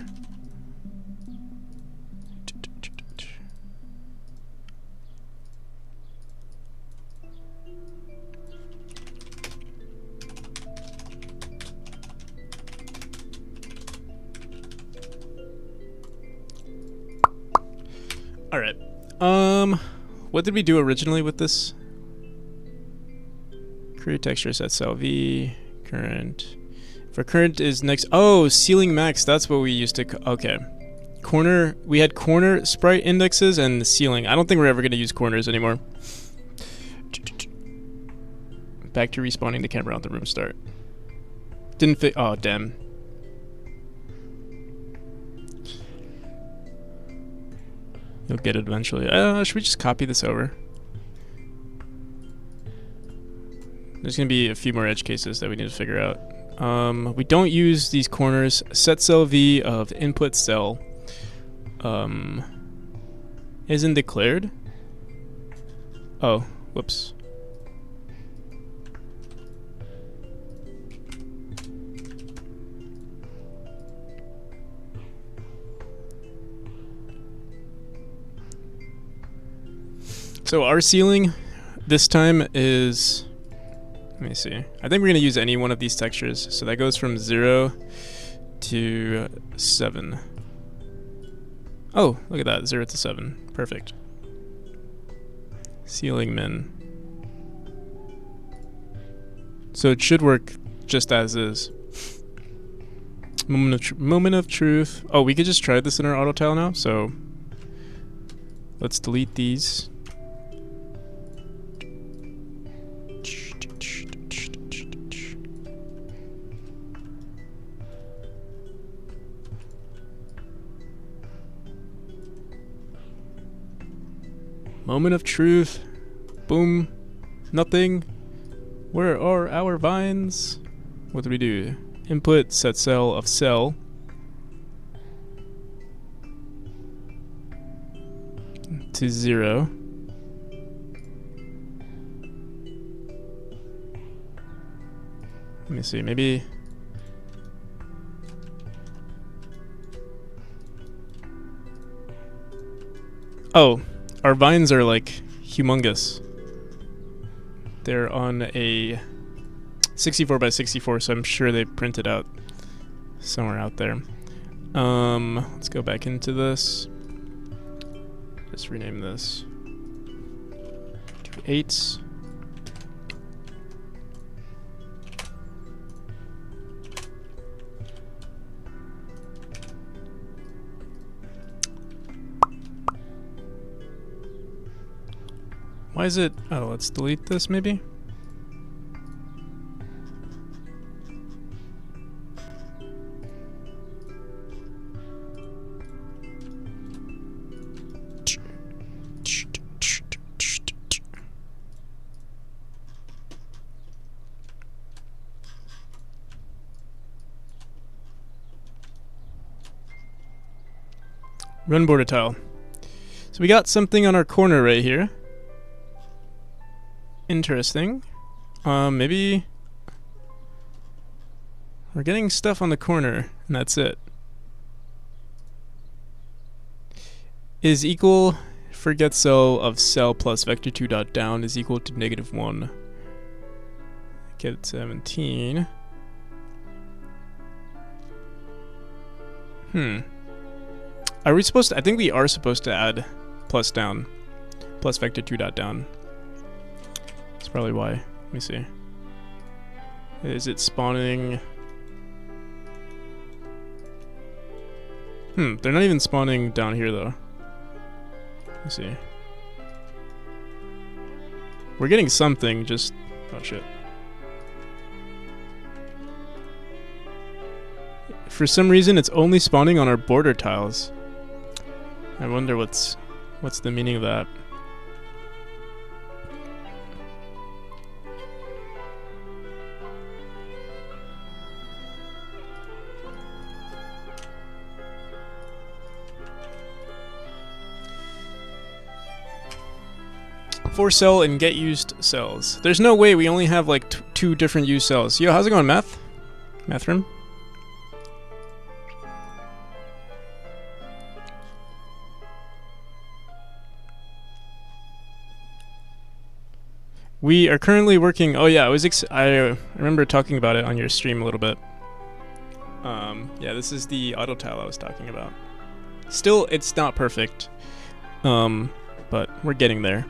All right. What did we do originally with this? Create texture, set cell V, current. For current is next. Oh, ceiling max. That's what we used to. Okay. Corner. We had corner sprite indexes and ceiling. I don't think we're ever going to use corners anymore. Back to respawning the camera on the room start. Didn't fit. Oh, damn. You'll get it eventually. Should we just copy this over? There's going to be a few more edge cases that we need to figure out. We don't use these corners. Set cell V of input cell isn't declared. Oh, whoops. So our ceiling this time is, let me see. I think we're going to use any one of these textures. So that goes from 0 to 7. Oh, look at that. 0 to 7. Perfect. Ceiling min. So it should work just as is. Moment of truth. Oh, we could just try this in our auto tile now. So let's delete these. Moment of truth. Boom. Nothing. Where are our vines? What do we do? Input set cell of cell. To 0. Let me see, maybe. Oh. Our vines are like humongous. They're on a 64 by 64, so I'm sure they printed out somewhere out there. Let's go back into this. Just rename this to 8s. Why is it? Oh, let's delete this maybe. Run border tile. So we got something on our corner right here. Interesting. Maybe we're getting stuff on the corner, and that's it. Is equal forget cell of cell plus vector 2 dot down is equal to -1. Get 17. Are we supposed to? I think we are supposed to add plus down, plus vector 2 dot down. That's probably why. Let me see. Is it spawning? They're not even spawning down here though. Let me see. We're getting something, just... oh shit. For some reason it's only spawning on our border tiles. I wonder what's the meaning of that. For sell and get used cells. There's no way we only have like 2 different used cells. Yo, how's it going, Math? Math room? We are currently working. Oh yeah, I remember talking about it on your stream a little bit. Yeah, this is the auto tile I was talking about. Still, it's not perfect, but we're getting there.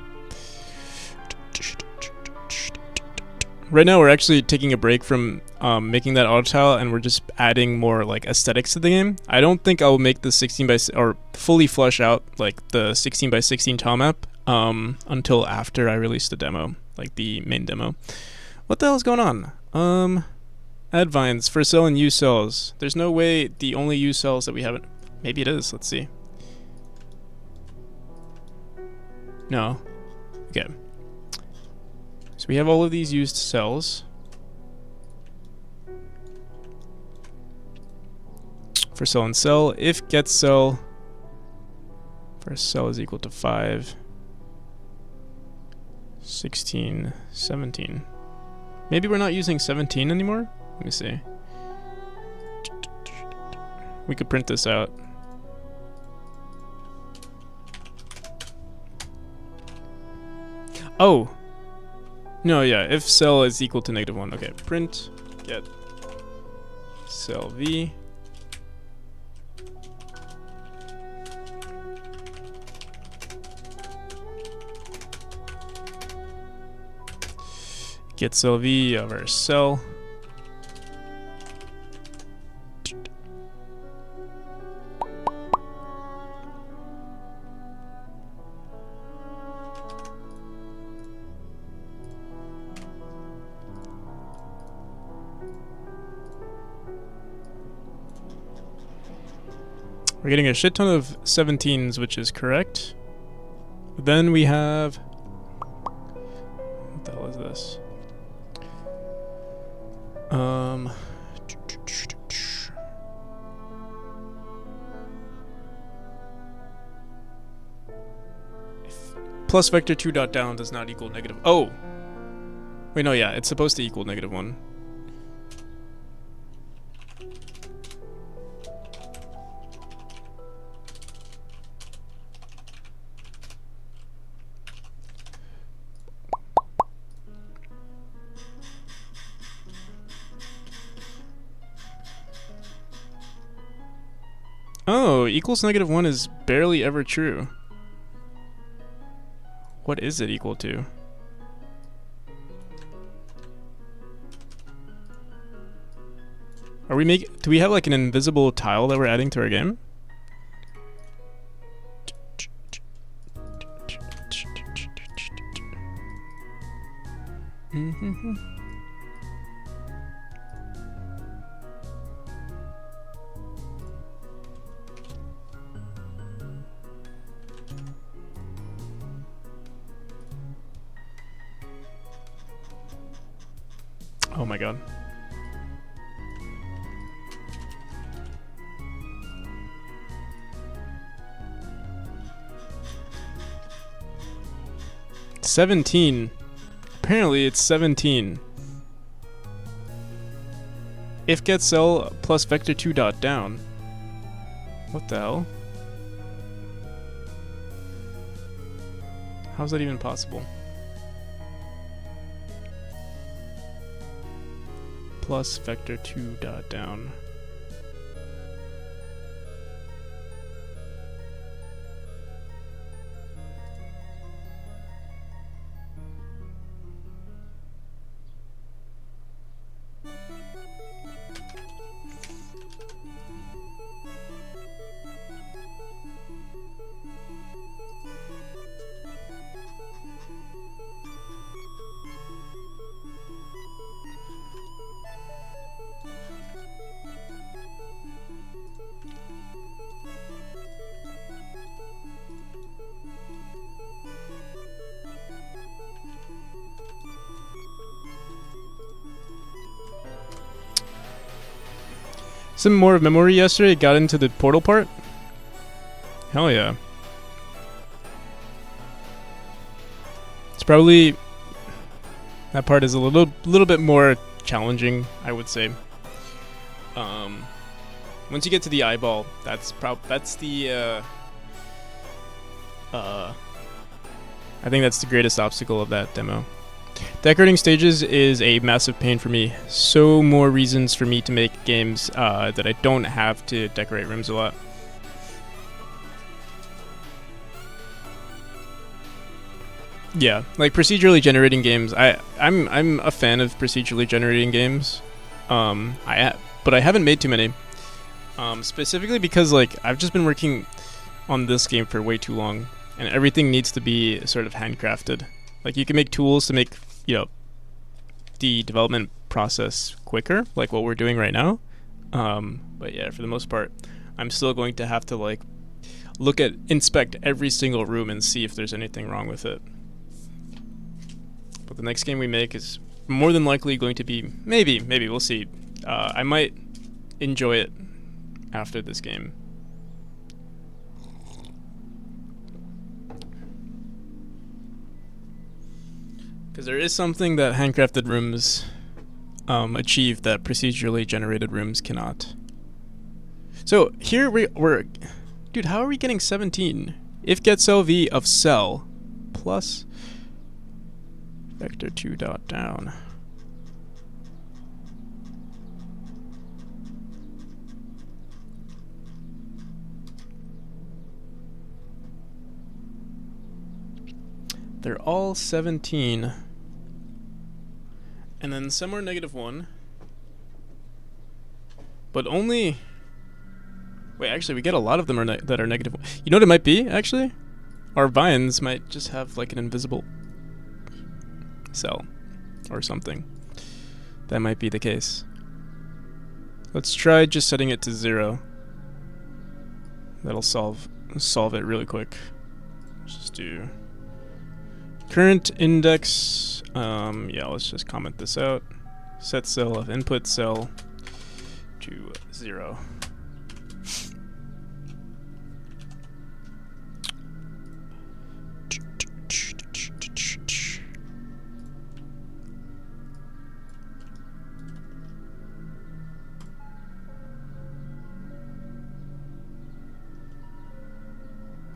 Right now, we're actually taking a break from making that auto tile, and we're just adding more like aesthetics to the game. I don't think I'll make the 16 by or fully flesh out like the 16 by 16 tile map until after I release the demo, like the main demo. What the hell is going on? Add vines for sell and use cells. There's no way the only use cells that we haven't. Maybe it is. Let's see. No. Okay. So we have all of these used cells. For sell and sell. If get sell for sell is equal to 5, 16, 17. Maybe we're not using 17 anymore? Let me see. We could print this out. Oh! No, yeah, if cell is equal to -1. Okay, print get cell v. Get cell v over cell. We're getting a shit ton of 17s, which is correct. Then we have... What the hell is this? Plus vector 2 dot down does not equal negative... Oh! Wait, no, yeah, it's supposed to equal -1. Oh, equals -1 is barely ever true. What is it equal to? Are we do we have like an invisible tile that we're adding to our game? Oh my god. $17. Apparently it's 17. If get cell plus vector 2 dot down. What the hell? How's that even possible? Plus vector 2 dot down. Some more memory yesterday, got into the portal part. Hell yeah. probably that part is a little bit more challenging, I would say. Once you get to the eyeball, that's the I think that's the greatest obstacle of that demo. Decorating stages is a massive pain for me. So more reasons for me to make games that I don't have to decorate rooms a lot. Yeah, like procedurally generating games. I'm a fan of procedurally generating games. But I haven't made too many. Specifically because like I've just been working on this game for way too long, and everything needs to be sort of handcrafted. Like you can make tools to make, you know, the development process quicker, like what we're doing right now. But yeah, for the most part, I'm still going to have to like inspect every single room and see if there's anything wrong with it. But the next game we make is more than likely going to be maybe we'll see. I might enjoy it after this game. Because there is something that handcrafted rooms achieve that procedurally generated rooms cannot. So here we're dude, how are we getting 17? If gets LV of cell plus vector 2 dot down. They're all 17. And then some are -1. But only... Wait, actually, we get a lot of them that are -1. You know what it might be, actually? Our vines might just have, like, an invisible cell or something. That might be the case. Let's try just setting it to 0. That'll solve it really quick. Just do... current index, yeah, let's just comment this out. Set cell of input cell to 0.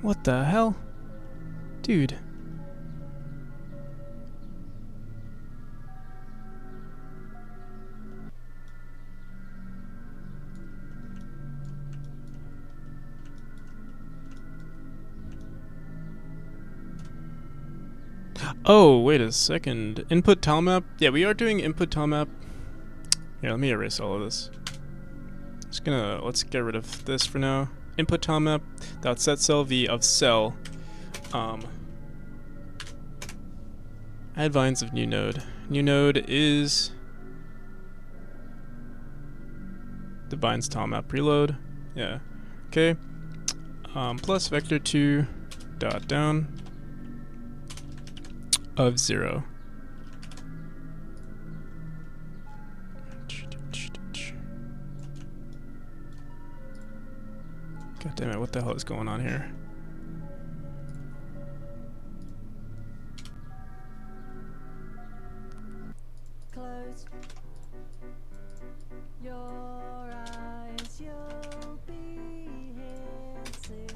What the hell? Dude. Oh, wait a second. Input Tilemaps? Yeah, we are doing input Tilemaps. Here, let me erase all of this. Let's get rid of this for now. Input Tilemaps dot set cell v of cell. Add vines of new node. New node is the vines Tilemaps preload. Yeah. Okay. Plus vector 2 dot down of 0. God damn it, what the hell is going on here? Close your eyes, you'll be here soon.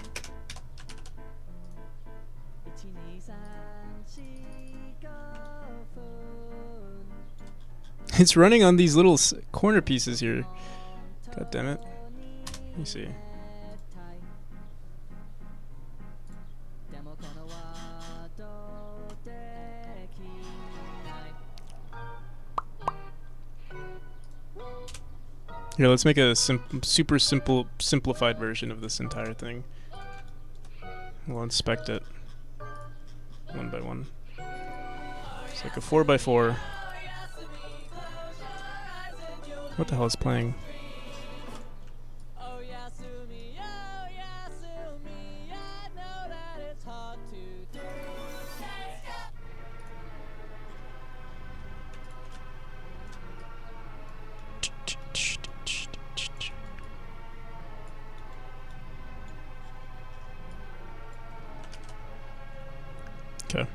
It's running on these little corner pieces here. God damn it. Let me see. Here, let's make a super simplified version of this entire thing. We'll inspect it one by one. It's like a 4x4. What the hell is playing? Okay.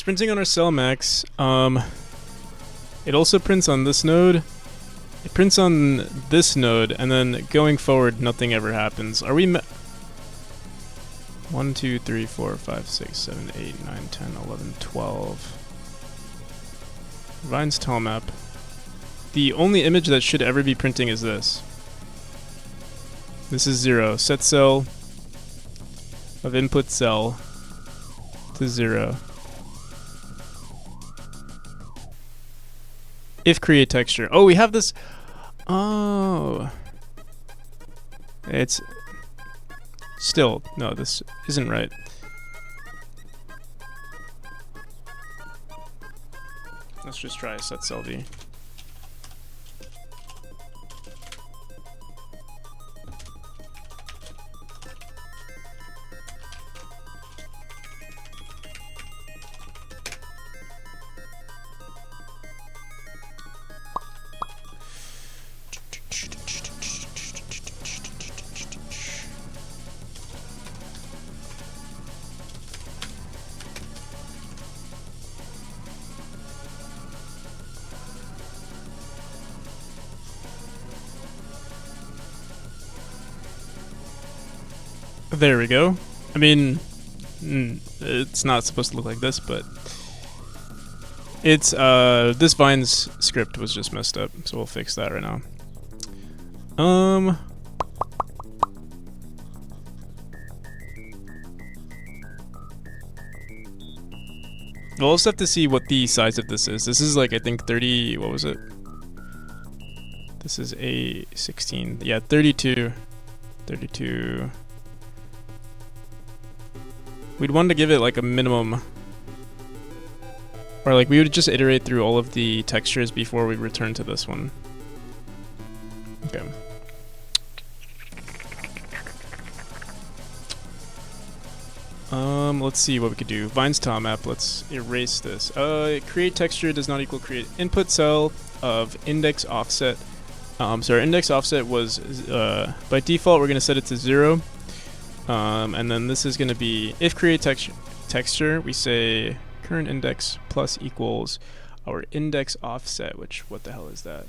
printing on our cell max. It also prints on this node. It prints on this node, and then going forward, nothing ever happens. Are we 1, 2, 3, 4, 5, 6, 7, 8, 9, 10, 11, 12. Vine's telemap. The only image that should ever be printing is this. This is 0. Set cell of input cell to 0. If create texture. Oh, we have this. Oh. It's still, no, this isn't right. Let's just try set cell v. There we go. I mean, it's not supposed to look like this, but it's this Vine's script was just messed up, so we'll fix that right now. We'll also have to see what the size of this is. This is like, I think 30, what was it? This is a 16, yeah, 32. We'd want to give it like a minimum, or like we would just iterate through all of the textures before we return to this one. Okay. Let's see what we could do. Vine's telemap, let's erase this. Create texture does not equal create input cell of index offset. So our index offset was, by default, we're going to set it to 0. And then this is going to be, if create texture, we say current index plus equals our index offset, which, what the hell is that?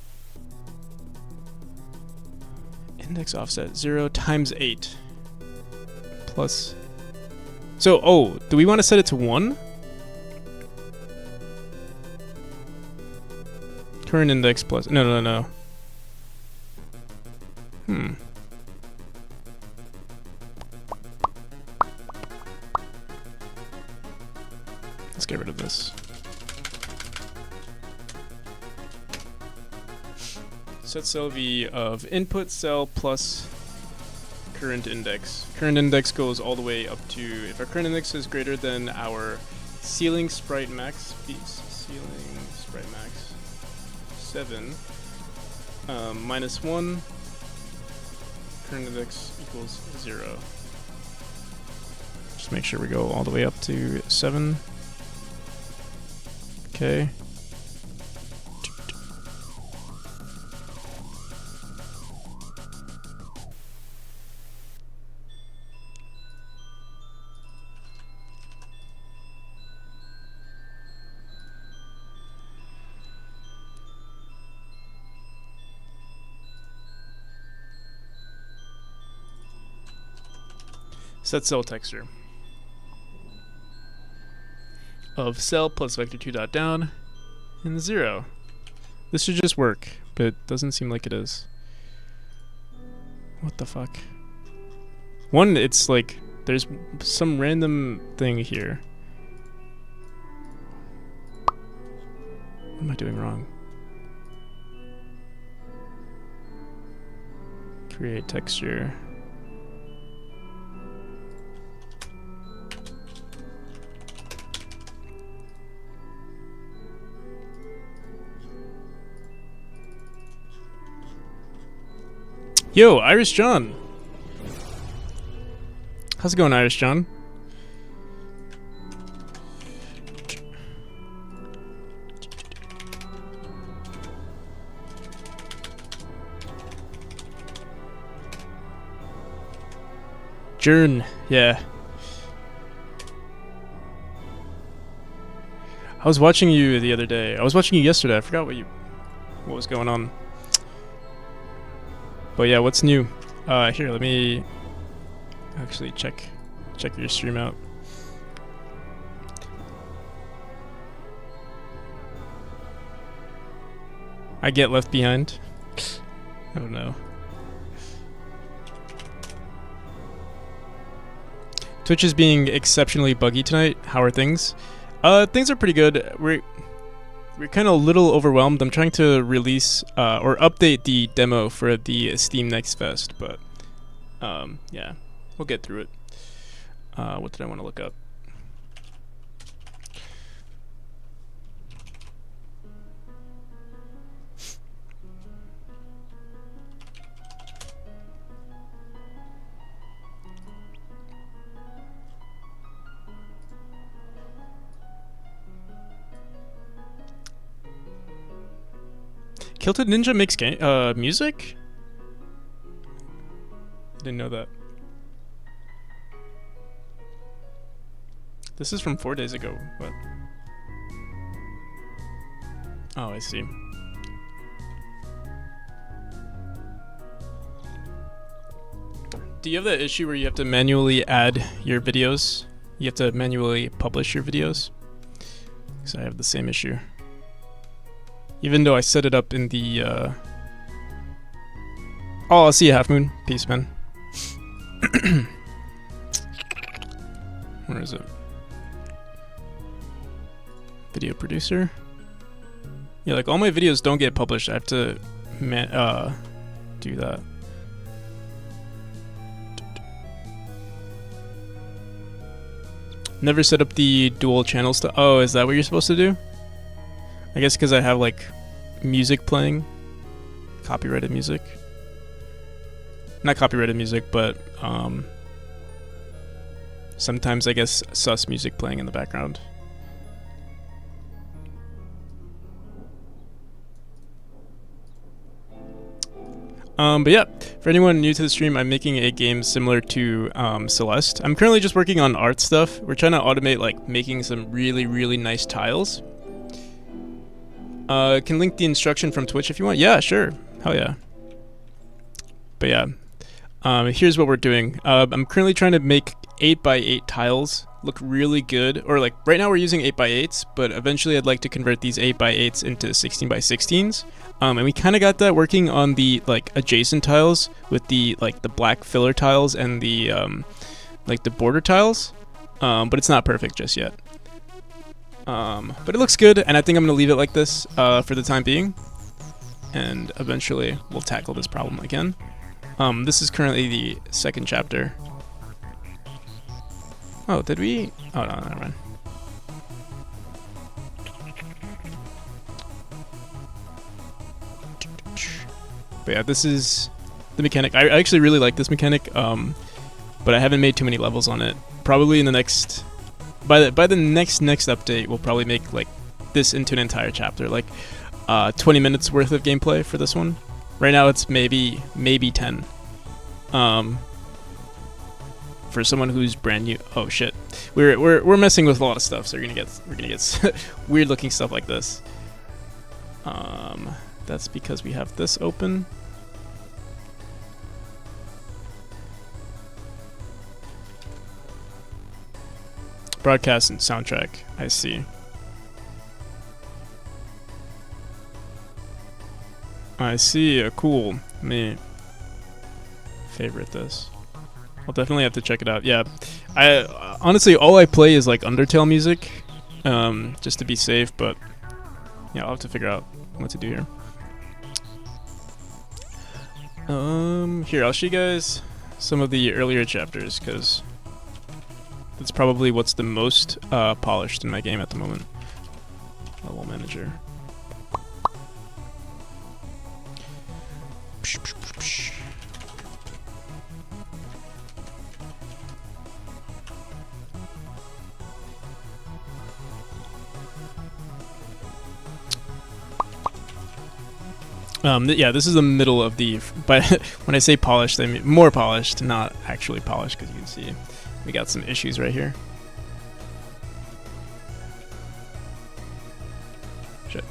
Index offset 0 times 8 plus. So, oh, do we want to set it to 1? Current index plus, no. Let's get rid of this. Set cell v of input cell plus current index. Current index goes all the way up to, if our current index is greater than our ceiling sprite max, 7, minus 1, current index equals 0. Just make sure we go all the way up to 7. Okay. Set cell texture of cell plus vector 2 dot down and 0. This should just work, but it doesn't seem like it is. What the fuck? One, it's like there's some random thing here. What am I doing wrong? Create texture. Yo, Irish John. How's it going, Irish John? Jern, yeah. I was watching you the other day. I was watching you yesterday. I forgot what was going on. But yeah, what's new? Here, let me actually check your stream out. I get left behind. Oh no. Twitch is being exceptionally buggy tonight. How are things? Things are pretty good. We're kind of a little overwhelmed. I'm trying to release or update the demo for the Steam Next Fest, but yeah, we'll get through it. What did I want to look up? Kilted Ninja makes music? I didn't know that. This is from 4 days ago. What? Oh, I see. Do you have that issue where you have to manually add your videos? You have to manually publish your videos? Because I have the same issue. Even though I set it up in the, Oh, I'll see you, Half Moon. Peace, man. Where is it? Video producer? Yeah, like, all my videos don't get published. I have to, do that. Never set up the dual channel stuff. Oh, is that what you're supposed to do? I guess because I have like music playing, copyrighted music. Not copyrighted music, but sometimes I guess sus music playing in the background. But yeah, for anyone new to the stream, I'm making a game similar to Celeste. I'm currently just working on art stuff. We're trying to automate like making some really, really nice tiles. Can link the instruction from Twitch if you want. Yeah, sure. Hell yeah. But yeah, here's what we're doing. I'm currently trying to make 8x8 tiles look really good. Or like right now we're using 8x8s, but eventually I'd like to convert these 8x8s into 16x16s. And we kind of got that working on the like adjacent tiles with the like the black filler tiles and the like the border tiles. But it's not perfect just yet. But it looks good, and I think I'm going to leave it like this for the time being. And eventually, we'll tackle this problem again. This is currently the second chapter. Oh, did we? Oh, no, never mind. But yeah, this is the mechanic. I actually really like this mechanic, but I haven't made too many levels on it. Probably in the next... By the next update, we'll probably make like this into an entire chapter, like 20 minutes worth of gameplay for this one. Right now, it's maybe 10. For someone who's brand new, oh shit, we're messing with a lot of stuff, so we're gonna get weird looking stuff like this. That's because we have this open. Broadcast and soundtrack, I see. I see, cool. Let me favorite this. I'll definitely have to check it out. Yeah, I honestly, all I play is like Undertale music, just to be safe, but yeah, I'll have to figure out what to do here. Here, I'll show you guys some of the earlier chapters, because that's probably what's the most polished in my game at the moment. Level manager. Yeah, this is the middle of the... But when I say polished, I mean more polished, not actually polished, because you can see we got some issues right here. Shit.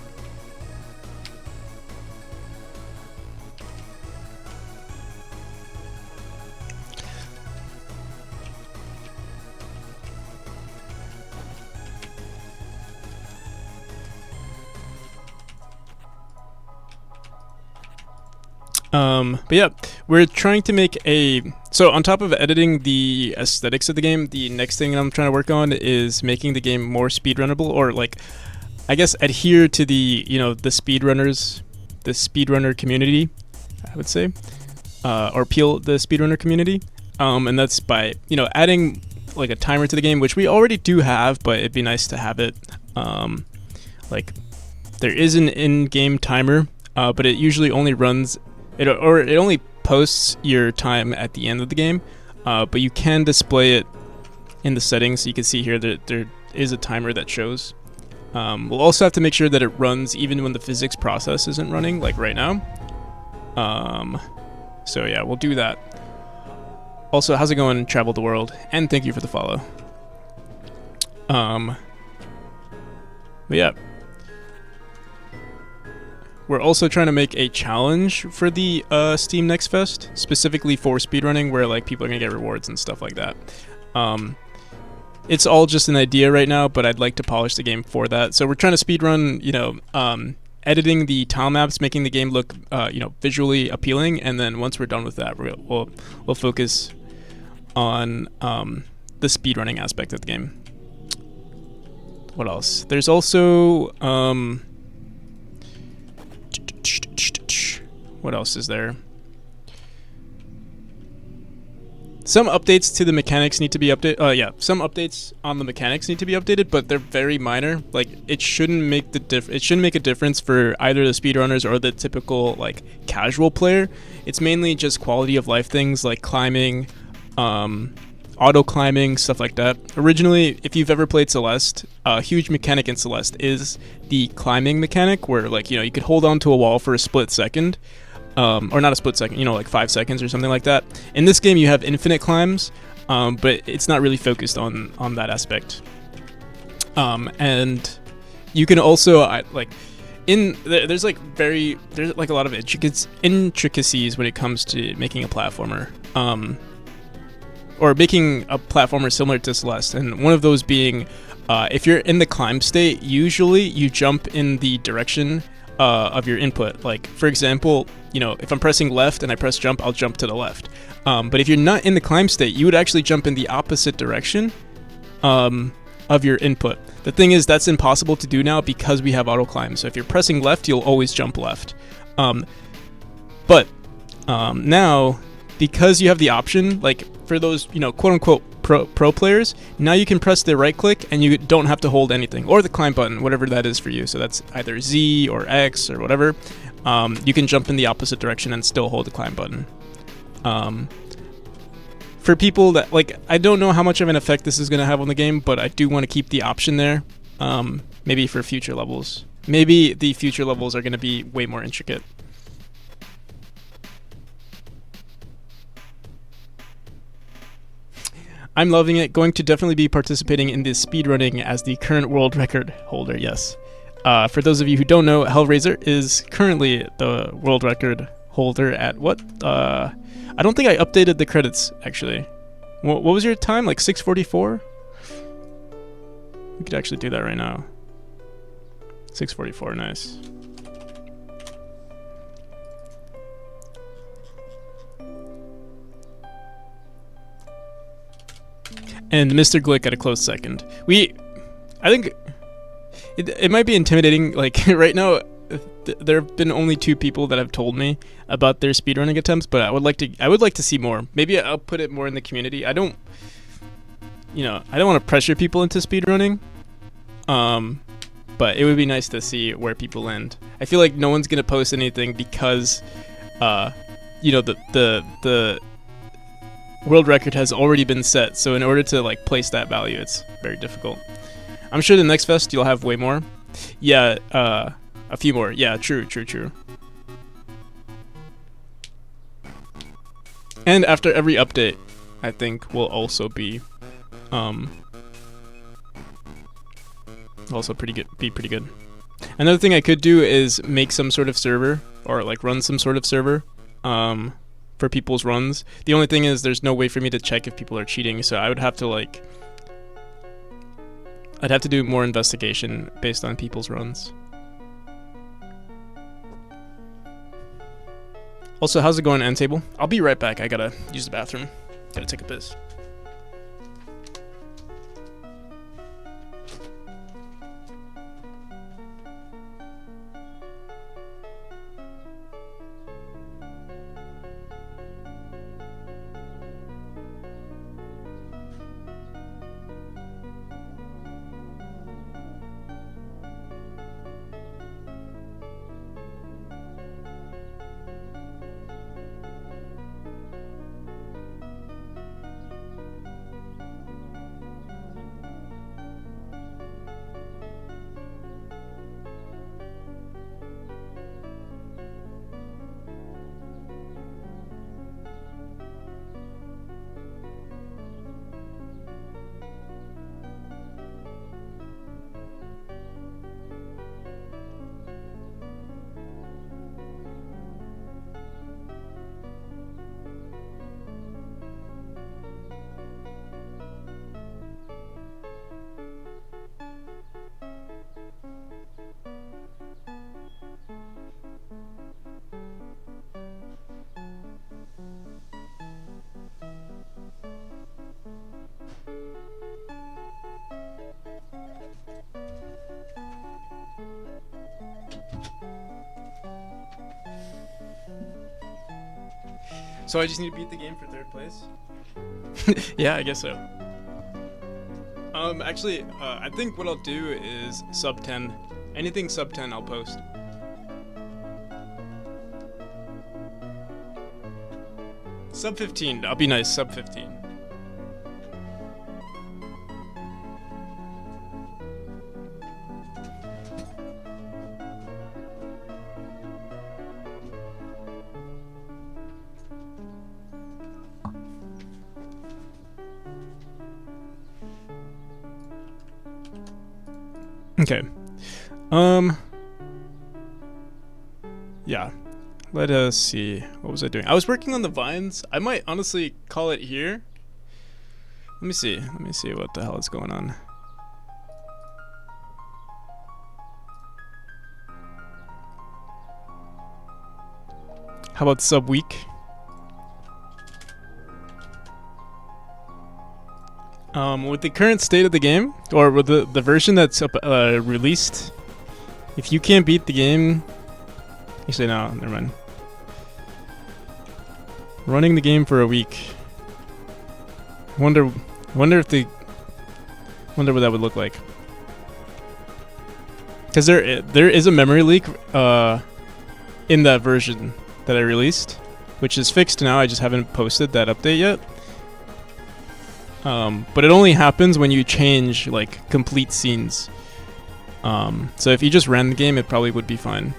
But yeah, we're trying to make so on top of editing the aesthetics of the game, the next thing I'm trying to work on is making the game more speedrunnable, or like, I guess adhere to the, the speedrunner community, I would say, or appeal the speedrunner community. And that's by, adding like a timer to the game, which we already do have, but it'd be nice to have it. Like, there is an in-game timer, but it usually only runs it only posts your time at the end of the game, but you can display it in the settings. So you can see here that there is a timer that shows. We'll also have to make sure that it runs even when the physics process isn't running, like right now. So yeah, we'll do that. Also, how's it going, Travel the World? And thank you for the follow. But yeah. We're also trying to make a challenge for the Steam Next Fest, specifically for speedrunning, where like people are gonna get rewards and stuff like that. It's all just an idea right now, but I'd like to polish the game for that. So we're trying to speedrun, editing the tile maps, making the game look, visually appealing, and then once we're done with that, we'll focus on the speedrunning aspect of the game. What else? There's also what else is there? Some updates to the mechanics need to be updated. Some updates on the mechanics need to be updated, but they're very minor. Like, it shouldn't make it shouldn't make a difference for either the speedrunners or the typical like casual player. It's mainly just quality of life things like climbing, auto climbing, stuff like that. Originally, if you've ever played Celeste, a huge mechanic in Celeste is the climbing mechanic, where like you could hold on to a wall for a split second. Or not a split second, like 5 seconds or something like that. In this game, you have infinite climbs, but it's not really focused on that aspect. And you can also there's like a lot of intricacies when it comes to making a platformer, or making a platformer similar to Celeste. And one of those being, if you're in the climb state, usually you jump in the direction of your input. Like, for example, if I'm pressing left and I press jump, I'll jump to the left. But if you're not in the climb state, you would actually jump in the opposite direction of your input. The thing is, that's impossible to do now because we have auto climb. So if you're pressing left, you'll always jump left. But now, because you have the option, like for those, quote unquote pro players, now you can press the right click and you don't have to hold anything, or the climb button, whatever that is for you. So that's either Z or X or whatever. You can jump in the opposite direction and still hold the climb button. For people that, like, I don't know how much of an effect this is going to have on the game, but I do want to keep the option there. Maybe for future levels. Maybe the future levels are going to be way more intricate. I'm loving it. Going to definitely be participating in this speedrunning as the current world record holder, yes. For those of you who don't know, Hellraiser is currently the world record holder at what? I don't think I updated the credits, actually. What was your time? Like 6:44? We could actually do that right now. 6:44, nice. And Mr. Glick at a close second. I think it might be intimidating. Like right now, there have been only 2 people that have told me about their speedrunning attempts, but I would like to see more. Maybe I'll put it more in the community. I don't want to pressure people into speedrunning. But it would be nice to see where people land. I feel like no one's gonna post anything because, the world record has already been set. So in order to like place that value, it's very difficult. I'm sure the next fest you'll have way more. Yeah, a few more. Yeah, true. And after every update, I think will also be, also be pretty good. Another thing I could do is make some sort of server, or like run some sort of server for people's runs. The only thing is there's no way for me to check if people are cheating, so I would have to like I'd have to do more investigation based on people's runs. Also, how's it going, end table? I'll be right back. I gotta use the bathroom. Gotta take a piss. So I just need to beat the game for third place? Yeah, I guess so. Actually, I think what I'll do is sub 10. Anything sub 10 I'll post. Sub 15, I'll be nice, sub 15. Okay. Yeah. Let us see. What was I doing? I was working on the vines. I might honestly call it here. Let me see. Let me see what the hell is going on. How about sub week? With the current state of the game, or with the version that's released, if you can't beat the game, actually no, never mind. Running the game for a week. Wonder what that would look like. Because there is a memory leak in that version that I released, which is fixed now. I just haven't posted that update yet. But it only happens when you change like complete scenes. So if you just ran the game, it probably would be fine.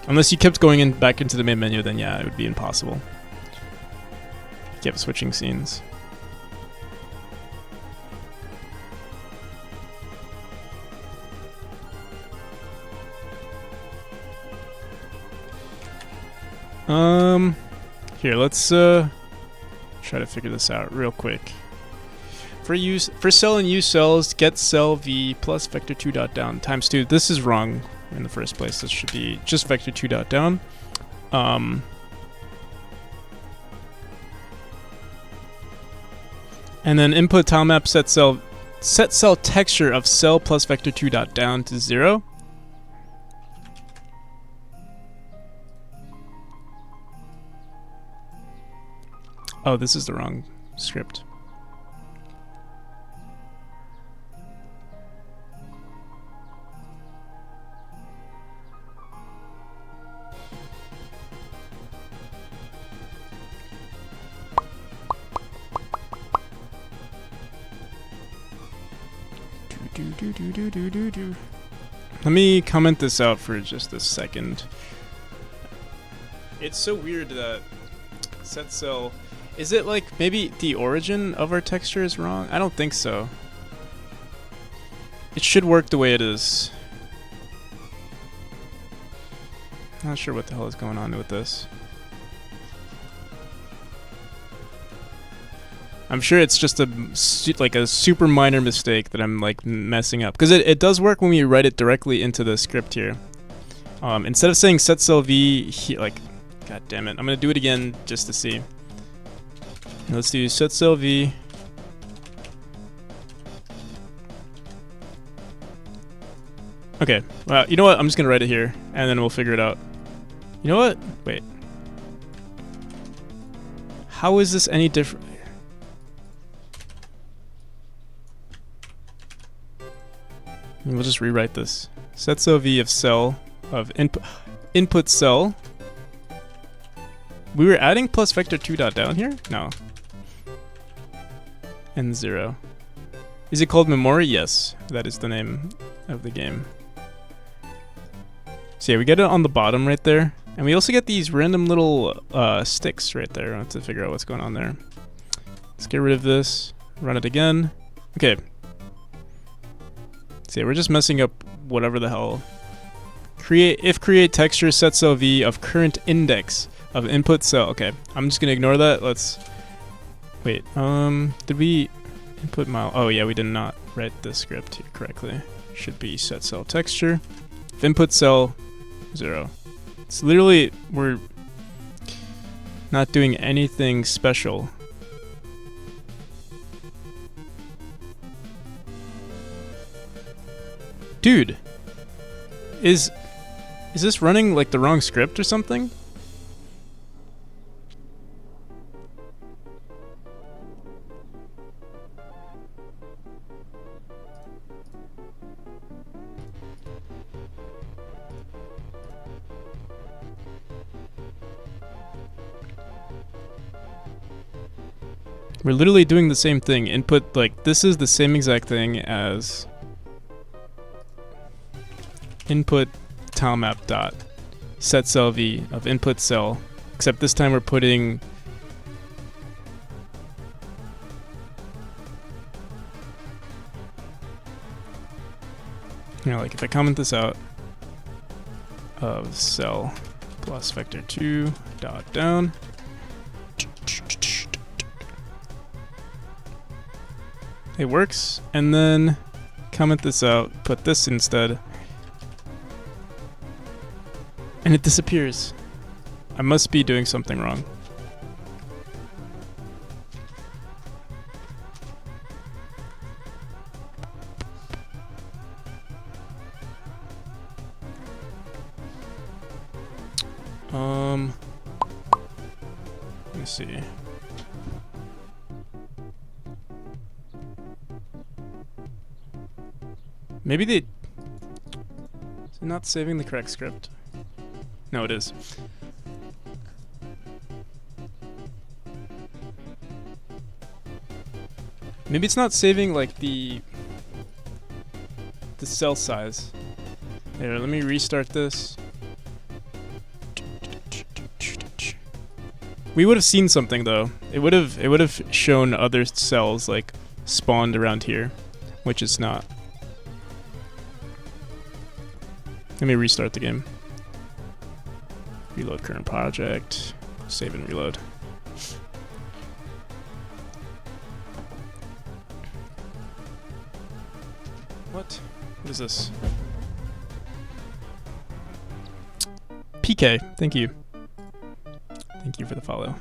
Unless you kept going back into the main menu, then yeah, it would be impossible. Kept switching scenes. Here, let's try to figure this out real quick. For cell and use cells, get cell v plus vector 2 dot down times 2. This is wrong in the first place. This should be just vector 2 dot down. And then input tilemap set cell texture of cell plus vector 2 dot down to 0. Oh, this is the wrong script. Let me comment this out for just a second. It's so weird that set cell. Is it like maybe the origin of our texture is wrong? I don't think so. it should work the way it is. Not sure what the hell is going on with this. I'm sure it's just like a super minor mistake that I'm like messing up, because it does work when we write it directly into the script here. Instead of saying set cell v, like, god damn it, I'm gonna do it again just to see. Let's do set cell v. Okay, well, you know what? I'm just gonna write it here, and then we'll figure it out. You know what? Wait. How is this any different? We'll just rewrite this. Set cell v of cell of input cell. We were adding plus vector 2 dot down here? No. And 0. Is it called memory? Yes, that is the name of the game. So yeah, we get it on the bottom right there, and we also get these random little sticks right there. I have to figure out what's going on there. Let's get rid of this. Run it again. Okay. So yeah, we're just messing up whatever the hell. Create texture set cell v of current index of input cell. Okay, I'm just gonna ignore that. Let's wait. Did we input mile? Oh yeah, we did not write the script here correctly. Should be set cell texture. If input cell 0. It's literally, we're not doing anything special. Dude, is this running like the wrong script or something? We're literally doing the same thing. Input, like, this is the same exact thing as input tilemap dot set cell v of input cell, except this time we're putting like if I comment this out of cell plus vector 2 dot down, it works, and then comment this out, put this instead, and it disappears. I must be doing something wrong. Let me see. Maybe is it not saving the correct script? No, it is. Maybe it's not saving like the cell size. Here, let me restart this. We would have seen something though. It would have shown other cells like spawned around here, which is not. Let me restart the game. Reload current project. Save and reload. What? What is this? PK, thank you. Thank you for the follow.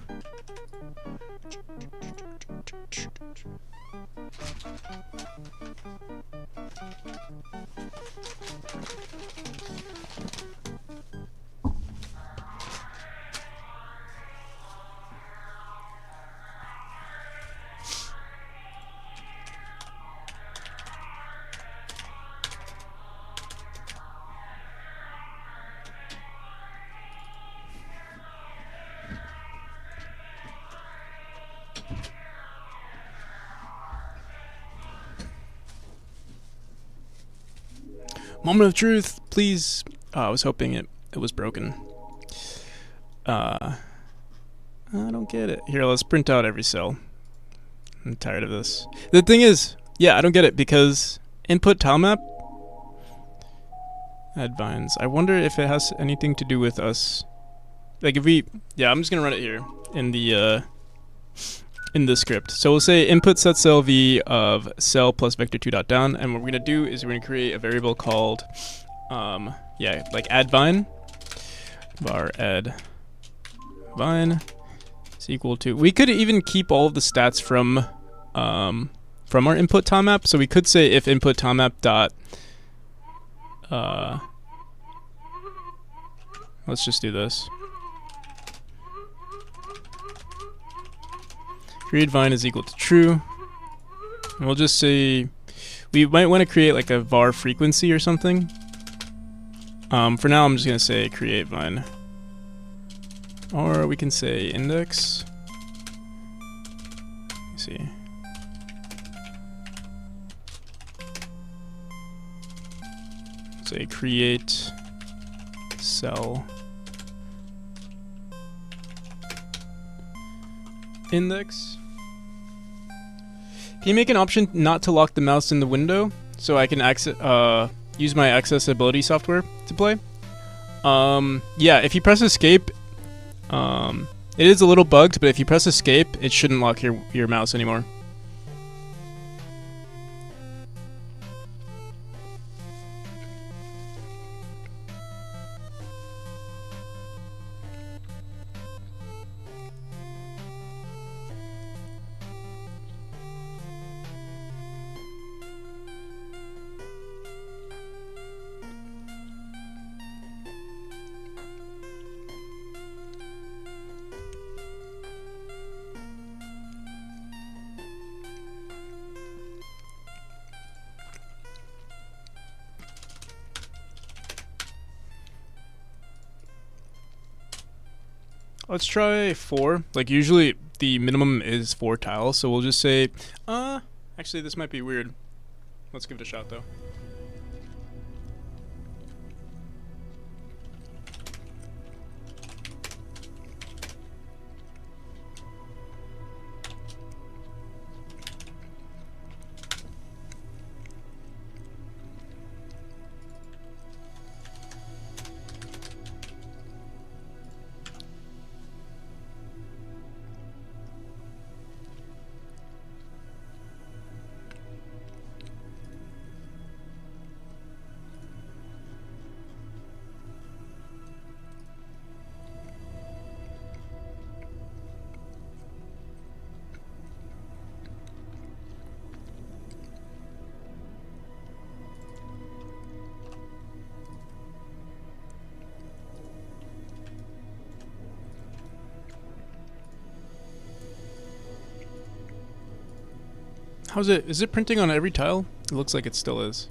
Moment of truth, please. I was hoping it was broken. I don't get it. Here, let's print out every cell. I'm tired of this. The thing is, yeah, I don't get it because input tilemap. Add vines. I wonder if it has anything to do with us. Like if we, yeah, I'm just gonna run it here in the script. So we'll say input set cell v of cell plus vector 2 dot down, and what we're gonna do is we're gonna create a variable called, yeah, like add vine, var add vine is equal to. We could even keep all of the stats from our input tilemap. So we could say if input tilemap dot let's just do this. Create vine is equal to true. And we'll just say we might want to create like a var frequency or something. For now, I'm just gonna say create vine, or we can say index. Let's see. Say create cell index. Can you make an option not to lock the mouse in the window so I can use my accessibility software to play? Yeah, if you press escape, it is a little bugged, but if you press escape, it shouldn't lock your mouse anymore. Let's try 4. Like usually the minimum is 4 tiles, so we'll just say, actually this might be weird. Let's give it a shot though. How's it? Is it printing on every tile? It looks like it still is.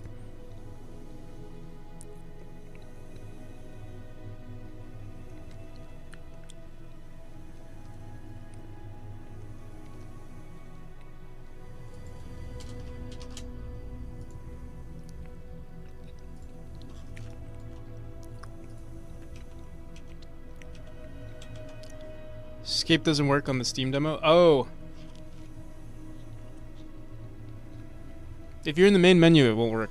Escape doesn't work on the Steam demo. Oh. If you're in the main menu, it won't work.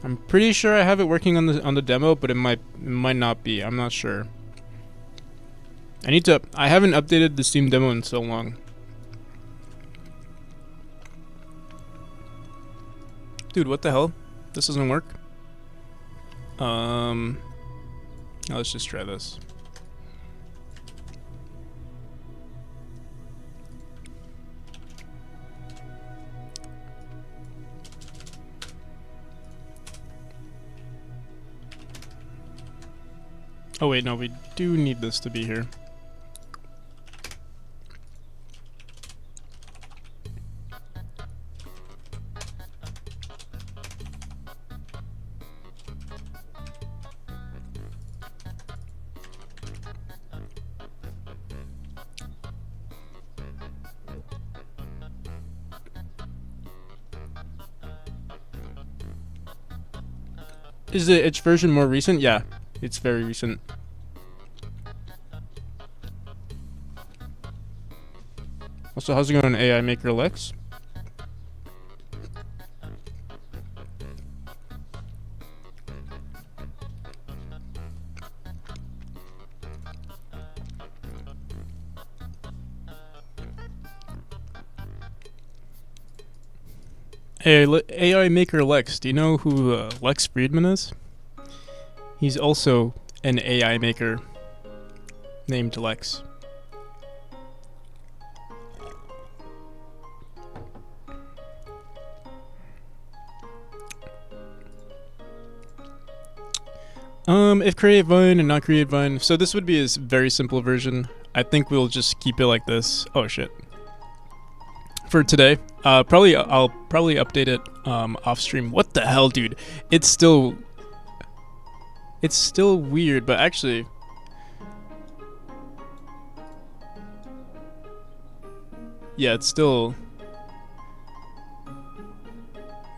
I'm pretty sure I have it working on the demo, but it might not be. I'm not sure. I haven't updated the Steam demo in so long. Dude, what the hell? This doesn't work? Let's just try this. Oh wait, no, we do need this to be here. Is the itch version more recent? Yeah, it's very recent. Also, how's it going, AI Maker Lex? Hey, AI maker Lex, do you know who Lex Friedman is? He's also an AI maker named Lex. If create vine and not create vine, so this would be a very simple version. I think we'll just keep it like this. Oh shit. For today, I'll probably update it off stream. What the hell, dude? It's still weird, but actually, yeah, it's still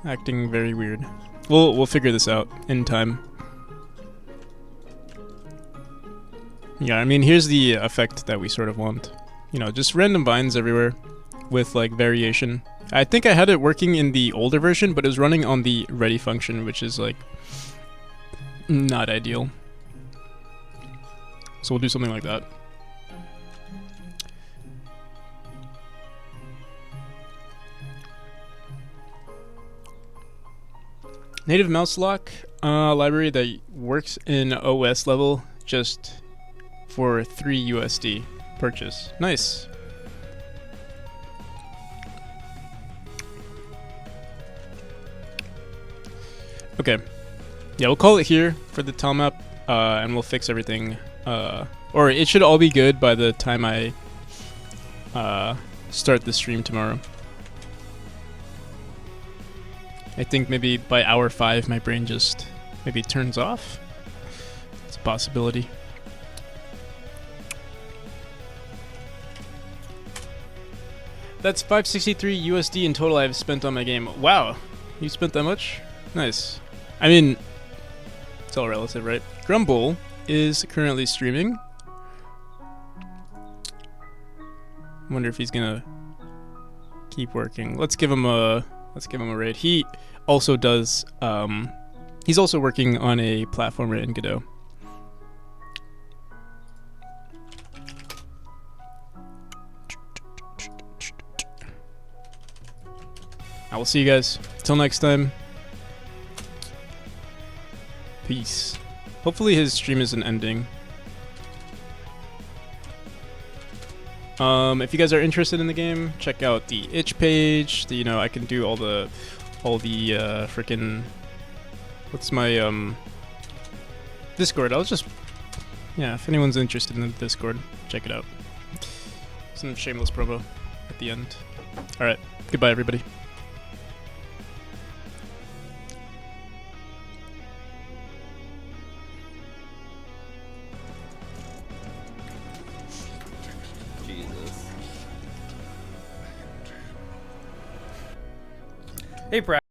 acting very weird. We'll figure this out in time. Yeah, I mean, here's the effect that we sort of want. You know, just random vines everywhere with like variation. I think I had it working in the older version, but it was running on the ready function, which is like not ideal. So we'll do something like that. Native mouse lock library that works in OS level just for 3 USD purchase. Nice. Okay. Yeah, we'll call it here for the telemap, and we'll fix everything. Or it should all be good by the time I start the stream tomorrow. I think maybe by hour 5 my brain just maybe turns off. It's a possibility. That's 563 USD in total I've spent on my game. Wow, you spent that much? Nice. I mean, it's all relative, right? Grumble is currently streaming. Wonder if he's gonna keep working. Let's give him a raid. He also does. He's also working on a platformer in Godot. I will see you guys. Till next time. Peace. Hopefully his stream isn't ending. If you guys are interested in the game, check out the itch page. You know, I can do all the freaking. What's my Discord? I'll just, yeah. If anyone's interested in the Discord, check it out. Some shameless promo at the end. All right. Goodbye, everybody. Hey, Brad.